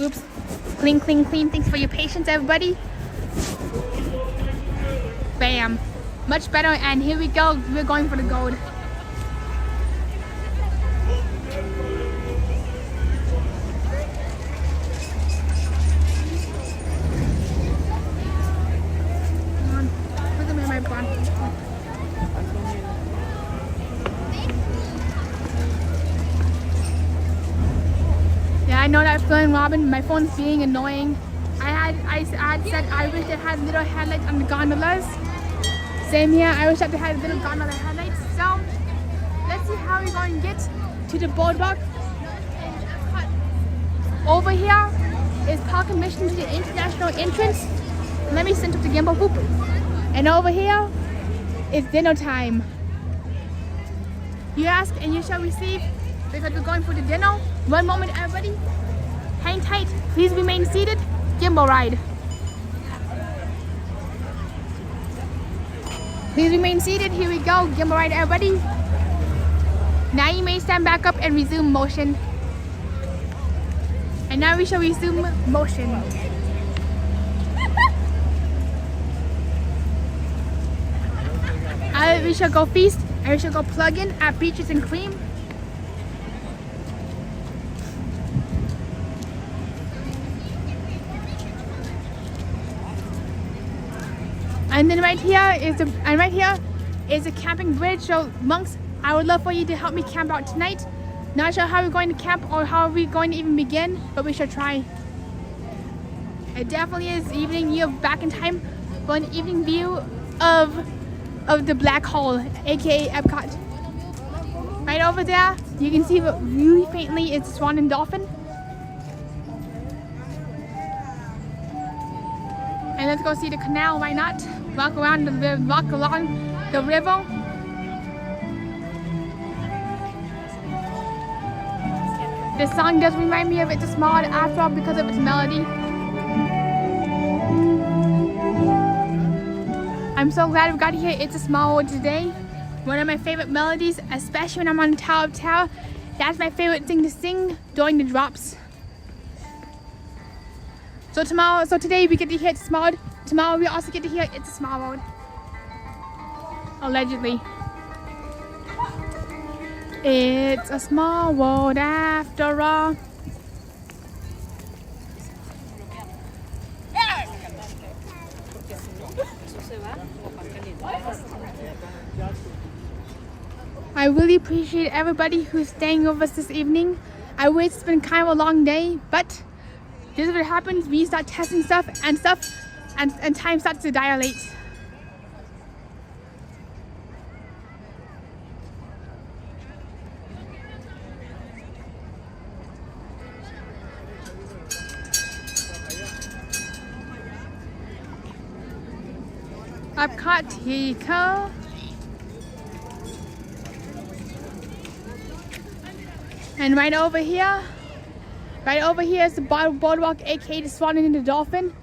Oops. Clean, clean, clean. Thanks for your patience, everybody. Bam. Much better, and here we go. We're going for the gold. Come on. Look at me, my bun. Yeah, I know that feeling, Robin. My phone's being annoying. I had said I wish it had little headlights on the gondolas. Same here. I wish that they had little gondola headlights. So let's see how we're going to get to the boardwalk. Over here is park admission to the international entrance. Let me send up the gimbal hoop. And over here is dinner time. You ask and you shall receive, because we're going for the dinner. One moment, everybody. Hang tight. Please remain seated. Gimbal ride. Please remain seated. Here we go. Gimbal ride, everybody. Now you may stand back up and resume motion. And now we shall resume motion. We shall go feast and we shall go plug in at Beaches and Cream. And then right here is a camping bridge. So monks, I would love for you to help me camp out tonight. Not sure how we're going to camp or how we're going to even begin, but we shall try. It definitely is evening. You're back in time for an evening view of the black hole, aka Epcot. Right over there, you can see really faintly it's swan and dolphin. And let's go see the canal. Why not? Walk along the river. This song does remind me of It's a Small World after all because of its melody. I'm so glad we got to hear It's a Small World today. One of my favorite melodies, especially when I'm on the Tower of Terror. That's my favorite thing to sing during the drops. So today we get to hear It's a Small World. Tomorrow we also get to hear It's a Small World. Allegedly. It's a small world after all. I really appreciate everybody who's staying with us this evening. I wish it's been kind of a long day, but this is what happens when you start testing stuff and time starts to dilate. Epcot, here you go. And right over here is the BoardWalk, aka the Swan and the Dolphin.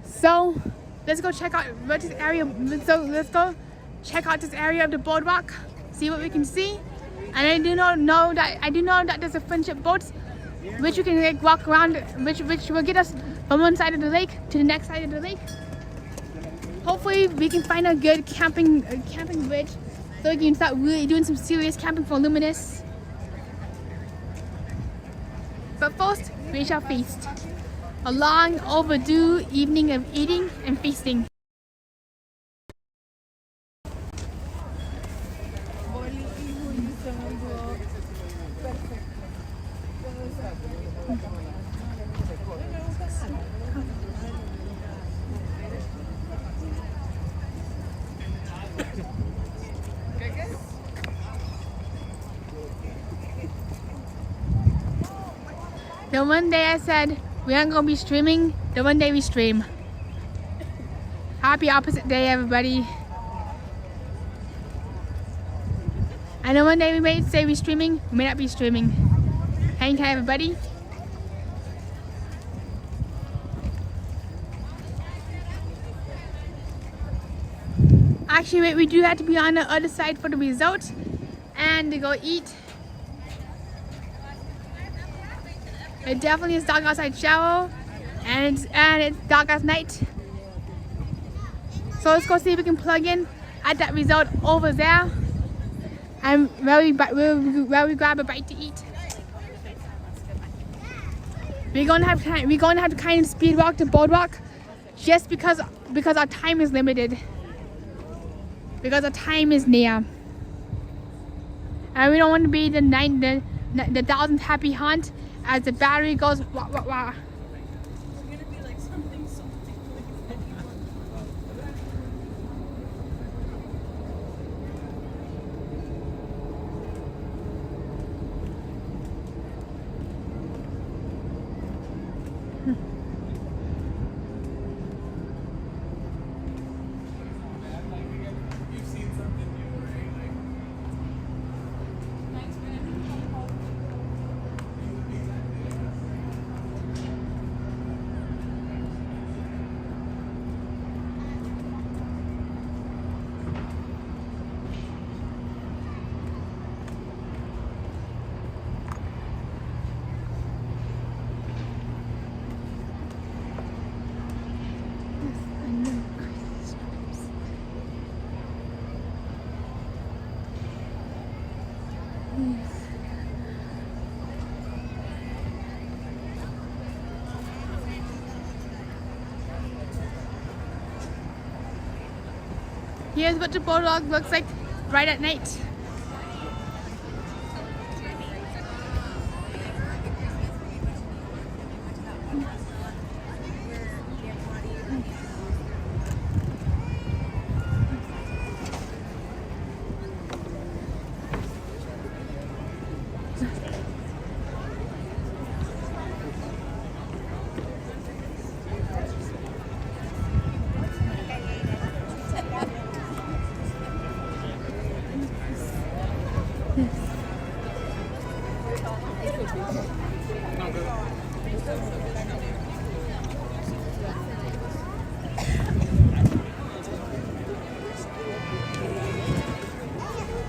So let's go check out this area. Let's go check out this area of the BoardWalk, see what we can see. And I do know that there's a friendship boat, which we can like walk around, which will get us from one side of the lake to the next side of the lake. Hopefully we can find a good camping bridge so we can start really doing some serious camping for Luminous. But first, we shall feast. A long overdue evening of eating and feasting. The one day I said we aren't gonna be streaming, the one day we stream. Happy opposite day, everybody. I know one day we may say we're streaming, we may not be streaming. Hang tight, everybody. Actually, wait, we do have to be on the other side for the resort and to go eat. It definitely is dark outside shower, and it's dark at night. So let's go see if we can plug in at that resort over there, and where we grab a bite to eat. We're gonna have to kind of speed walk to BoardWalk, just because our time is limited, because our time is near, and we don't want to be the 1000th happy hunt. As the battery goes wah wah wah. Here's what the BoardWalk looks like right at night.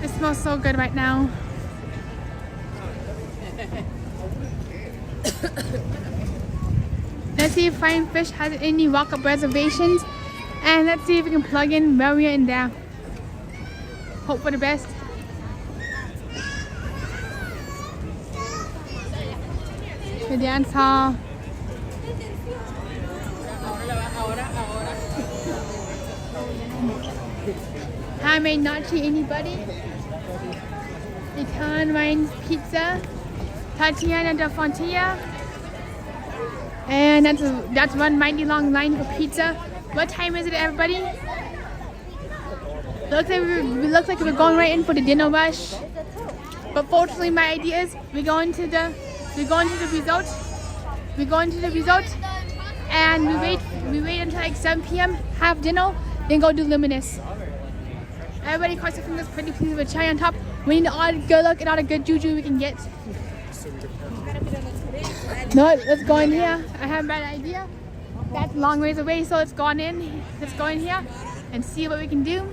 It smells so good right now. Let's see if Flying Fish has any walk-up reservations, and let's see if we can plug in while we're in there. Hope for the best. The dance hall. Handmade nachi, anybody? Italian wine pizza. Tatiana da Fontilla. And that's one mighty long line for pizza. What time is it, everybody? Looks like we're going right in for the dinner rush. But fortunately, my idea is we're going to the resort. We go into the resort and we wait until like 7 p.m. have dinner, then go do Luminous. Everybody cross their fingers, pretty please with a cherry on top. We need all the good luck and all the good juju we can get. No, let's go in here. I have a bad idea. That's a long ways away, so let's go on in. Let's go in here and see what we can do.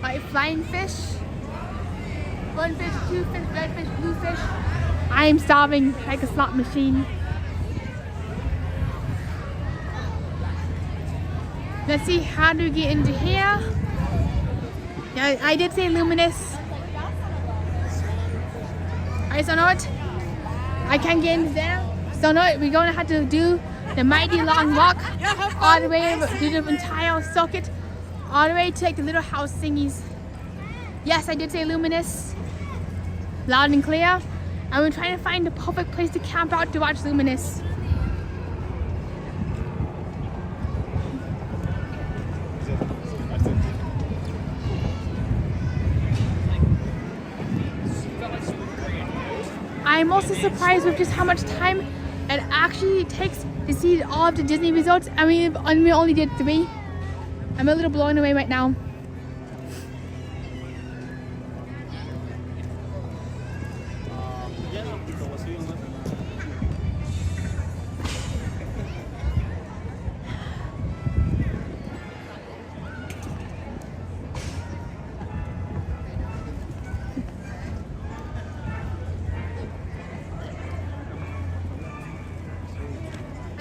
Like flying fish. 1 fish, 2 fish, red fish, blue fish. I am starving like a slot machine. Let's see, how do we get into here? Yeah, I did say Luminous. I don't know what. I can't get into there. So no, we're gonna have to do the mighty long walk all the way through the entire circuit, all the way to like the little house thingies. Yes, I did say Luminous, loud and clear. And we're trying to find the perfect place to camp out to watch Luminous. I'm also surprised with just how much time it actually takes to see all of the Disney resorts, and we only did 3. I'm a little blown away right now.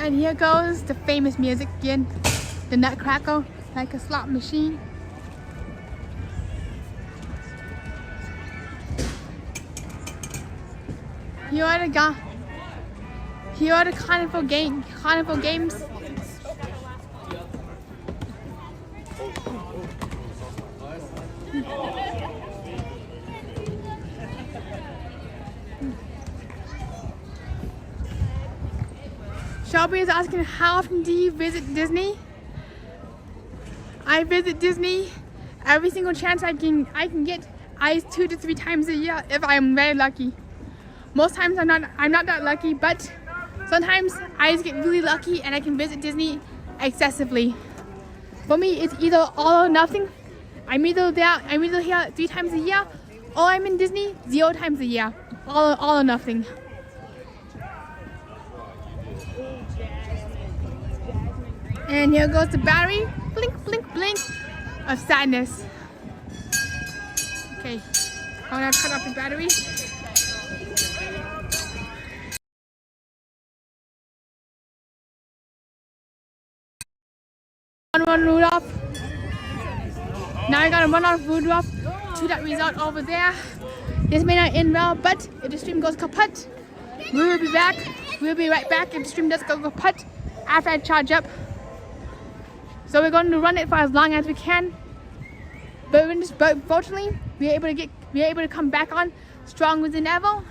And here goes the famous music again, the Nutcracker, like a slot machine. Here are the carnival games. Shelby is asking, how often do you visit Disney? I visit Disney every single chance I can get. 2 to 3 times a year if I'm very lucky. Most times I'm not that lucky, but sometimes I just get really lucky and I can visit Disney excessively. For me, it's either all or nothing. I'm either here 3 times a year, or I'm in Disney 0 times a year. All or nothing. And here goes the battery. Blink, blink, blink of sadness. Okay, I'm gonna cut off the battery. Run Rudolph. Now I gotta run off Rudolph to that resort over there. This may not end well, but if the stream goes kaput, we will be back. We'll be right back if the stream does go kaput after I charge up. So we're going to run it for as long as we can. But fortunately, we're able to come back on stronger than ever.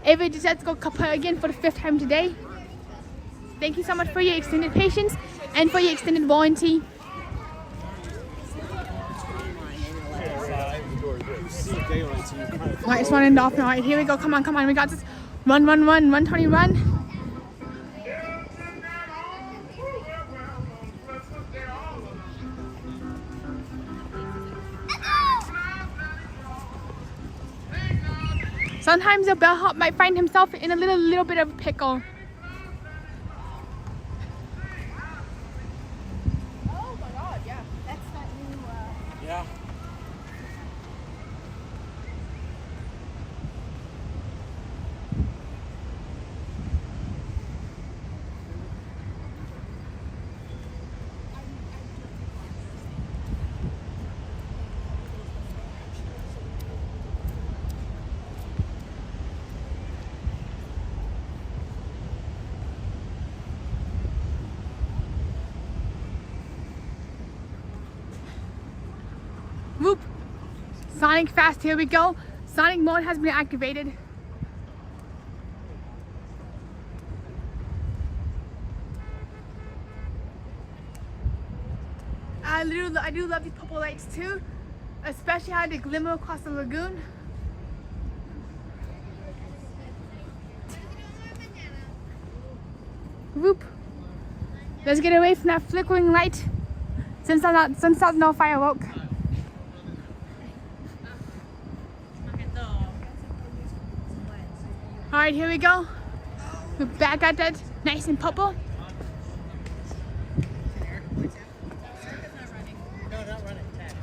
Ava decides to go kaput again for the 5th time today. Thank you so much for your extended patience and for your extended warranty. Alright, it's running off now. Alright, here we go. Come on. We got this. Run, Tony, run. Sometimes a bellhop might find himself in a little bit of a pickle. Oh my god, yeah. That's that new, Yeah. Whoop! Sonic fast, here we go. Sonic mode has been activated. I do love these purple lights too, especially how they glimmer across the lagoon. Whoop! Let's get away from that flickering light since that's no firework. Alright, here we go. We're back at that, nice and purple. No, not running. 10.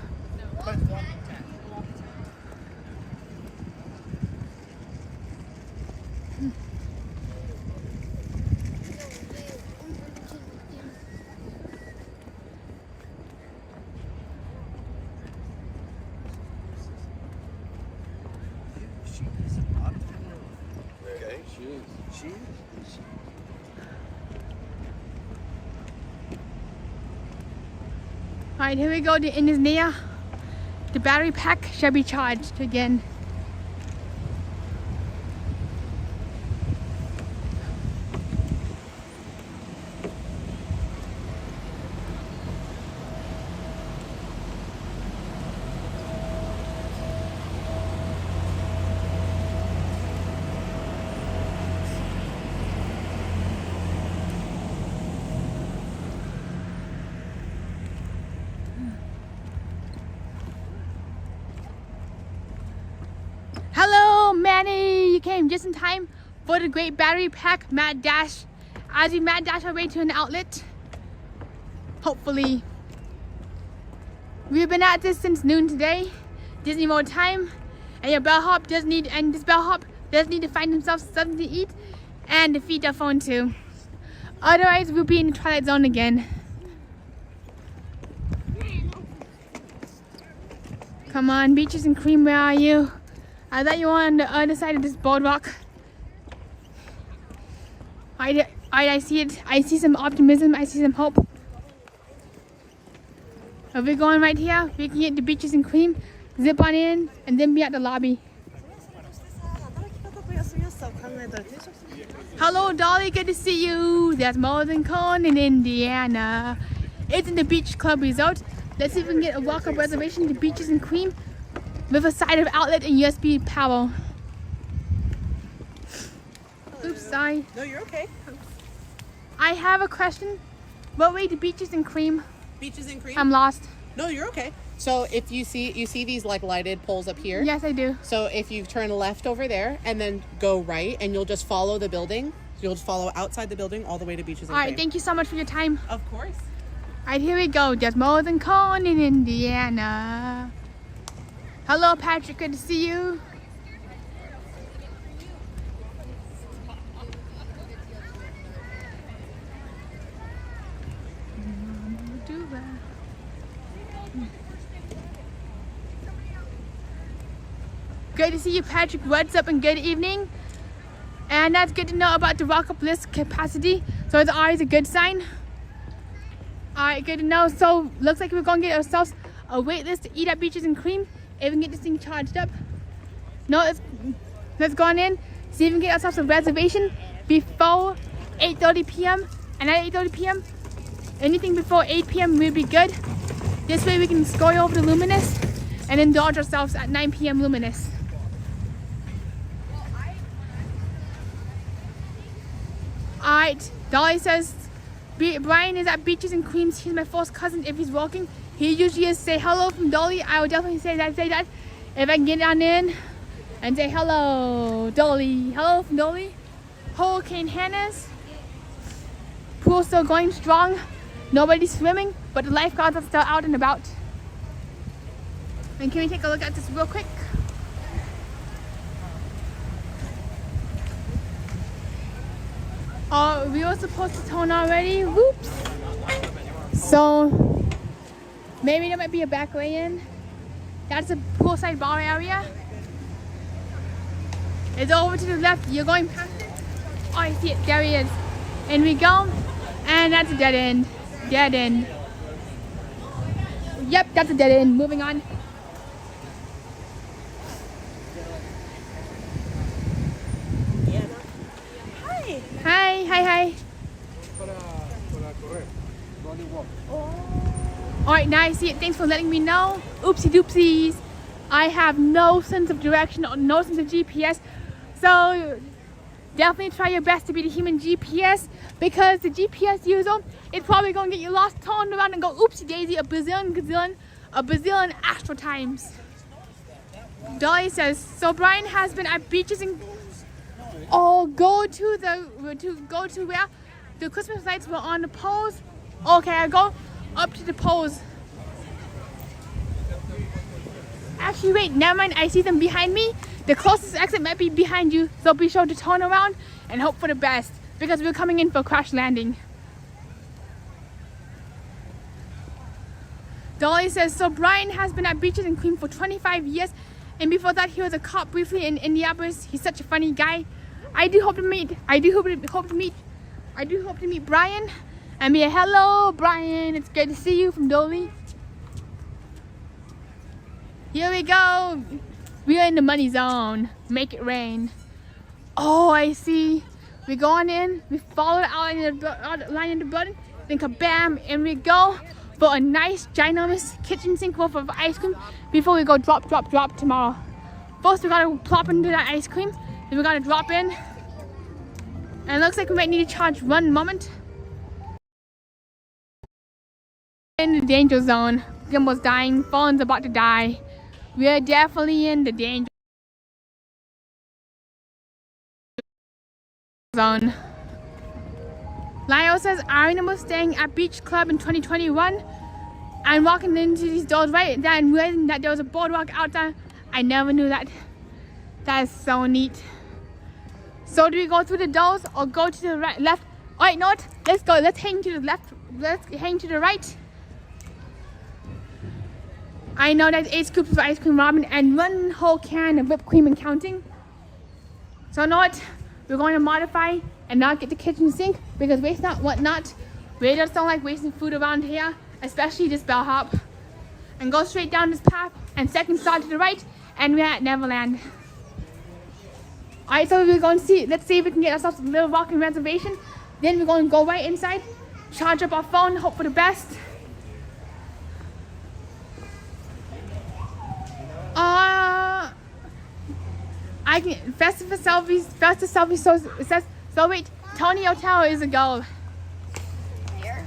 Okay. She is. Alright, here we go. The end is near. The battery pack shall be charged again. Hello, Manny! You came just in time for the great battery pack mad dash. As we mad dash our way to an outlet, hopefully. We've been at this since noon today, Disney World time, and this bellhop does need to find himself something to eat and to feed their phone too. Otherwise, we'll be in the Twilight Zone again. Come on, Beaches and Cream, where are you? I thought you were on the other side of this boardwalk. I see it. I see some optimism. I see some hope. If we're going right here, we can get the Beaches and Cream, zip on in, and then be at the lobby. Hello, Dolly. Good to see you. There's more than corn in Indiana. It's in the Beach Club Resort. Let's see if we can get a walk-up reservation to Beaches and Cream with a side of outlet and USB power. Oops, sorry. No, you're okay. I have a question. What way to Beaches and Cream? Beaches and Cream? I'm lost. No, you're okay. So if you see these like lighted poles up here? Yes, I do. So if you turn left over there and then go right and you'll just follow the building. You'll just follow outside the building all the way to Beaches and Cream. All right, thank you so much for your time. Of course. All right, here we go. There's more than corn in Indiana. Hello, Patrick. Good to see you. Good to see you, Patrick. What's up and good evening. And that's good to know about the walk-up list capacity. So it's always a good sign. Alright, good to know. So looks like we're gonna get ourselves a wait list to eat at Beaches and Cream if we can get this thing charged up. No, let's go on in, see if we can get ourselves a reservation before 8:30 p.m. and at 8:30 p.m. anything before 8 p.m. will be good. This way we can scroll over to Luminous and indulge ourselves at 9 p.m. Luminous. Alright, Dolly says Brian is at Beaches and Creams. He's my first cousin. If he's walking, he usually is say hello from Dolly. I will definitely say that if I can get on in and say hello, Dolly. Hello from Dolly. Hurricane Hannah's pool still going strong. Nobody's swimming, but the lifeguards are still out and about. And can we take a look at this real quick? Oh, we were supposed to tone already. Whoops. So maybe there might be a back way in. That's a poolside bar area. It's over to the left. You're going past it. Oh, I see it. There he is. And we go. And that's a dead end. Dead end. Yep, that's a dead end. Moving on. Hi, hi, hi. Alright, now I see it. Thanks for letting me know. Oopsie doopsies. I have no sense of direction or no sense of GPS. So definitely try your best to be the human GPS, because the GPS user is probably going to get you lost, turn around and go oopsie daisy a bazillion extra times. Dolly says, so Brian has been at Beaches and go to where the Christmas lights were on the poles. Okay, I go up to the poles. Actually, wait, never mind. I see them behind me. The closest exit might be behind you, so be sure to turn around and hope for the best, because we're coming in for a crash landing. Dolly says, so Brian has been at Beaches and Cream for 25 years, and before that he was a cop briefly in Indianapolis. He's such a funny guy. I do hope to meet Brian and be a hello Brian, it's great to see you from Dolly. Here we go. We are in the money zone. Make it rain. Oh, I see. We go on in, we follow the line in the building, then kabam, and we go for a nice ginormous kitchen sink full of ice cream before we go drop tomorrow. First we gotta plop into that ice cream, then we gotta drop in. And it looks like we might need to charge one moment. In the danger zone. Gimbal's dying, Fallen's about to die. We are definitely in the danger zone. Lyle says, I remember staying at Beach Club in 2021 and walking into these doors right there and realizing that there was a boardwalk out there. I never knew that. That is so neat. So do we go through the doors or go to the right, left? All right, no, let's go. Let's hang to the left. Let's hang to the right. I know that's 8 scoops of ice cream ramen and 1 whole can of whipped cream and counting. So know what? We're going to modify and not get the kitchen sink, because waste not, what not. We just don't like wasting food around here, especially this bellhop. And go straight down this path and second stop to the right, and we're at Neverland. Alright, so we're going to see, let's see if we can get ourselves a little walking reservation. Then we're going to go right inside, charge up our phone, hope for the best. I can faster selfies. So it says. So wait, Tony Hotel is a goal. Here.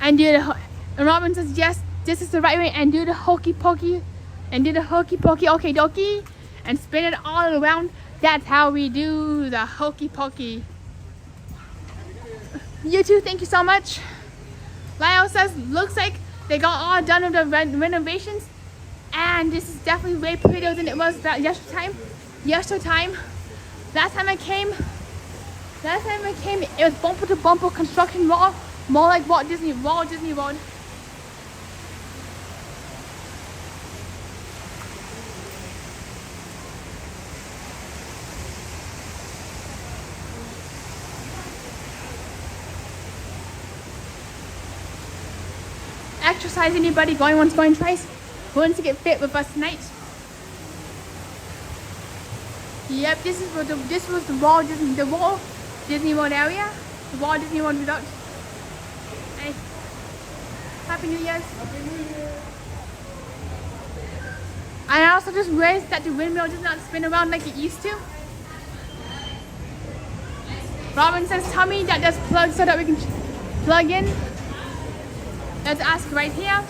And do the. And Robin says yes, this is the right way. And do the hokey pokey, okay dokie, and spin it all around. That's how we do the hokey pokey. You too, thank you so much. Lyle says looks like they got all done with the renovations. And this is definitely way prettier than it was yesterday. Last time I came, it was bumper to bumper construction more like Walt Disney World. exercise anybody going once, going twice, who wants to get fit with us tonight. Yep, this was the Walt Disney World area, the Walt Disney World Resort. Hey, Happy New Year's. Happy New Year. And I also just realized that the windmill does not spin around like it used to. Robin says, tell me that there's plugs so that we can plug in. Let's ask right here.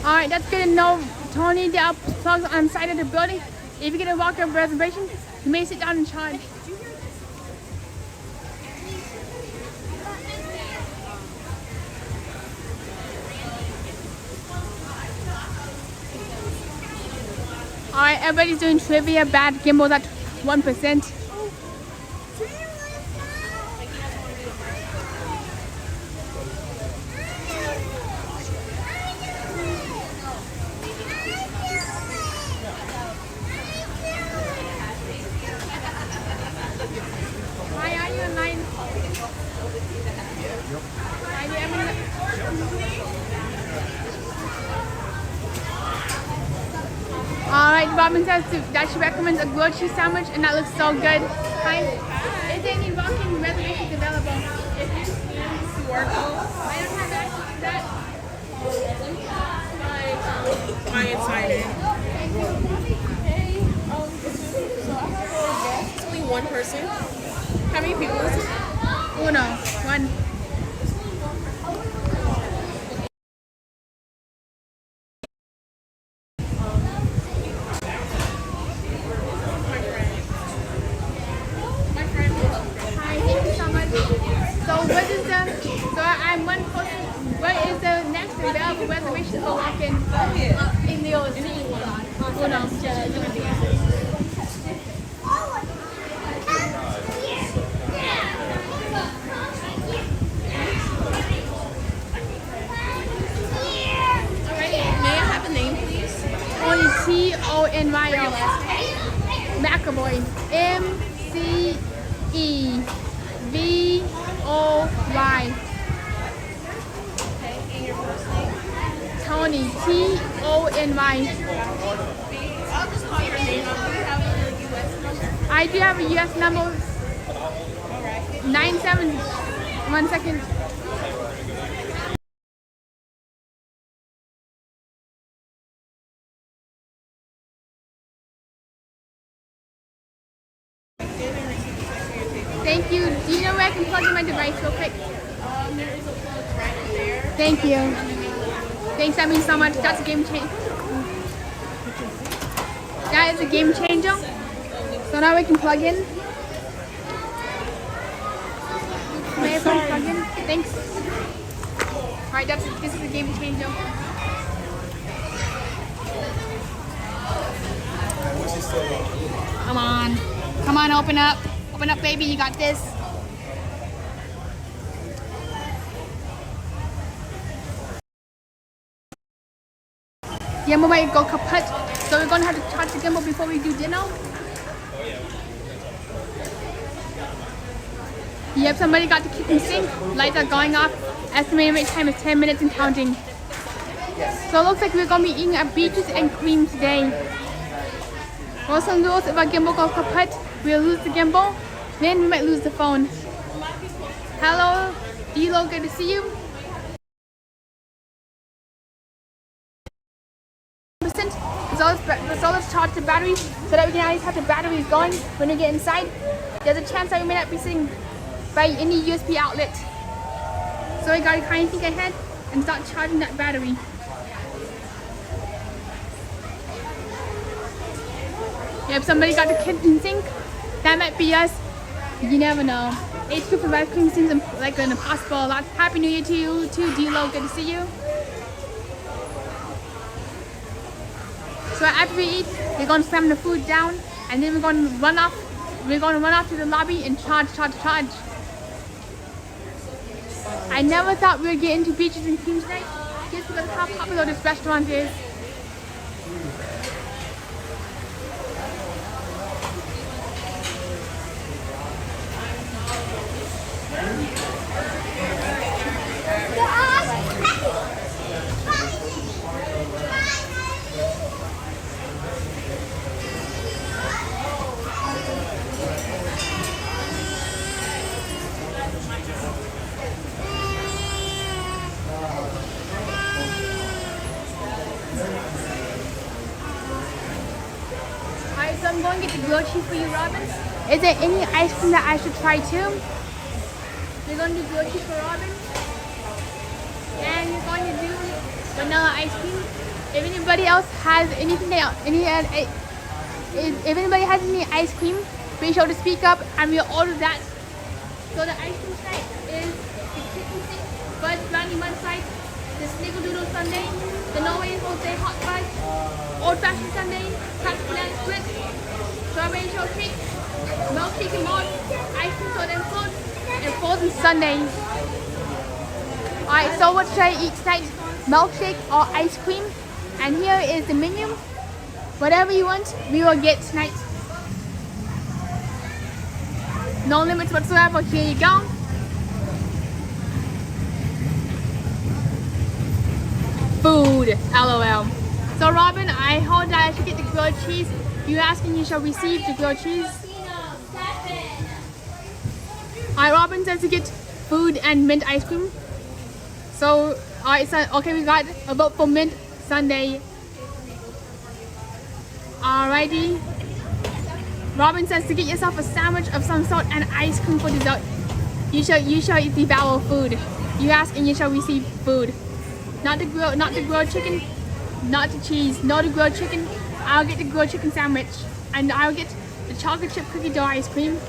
Alright, that's good to know, Tony. There are plugs on the side of the building. If you get a walk-up reservation, you may sit down and charge. Alright, everybody's doing trivia. Bad Gimbal at 1%. Alright, Robin says that she recommends a grilled cheese sandwich, and that looks so good. Hi. Is there any walk-in reservations available? If you scan the QR code, I don't have access to that. I excited. It's only one person. How many people is it? Uno. One. T-O-N-Y-O. McAvoy. M-C-E-V-O-Y. And your first name? Tony. T-O-N-Y. I'll just call your name. Do you have a US number? I do have a US number. 97. 1 second. Thank you. Do you know where I can plug in my device real quick? There is a plug right there. Thank you. Thanks, that means so much. That's a game changer. That is a game changer. So now we can plug in. May I plug in? Thanks. Alright, this is a game changer. Come on. Come on, open up. Open up, baby. You got this. Gimbal might go kaput, so we're gonna have to charge the gimbal before we do dinner. Yep, somebody got the kitchen sink. Lights are going off. Estimated wait time is 10 minutes and counting. So it looks like we're gonna be eating at Beaches and Cream today. Also rules, if our gimbal goes kaput, we'll lose the gimbal. Then we might lose the phone. Hello, D-Lo, good to see you. So let's charge the batteries so that we can at least have the batteries going when we get inside. There's a chance that we may not be sitting by any USB outlet. So we gotta kind of think ahead and start charging that battery. Yep, somebody got the kitchen sink. That might be us. You never know. HP for ice cream seems like an impossible lot. Happy New Year to you too, D-Lo. Good to see you. So after we eat, we're going to slam the food down, and then we're going to run off. We're going to run off to the lobby and charge. I never thought we would get into Beaches and Cream tonight, just because of how popular this restaurant is. Alright, so I'm going to get the grilled cheese for you, Robin. Is there any ice cream that I should try too? We're going to do grilled cheese for Robin. And we're going to do vanilla ice cream. If anybody else has anything, if anybody has any ice cream, be sure to speak up and we'll order that. So the ice cream side is the chicken stick, fudge brownie bun side, the snickerdoodle sundae, the Norway Jose hot fudge, old fashioned sundae, cracked banana split, strawberry shortcake, milkshake and malt, ice cream soda and float, and frozen sundae. Alright, so what should I eat tonight? Milkshake or ice cream? And here is the menu. Whatever you want, we will get tonight. No limits whatsoever. Here you go. Food. LOL. So Robin, I heard that I should get the grilled cheese. You asking you shall receive the grilled cheese. Alright, Robin says to get food and mint ice cream. So, alright, so okay, we got a vote for mint sundae. Alrighty. Robin says to get yourself a sandwich of some sort and ice cream for dessert. You shall devour food. You ask and you shall receive food. Not the grilled chicken, not the cheese, no the grilled chicken. I'll get the grilled chicken sandwich. And I'll get the chocolate chip cookie dough ice cream.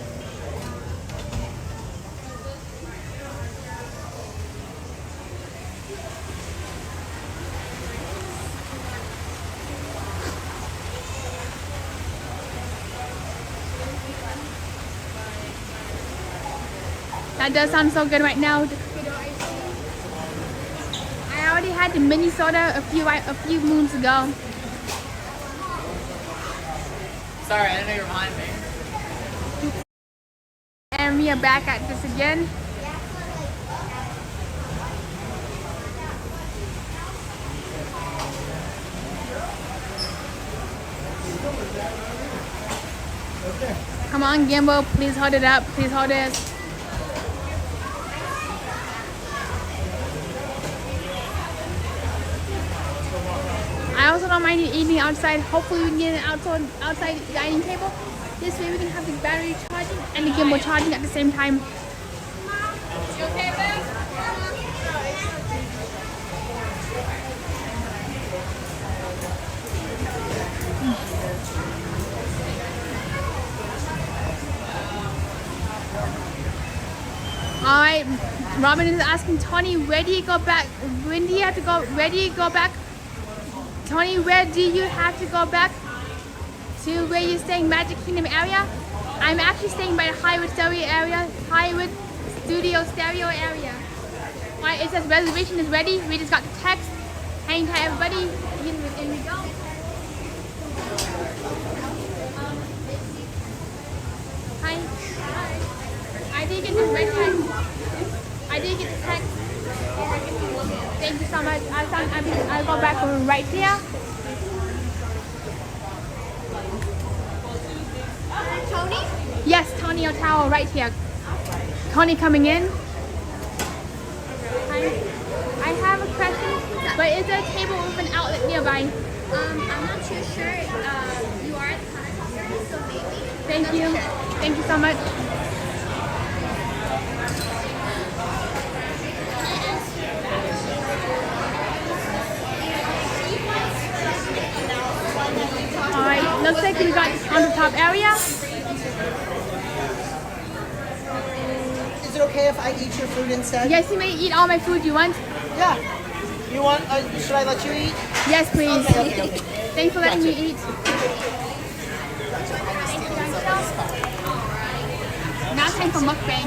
That does sound so good right now. I already had the mini soda a few moons ago. Sorry, I didn't know you were behind me. And we are back at this again. Come on, Gimbal, please hold it up. Please hold it. I also don't mind you eating outside. Hopefully we can get an outside dining table. This way we can have the battery charging and the gimbal charging at the same time. You okay, babe? Alright, Robin is asking Tony, where do you go back? When do you have to go? Where do you go back? Tony, where do you have to go back to where you're staying, Magic Kingdom area? I'm actually staying by the Hollywood Stereo area, Hollywood Studio Stereo area. Alright, it says reservation is ready. We just got the text. Hang tight, everybody. In we go. Hi. I did get this red text. I did get the text. Thank you so much. I'll go back right here. Tony? Yes, Tony Otawa right here. Tony coming in. Hi. I have a question, but is there a table with an outlet nearby? I'm not too sure. You are at the counter, so maybe. Thank you. Sure. Thank you so much. Alright, looks like we got on the top area. Is it okay if I eat your food instead? Yes, you may eat all my food you want. Yeah. You want, should I let you eat? Yes, please. Okay. Thanks for letting me eat. Now time for mukbang.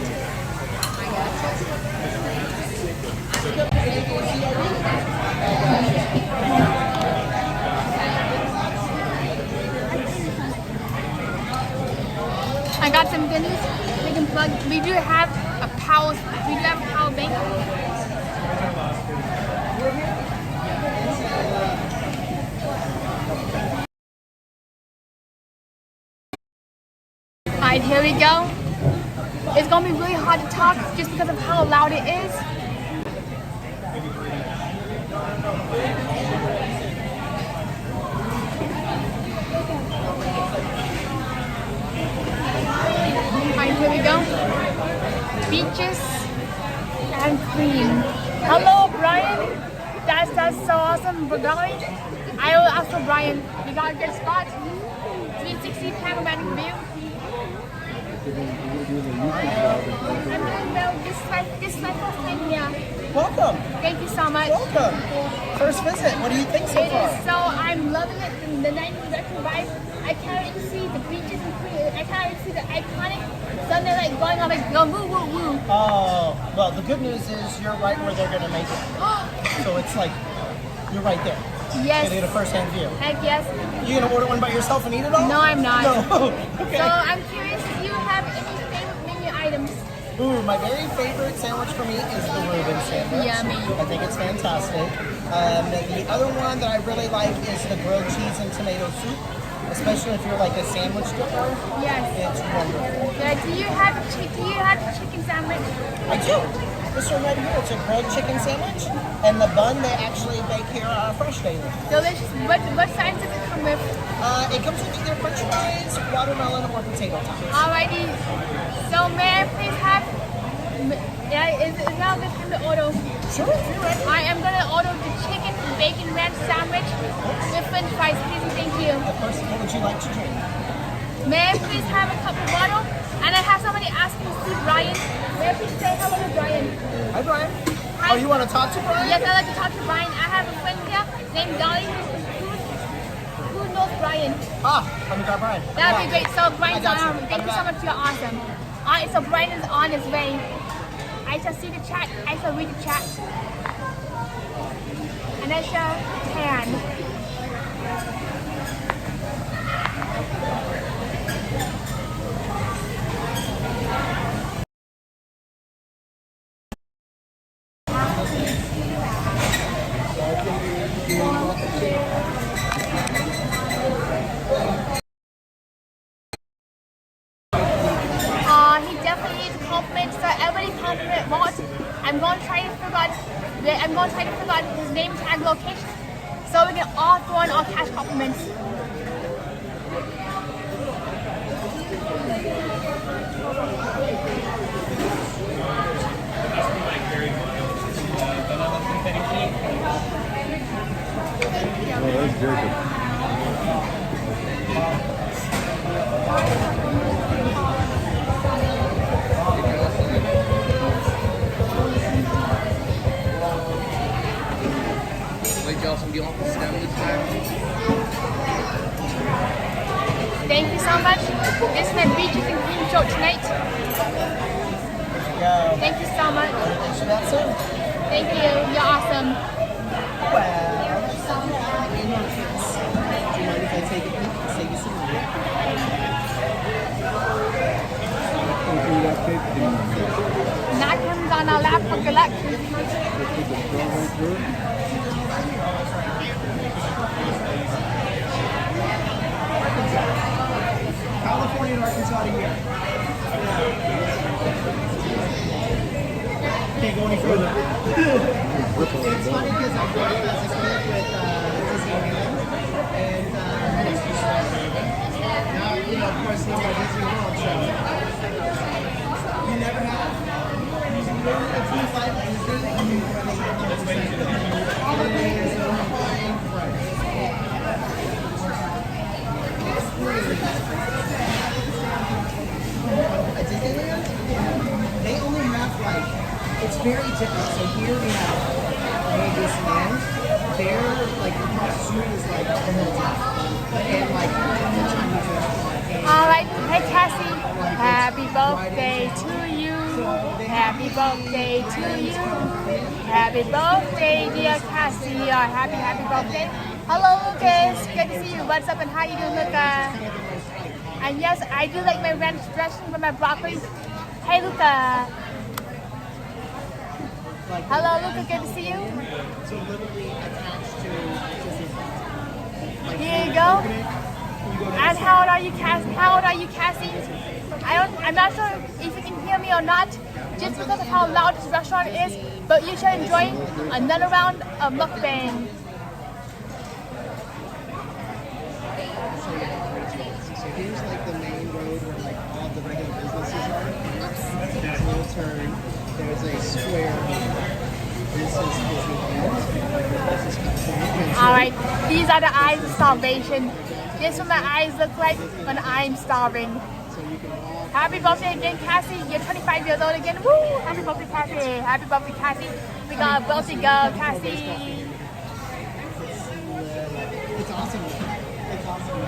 I got some goodies we can plug. We do have a power bank. Alright, here we go. It's gonna be really hard to talk just because of how loud it is. delicious and clean. Hello, Brian. That's so awesome. We're going. I will ask for Brian. We got a good spot. 360 panoramic view. This is my first time here. Welcome. Thank you so much. Welcome. First visit. What do you think so far? So I'm loving it. The 90s retro vibe. I can't wait to see the beaches and I can't wait to see the iconic Sunday light going on like go woo woo woo. Oh, well, the good news is you're right where they're going to make it. So it's like you're right there. Yes. You're going to get a first-hand view. Heck yes. You going to order one by yourself and eat it all? No, I'm not. No. Okay. So I'm curious, do you have any favorite menu items? Ooh, my very favorite sandwich for me is the Reuben sandwich. Yummy. I think it's fantastic. The other one that I really like is the grilled cheese and tomato soup, especially if you're like a sandwich dipper. Yes. It's wonderful. Yeah, do you have the chicken sandwich? I do. This one right here, it's a grilled chicken sandwich, and the bun they actually bake here fresh daily. Delicious. What sides does it come with? It comes with either french fries, watermelon, or potato tots. Alrighty. So may I please have, is now the time to order? Sure, if you're ready. I am going to order the chicken bacon ranch sandwich with french fries, please and thank you. Of course, what would you like to drink? May I please have a cup of water? And I have somebody asking to see Brian. May I please say hello to Brian? Hi, Brian. Hi. Oh, you want to talk to Brian? Yes, I'd like to talk to Brian. I have a friend here named Dolly. Who knows Brian? Ah, let me grab Brian. That would be great. So Brian's on. Thank you so back. much. You're awesome. So Brian is on his way. I shall see the chat. I shall read the chat. And I shall tan. He definitely needs a compliment. So everybody compliment Walt. I'm going to try to figure out his name tag location so we can all throw in our cash compliments. Oh, that's Jacob. Thank you so much. This is my beaches and green show tonight. Thank you so much. Thank you. You're awesome. Do you mind if I take a peek and save you some money? That comes on our lap for collection. California and Arkansas a year. Can't go any further. It's funny because I grew up as a kid with Disneyland, and now, of course, it's my Disney World show. You never have? It's just like at Disneyland, they only have it's very different. So here we have Disneyland. There, the costume is and the Chinese restaurant. All right, hey Cassie, happy birthday to you. Happy birthday to you. Happy birthday, dear Cassie. Happy birthday. Hello, Lucas. Good to see you. What's up and how you doing, Luca? And yes, I do like my ranch dressing with my broccoli. Hey, Luca. Hello, Luca. Good to see you. So literally attached to Disneyland. Here you go. And how old are you, Cassie? I'm not sure if you can hear me or not, just because of how loud this restaurant is. But you should enjoy another round of mukbang. here's like the main road where like all the regular businesses are. There's a little turn. There's a square. This is Disneyland. This is California. Alright, these are the eyes of salvation. This is what my eyes look like when I'm starving. Happy birthday again, Cassie. You're 25 years old again. Woo! Happy birthday, Cassie. Happy birthday, Cassie. We got a birthday girl, Cassie. It's awesome. It's awesome.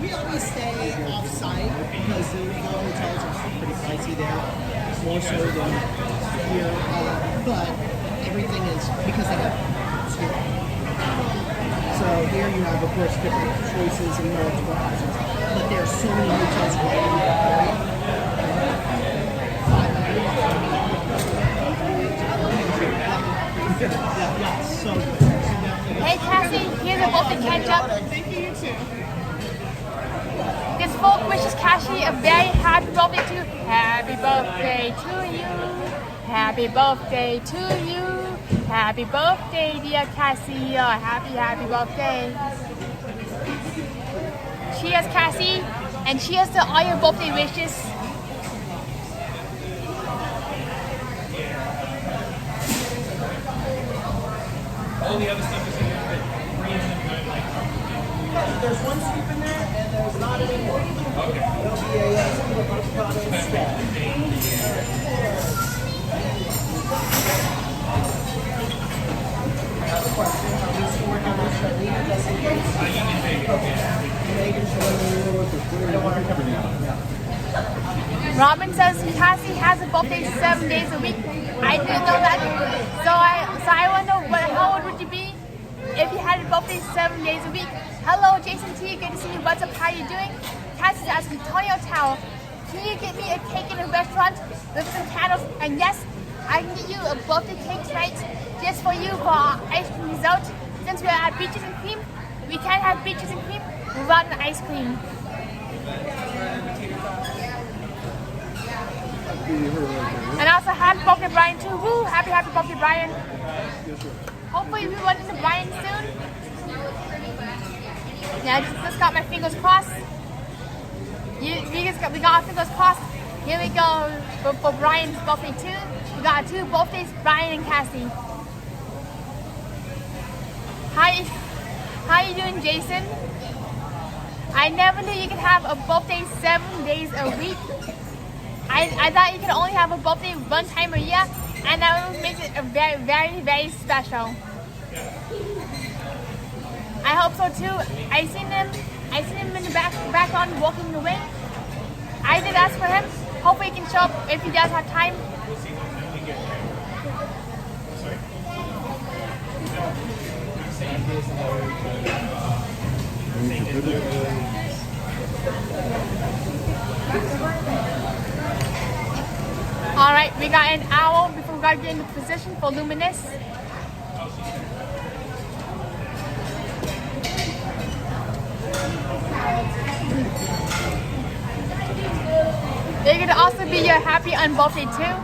We always stay off-site because the hotels are pretty pricey there, more so than here. But everything is because they have zero. So here you have, of course, different choices and multiple options. But there are so many hotels right in the area. Yeah, so good. Hey Cassie, here's a birthday ketchup. Thank you, you too. This folk wishes Cassie a very happy birthday to you. Happy birthday to you. Happy birthday to you. Happy birthday, dear Cassie. Happy birthday. Cheers, Cassie. And cheers to all your birthday wishes. All the other stuff is in there, but There's one scoop in there, and there's not anymore. Okay. There'll be a scoop of avocado instead. I have a question. How many store numbers should I leave just in case? you can take it. Megan, I don't want her coming out. Robin says Cassie has a birthday 7 days a week. I didn't know that. So I want to know how old would you be if you had a birthday 7 days a week? Hello, Jason T. Good to see you. What's up? How are you doing? Cassie's asking Tony Hotel, can you get me a cake in a restaurant with some candles? And yes, I can get you a birthday cake tonight just for you for our ice cream dessert. Since we're at Beaches and Cream, we can't have Beaches and Cream without an ice cream. And also happy birthday Brian too. Woo! Happy birthday Brian. Hopefully we run into Brian soon. Yeah, I just got my fingers crossed. We got our fingers crossed. Here we go for Brian's birthday too. We got our two birthdays, Brian and Cassie. How you doing, Jason? I never knew you could have a birthday 7 days a week. I thought you could only have a birthday one time a year, and that would make it a very, very, very special. I hope so too. I seen him in the background walking away. I did ask for him. Hopefully he can show up if he does have time. Alright, we got an hour before we gotta get into position for Luminous. They're gonna also be your happy on birthday too.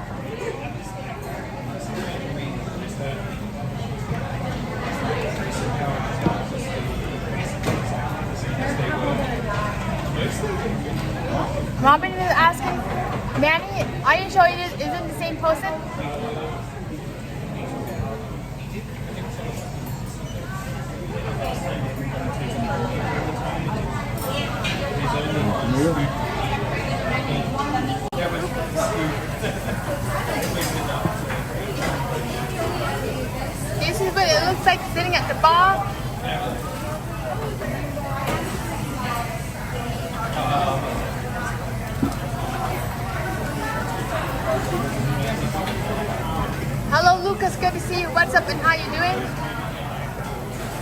Robin is asking, Manny, are you sure it isn't the same person? This is what it looks like sitting at the bar. Hello Lucas, good to see you. What's up and how you doing?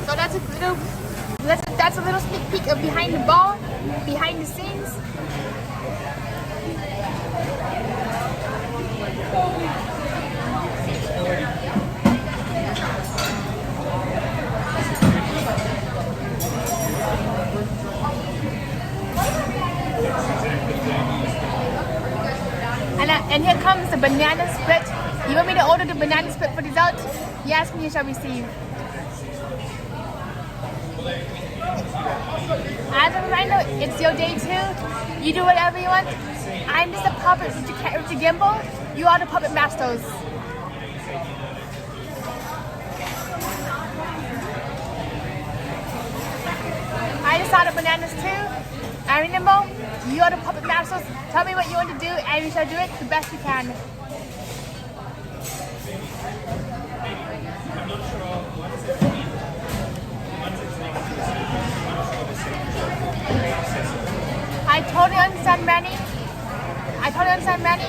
So that's a little sneak peek of behind the bar, behind the scenes. And here comes the banana split. You want me to order the banana split for dessert? Yes, you shall receive. As of right I know it's your day too. You do whatever you want. I'm just a puppet with the gimbal. You are the puppet masters. I just saw the bananas too. And remember, you are the puppet masters. Tell me what you want to do and we shall do it the best we can. I totally understand Manny.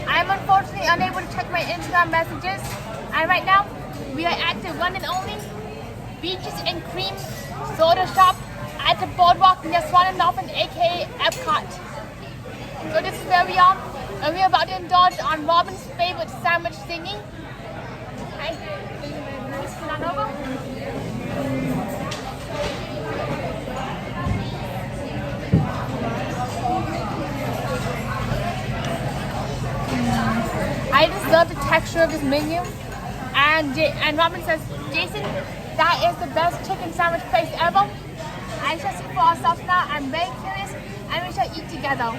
I'm unfortunately unable to check my Instagram messages. And right now, we are at the one and only Beaches and Cream Soda Shop at the BoardWalk near Swan and Dolphin, aka Epcot. So this is where we are, and we are about to indulge on Robin's favorite sandwich singing. Hi, please come on over. I just love the texture of this menu. And Robin says, Jason, that is the best chicken sandwich place ever. I shall see for ourselves now. I'm very curious, and we shall eat together.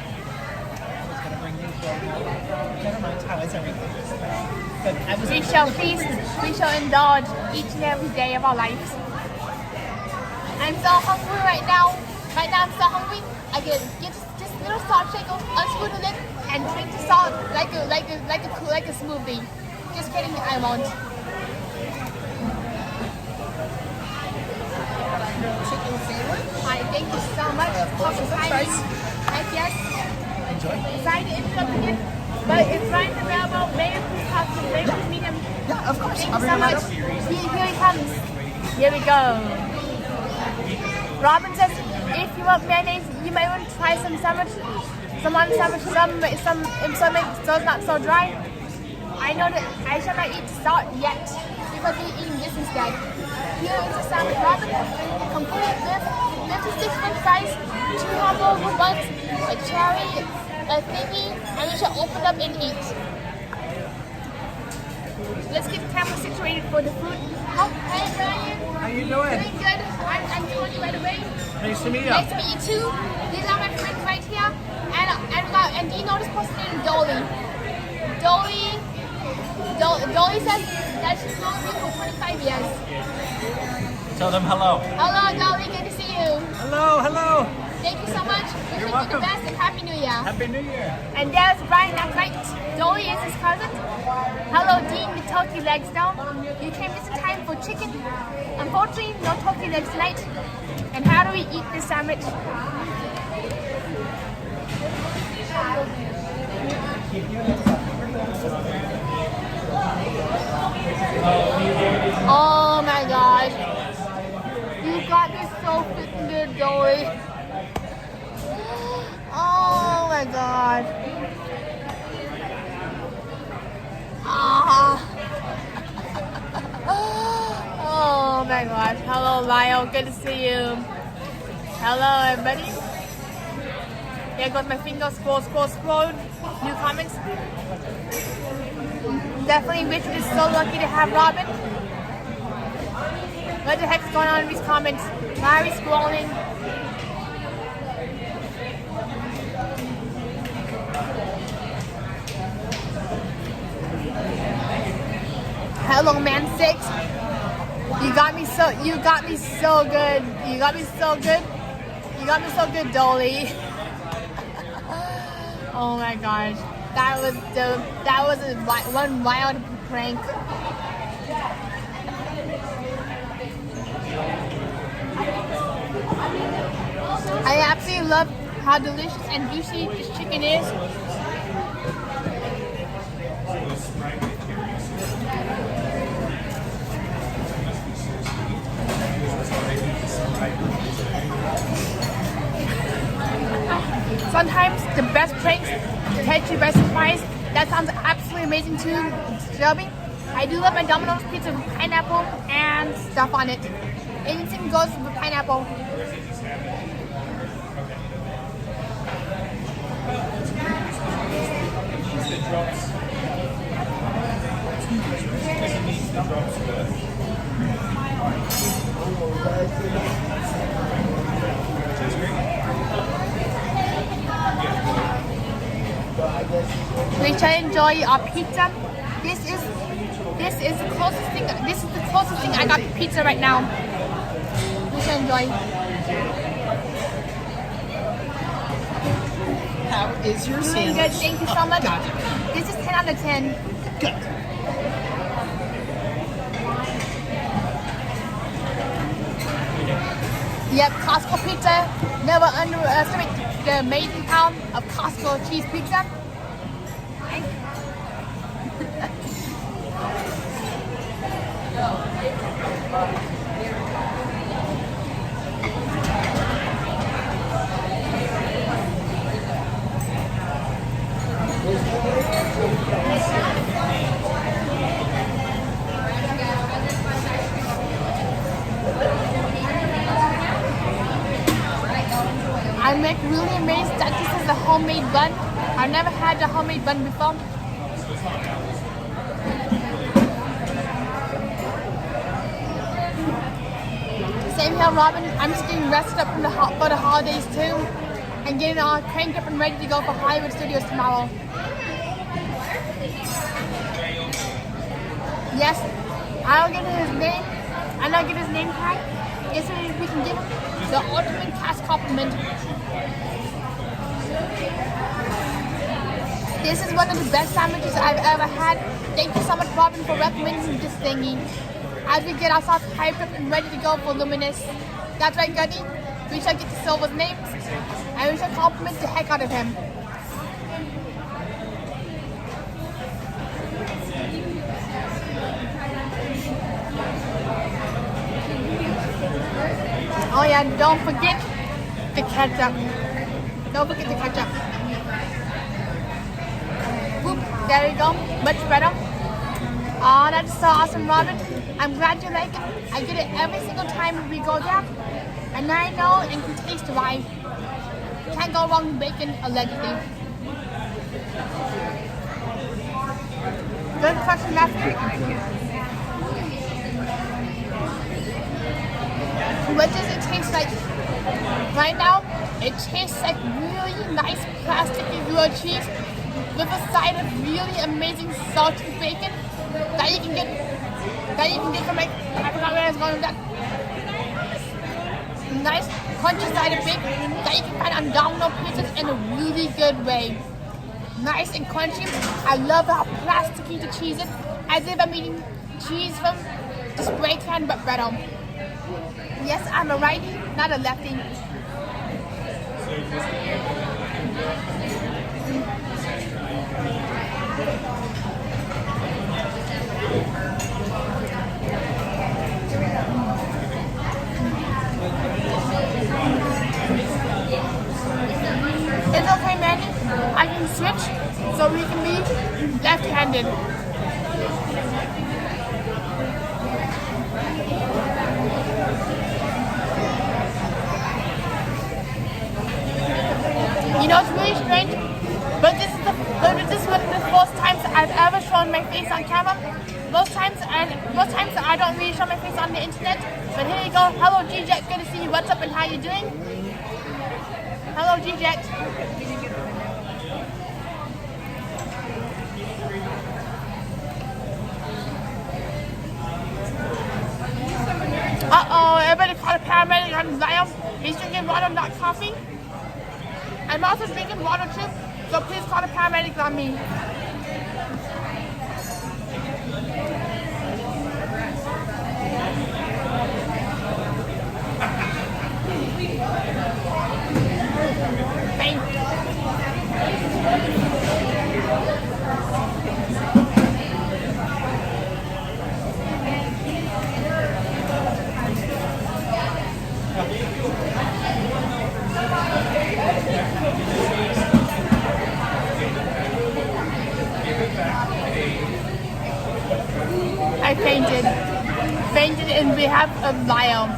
We shall feast, we shall indulge each and every day of our lives. I'm so hungry right now. Right now I'm so hungry. I can get this little salt shaker, unscrew the lid, and drink the salt like a smoothie. Just kidding, I won't. Chicken sandwich? Hi, thank you so much. Heck yes. Enjoy. Sorry to interrupt again, but it's Ryan the Railroad. May you please talk to May you meet him? Yeah, of course. Thank I'll you bring so him much. right Here he comes. Here we go. Robin says, if you want mayonnaise, you might want to try some sandwich. Some so not so dry. I know that I shall not eat salt yet because we're eating this instead. Here is the sandwich, Robin. Complete with 56 french fries, 2 hamburger buns, a cherry, a thingy, and we shall open up and eat. Let's get the camera situated for the food. Oh, hey Brian. How you doing? Doing good. I'm Tony right away. Nice to meet you. Nice to meet you too. These are my friends right here. And do you know this person named Dolly? Dolly says that she's known me for 25 years. Tell them hello. Hello, Dolly. Good to see you. Hello. Thank you so much. You're Wishing you welcome. the best and Happy New Year. Happy New Year. And there's Brian. That's right. Dolly is his cousin. Hello, Dean, the turkey legs down. You came just in time for chicken. Unfortunately, no turkey legs tonight. And how do we eat this sandwich? Oh my gosh. You got this so freaking good, Dolly. Oh my god. Oh my gosh. Hello, Lyle. Good to see you. Hello, everybody. There goes my finger. Scroll. New comments. Definitely Richard is so lucky to have Robin. What the heck's going on in these comments? Why are we scrolling? Hello, man 6. You got me so good, Dolly. Oh my gosh. That was one wild prank. I absolutely love how delicious and juicy this chicken is. Sometimes the best pranks catch you by surprise. That sounds absolutely amazing too, Shelby. I do love my Domino's pizza with pineapple and stuff on it. Anything goes with pineapple. We shall enjoy our pizza. This is the closest thing. This is the closest thing I got to pizza right now. We shall enjoy. How is your Really sandwich? good. Thank you so much. Gotcha. This is 10 out of 10. Good. Yep, Costco pizza. Never underestimate the amazing power of Costco cheese pizza. I'm like really amazed that this is a homemade bun. I've never had the homemade bun before. Same here, Robin. I'm just getting rested up for the holidays too, and getting all cranked up and ready to go for Hollywood Studios tomorrow. Yes, I'll get his name, and I'll get his name tag. Yes, we can give him the ultimate cast compliment. This is one of the best sandwiches I've ever had. Thank you so much, Robin, for recommending this thingy. As we get ourselves hyped up and ready to go for Luminous. That's right, Gunny. We shall get to Silver's names, and we shall compliment the heck out of him. Oh yeah, don't forget the ketchup. Don't forget the ketchup. Whoop, there you go. Much better. Oh, that's so awesome, Robin. I'm glad you like it. I get it every single time we go there. And I know and can taste why. Can't go wrong with bacon, allegedly. Good question, Matthew. What does it taste like? Right now, it tastes like really nice plasticky grilled cheese with a side of really amazing salty bacon that you can get from like, I forgot where I was going with that. Nice crunchy side of bacon that you can find on Domino pizzas in a really good way. Nice and crunchy. I love how plasticky the cheese is, as if I'm eating cheese from the spray can but better. Yes, I'm a righty, not a lefty. It's okay, Manny. I can switch so we can be left-handed. You know, it's really strange, but this is one of the first times I've ever shown my face on camera. Most times I don't really show my face on the internet. But here you go. Hello, G-Jet. Good to see you. What's up and how you doing? Hello, G-Jet. Uh-oh, everybody call a paramedic on Zion. He's drinking water, not coffee. I'm also drinking water too, so please call the paramedics on me. Thank you. I fainted in behalf of Lyle.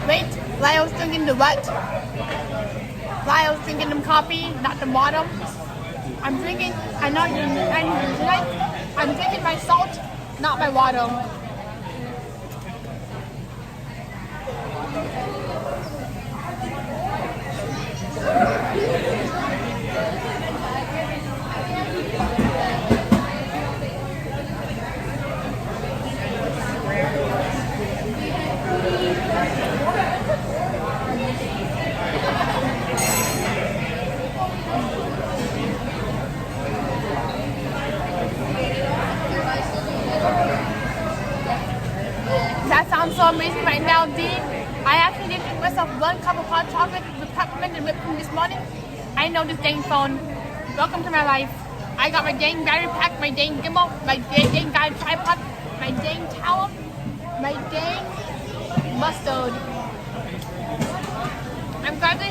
Wait, Lyle's drinking the what? Lyle's drinking them coffee, not the water. I'm drinking, I'm drinking my salt, not my water. That sounds so amazing right now, Dean. I actually did drink myself 1 cup of hot chocolate with peppermint and whipped cream this morning. I know this dang phone. Welcome to my life. I got my dang battery pack, my dang gimbal, my dang guide tripod, my dang towel, my dang mustard. I'm glad to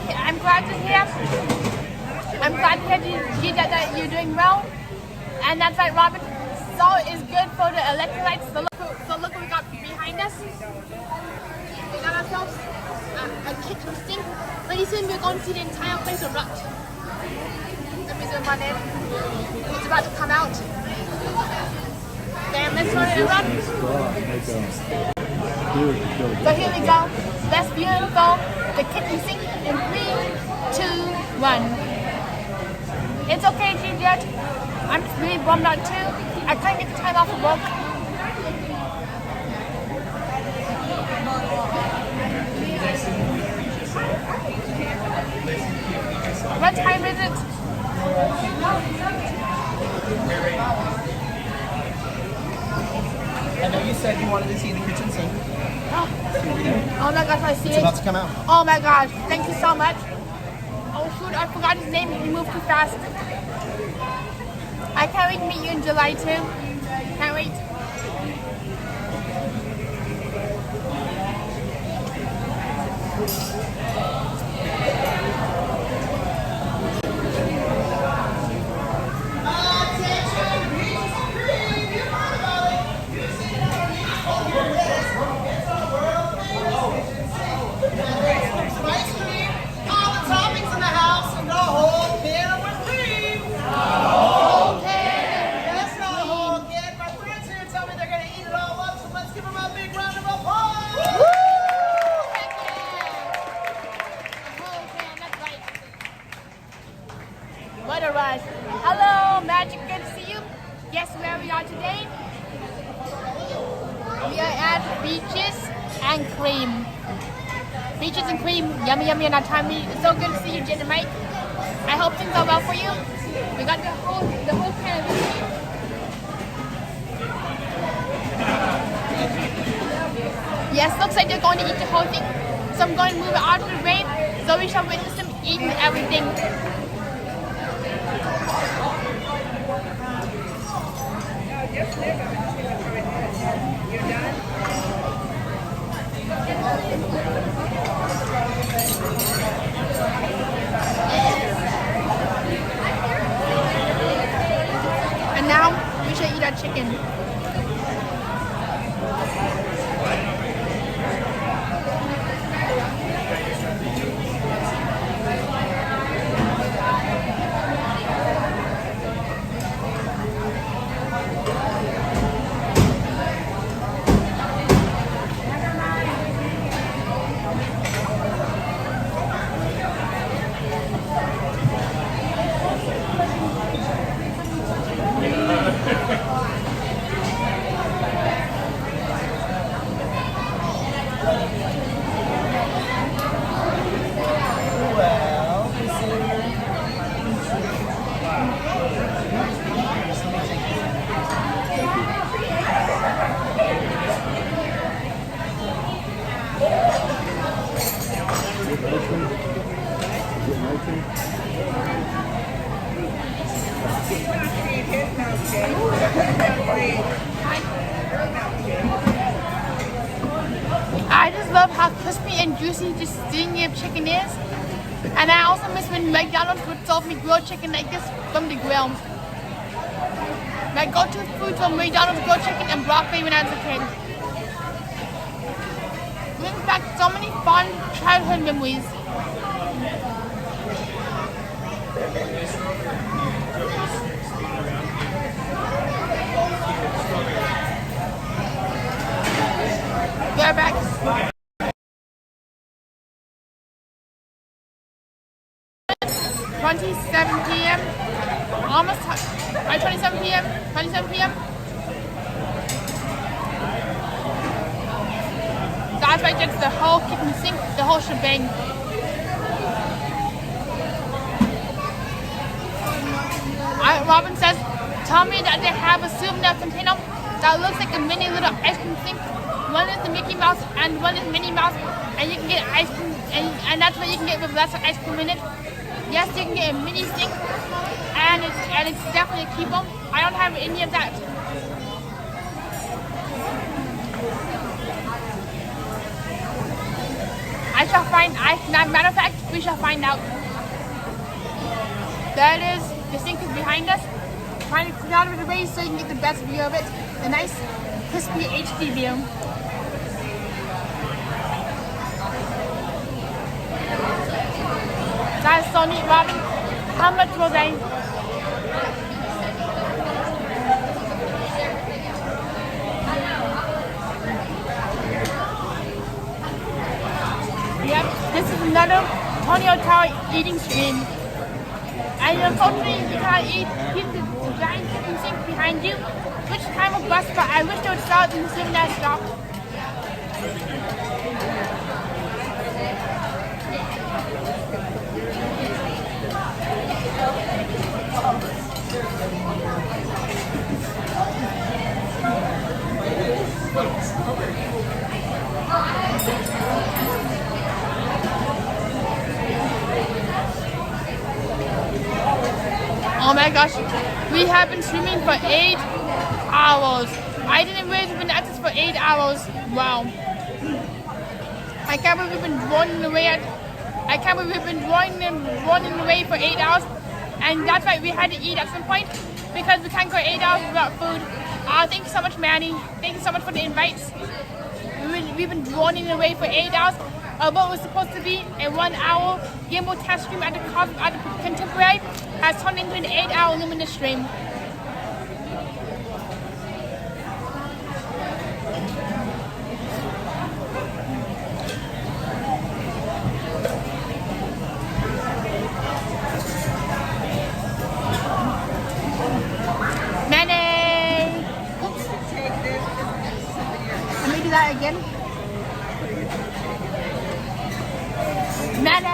hear that you're doing well. And that's right, Robin. Salt is good for the electrolytes. So look what we got behind us. We got ourselves a kitchen sink. Pretty soon we're going to see the entire place erupt. Let me zoom on in. It's about to come out. Damn, let's let it erupt. So here we go. That's beautiful. The kitchen sink in 3, 2, 1. It's okay, Juliet. I'm just really bummed out too. I couldn't get the time off of work. What time is it? I know you said you wanted to see the kitchen sink. Oh my gosh, I see it. It's about to come out. Oh my gosh, thank you so much. Oh shoot, I forgot his name. He moved too fast. I can't wait to meet you in July too. Can't wait. What a rush. Hello, Magic, good to see you. Guess where we are today? We are at Beaches and Cream. Beaches and Cream, yummy, yummy, and our time. It's so good to see you, Jen and Mike. I hope things go well for you. We got the whole can of whiskey. Yes, looks like they're going to eat the whole thing. So I'm going to move it out of the way so we shall witness them eating everything. And now we should eat our chicken. I just love how crispy and juicy this stingy of chicken is. And I also miss when McDonald's would serve me grilled chicken like this from the grill. My go-to foods were McDonald's grilled chicken and broccoli when I was a kid. Brings back so many fun childhood memories. p.m. Almost 27 p.m. 27 p.m. That's why it's the whole kitchen sink, the whole shebang. Robin says, tell me that they have a souvenir container that looks like a mini little ice cream sink. One is the Mickey Mouse and one is Minnie Mouse, and you can get ice cream, and that's what you can get with less ice cream in it. Yes, you can get a mini sink, and it's definitely a keeper. I don't have any of that. Matter of fact, we shall find out. That is, the sink is behind us. Trying to clear out of the way so you can get the best view of it. A nice, crispy HD view. That's so neat, Robin. How much will they? Yep, this is another Tonio Tower eating screen. And unfortunately, you cannot eat the giant chicken sink behind you, which kind of bust, but I wish they would sell it in the Luminous shop. Oh my gosh, we have been streaming for 8 hours. I didn't realize we've been at this for 8 hours. Wow. I can't believe we've been running away for 8 hours. And that's why we had to eat at some point, because we can't go 8 hours without food. Thank you so much, Manny. Thank you so much for the invites. We've been running away for 8 hours. What was supposed to be a 1 hour Gimbal test stream at the Contemporary has turned into an 8 hour Luminous stream. Manny! Oops. Let me do that again. Manny!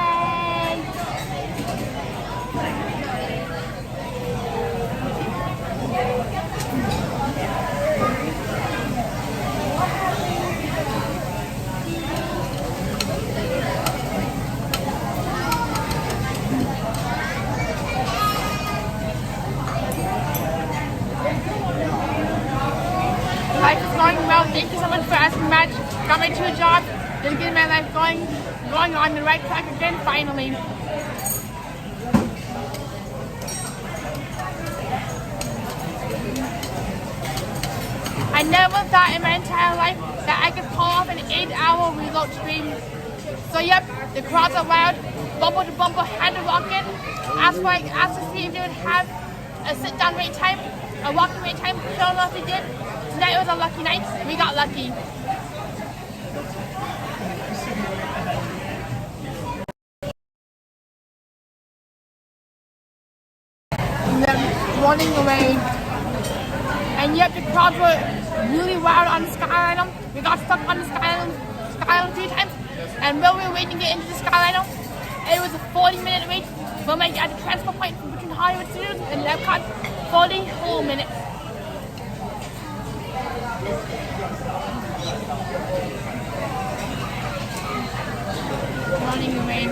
Life is going well. Thank you so much for asking, Matt. Got my 2 jobs. Just getting my life going on the right track again, finally. I never thought in my entire life that I could pull off an 8 hour remote stream. So yep, the crowds are loud, bumper to bumper, had to walk in, asked to see if they would have a sit down wait time, a walking wait time, sure enough they did. Tonight was a lucky night, we got lucky. Running away. And yet the crowds were really wild on the Skyliner. We got stuck on the Skyliner 3 times. And while we were waiting to get into the Skyliner, it was a 40-minute wait. We're at the transfer point between Hollywood Studios and Epcot, 44 minutes. Running away.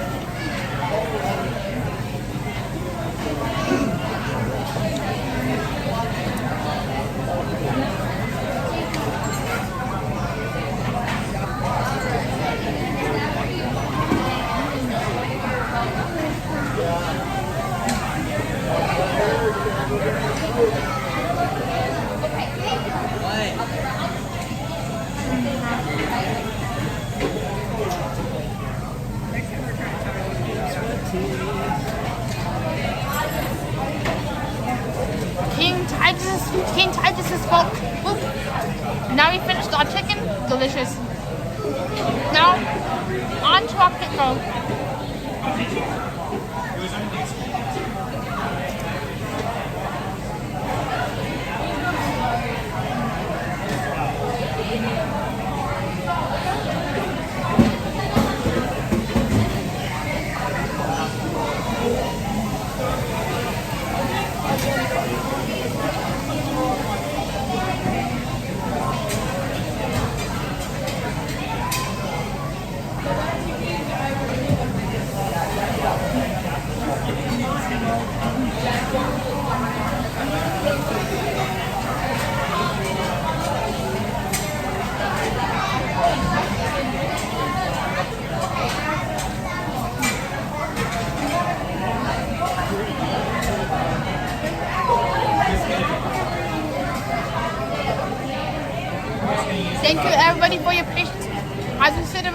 King Titus's fault. Now we finished our chicken. Delicious. Now, on to our pickle.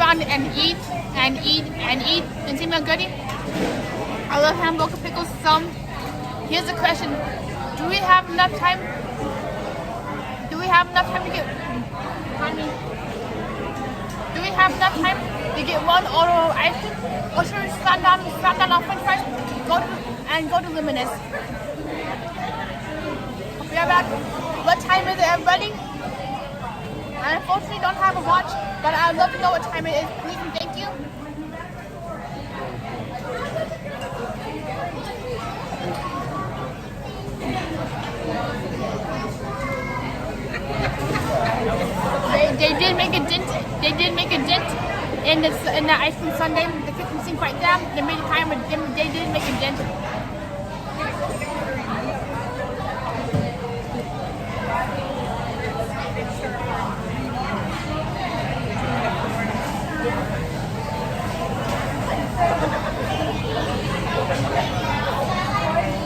around and eat and eat and eat and see my goodie. I love hamburger pickles some. Here's the question. Do we have enough time? Do we have enough time to get honey? Do we have enough time to get one order of ice cream? Or should we slam down our french fries and go to Luminous? We are back. What time is it, everybody? I unfortunately don't have a watch, but I would love to know what time it is. Please and thank you. They did make a dent. They did make a dent in the ice cream sundae. The kitchen seemed quite damp. They made time, but they did make a dent.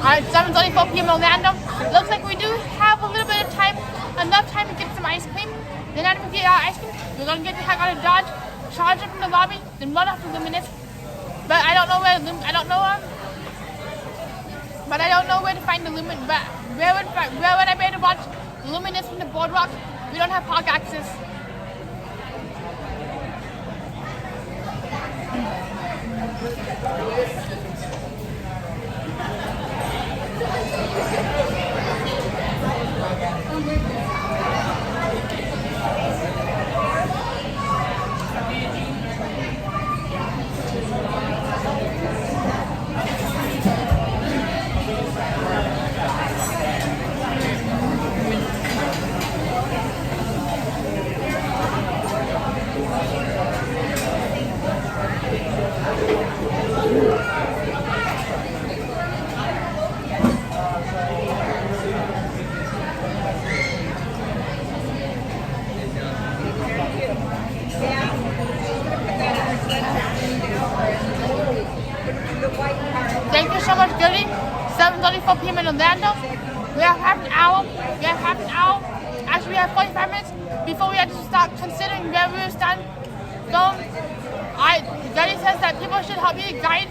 Alright, 7:34 p.m. Orlando. Looks like we do have a little bit of time, enough time to get some ice cream. Then after we get our ice cream, we're gonna get the heck out of Dodge, charge up in the lobby, then run off to Luminous. But I don't know where to find the Luminous. But where would I be able to watch Luminous from the BoardWalk? We don't have park access. Thank you so much, Goody. 7:34 p.m. in Orlando. We have half an hour. Actually, we have 45 minutes before we have to start considering where we will stand. So, Goody says that people should help you guide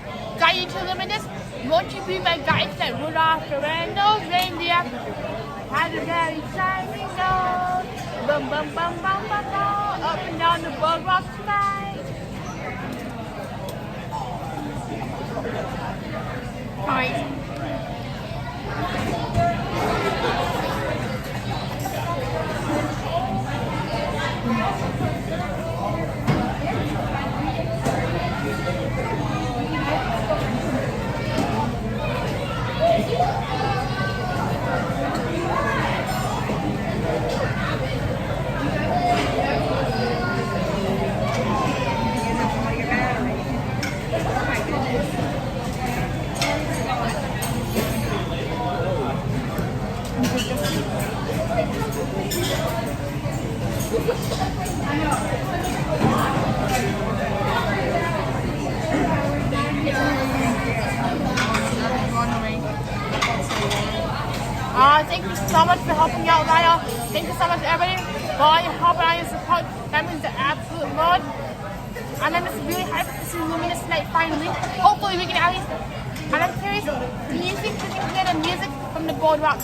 you to Luminous. Won't you be my guide? That Rudolph the Red-Nosed Reindeer has a very shiny nose. Bum bum bum bum bum bum. Up and down the BoardWalk tonight. Alright. Thank you so much for helping out, Lyle. Thank you so much, everybody, for all your help and all your support. That means the absolute Lord. And I'm just really hyped to see Luminous tonight finally. Hopefully we can at least, and I'm curious, do you think we can hear the music from the BoardWalk?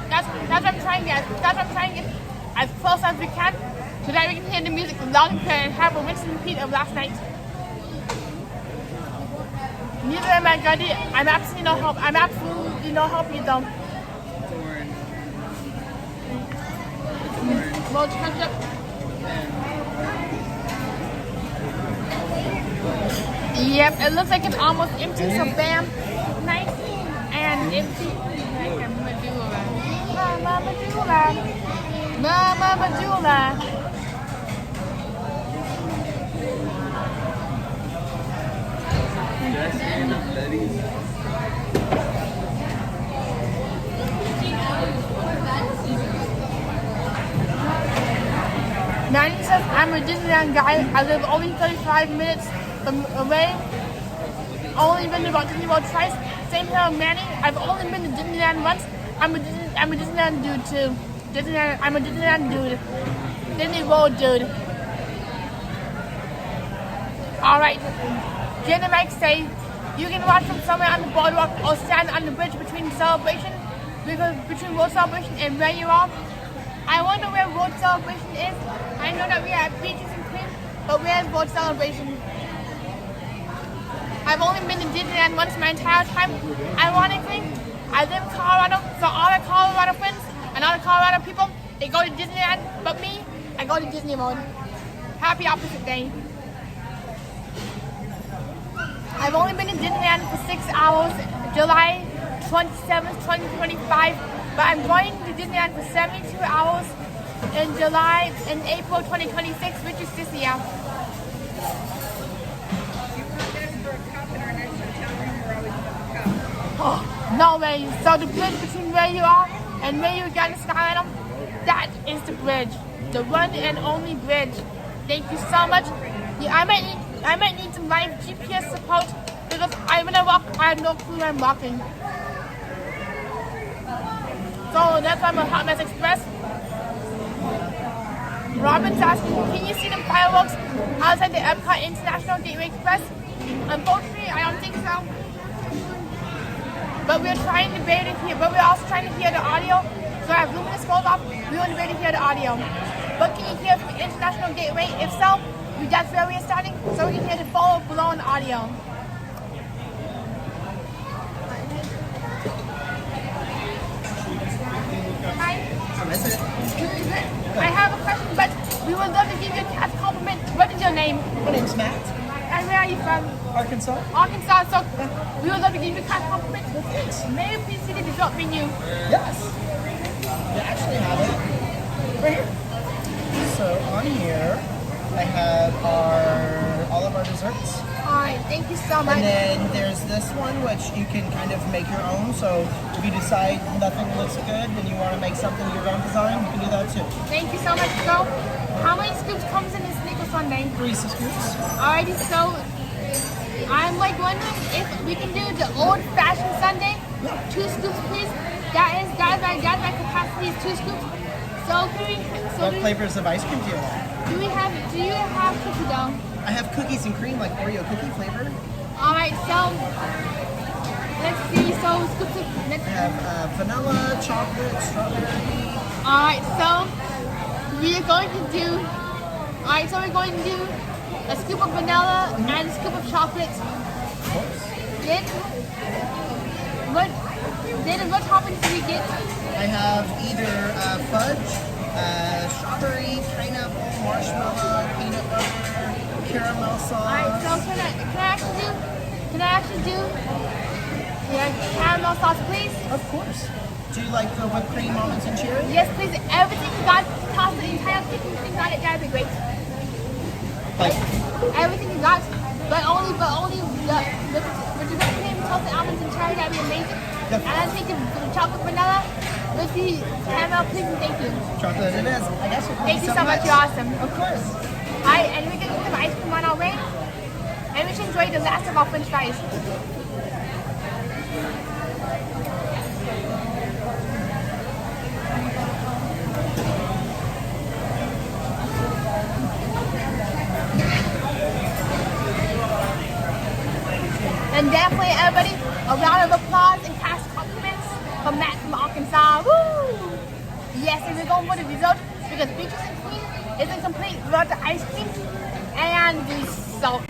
That's what I'm trying to get. That's what I'm trying to get as close as we can so that we can hear the music loud and clear and have a rinse and repeat of last night. Neither am I, Goody. I'm absolutely no help. I'm absolutely no help you though. Well, catch up. Yep, it looks like it's almost empty, so bam, nice and empty. Like a medulla. Mama medulla. Mama medulla. Manny says, I'm a Disneyland guy. I live only 35 minutes away. Only been to Walt Disney World twice. Same here, Manny. I've only been to Disneyland once. I'm a Disneyland dude too. I'm a Disneyland dude. Disney World dude. Alright, Jen and Mike say you can watch from somewhere on the boardwalk or stand on the bridge between celebration, between World Celebration and where you are. I wonder where World Celebration is. I know that we are at Beaches and Queen, but where's World Celebration? I've only been to Disneyland once my entire time. Ironically, I live in Colorado, so all the Colorado friends and all the Colorado people, they go to Disneyland, but me, I go to Disney World. Happy opposite day. I've only been in Disneyland for 6 hours, July 27th, 2025, but I'm going to Disneyland for 72 hours in April 2026, which is this year. Oh, no way. So the bridge between where you are and where you get in Skyliner, that is the bridge. The one and only bridge. Thank you so much. Yeah, I might need some live GPS support because when I walk, I have no clue where I'm walking. So that's why I'm a Hot Mess Express. Robin's asking, can you see the fireworks outside the Epcot International Gateway Express? Unfortunately, I don't think so. But we're trying to be able to hear, but we're also trying to hear the audio. So I have Luminous rolled off, we want to be able to hear the audio. But can you hear from the International Gateway? If so, that's where we are starting, so we can hear the follow below in the audio. Hi. I have a question, but we would love to give you a cat compliment. What is your name? My name's Matt. And where are you from? Arkansas. Arkansas, so we would love to give you a cat compliment. Thanks. May you please see the dessert menu? Yes. We actually have it right here. So on here, I have all of our desserts. Alright, thank you so much. And then there's this one, which you can kind of make your own. So if you decide nothing looks good and you want to make something your own design, you can do that too. Thank you so much. So, how many scoops comes in this Snickle Sundae? 3 scoops. Alrighty, so I'm like wondering if we can do the old-fashioned sundae. 2 scoops, please. That is my capacity is 2 scoops. So can we? What flavors of ice cream do you want? Do you have cookie dough? I have cookies and cream, like Oreo cookie flavor. All right, so let's see. So scoops of. I have vanilla, chocolate, strawberry. All right, so we're going to do. All right, so we're going to do a scoop of vanilla and a scoop of chocolate. Then what toppings do we get? I have either fudge, strawberry, pineapple, marshmallow, peanut butter, caramel sauce. Alright, so can I actually do caramel sauce, please? Of course. Do you like the whipped cream, almonds, and cherry? Yes, please. Everything you got, toss the entire chicken thing on it. That'd be great. Like everything you got, but only with the whipped cream, toasted almonds, and cherry. That'd be amazing. And I think the chocolate vanilla with the caramel, please and thank you. Chocolate it is. I guess thank you so much. You're awesome. Of course. Alright, and we can put some ice cream on our way. And we should enjoy the last of our french fries. And definitely everybody, a round of applause and cast compliments from Matt from Arkansas. Woo! Yes, and we're going for the dessert because Beaches and Queen isn't complete without the ice cream and the salt.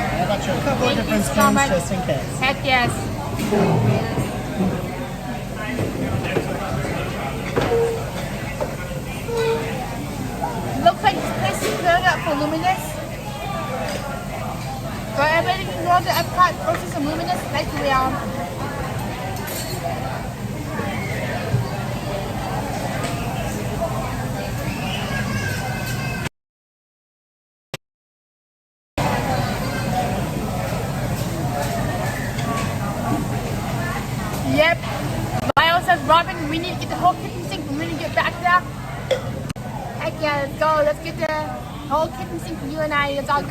I got you a couple of different spoons just in case. Heck yes. Looks like this place is cleared up for Luminous. So everybody can go to Epcot, purchase some Luminous like we are. Yep. Lyle says, Robin, we need to get the whole kitchen sink. We need to get back there. Heck yeah, let's go. Let's get the Whole kitchen sink for you and I. Let's all go. I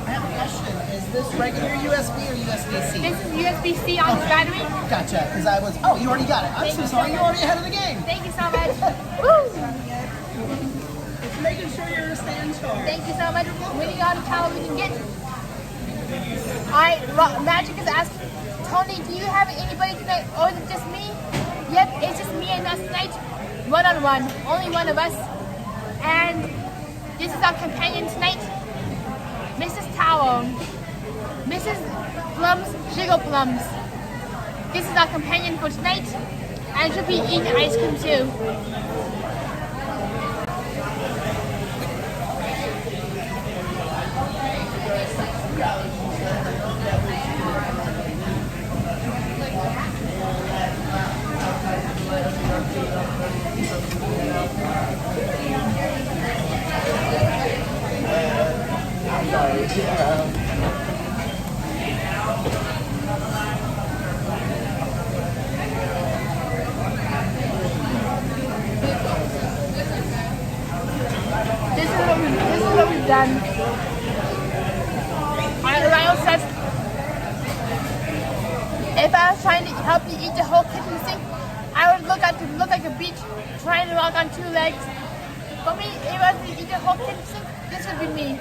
have a question. Is this regular USB or USB-C? This is USB-C on the battery. Gotcha, because I was, oh, you already got it. I'm so sorry, you're already ahead of the game. Thank you so much. Woo! Just making sure you're a stand charge. Thank you so much. When you got a towel we can get. Alright, Magic is asking, Tony, do you have anybody tonight or is it just me? Yep, it's just me and us tonight. One-on-one, only one of us. And this is our companion tonight, Mrs. Towel, Mrs. Plums, Jiggle Plums. This is our companion for tonight, and she'll be eating ice cream too. This is what we've done. Ryan says, if I was trying to help you eat the whole kitchen sink, I would look like a beach trying to walk on two legs. For me, if I was to eat the whole kitchen sink, this would be me.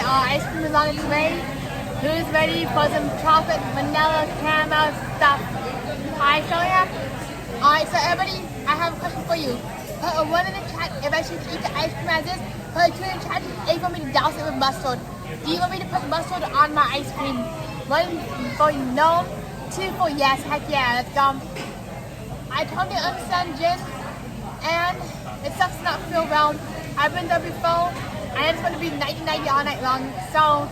Ice cream is on its way. Who's ready for some chocolate vanilla caramel stuff? Alright, so yeah. Alright, so everybody, I have a question for you. Put a 1 in the chat if I should eat the ice cream as is. Put a 2 in the chat if you want me to douse it with mustard. Do you want me to put mustard on my ice cream? 1 for no, 2 for yes. Heck yeah, let's go. I totally understand Jen, and it sucks to not feel well. I've been there before. I am going to be 90-90 all night long, so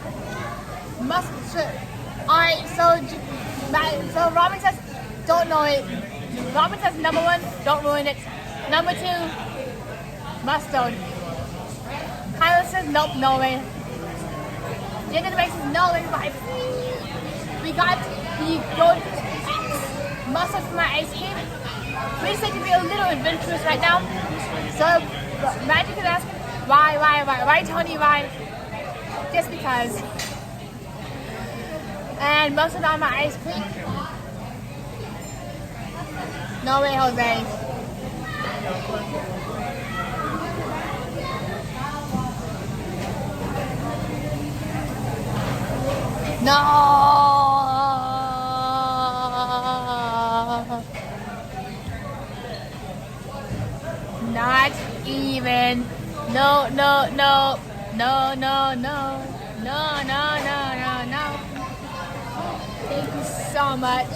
alright, so Robin says, don't know it. Robin says, number 1, don't ruin it. Number 2, mustard. Kyla says, nope, no way. Jenna says, no way, bye. We got the gold mustard for my ice cream. We just like to be a little adventurous right now. So, Magic is asking, why, Tony, why? Just because. And mustard on my ice cream. No way, Jose. No. Not even. No. so much.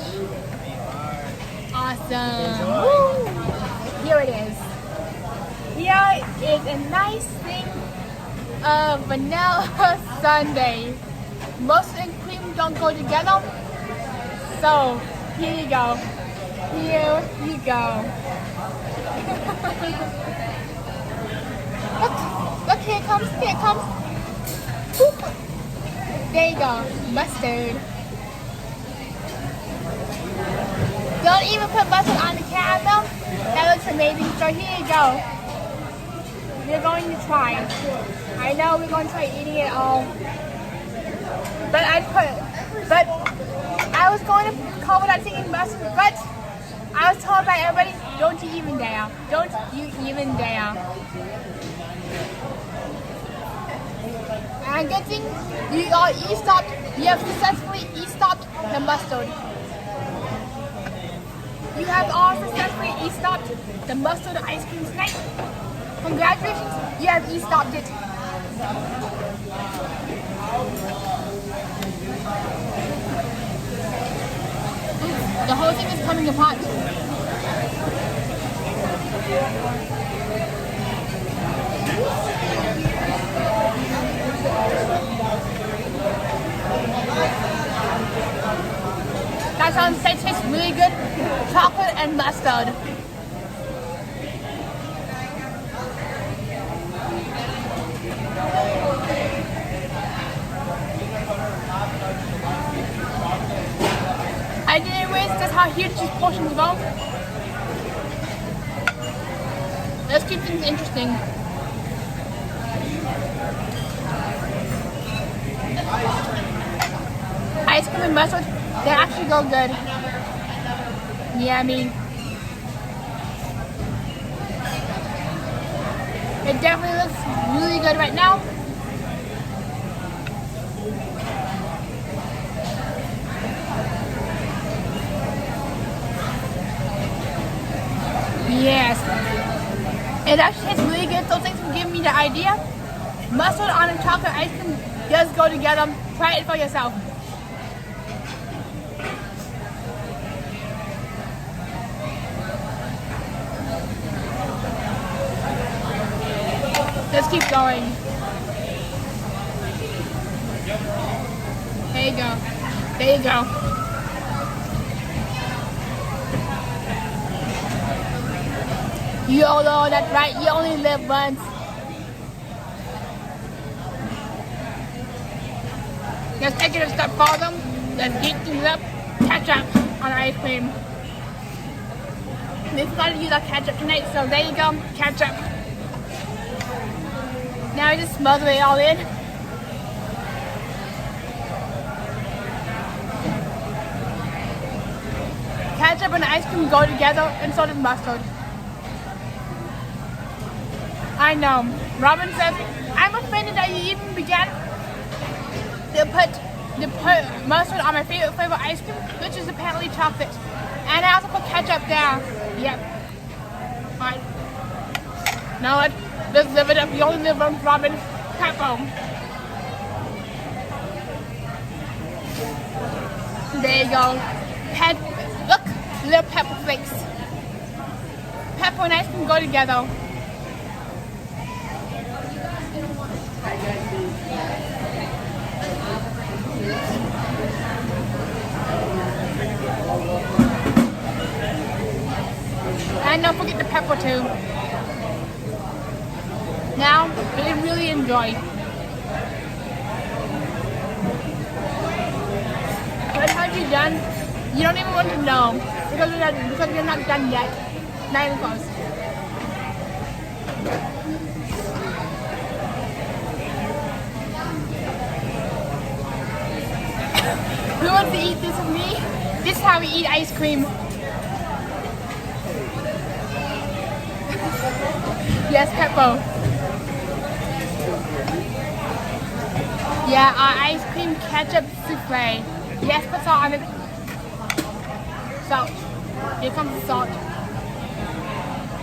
Awesome. Woo. Here it is. Here is a nice thing of vanilla sundae. Mustard and cream don't go together. So here you go. Here you go. Look, here it comes, here it comes. Boop. There you go, mustard. Don't even put mustard on the caramel. That looks amazing. So here you go. We're going to try. I know we're going to try eating it all. But I was going to call without thinking mustard, but I was told by everybody, don't you even dare. Don't you even dare. And good thing you all e-stopped. You have successfully e-stopped the mustard. You have all successfully e-stopped the mustard ice cream tonight. Congratulations, you have e-stopped it. Oops, the whole thing is coming apart. That sounds tastes really good. Chocolate and mustard. I didn't realize that's how huge these portions go. Let's keep things interesting. Ice cream and mustard, they actually go good. Yummy. It definitely looks really good right now. Yes. It actually tastes really good, so thanks for giving me the idea. Mustard on a chocolate ice cream does go together. Try it for yourself. Let's keep going. There you go. There you go. YOLO, that's right. You only live once. Let's take it a step further. Let's heat things up. Ketchup on ice cream. We forgot to use our ketchup tonight, so there you go. Ketchup. Now I just smother it all in. Ketchup and ice cream go together, and so does mustard. I know. Robin says, I'm offended that you even began to put mustard on my favorite flavor ice cream, which is apparently chocolate. And I also put ketchup there. Yep. Alright. Now let's live it up. You only live on Robin. Pepper. There you go. Look, little pepper flakes. Pepper and ice cream go together. And don't forget the pepper too. Now, really enjoy. But how you done? You don't even want to know because you're not done yet. Not even close. Who wants to eat this with me? This is how we eat ice cream. Yes, Peppo. Yeah, our ice cream ketchup souffle. Yes, put salt on it. Salt. Here comes the salt.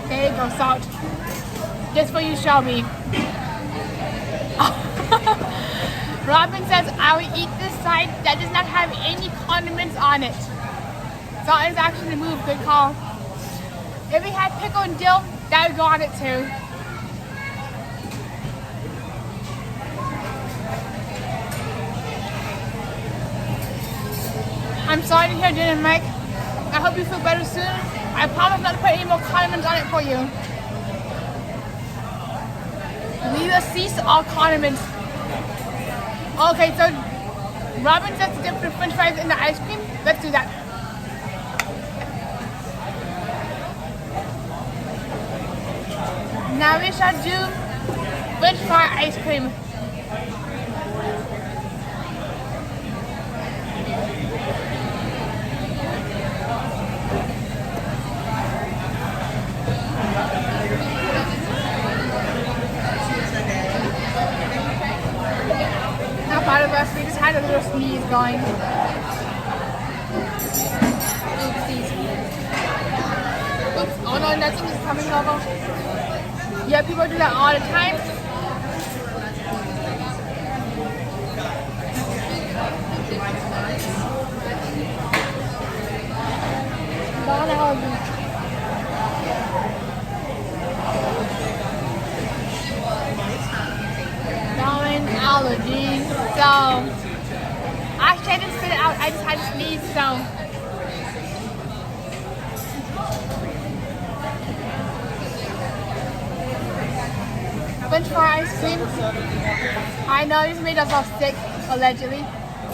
There you go, salt. Just for you, Shelby. Robin says, I will eat this side that does not have any condiments on it. Salt is actually the move, good call. If we had pickle and dill, that would go on it too. I'm sorry to hear, Jen and Mike. I hope you feel better soon. I promise not to put any more condiments on it for you. We will cease all condiments. Okay, so Robin says to dip the french fries in the ice cream. Let's do that. Now we shall do french fry ice cream. Not part of us, we just had a little sneeze going. Oopsies. Oops. Oh no, nothing is coming over. Yeah, people do that all the time. Allergies. So actually I didn't spit it out, I just had to sneeze, so french fry ice cream. I know this made us all sick, allegedly.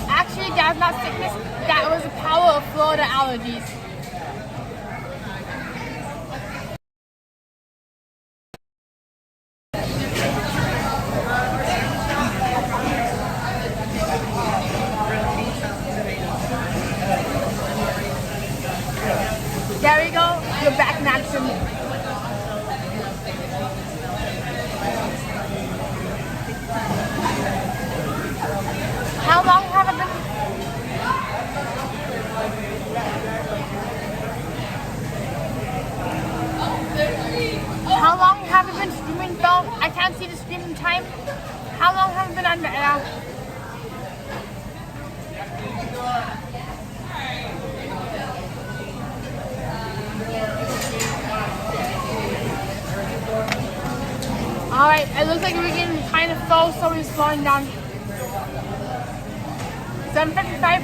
Actually that's not sickness, that was the power of Florida allergies. There we go, you're back in action. How long have I been? How long have I been streaming though? I can't see the streaming time. How long have I been on the air? Alright, it looks like we're getting kind of full, so we're slowing down. 7:55.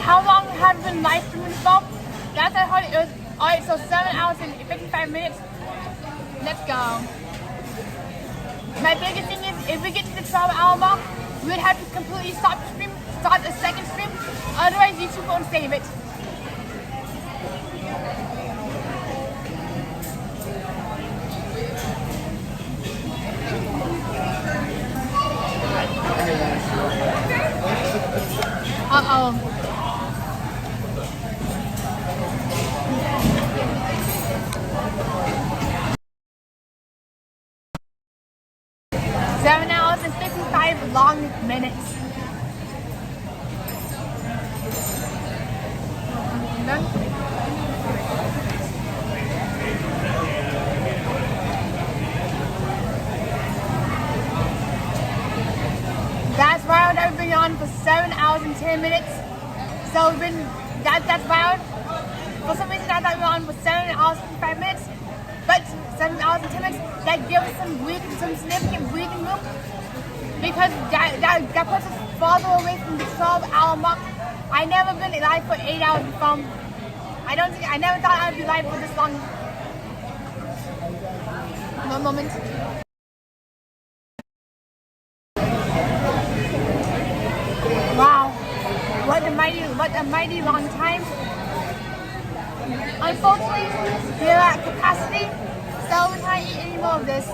How long have you been live streaming for? That's how hard it was. Alright, so 7 hours and 55 minutes. Let's go. My biggest thing is, if we get to the 12-hour mark, we would have to completely stop the stream, start a second stream. Otherwise, YouTube won't save it. Uh-oh. Seven hours and 55 long minutes. That's wild. I've been on for 7 hours and 10 minutes. So we've been that's wild. For some reason I thought we were on for 7 hours and 55 minutes. But 7 hours and 10 minutes, that gives us some significant breathing room. Because that puts us farther away from the 12-hour mark. I never been live for 8 hours before. I never thought I would be live for this long. One moment. Wow, what a mighty long time. Unfortunately, we're at capacity, so we can't eat any more of this.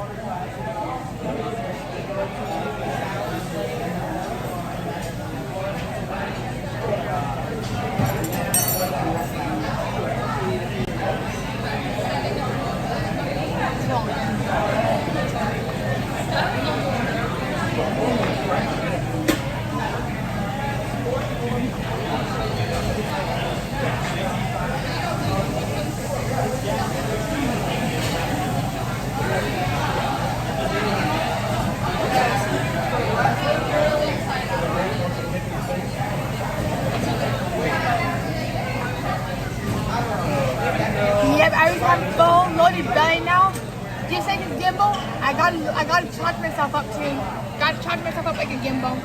just like a gimbal. I gotta charge myself up too. Gotta charge myself up like a gimbal.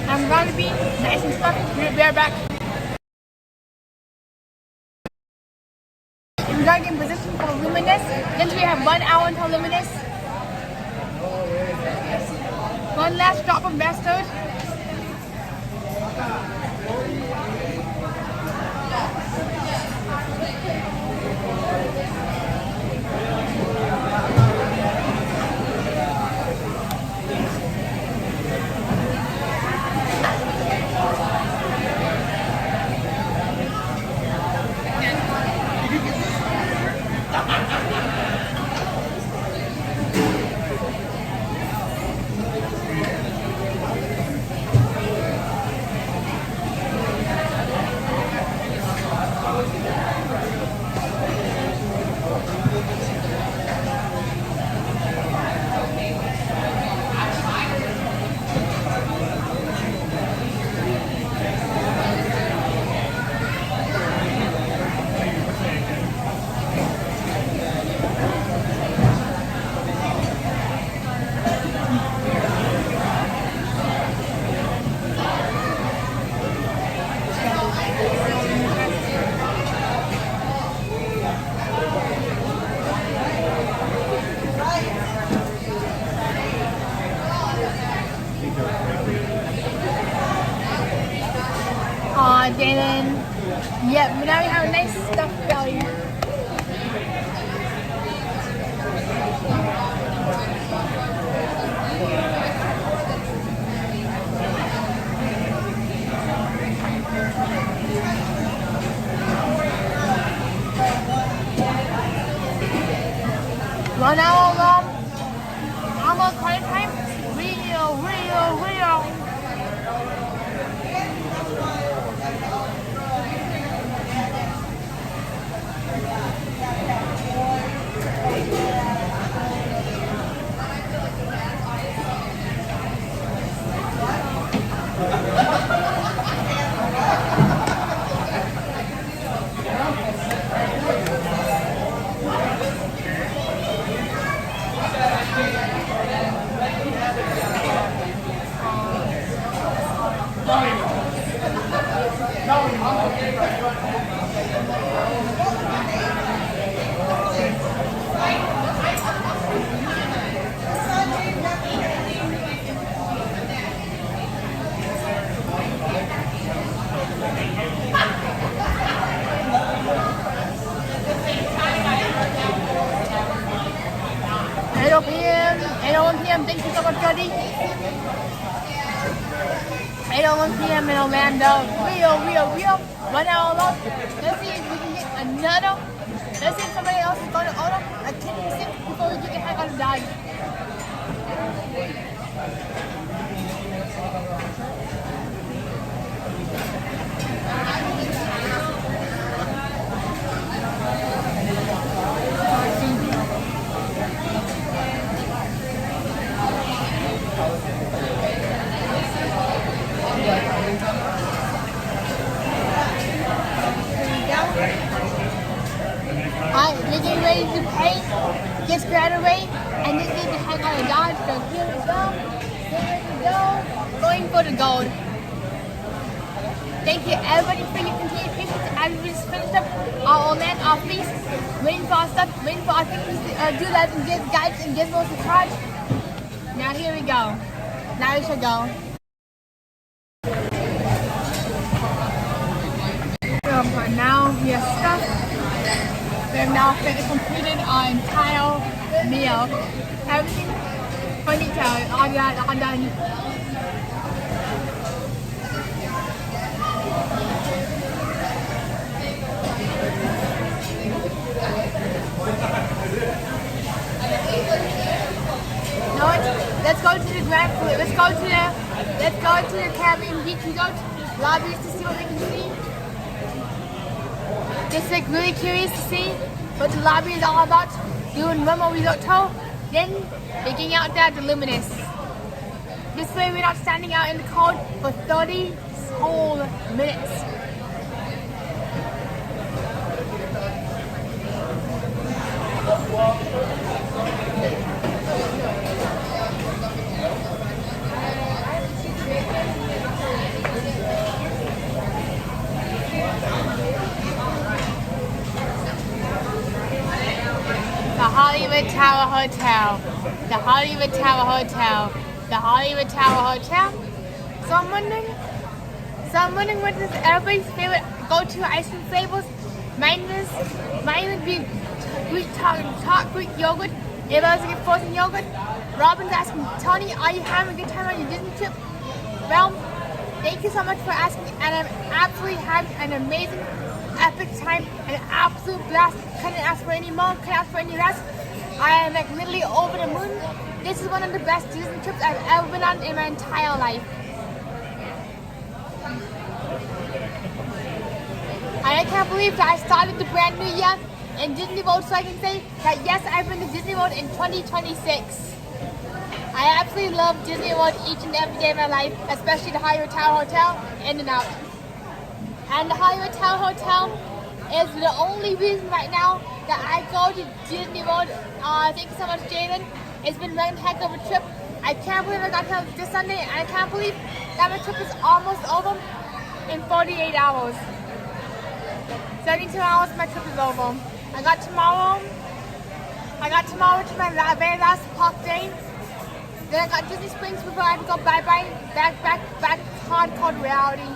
I'm gonna be nice and stuffy. We'll be right back. We're going in position for Luminous. Since we have 1 hour until Luminous. One last drop of Bastard. Jalen. Yep, but now we have a nice stuffed belly. One hour long, almost quiet time. Real. PM, 8:01 PM, thank you so much, Cuddy. 8:01 PM in Orlando. Real. 1 hour long. Let's see if we can get another. Let's see if somebody else is going to order a kitchen sink before we get the heck out of Dodge. We're getting ready to pay, get squared away, and then get the heck out of Dodge. So here we go, going for the gold. Thank you everybody for your continued patience as we just finished up our Orlando feast, waiting for our stuff, waiting for our things to do that and get guides and Gimbals to charge. Now here we go. Now we should go. Now we are stuffed. We have now completed our entire meal. Everything for detail, all done. No, let's go to the Grand Flute. Let's go to the Caribbean beach. We go to lobbies to see what we can see. Just like really curious to see what the lobby is all about. Doing Momo Risotto, then digging out there the Luminous. This way we're not standing out in the cold for 30 whole minutes. The Hollywood Tower Hotel. The Hollywood Tower Hotel. The Hollywood Tower Hotel. So I'm wondering what is everybody's favorite go-to ice cream flavors. Mine would be Greek Greek yogurt. Everybody's gonna get frozen yogurt. Robin's asking, Tony, are you having a good time on your Disney trip? Well, thank you so much for asking, and I'm absolutely having an amazing, epic time, an absolute blast. Couldn't ask for any more, couldn't ask for any less. I am like literally over the moon. This is one of the best Disney trips I've ever been on in my entire life. And I can't believe that I started the brand new year in Disney World, so I can say that yes, I've been to Disney World in 2026. I absolutely love Disney World each and every day of my life, especially the Hollywood Tower Hotel, in and out. And the Hollywood Tower Hotel is the only reason right now that I go to Disney World. Thank you so much, Jaden. It's been one heck of a trip. I can't believe I got here this Sunday, and I can't believe that my trip is almost over in 48 hours. 72 hours, my trip is over. I got tomorrow to my very last park day. Then I got Disney Springs before I have to go bye-bye, back hardcore reality.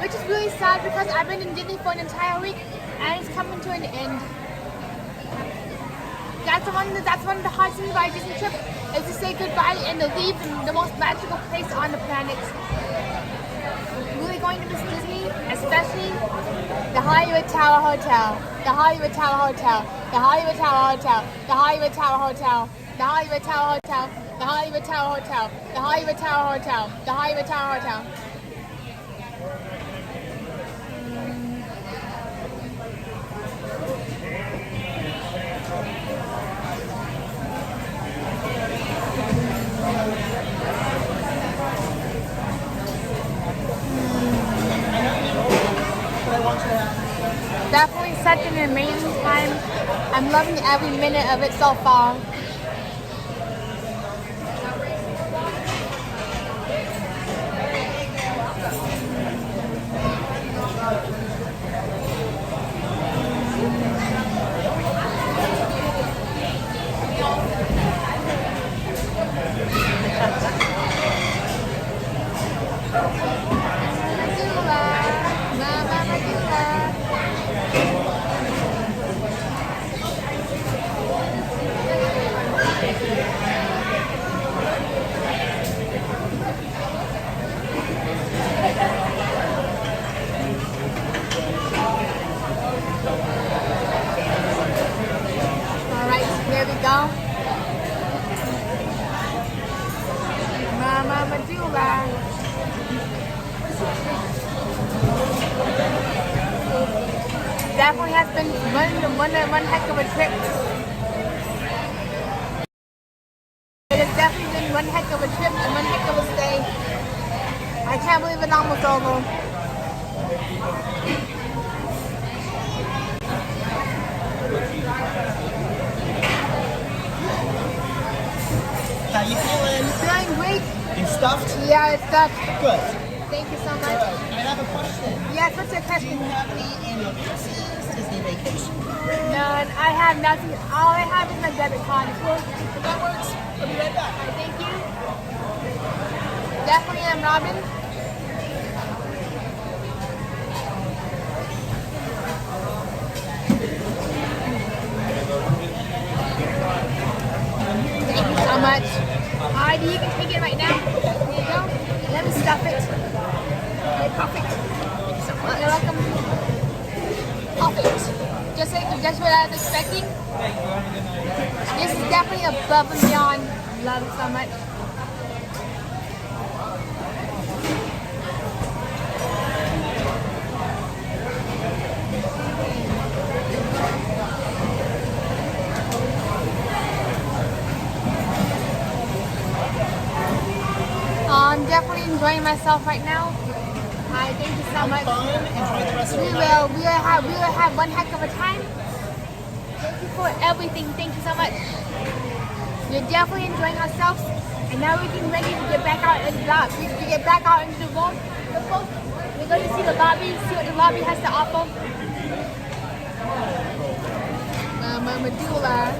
Which is really sad because I've been in Disney for an entire week and it's coming to an end. That's one of the hardest things about a Disney trip is to say goodbye and to leave the most magical place on the planet. Really going to miss Disney, especially the Hollywood Tower Hotel, the Hollywood Tower Hotel, the Hollywood Tower Hotel, the Hollywood Tower Hotel, the Hollywood Tower Hotel, the Hollywood Tower Hotel, the Hollywood Tower Hotel, the Hollywood Tower Hotel. Definitely such an amazing time. I'm loving every minute of it so far. Definitely has been one heck of a trip. It has definitely been one heck of a trip and one heck of a stay. I can't believe it's almost over. How you feeling? Feeling great. You stuffed? Yeah, it's stuffed. Good. Thank you so much. I have a question. Yes, what's your question? Do you have any annual passes, Disney vacation? None. I have nothing. All I have is my debit card. That works. I'll be right back. Thank you. Definitely am Robin. Thank you so much. Alright, you can take it right now. There you go. Let me stuff it. Okay, perfect. Thank you so much. You're welcome. Perfect. Just what I was expecting. This is definitely above and beyond. Love it so much. enjoying myself right now. Hi, thank you so much. Fun. Enjoy the rest of We your night. will have one heck of a time. Thank you for everything. Thank you so much. We're definitely enjoying ourselves, and now we're getting ready to get back out into the world. We're going to see the lobby, see what the lobby has to offer. Medulla.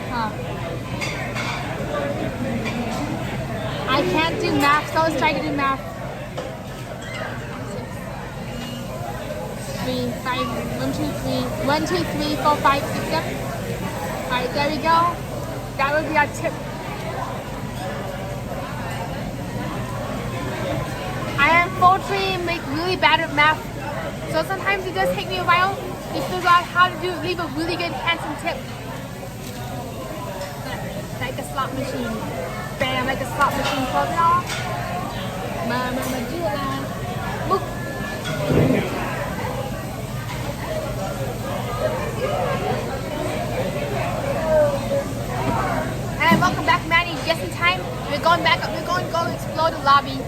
Huh. I can't do math, so let's try to do math. 3, 5, 1, 2, 3, 1, 2, 3, 4, 5, 6, 7. Alright, there we go. That would be our tip. I unfortunately make really bad at math, so sometimes it does take me a while to figure out how to leave a really good handsome tip. Like a slot machine. Bam, like a slot machine. Close it off. Medulla. Look. And welcome back, Manny. Just in time. We're going back up. We're going to go explore the lobby.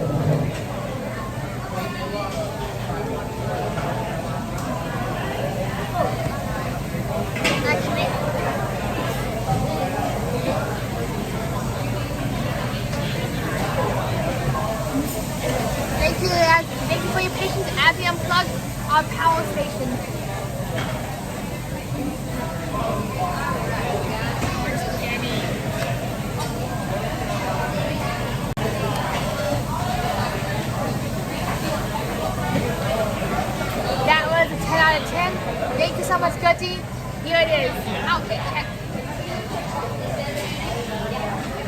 Thank you for your patience as we unplug our power station. That was a 10 out of 10. Thank you so much, Gertie. Here it is. Outfit check.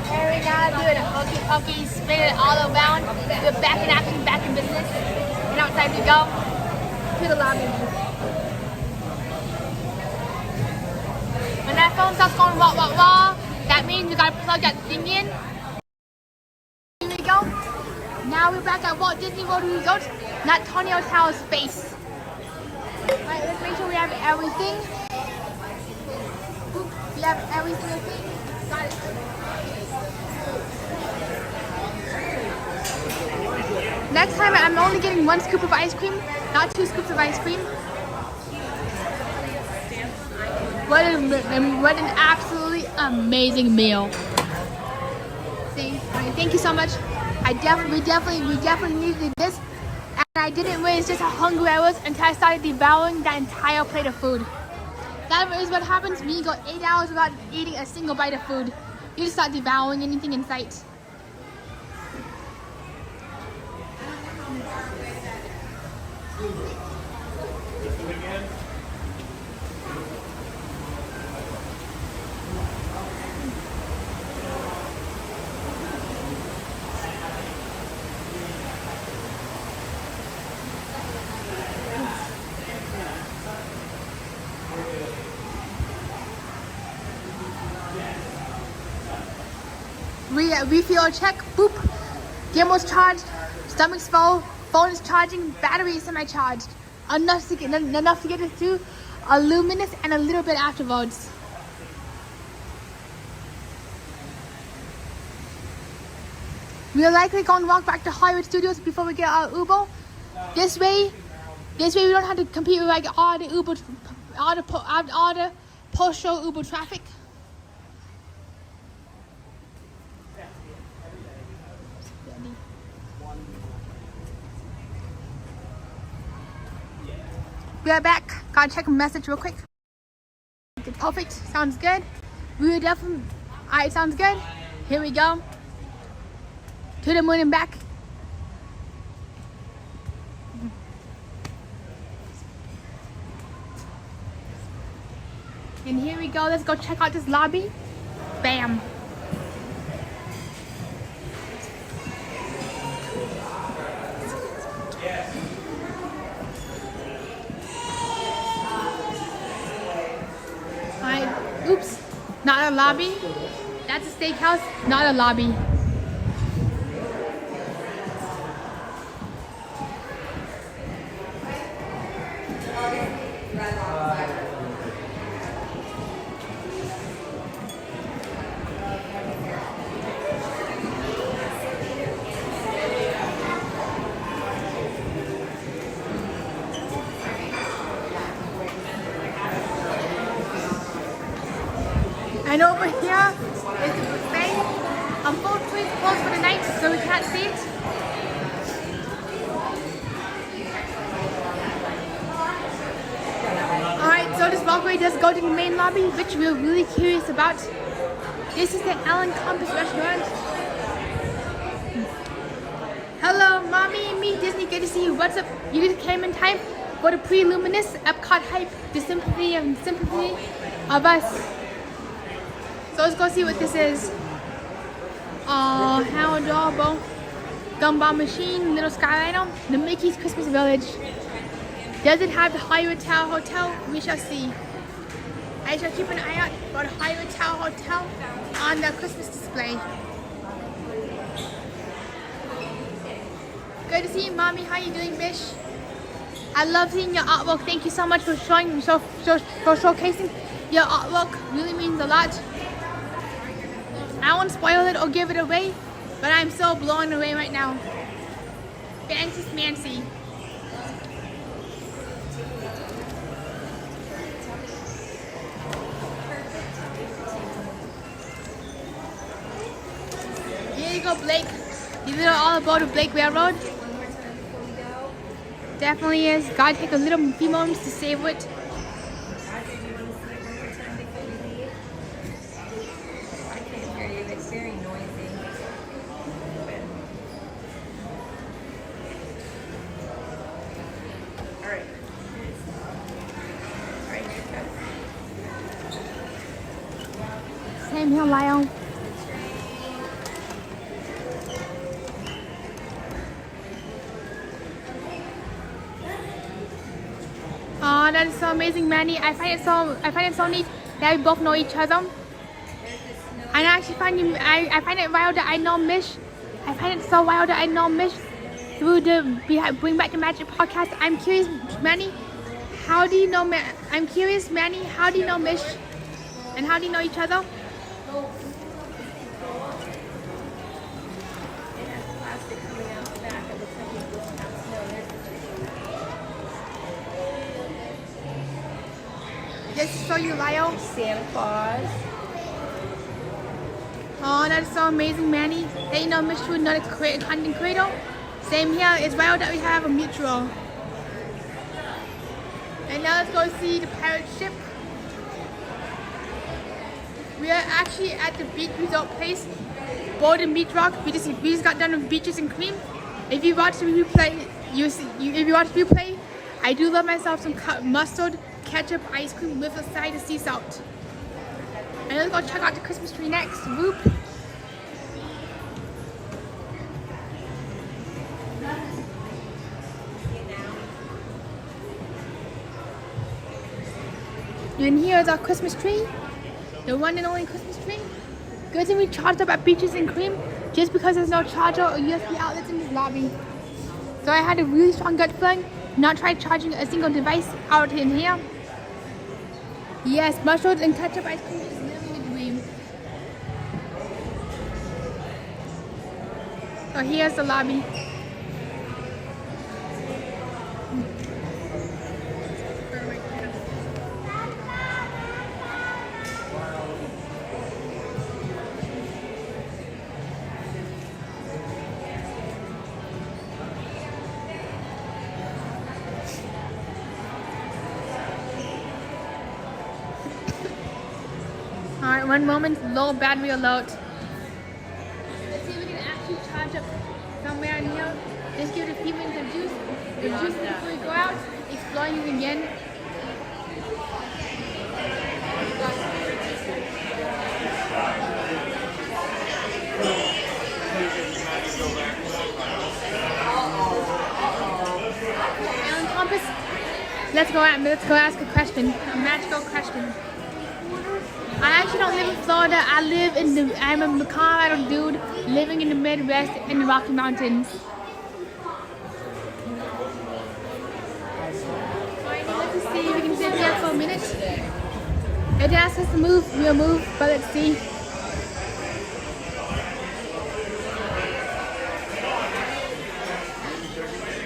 Here we go, doing a hokey pokey, spin it all around. We're back in action, back in business. And now it's time to go to the lobby. When that phone starts going wah wah wah, that means you gotta plug that thing in. Here we go. Now we're back at Walt Disney World Resort, not Tony Hotel's space. Alright, let's make sure we have everything. Oop, we have every single thing. Got it. Next time I'm only getting 1 scoop of ice cream, not 2 scoops of ice cream. What an absolutely amazing meal. Thank you so much. We definitely needed this. And I didn't realize just how hungry I was until I started devouring that entire plate of food. That is what happens when you go 8 hours without eating a single bite of food. You just start devouring anything in sight. Refuel check, boop. Gimbal's charged, stomach's full, phone is charging, battery is semi-charged. Enough to get us through a Luminous and a little bit afterwards. We're likely going to walk back to Hollywood Studios before we get our Uber. This way we don't have to compete with like all the post-show Uber traffic. We are back. Gotta check a message real quick. Perfect. Sounds good. We were definitely. Alright, sounds good. Here we go. To the moon and back. And here we go. Let's go check out this lobby. Bam. Oops, not a lobby. That's a steakhouse, not a lobby. And over here is the buffet. Unfortunately, it's closed for the night, so we can't see it. Alright, so this walkway does go to the main lobby, which we're really curious about. This is the Allen Compass restaurant. Hello, Mommy and me, Disney, good to see you. What's up? You just came in time for the pre-Luminous Epcot hype, the sympathy of us. So let's go see what this is. Oh, how adorable. Gumball machine, little Skyliner, the Mickey's Christmas Village. Does it have the Hollywood Tower Hotel? We shall see. I shall keep an eye out for the Hollywood Tower Hotel on the Christmas display. Good to see you, Mommy. How you doing, Bish? I love seeing your artwork. Thank you so much for showing, for showcasing your artwork. Really means a lot. I won't spoil it or give it away, but I'm so blown away right now. Fancy Smancy. Here you go, Blake. These are all about the Blake Railroad. Definitely is. Gotta take a few moments to savor it. It's very noisy. All right. Same here, Lyle. Oh, that is so amazing, Manny. I find it so neat that we both know each other. And I actually find I find it wild that I know Mish. I find it so wild that I know Mish through the Bring Back the Magic podcast. I'm curious, Manny, how do you know I'm curious, Manny, how do you know Mish? And how do you know each other? Just to show you, Lyle. Santa Claus. Oh, that is so amazing, Manny. They know Mish would not create a content creator. Same here. It's wild that we have a mutual. And now let's go see the pirate ship. We are actually at the beach resort place, Board and Beach Rock. We just got done with Beaches and Cream. If you watch the replay, if you watch the replay, I do love myself some mustard ketchup ice cream with a side of sea salt. And let's go check out the Christmas tree next. Whoop. And here is our Christmas tree. The one and only Christmas tree. Good thing we charged up at Beaches and Cream just because there's no charger or USB outlets in this lobby. So I had a really strong gut feeling not try charging a single device out in here. Yes, mushrooms and ketchup ice cream is living the dream. So here's the lobby. Alright, one moment, low battery alert. Let's see if we can actually charge up somewhere in here. Just give it a few minutes of juice. The juice before we go out, exploring again. Alan Compass, let's go ask a question, a magical question. I actually don't live in Florida. I'm a Colorado dude living in the Midwest in the Rocky Mountains. Let's see if we can sit here for a minute. If they ask us to move, we'll move, but let's see.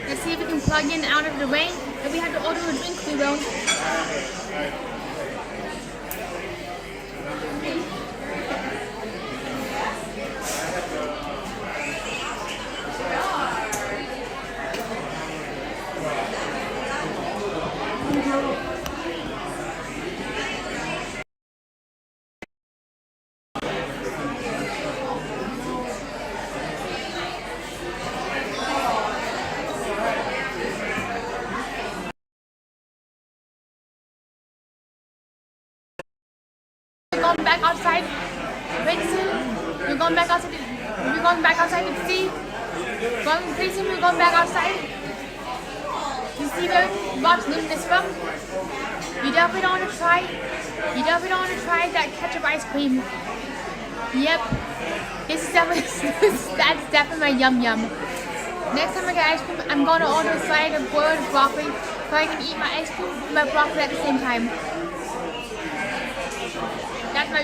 Let's see if we can plug in out of the way. If we have to order a drink, we will. We're going back outside. Pretty soon, we're going back outside. We're going back outside to see. Pretty soon, we're going back outside. You see where Walt Luminous from? You definitely don't want to try. You definitely don't want to try that ketchup ice cream. Yep, this is definitely that's definitely my yum yum. Next time I get ice cream, I'm gonna order a side of boiled broccoli so I can eat my ice cream and my broccoli at the same time.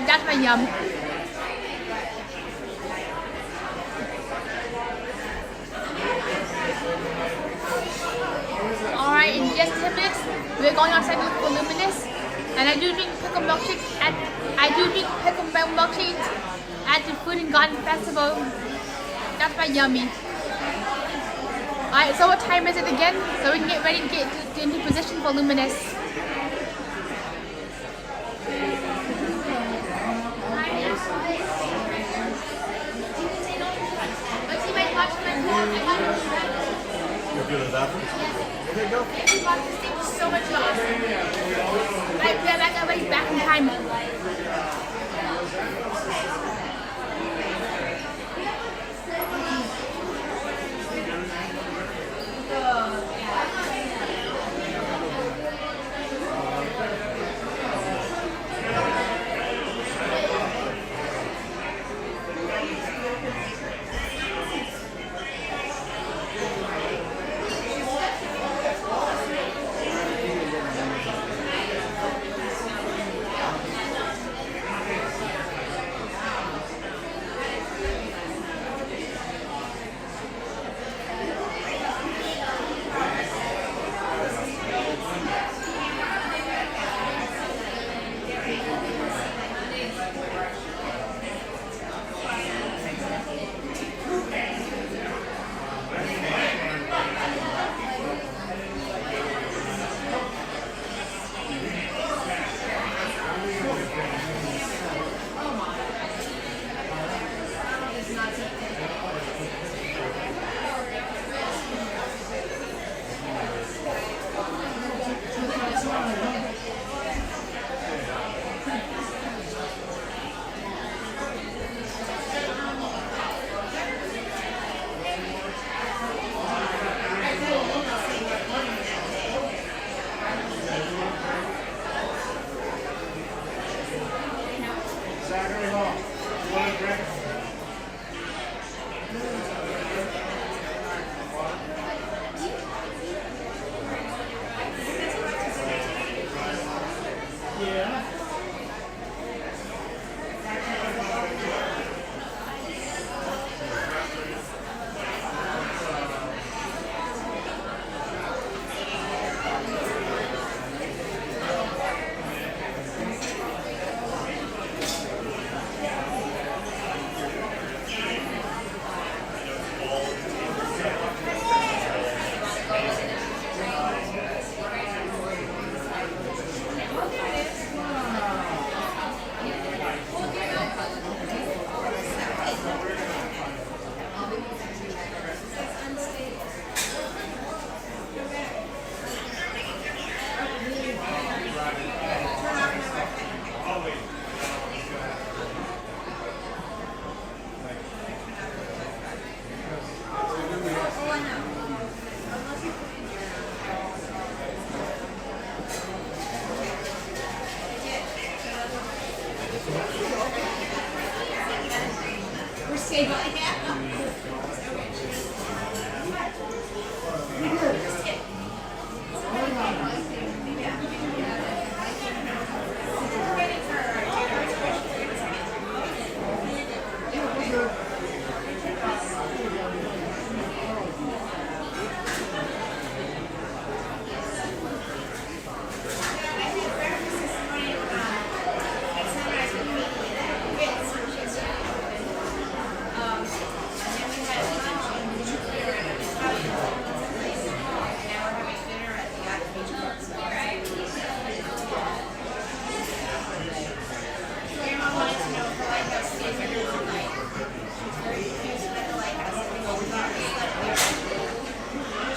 That's my yum. Alright, in just 10 minutes, we're going outside to look for Luminous. And I do drink pickle milkshakes at the Food and Garden Festival. That's my yummy. Alright, so what time is it again? So we can get ready to get into position for Luminous. You're good at that? Okay, go. Thank you so much for awesome. Right, we're back in time.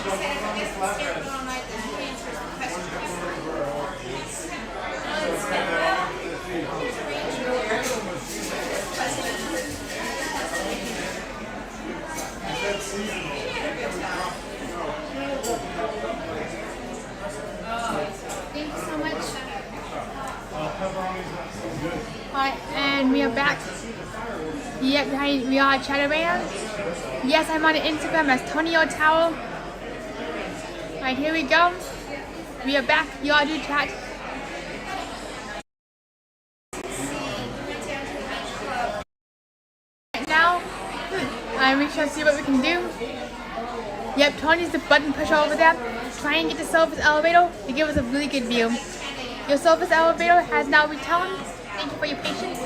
Thank you so much. Alright, and we are back. Yep, we are at Chatterbands. Yes, I'm on Instagram as Tonio Towel. Alright, here we go. We are back. Y'all do chat. Right now, we shall see what we can do. Yep, Tony's the button pusher over there. Try and get the surface elevator to give us a really good view. Your surface elevator has now returned. Thank you for your patience.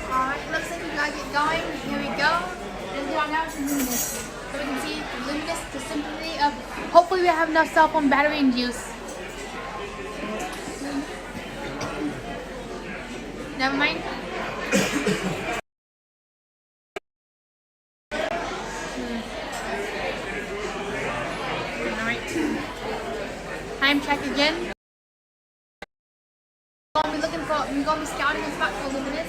Alright, looks like we gotta get going. Here we go. Let's go on now to Luminous. So we can see Luminous, the simplicity of. Hopefully, we have enough cell phone battery and juice. Never mind. Alright. Time check again. We're gonna be scouting a spot for Luminous.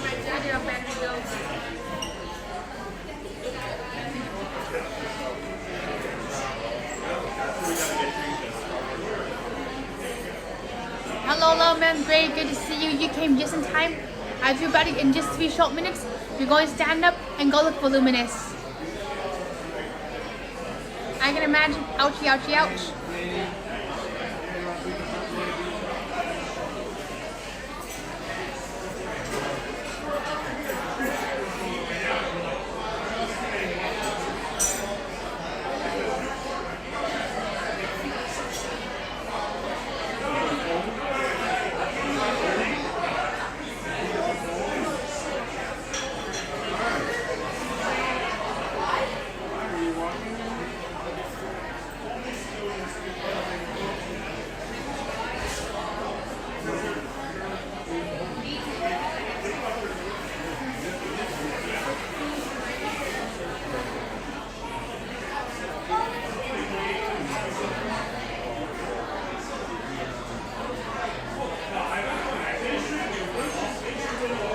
Where did our battery go? Hello, man. Great, good to see you. You came just in time. As you're about to, in just 3 short minutes, you're going to stand up and go look for Luminous. I can imagine. Ouchie, ouchie, ouch.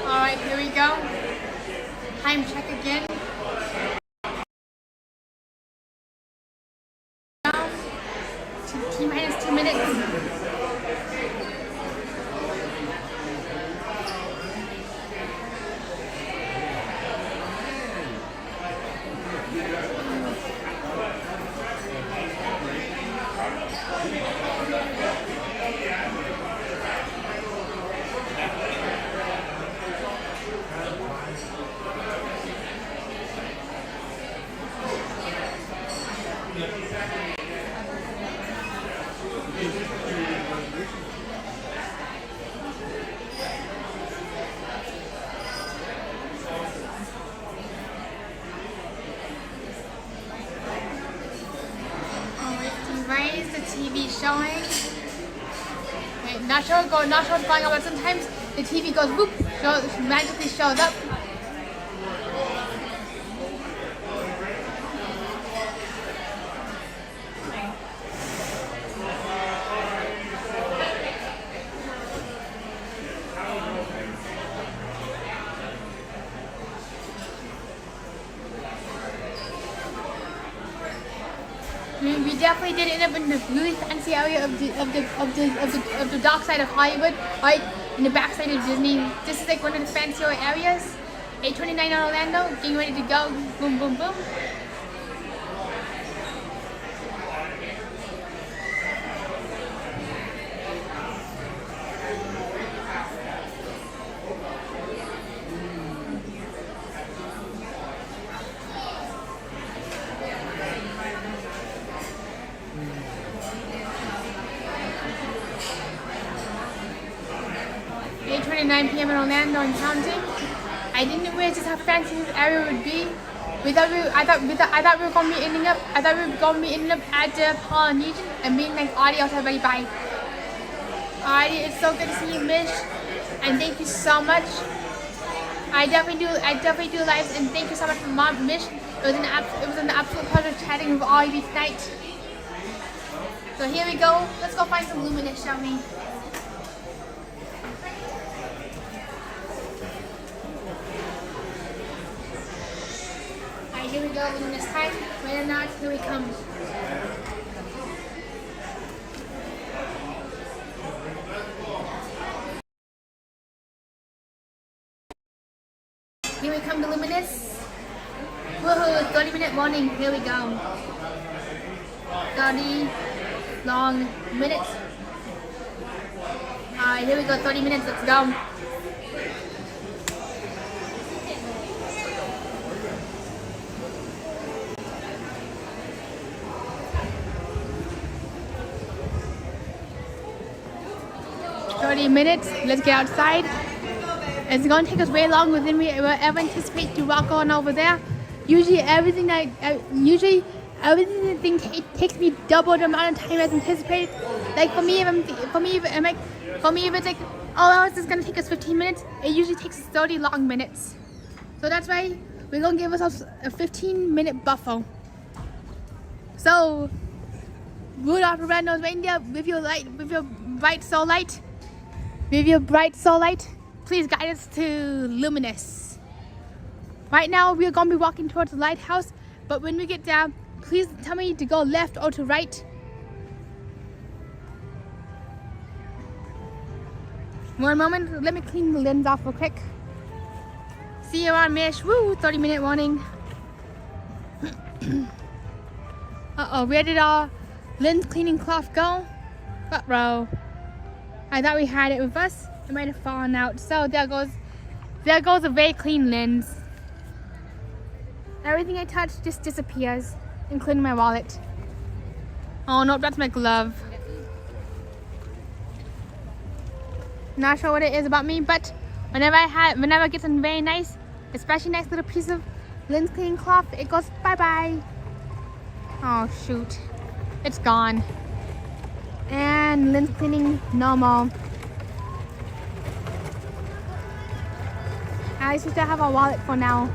Alright, here we go. Time check again. T-minus 2 minutes. Alright, the TV showing. Okay, not sure it's going on, but sometimes the TV goes whoop, magically shows up. We definitely did end up in the really fancy area of the dark side of Hollywood, right in the back side of Disney. This is like one of the fancier areas. 8:29 in Orlando, getting ready to go. Boom, boom, boom. At 9 p.m. in Orlando and counting. I didn't realize just how fancy this area would be. I thought we were gonna be ending up at the Polynesian and being like adios everybody, bye. Alrighty, it's so good to see you, Mish, and thank you so much. I definitely do lives, and thank you so much for Mom, Mish. It was an absolute pleasure chatting with all of you tonight. So here we go. Let's go find some Luminous, shall we? Here we go, Luminous time. Right now, here we come. Here we come to Luminous. Woohoo, 30-minute warning. Here we go. 30 long minutes. Alright, here we go, 30 minutes. Let's go. Minutes. Let's get outside. It's gonna take us way longer than we ever anticipate to walk on over there. Usually everything takes me double the amount of time as anticipated. Like for me, if it's like, oh, it's gonna take us 15 minutes, it usually takes us 30 long minutes. So that's why we're gonna give ourselves a 15-minute buffer. So, Rudolph the Red-Nosed Reindeer, with your bright soul light. With your bright soul light, please guide us to Luminous. Right now, we're going to be walking towards the lighthouse, but when we get there, please tell me to go left or to right. One moment, let me clean the lens off real quick. See you around, Mish. Woo, 30-minute warning. Uh-oh, where did our lens cleaning cloth go? Uh-oh. I thought we had it with us. It might have fallen out. So there goes a very clean lens. Everything I touch just disappears, including my wallet. Oh no, that's my glove. Not sure what it is about me, but whenever I get something very nice, especially nice little piece of lens cleaning cloth, it goes bye-bye. Oh shoot, it's gone. And lens cleaning, no more. At least we still have our wallet for now.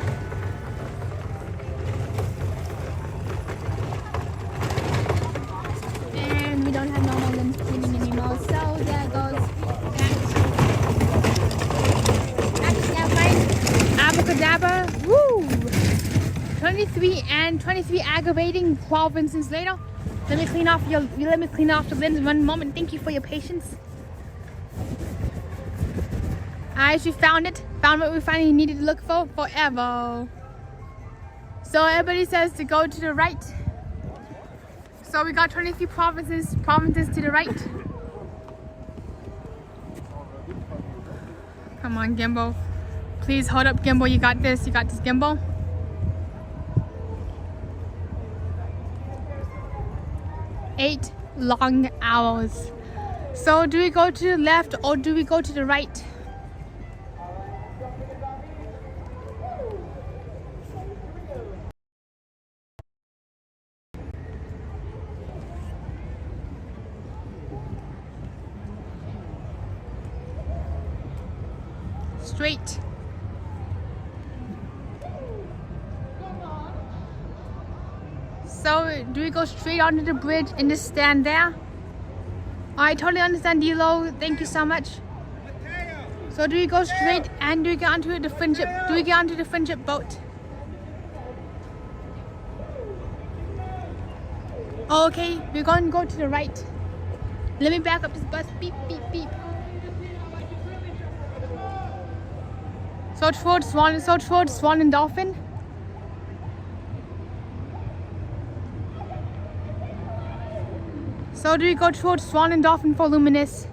And we don't have normal lens cleaning anymore, so there goes that. Abracadabra, woo! 23 aggravating 12 instances later. Let me clean off the lens 1 moment. Thank you for your patience. I actually found what we finally needed to look for forever. So everybody says to go to the right. So we got 23 provinces to the right. Come on, Gimbal. Please hold up, Gimbal. You got this, Gimbal. Eight long hours. So do we go to the left or do we go to the right? Straight. So do we go straight onto the bridge and just stand there? I totally understand, D-Lo. Thank you so much. So do we go straight and do we get onto the friendship? Do we get onto the friendship boat? Okay, we're going to go to the right. Let me back up this bus. Beep, beep, beep. So towards Swan and Dolphin. So do we go towards Swan and Dolphin for Luminous?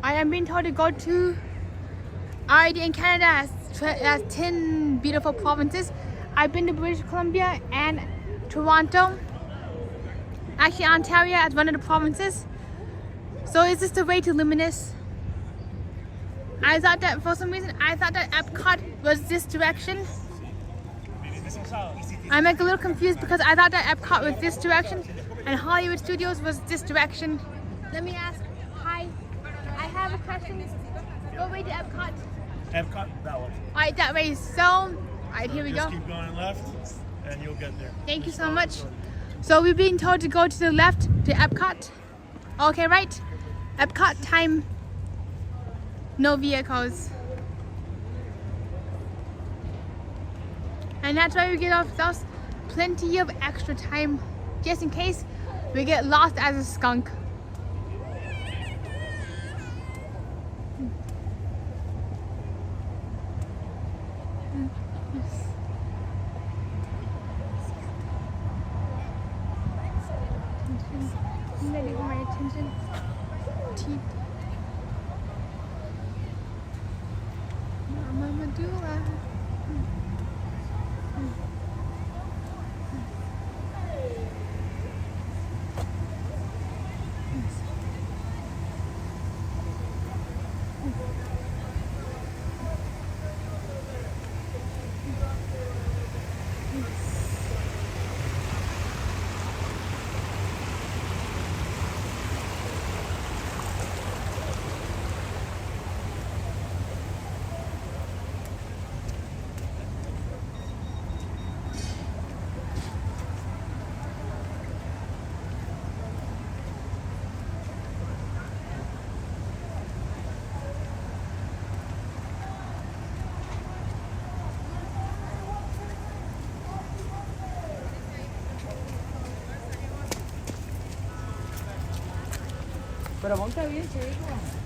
I am being told to go to already in Canada has 10 beautiful provinces. I've been to British Columbia and Toronto. Actually, Ontario as one of the provinces. So is this the way to Luminous? I thought that for some reason Epcot was this direction. I'm like a little confused because I thought that Epcot was this direction and Hollywood Studios was this direction. Let me ask. Hi, I have a question. What way to Epcot? Epcot, that way. Alright, that way. So, alright, here we go. Just keep going left and you'll get there. Thank you so much. So we're being told to go to the left to Epcot. Okay, right. Epcot time. No vehicles. And that's why we get ourselves plenty of extra time just in case we get lost as a skunk. Ready for my attention. Teeth. Mama Dula.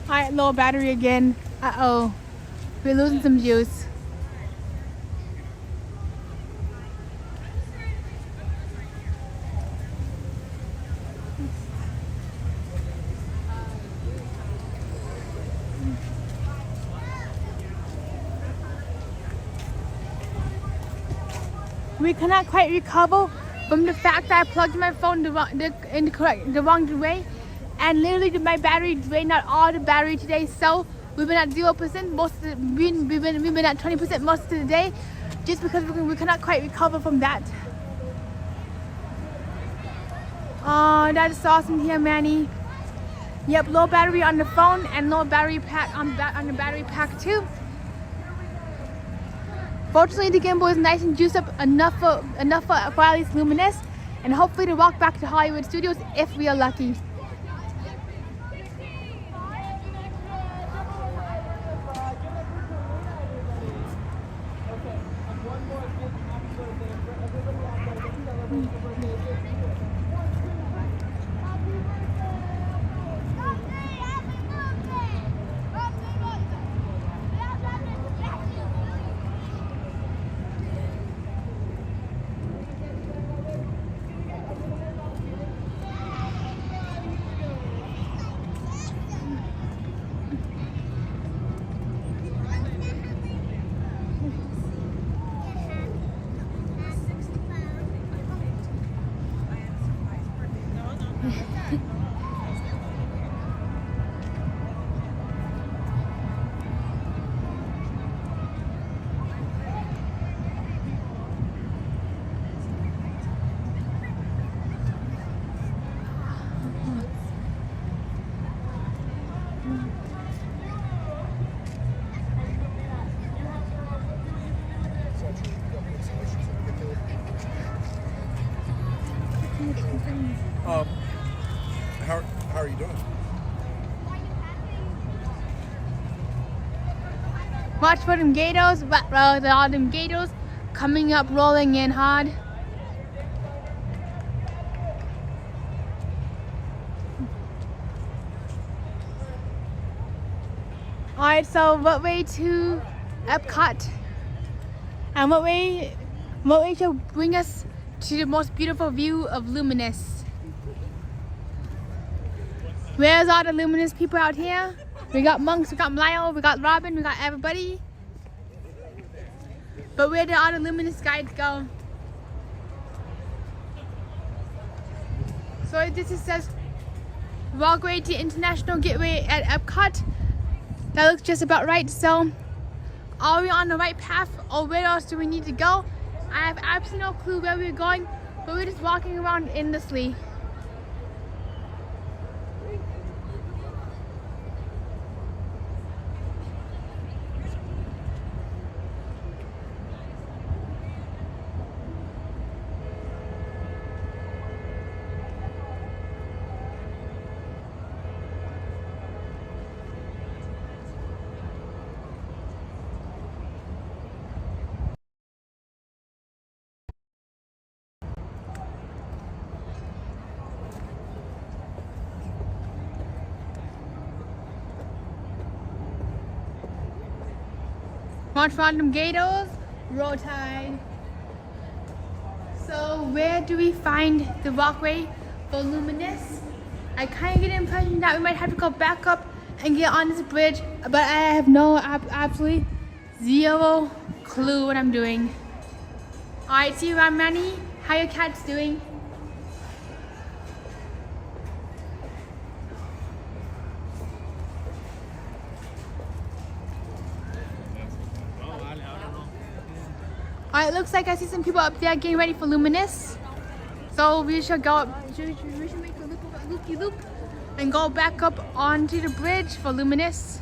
Alright, low battery again. Uh-oh. We're losing some juice. We cannot quite recover from the fact that I plugged my phone the wrong way. And literally my battery drained out all the battery today, so we've been at 0% most of the, we've been at 20% most of the day, just because we cannot quite recover from that. Oh, that is awesome here, Manny. Yep, low battery on the phone and low battery pack on the battery pack too. Fortunately, the gimbal is nice and juiced up enough for at least Luminous, and hopefully to walk back to Hollywood Studios if we are lucky. How are you doing? Watch for them gators, all them gators coming up, rolling in hard. Alright, so what way to Epcot? And what way should bring us to the most beautiful view of Luminous? Where's all the Luminous people out here? We got Monks, we got Lyle, we got Robin, we got everybody. But where did all the Luminous guides go? So this says walkway to International Gateway at Epcot. That looks just about right. So are we on the right path, or where else do we need to go? I have absolutely no clue where we're going, but we're just walking around endlessly. Watch random gators, roll tide. So where do we find the walkway for Luminous? I kind of get the impression that we might have to go back up and get on this bridge, but I have absolutely zero clue what I'm doing. Alright, see you around, Manny. How your cats doing? Alright, looks like I see some people up there getting ready for Luminous. So we should go up, we should make a loop and go back up onto the bridge for Luminous.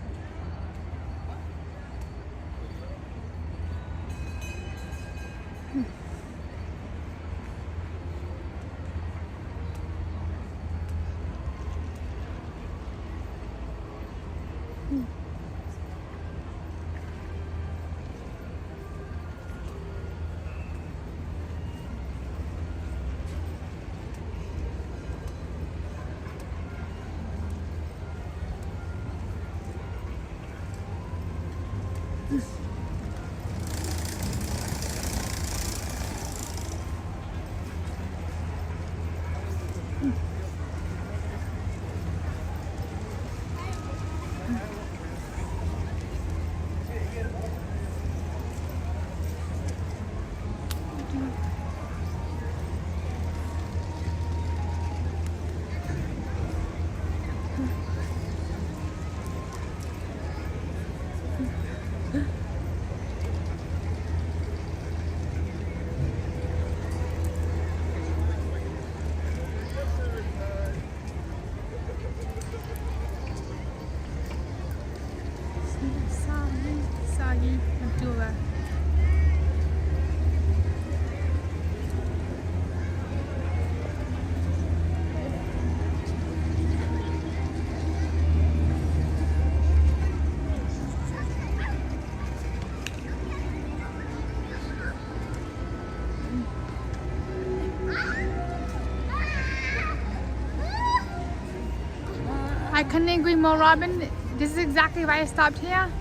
I couldn't agree more, Robin. This is exactly why I stopped here.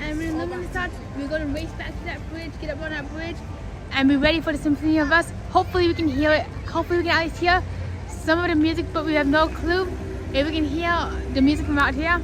And when Luminous starts, we're going to race back to that bridge, get up on that bridge, and be ready for the Symphony of Us. Hopefully we can hear it. Hopefully we can at least hear some of the music, but we have no clue if we can hear the music from out here.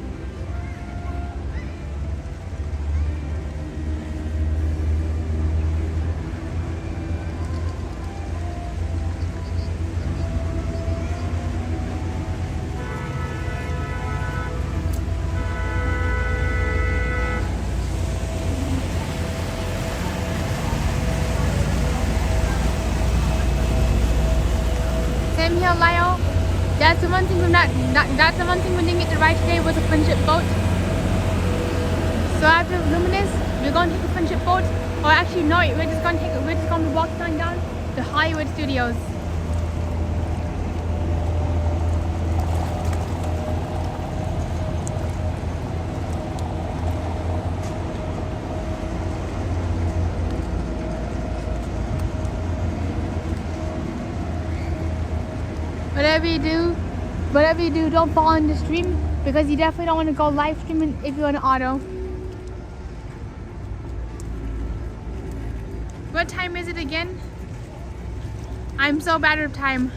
Here, Lyle. That's the one thing that's the one thing we didn't get to ride today was a friendship boat. So after Luminous, we're going to take a friendship boat. Or actually no, we're just going to walk down to Hollywood Studios. Whatever you do, don't fall in the stream, because you definitely don't want to go live streaming if you're in an auto. What time is it again? I'm so bad at time.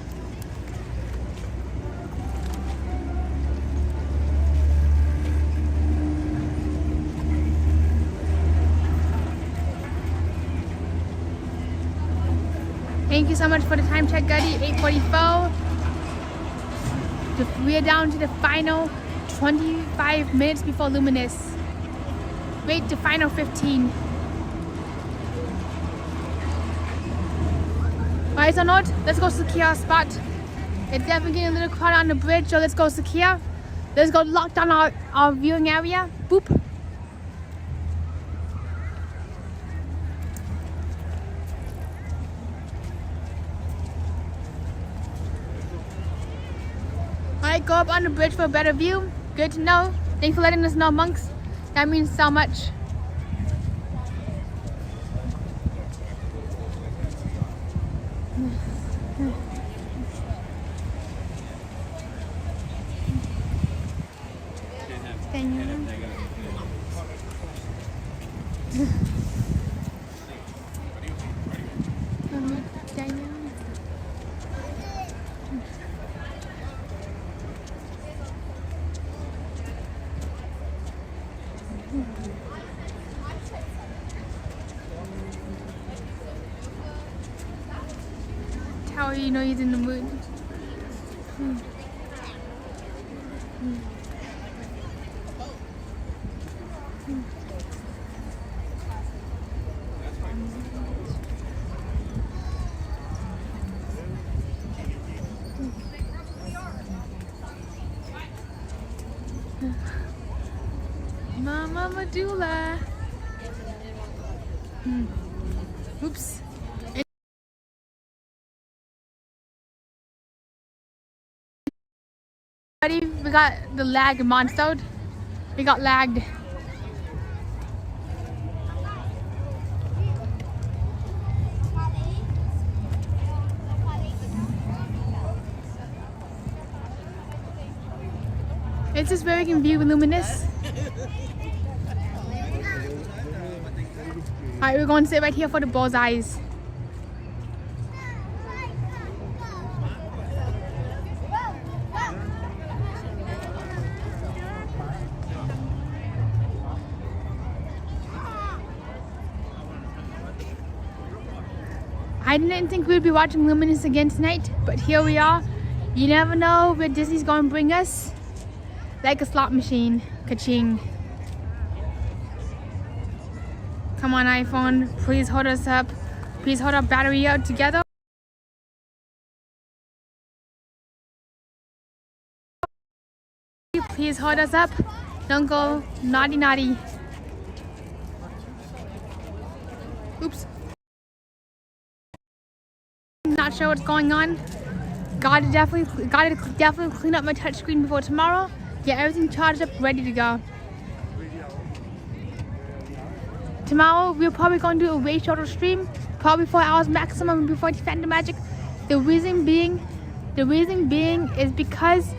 Thank you so much for the time check, Gutty. 8:44. We are down to the final 25 minutes before Luminous. Wait, the final 15. Alright, so not, let's go secure spot. It's definitely getting a little crowded on the bridge, so let's go secure. Let's go lock down our viewing area. Boop. Alright, go up on the bridge for a better view. Good to know. Thanks for letting us know, monks. That means so much. How you know he's in the mood? Mama Medulla. Oops. We got the lag monster. We got lagged. It's just where we can view Luminous. Alright, we're going to sit right here for the bullseyes. I didn't think we'd be watching Luminous again tonight, but here we are. You never know where Disney's going to bring us. Like a slot machine. Ka-ching. Come on, iPhone. Please hold us up. Please hold our battery out together. Please hold us up. Don't go naughty naughty. Oops. Not sure what's going on. Gotta definitely clean up my touchscreen before tomorrow. Get everything charged up, ready to go. Tomorrow we're probably going to do a way shorter stream, probably 4 hours maximum before Phantom Magic. The reason being is because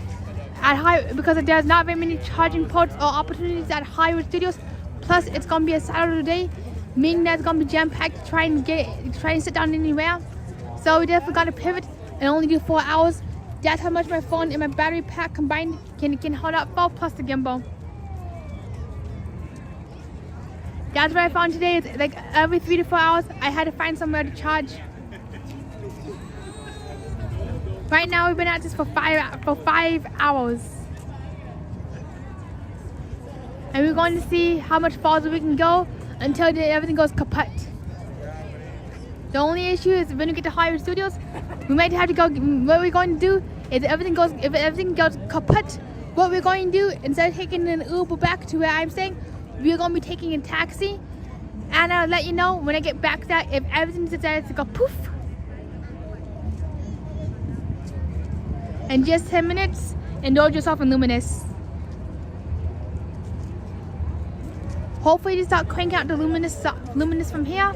there's not very many charging ports or opportunities at Hollywood Studios. Plus, it's gonna be a Saturday, meaning that it's gonna be jam-packed. Try and sit down anywhere. So we definitely got to pivot and only do 4 hours. That's how much my phone and my battery pack combined can hold up for, plus the gimbal. That's what I found today. It's like every 3 to 4 hours, I had to find somewhere to charge. Right now, we've been at this for 5 hours. And we're going to see how much farther we can go until everything goes kaput. The only issue is when we get to Hollywood Studios, we might have to go. What we're going to do is if everything goes kaput, what we're going to do, instead of taking an Uber back to where I'm staying, we're going to be taking a taxi. And I'll let you know when I get back that if everything decides to go poof. In just 10 minutes, indulge yourself in Luminous. Hopefully you start cranking out the Luminous from here.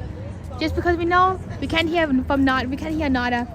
Just because we know we can't hear nada.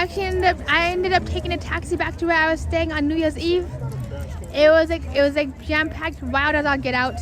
I ended up taking a taxi back to where I was staying on New Year's Eve. It was like jam-packed, wild as I'll get out.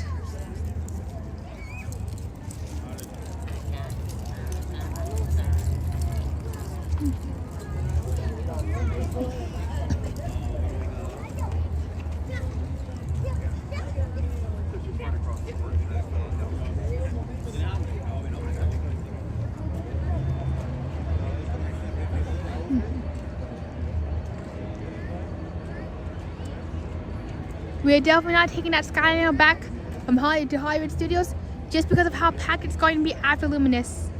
We're definitely not taking that Skyliner back from Hollywood to Hollywood Studios just because of how packed it's going to be after Luminous.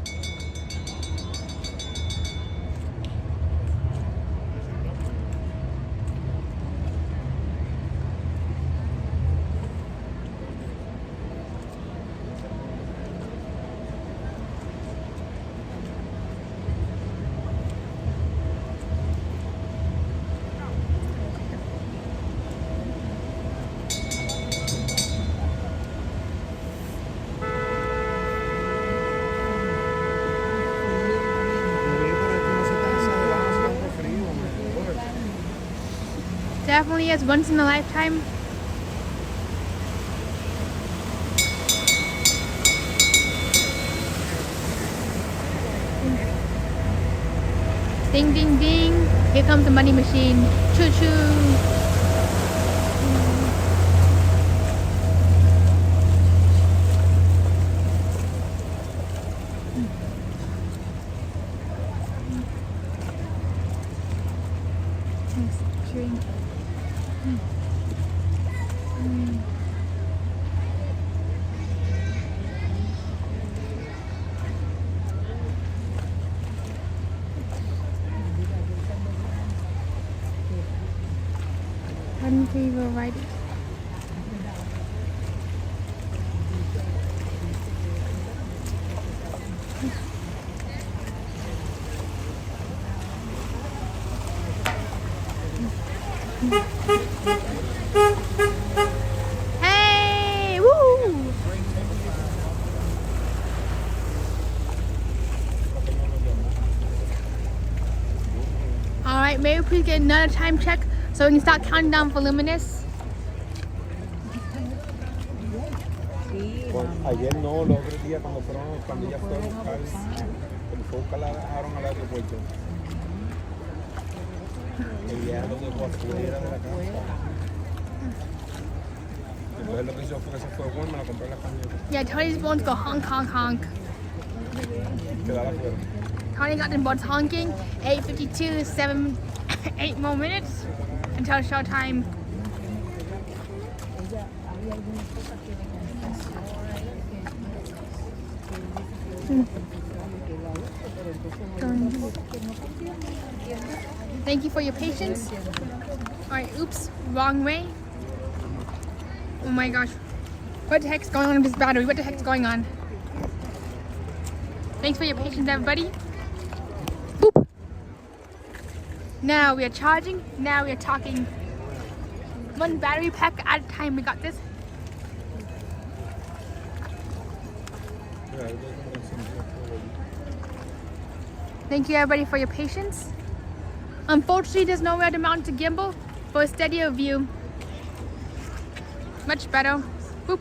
Definitely is once in a lifetime. Ding ding ding. Here comes the money machine. Choo choo. We will ride it. Hey! Woo! Alright, maybe please get another time check so we can start counting down for Luminous. Ayer no, los otros días cuando ya fue a buscar la dejaron al aeropuerto. Y ya lo dejó afuera de la casa. Entonces lo que hizo fue que se fue bueno, me la compré en la camioneta. Yeah, Tony's bones go honk, honk, honk. Quedar afuera. Tony got them bones honking. 8:52, 8 more minutes until show time. Thank you for your patience. Alright, oops, wrong way. Oh my gosh. What the heck's going on with this battery? What the heck's going on? Thanks for your patience, everybody. Boop. Now we are charging. Now we are talking. One battery pack at a time. We got this. Thank you everybody for your patience. Unfortunately, there's nowhere to mount a gimbal for a steadier view. Much better. Boop.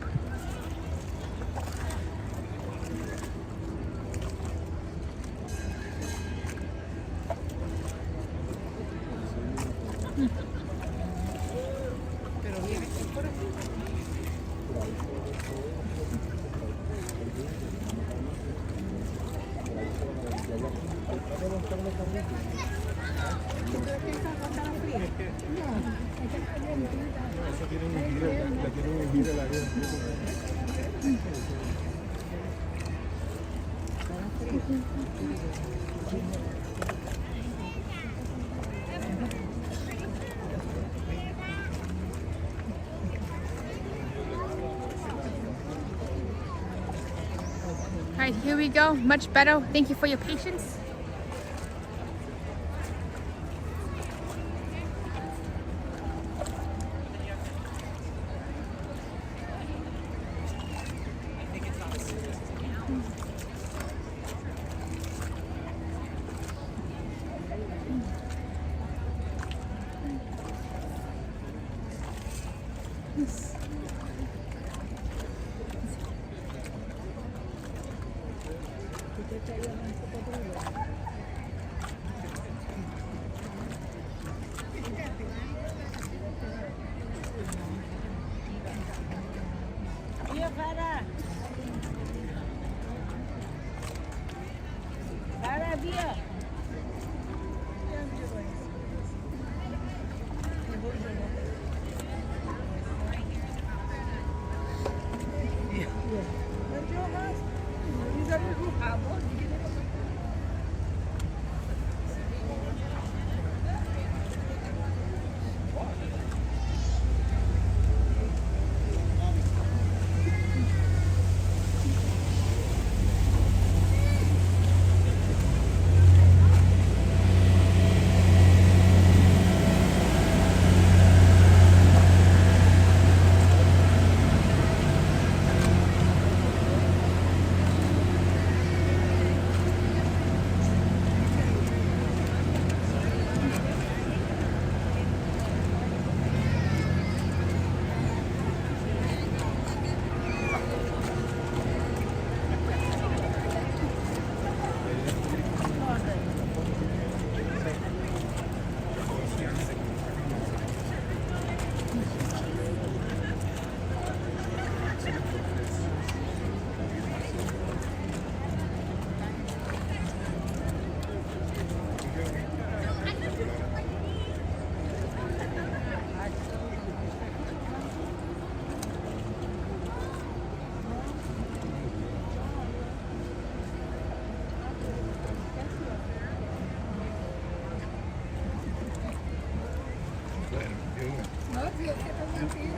Alright, here we go. Much better. Thank you for your patience. Iya, Farah. Farah, biar.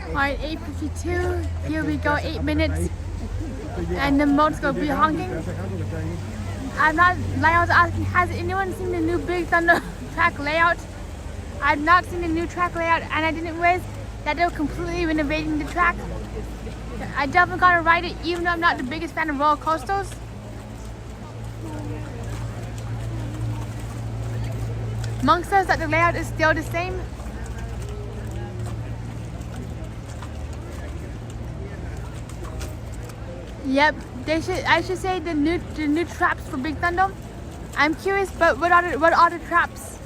Alright, 8:52. Here we go, 8 minutes. And the motor's gonna be honking. I'm not, like I was asking, has anyone seen the new Big Thunder track layout? I've not seen the new track layout, and I didn't realize that they were completely renovating the track. I definitely gotta ride it, even though I'm not the biggest fan of roller coasters. Monk says that the layout is still the same. Yep, I should say the new traps for Big Thunder. I'm curious, but what are the traps?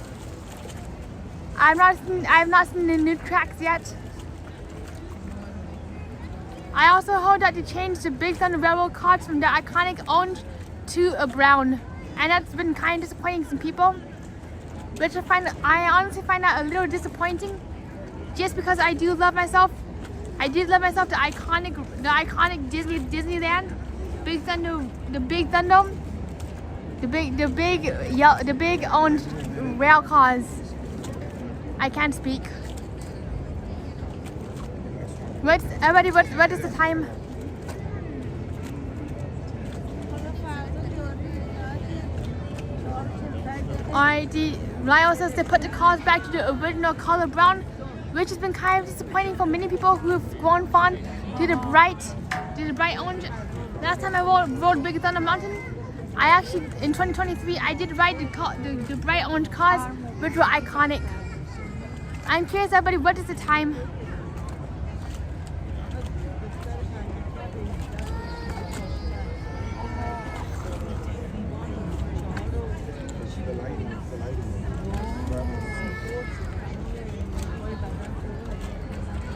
I've not seen the new tracks yet. I also heard that they changed the Big Thunder Railroad cards from the iconic orange to a brown, and that's been kind of disappointing some people. Which I honestly find that a little disappointing, just because I do love myself. I did love myself the iconic Disneyland, the big orange rail cars. I can't speak. What is the time? Lyle says they put the cars back to the original color brown, which has been kind of disappointing for many people who have grown fond to the bright orange. Last time I rode Big Thunder Mountain, I actually in 2023 I did ride the bright orange cars, which were iconic. I'm curious, everybody, what is the time?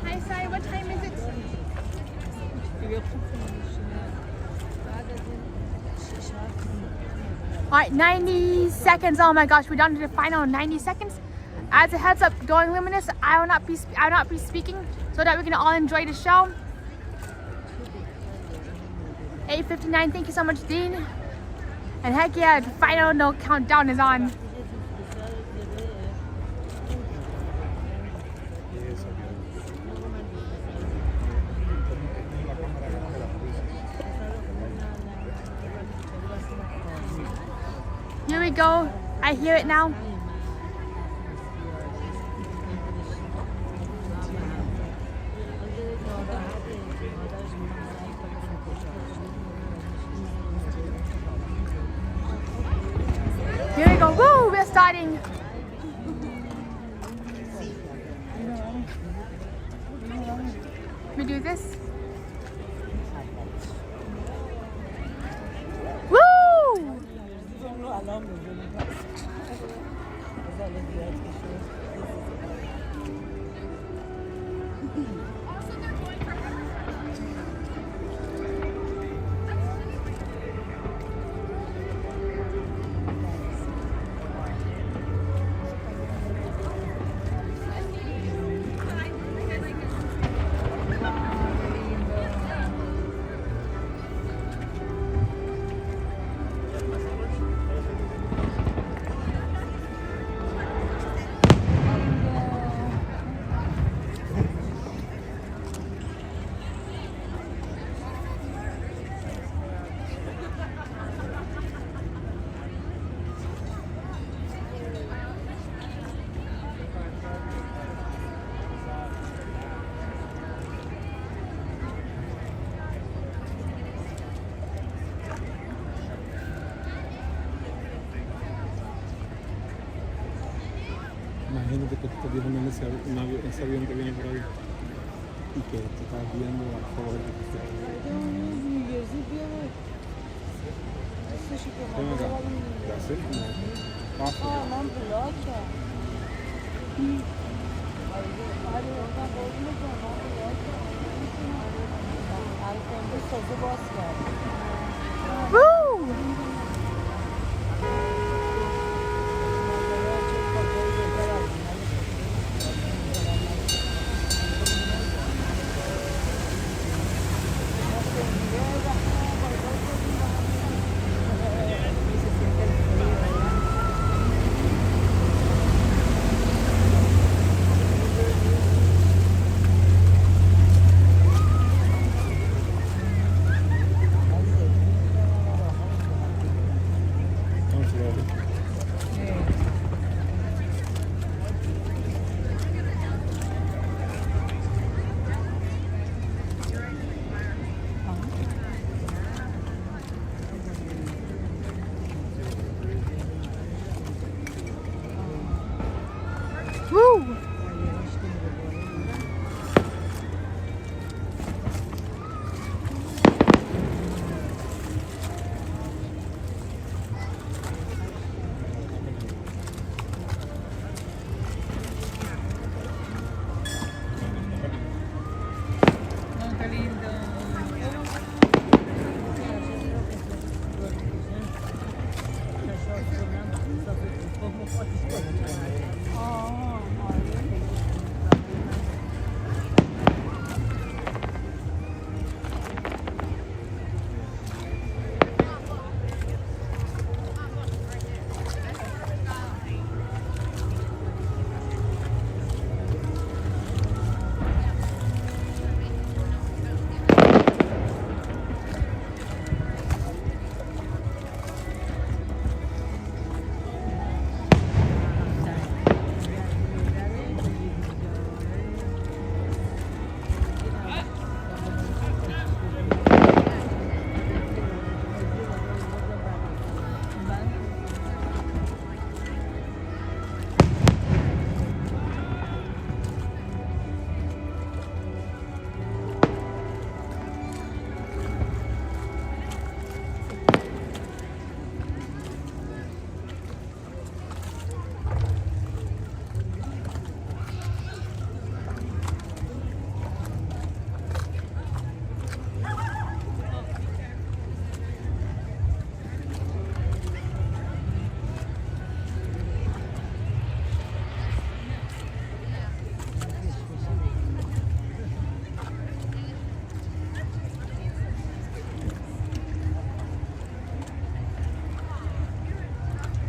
Hi, sorry, what time is it? Alright, 90 seconds. Oh my gosh, we're down to the final 90 seconds. As a heads up, during Luminous, I will not be speaking, so that we can all enjoy the show. 8:59. Thank you so much, Dean. And heck yeah, the final countdown is on. Here we go. I hear it now. Here we go. Woo! We're starting. do this? Woo! Imagínate que te estás viendo en ese avión que viene por ahí y que te estás viendo a favor de que esté. Ven acá, la selfie, paso. Woo! Woo!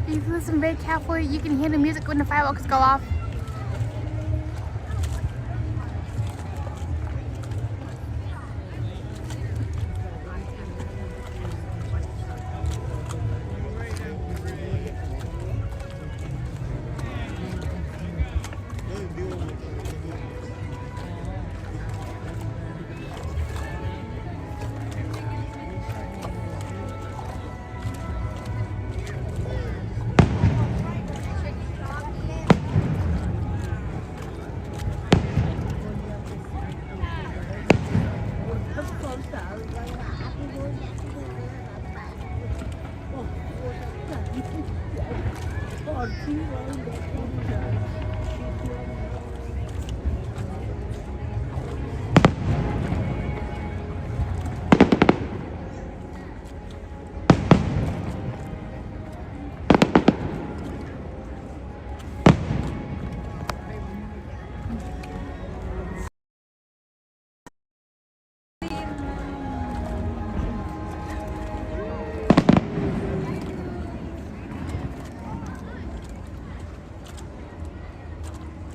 If you listen very carefully, you can hear the music when the fireworks go off.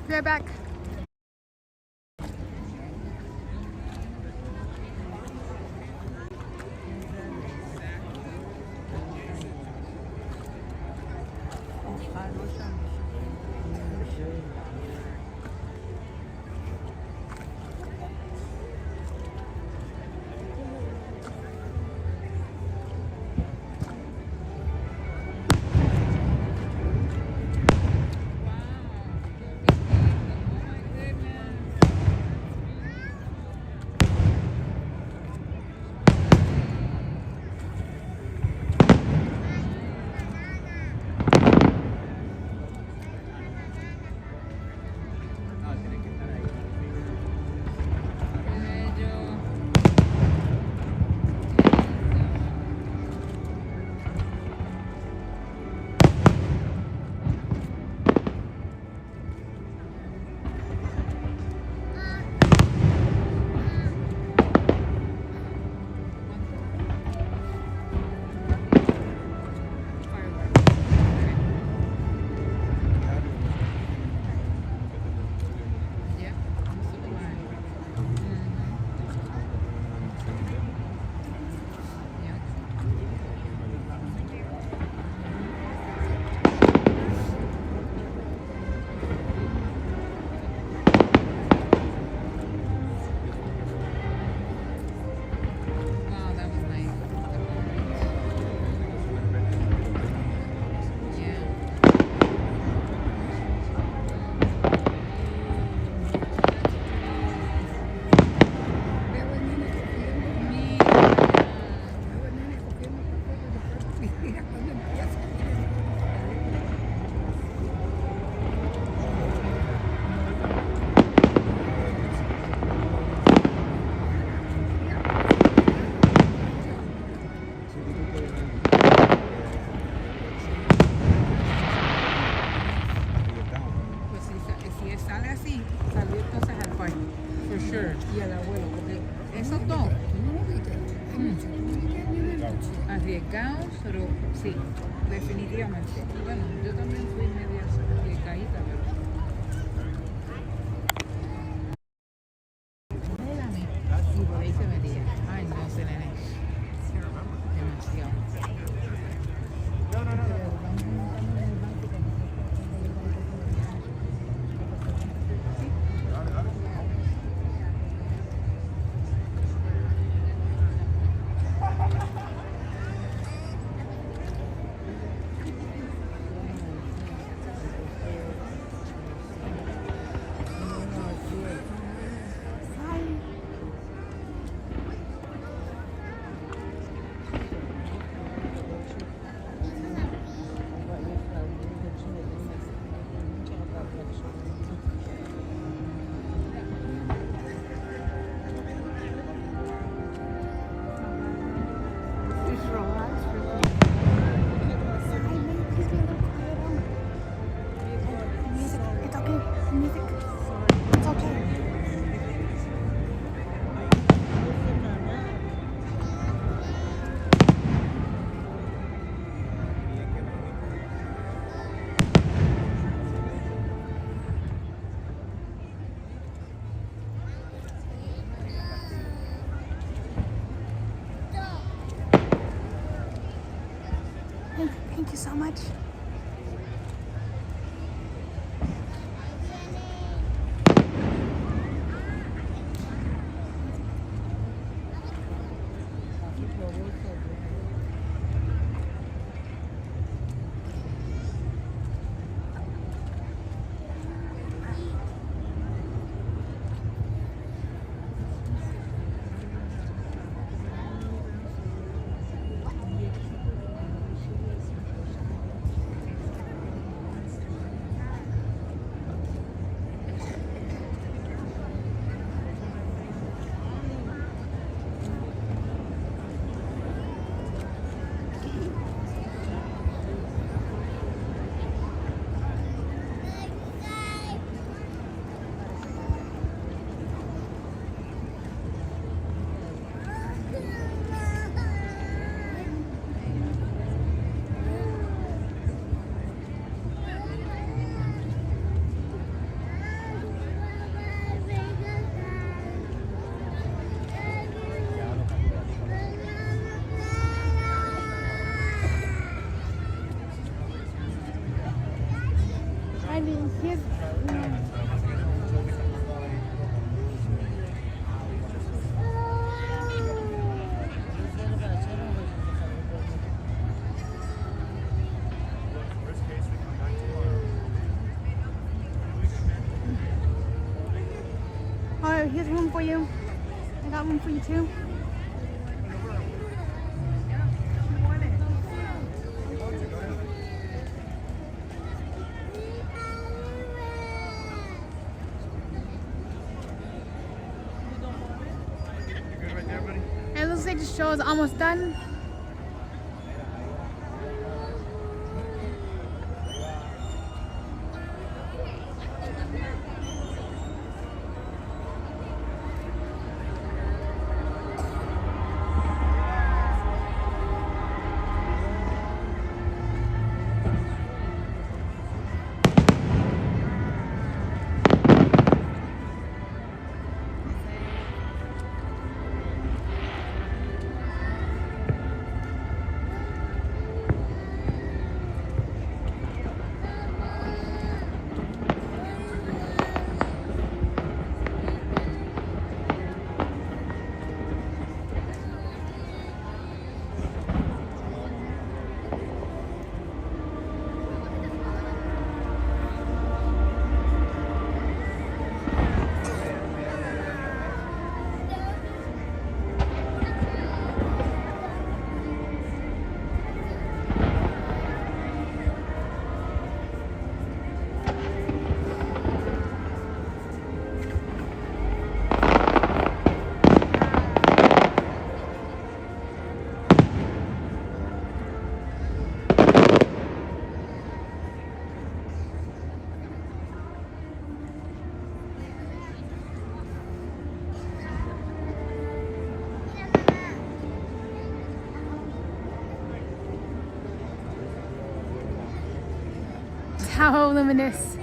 Be right back. Arriesgados, pero sí, definitivamente. Bueno, yo también fui media arriesgadita, pero... Y por ahí se metía. Ay, no sé, nene. Demasiado. Thank you so much. Oh, here's room for you. I got room for you too. It looks like the show is almost done. How luminous.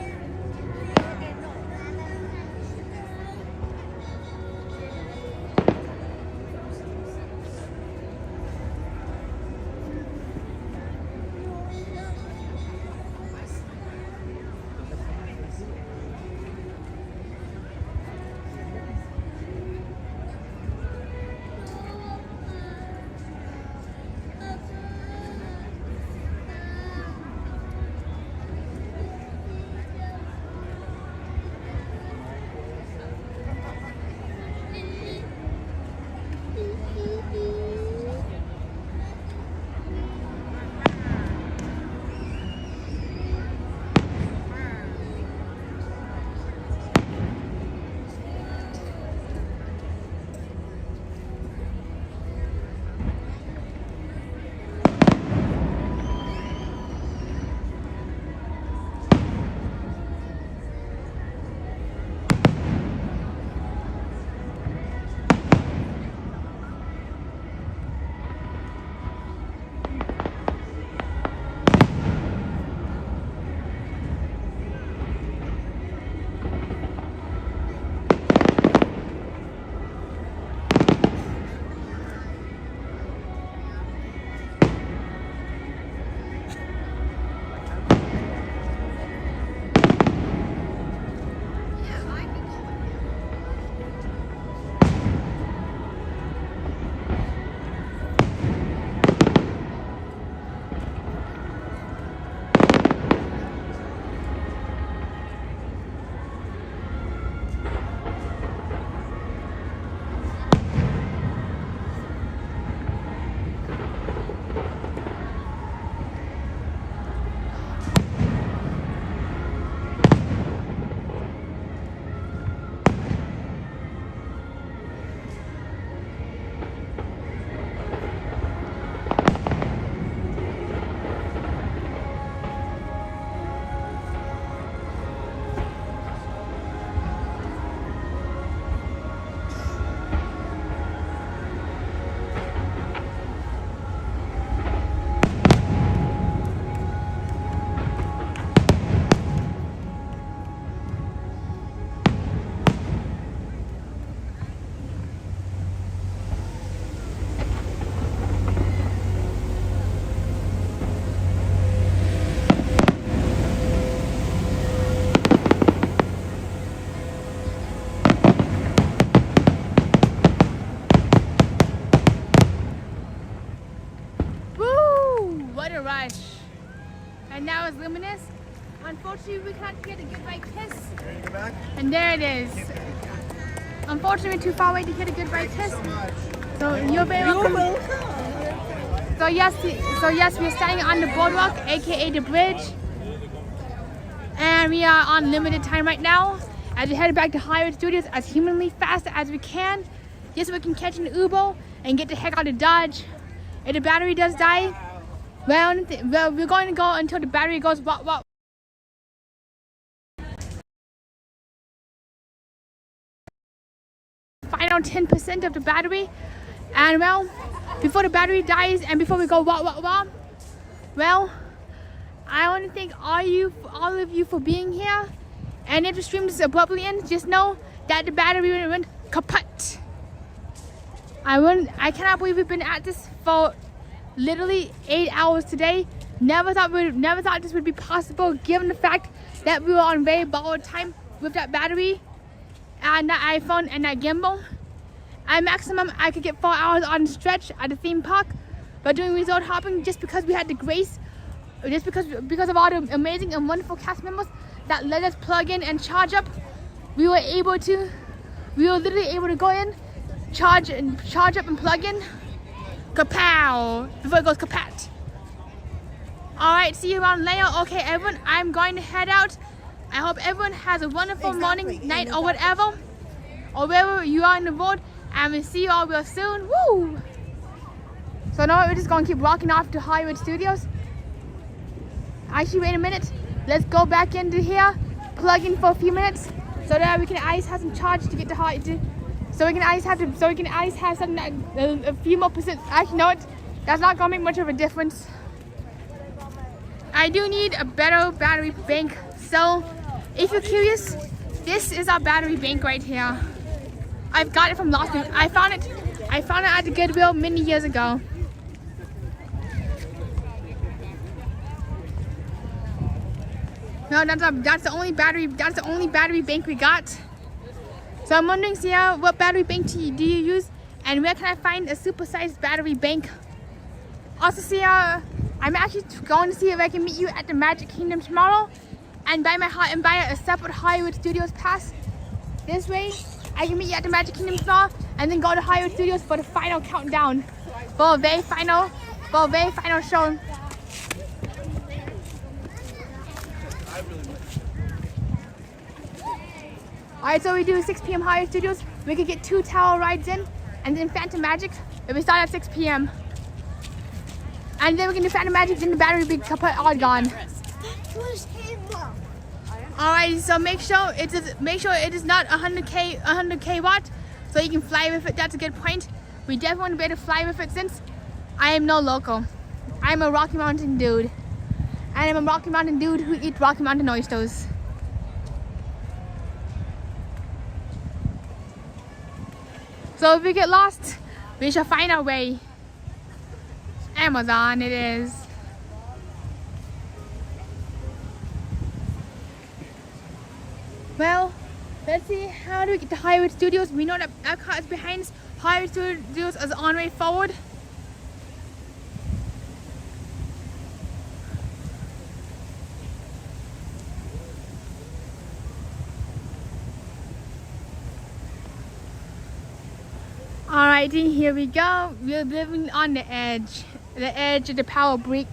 Luminous. Unfortunately, we can't get a goodbye kiss. Ready to go back? And there it is. Unfortunately, we're too far away to get a goodbye kiss. So you're very welcome. So yes, we're standing on the boardwalk, aka the bridge. And we are on limited time right now as we head back to Hollywood Studios as humanly fast as we can. Just so we can catch an Uber and get the heck out of Dodge. If the battery does die, well, we're going to go until the battery goes what. Final 10% of the battery. And well, before the battery dies and before we go what, well, I want to thank all of you for being here. And if the stream is abruptly ends, just know that the battery went kaput. I cannot believe we've been at this for literally 8 hours today. Never thought this would be possible, given the fact that we were on very borrowed time with that battery and that iPhone and that gimbal. At maximum, I could get 4 hours on stretch at the theme park, but doing resort hopping just because we had the grace, just because of all the amazing and wonderful cast members that let us plug in and charge up, we were literally able to go in, charge up and plug in, kapow, before it goes kapat. Alright, see you around later. Okay, everyone, I'm going to head out. I hope everyone has a wonderful morning, night, or whatever, or wherever you are in the world, and we'll see you all real soon. Woo! So now we're just going to keep walking off to Hollywood Studios. Actually, wait a minute. Let's go back into here, plug in for a few minutes, so that we can at least have some charge to get to Hollywood. So we can at least have something a few more percent. Actually, no, that's not gonna make much of a difference. I do need a better battery bank. So, if you're curious, this is our battery bank right here. I've got it from Las Vegas. I found it at the Goodwill many years ago. No, that's the only battery bank we got. So I'm wondering, Sia, what battery bank do you use, and where can I find a super-sized battery bank? Also, Sia, I'm actually going to see if I can meet you at the Magic Kingdom tomorrow, and buy a separate Hollywood Studios pass. This way, I can meet you at the Magic Kingdom tomorrow, and then go to Hollywood Studios for the final countdown, for a very final show. Alright, so we do 6 p.m. Hollywood Studios. We could get 2 tower rides in, and then Phantom Magic if we start at 6 p.m. And then we can do Phantom Magic, then the battery will be kaput, all gone. Alright, so make sure it is not 100k watt, so you can fly with it. That's a good point. We definitely want to be able to fly with it since I am no local. I'm a Rocky Mountain dude. And I'm a Rocky Mountain dude who eats Rocky Mountain oysters. So if we get lost, we shall find our way. Amazon it is. Well, let's see, how do we get to Hollywood Studios? We know that Epcot is behind us. Hollywood Studios is on way forward. Alrighty, here we go. We're living on the edge of the power break.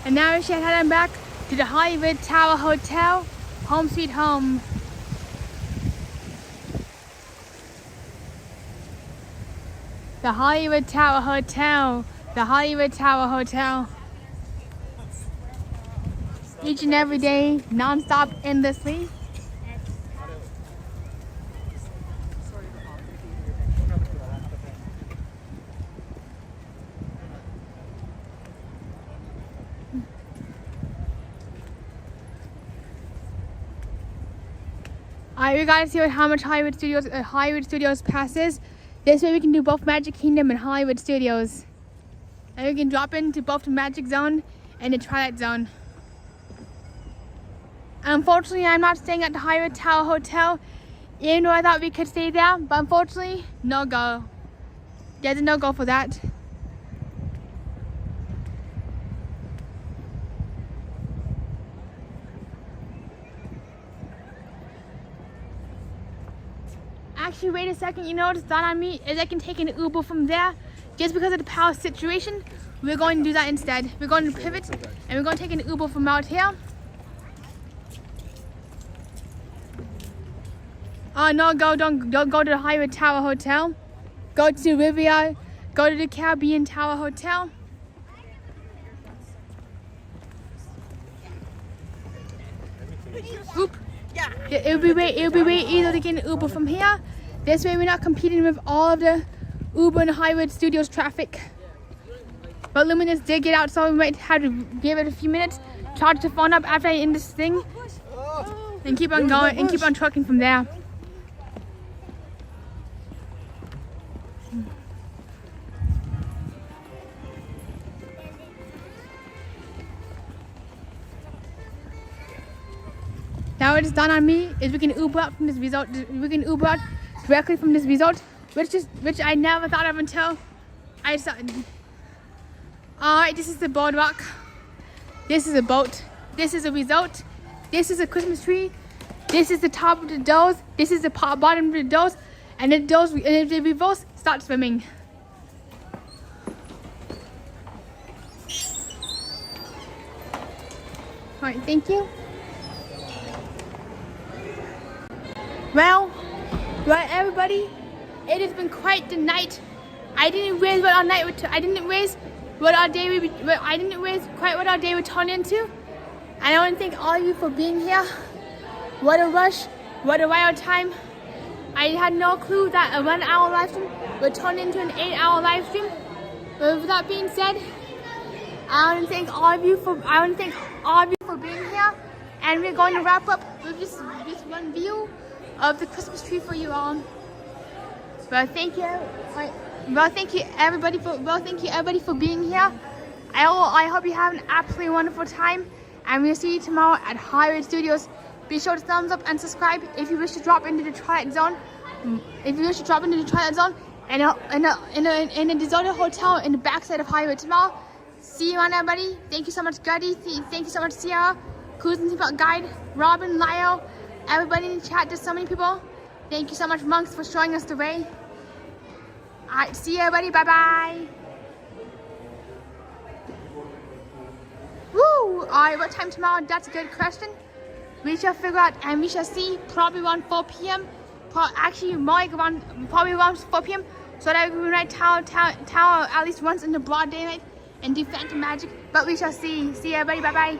And now we should head back to the Hollywood Tower Hotel, home sweet home. The Hollywood Tower Hotel, The Hollywood Tower Hotel. Each and every day, non-stop, endlessly. Alright, we gotta see how much Hollywood Studios passes. This way we can do both Magic Kingdom and Hollywood Studios. And we can drop into both the Magic Zone and the Twilight Zone. Unfortunately, I'm not staying at the Hollywood Tower Hotel, even though I thought we could stay there, but unfortunately, no go. There's a no go for that. Actually, wait a second, you know what's done on me is I can take an Uber from there. Just because of the power situation, we're going to do that instead. We're going to pivot and we're going to take an Uber from out here. Oh no, don't go to the Hollywood Tower Hotel. Go to Riviera, go to the Caribbean Tower Hotel. Oop. It'll be way easier to get an Uber from here. This way we're not competing with all of the Uber and Hollywood Studios traffic. But Luminous did get out, so we might have to give it a few minutes, charge the phone up after I end this thing, and keep on going and keep on trucking from there. Now what is done on me is we can Uber out from this resort. We can Uber out directly from this resort, which I never thought of until I saw. Alright, this is the BoardWalk. This is a boat. This is a resort. This is a Christmas tree. This is the top of the doors. This is the bottom of the doors, and the doors, and if they reverse, start swimming. Alright, thank you. Well, everybody, it has been quite the night. I didn't realize what our night would. I didn't realize what our day would. I didn't realize quite what our day would turn into. And I want to thank all of you for being here. What a rush! What a wild time! I had no clue that a 1 hour live stream would turn into an 8 hour live stream. But with that being said, I want to thank all of you for. Being here. And we're going to wrap up with this one view of the Christmas tree for you all. Well, thank you. Well, thank you everybody for being here. I hope you have an absolutely wonderful time, and we'll see you tomorrow at Hollywood Studios. Be sure to thumbs up and subscribe if you wish to drop into the Twilight Zone. If you wish to drop into the Twilight Zone and in a deserted hotel in the backside of Hollywood tomorrow. See you on, everybody. Thank you so much, Gutty. Thank you so much, Sierra, Cruise and Seatbelt Guide, Robin, Lyle. Everybody in the chat, there's so many people. Thank you so much, Monks, for showing us the way. Alright, see you everybody, bye-bye. Woo! Alright, what time tomorrow? That's a good question. We shall figure out, and we shall see probably around 4 p.m. Actually, probably around 4 p.m. So that we can ride Tower at least once in the broad daylight and do Phantom Magic. But we shall see. See you everybody, bye-bye.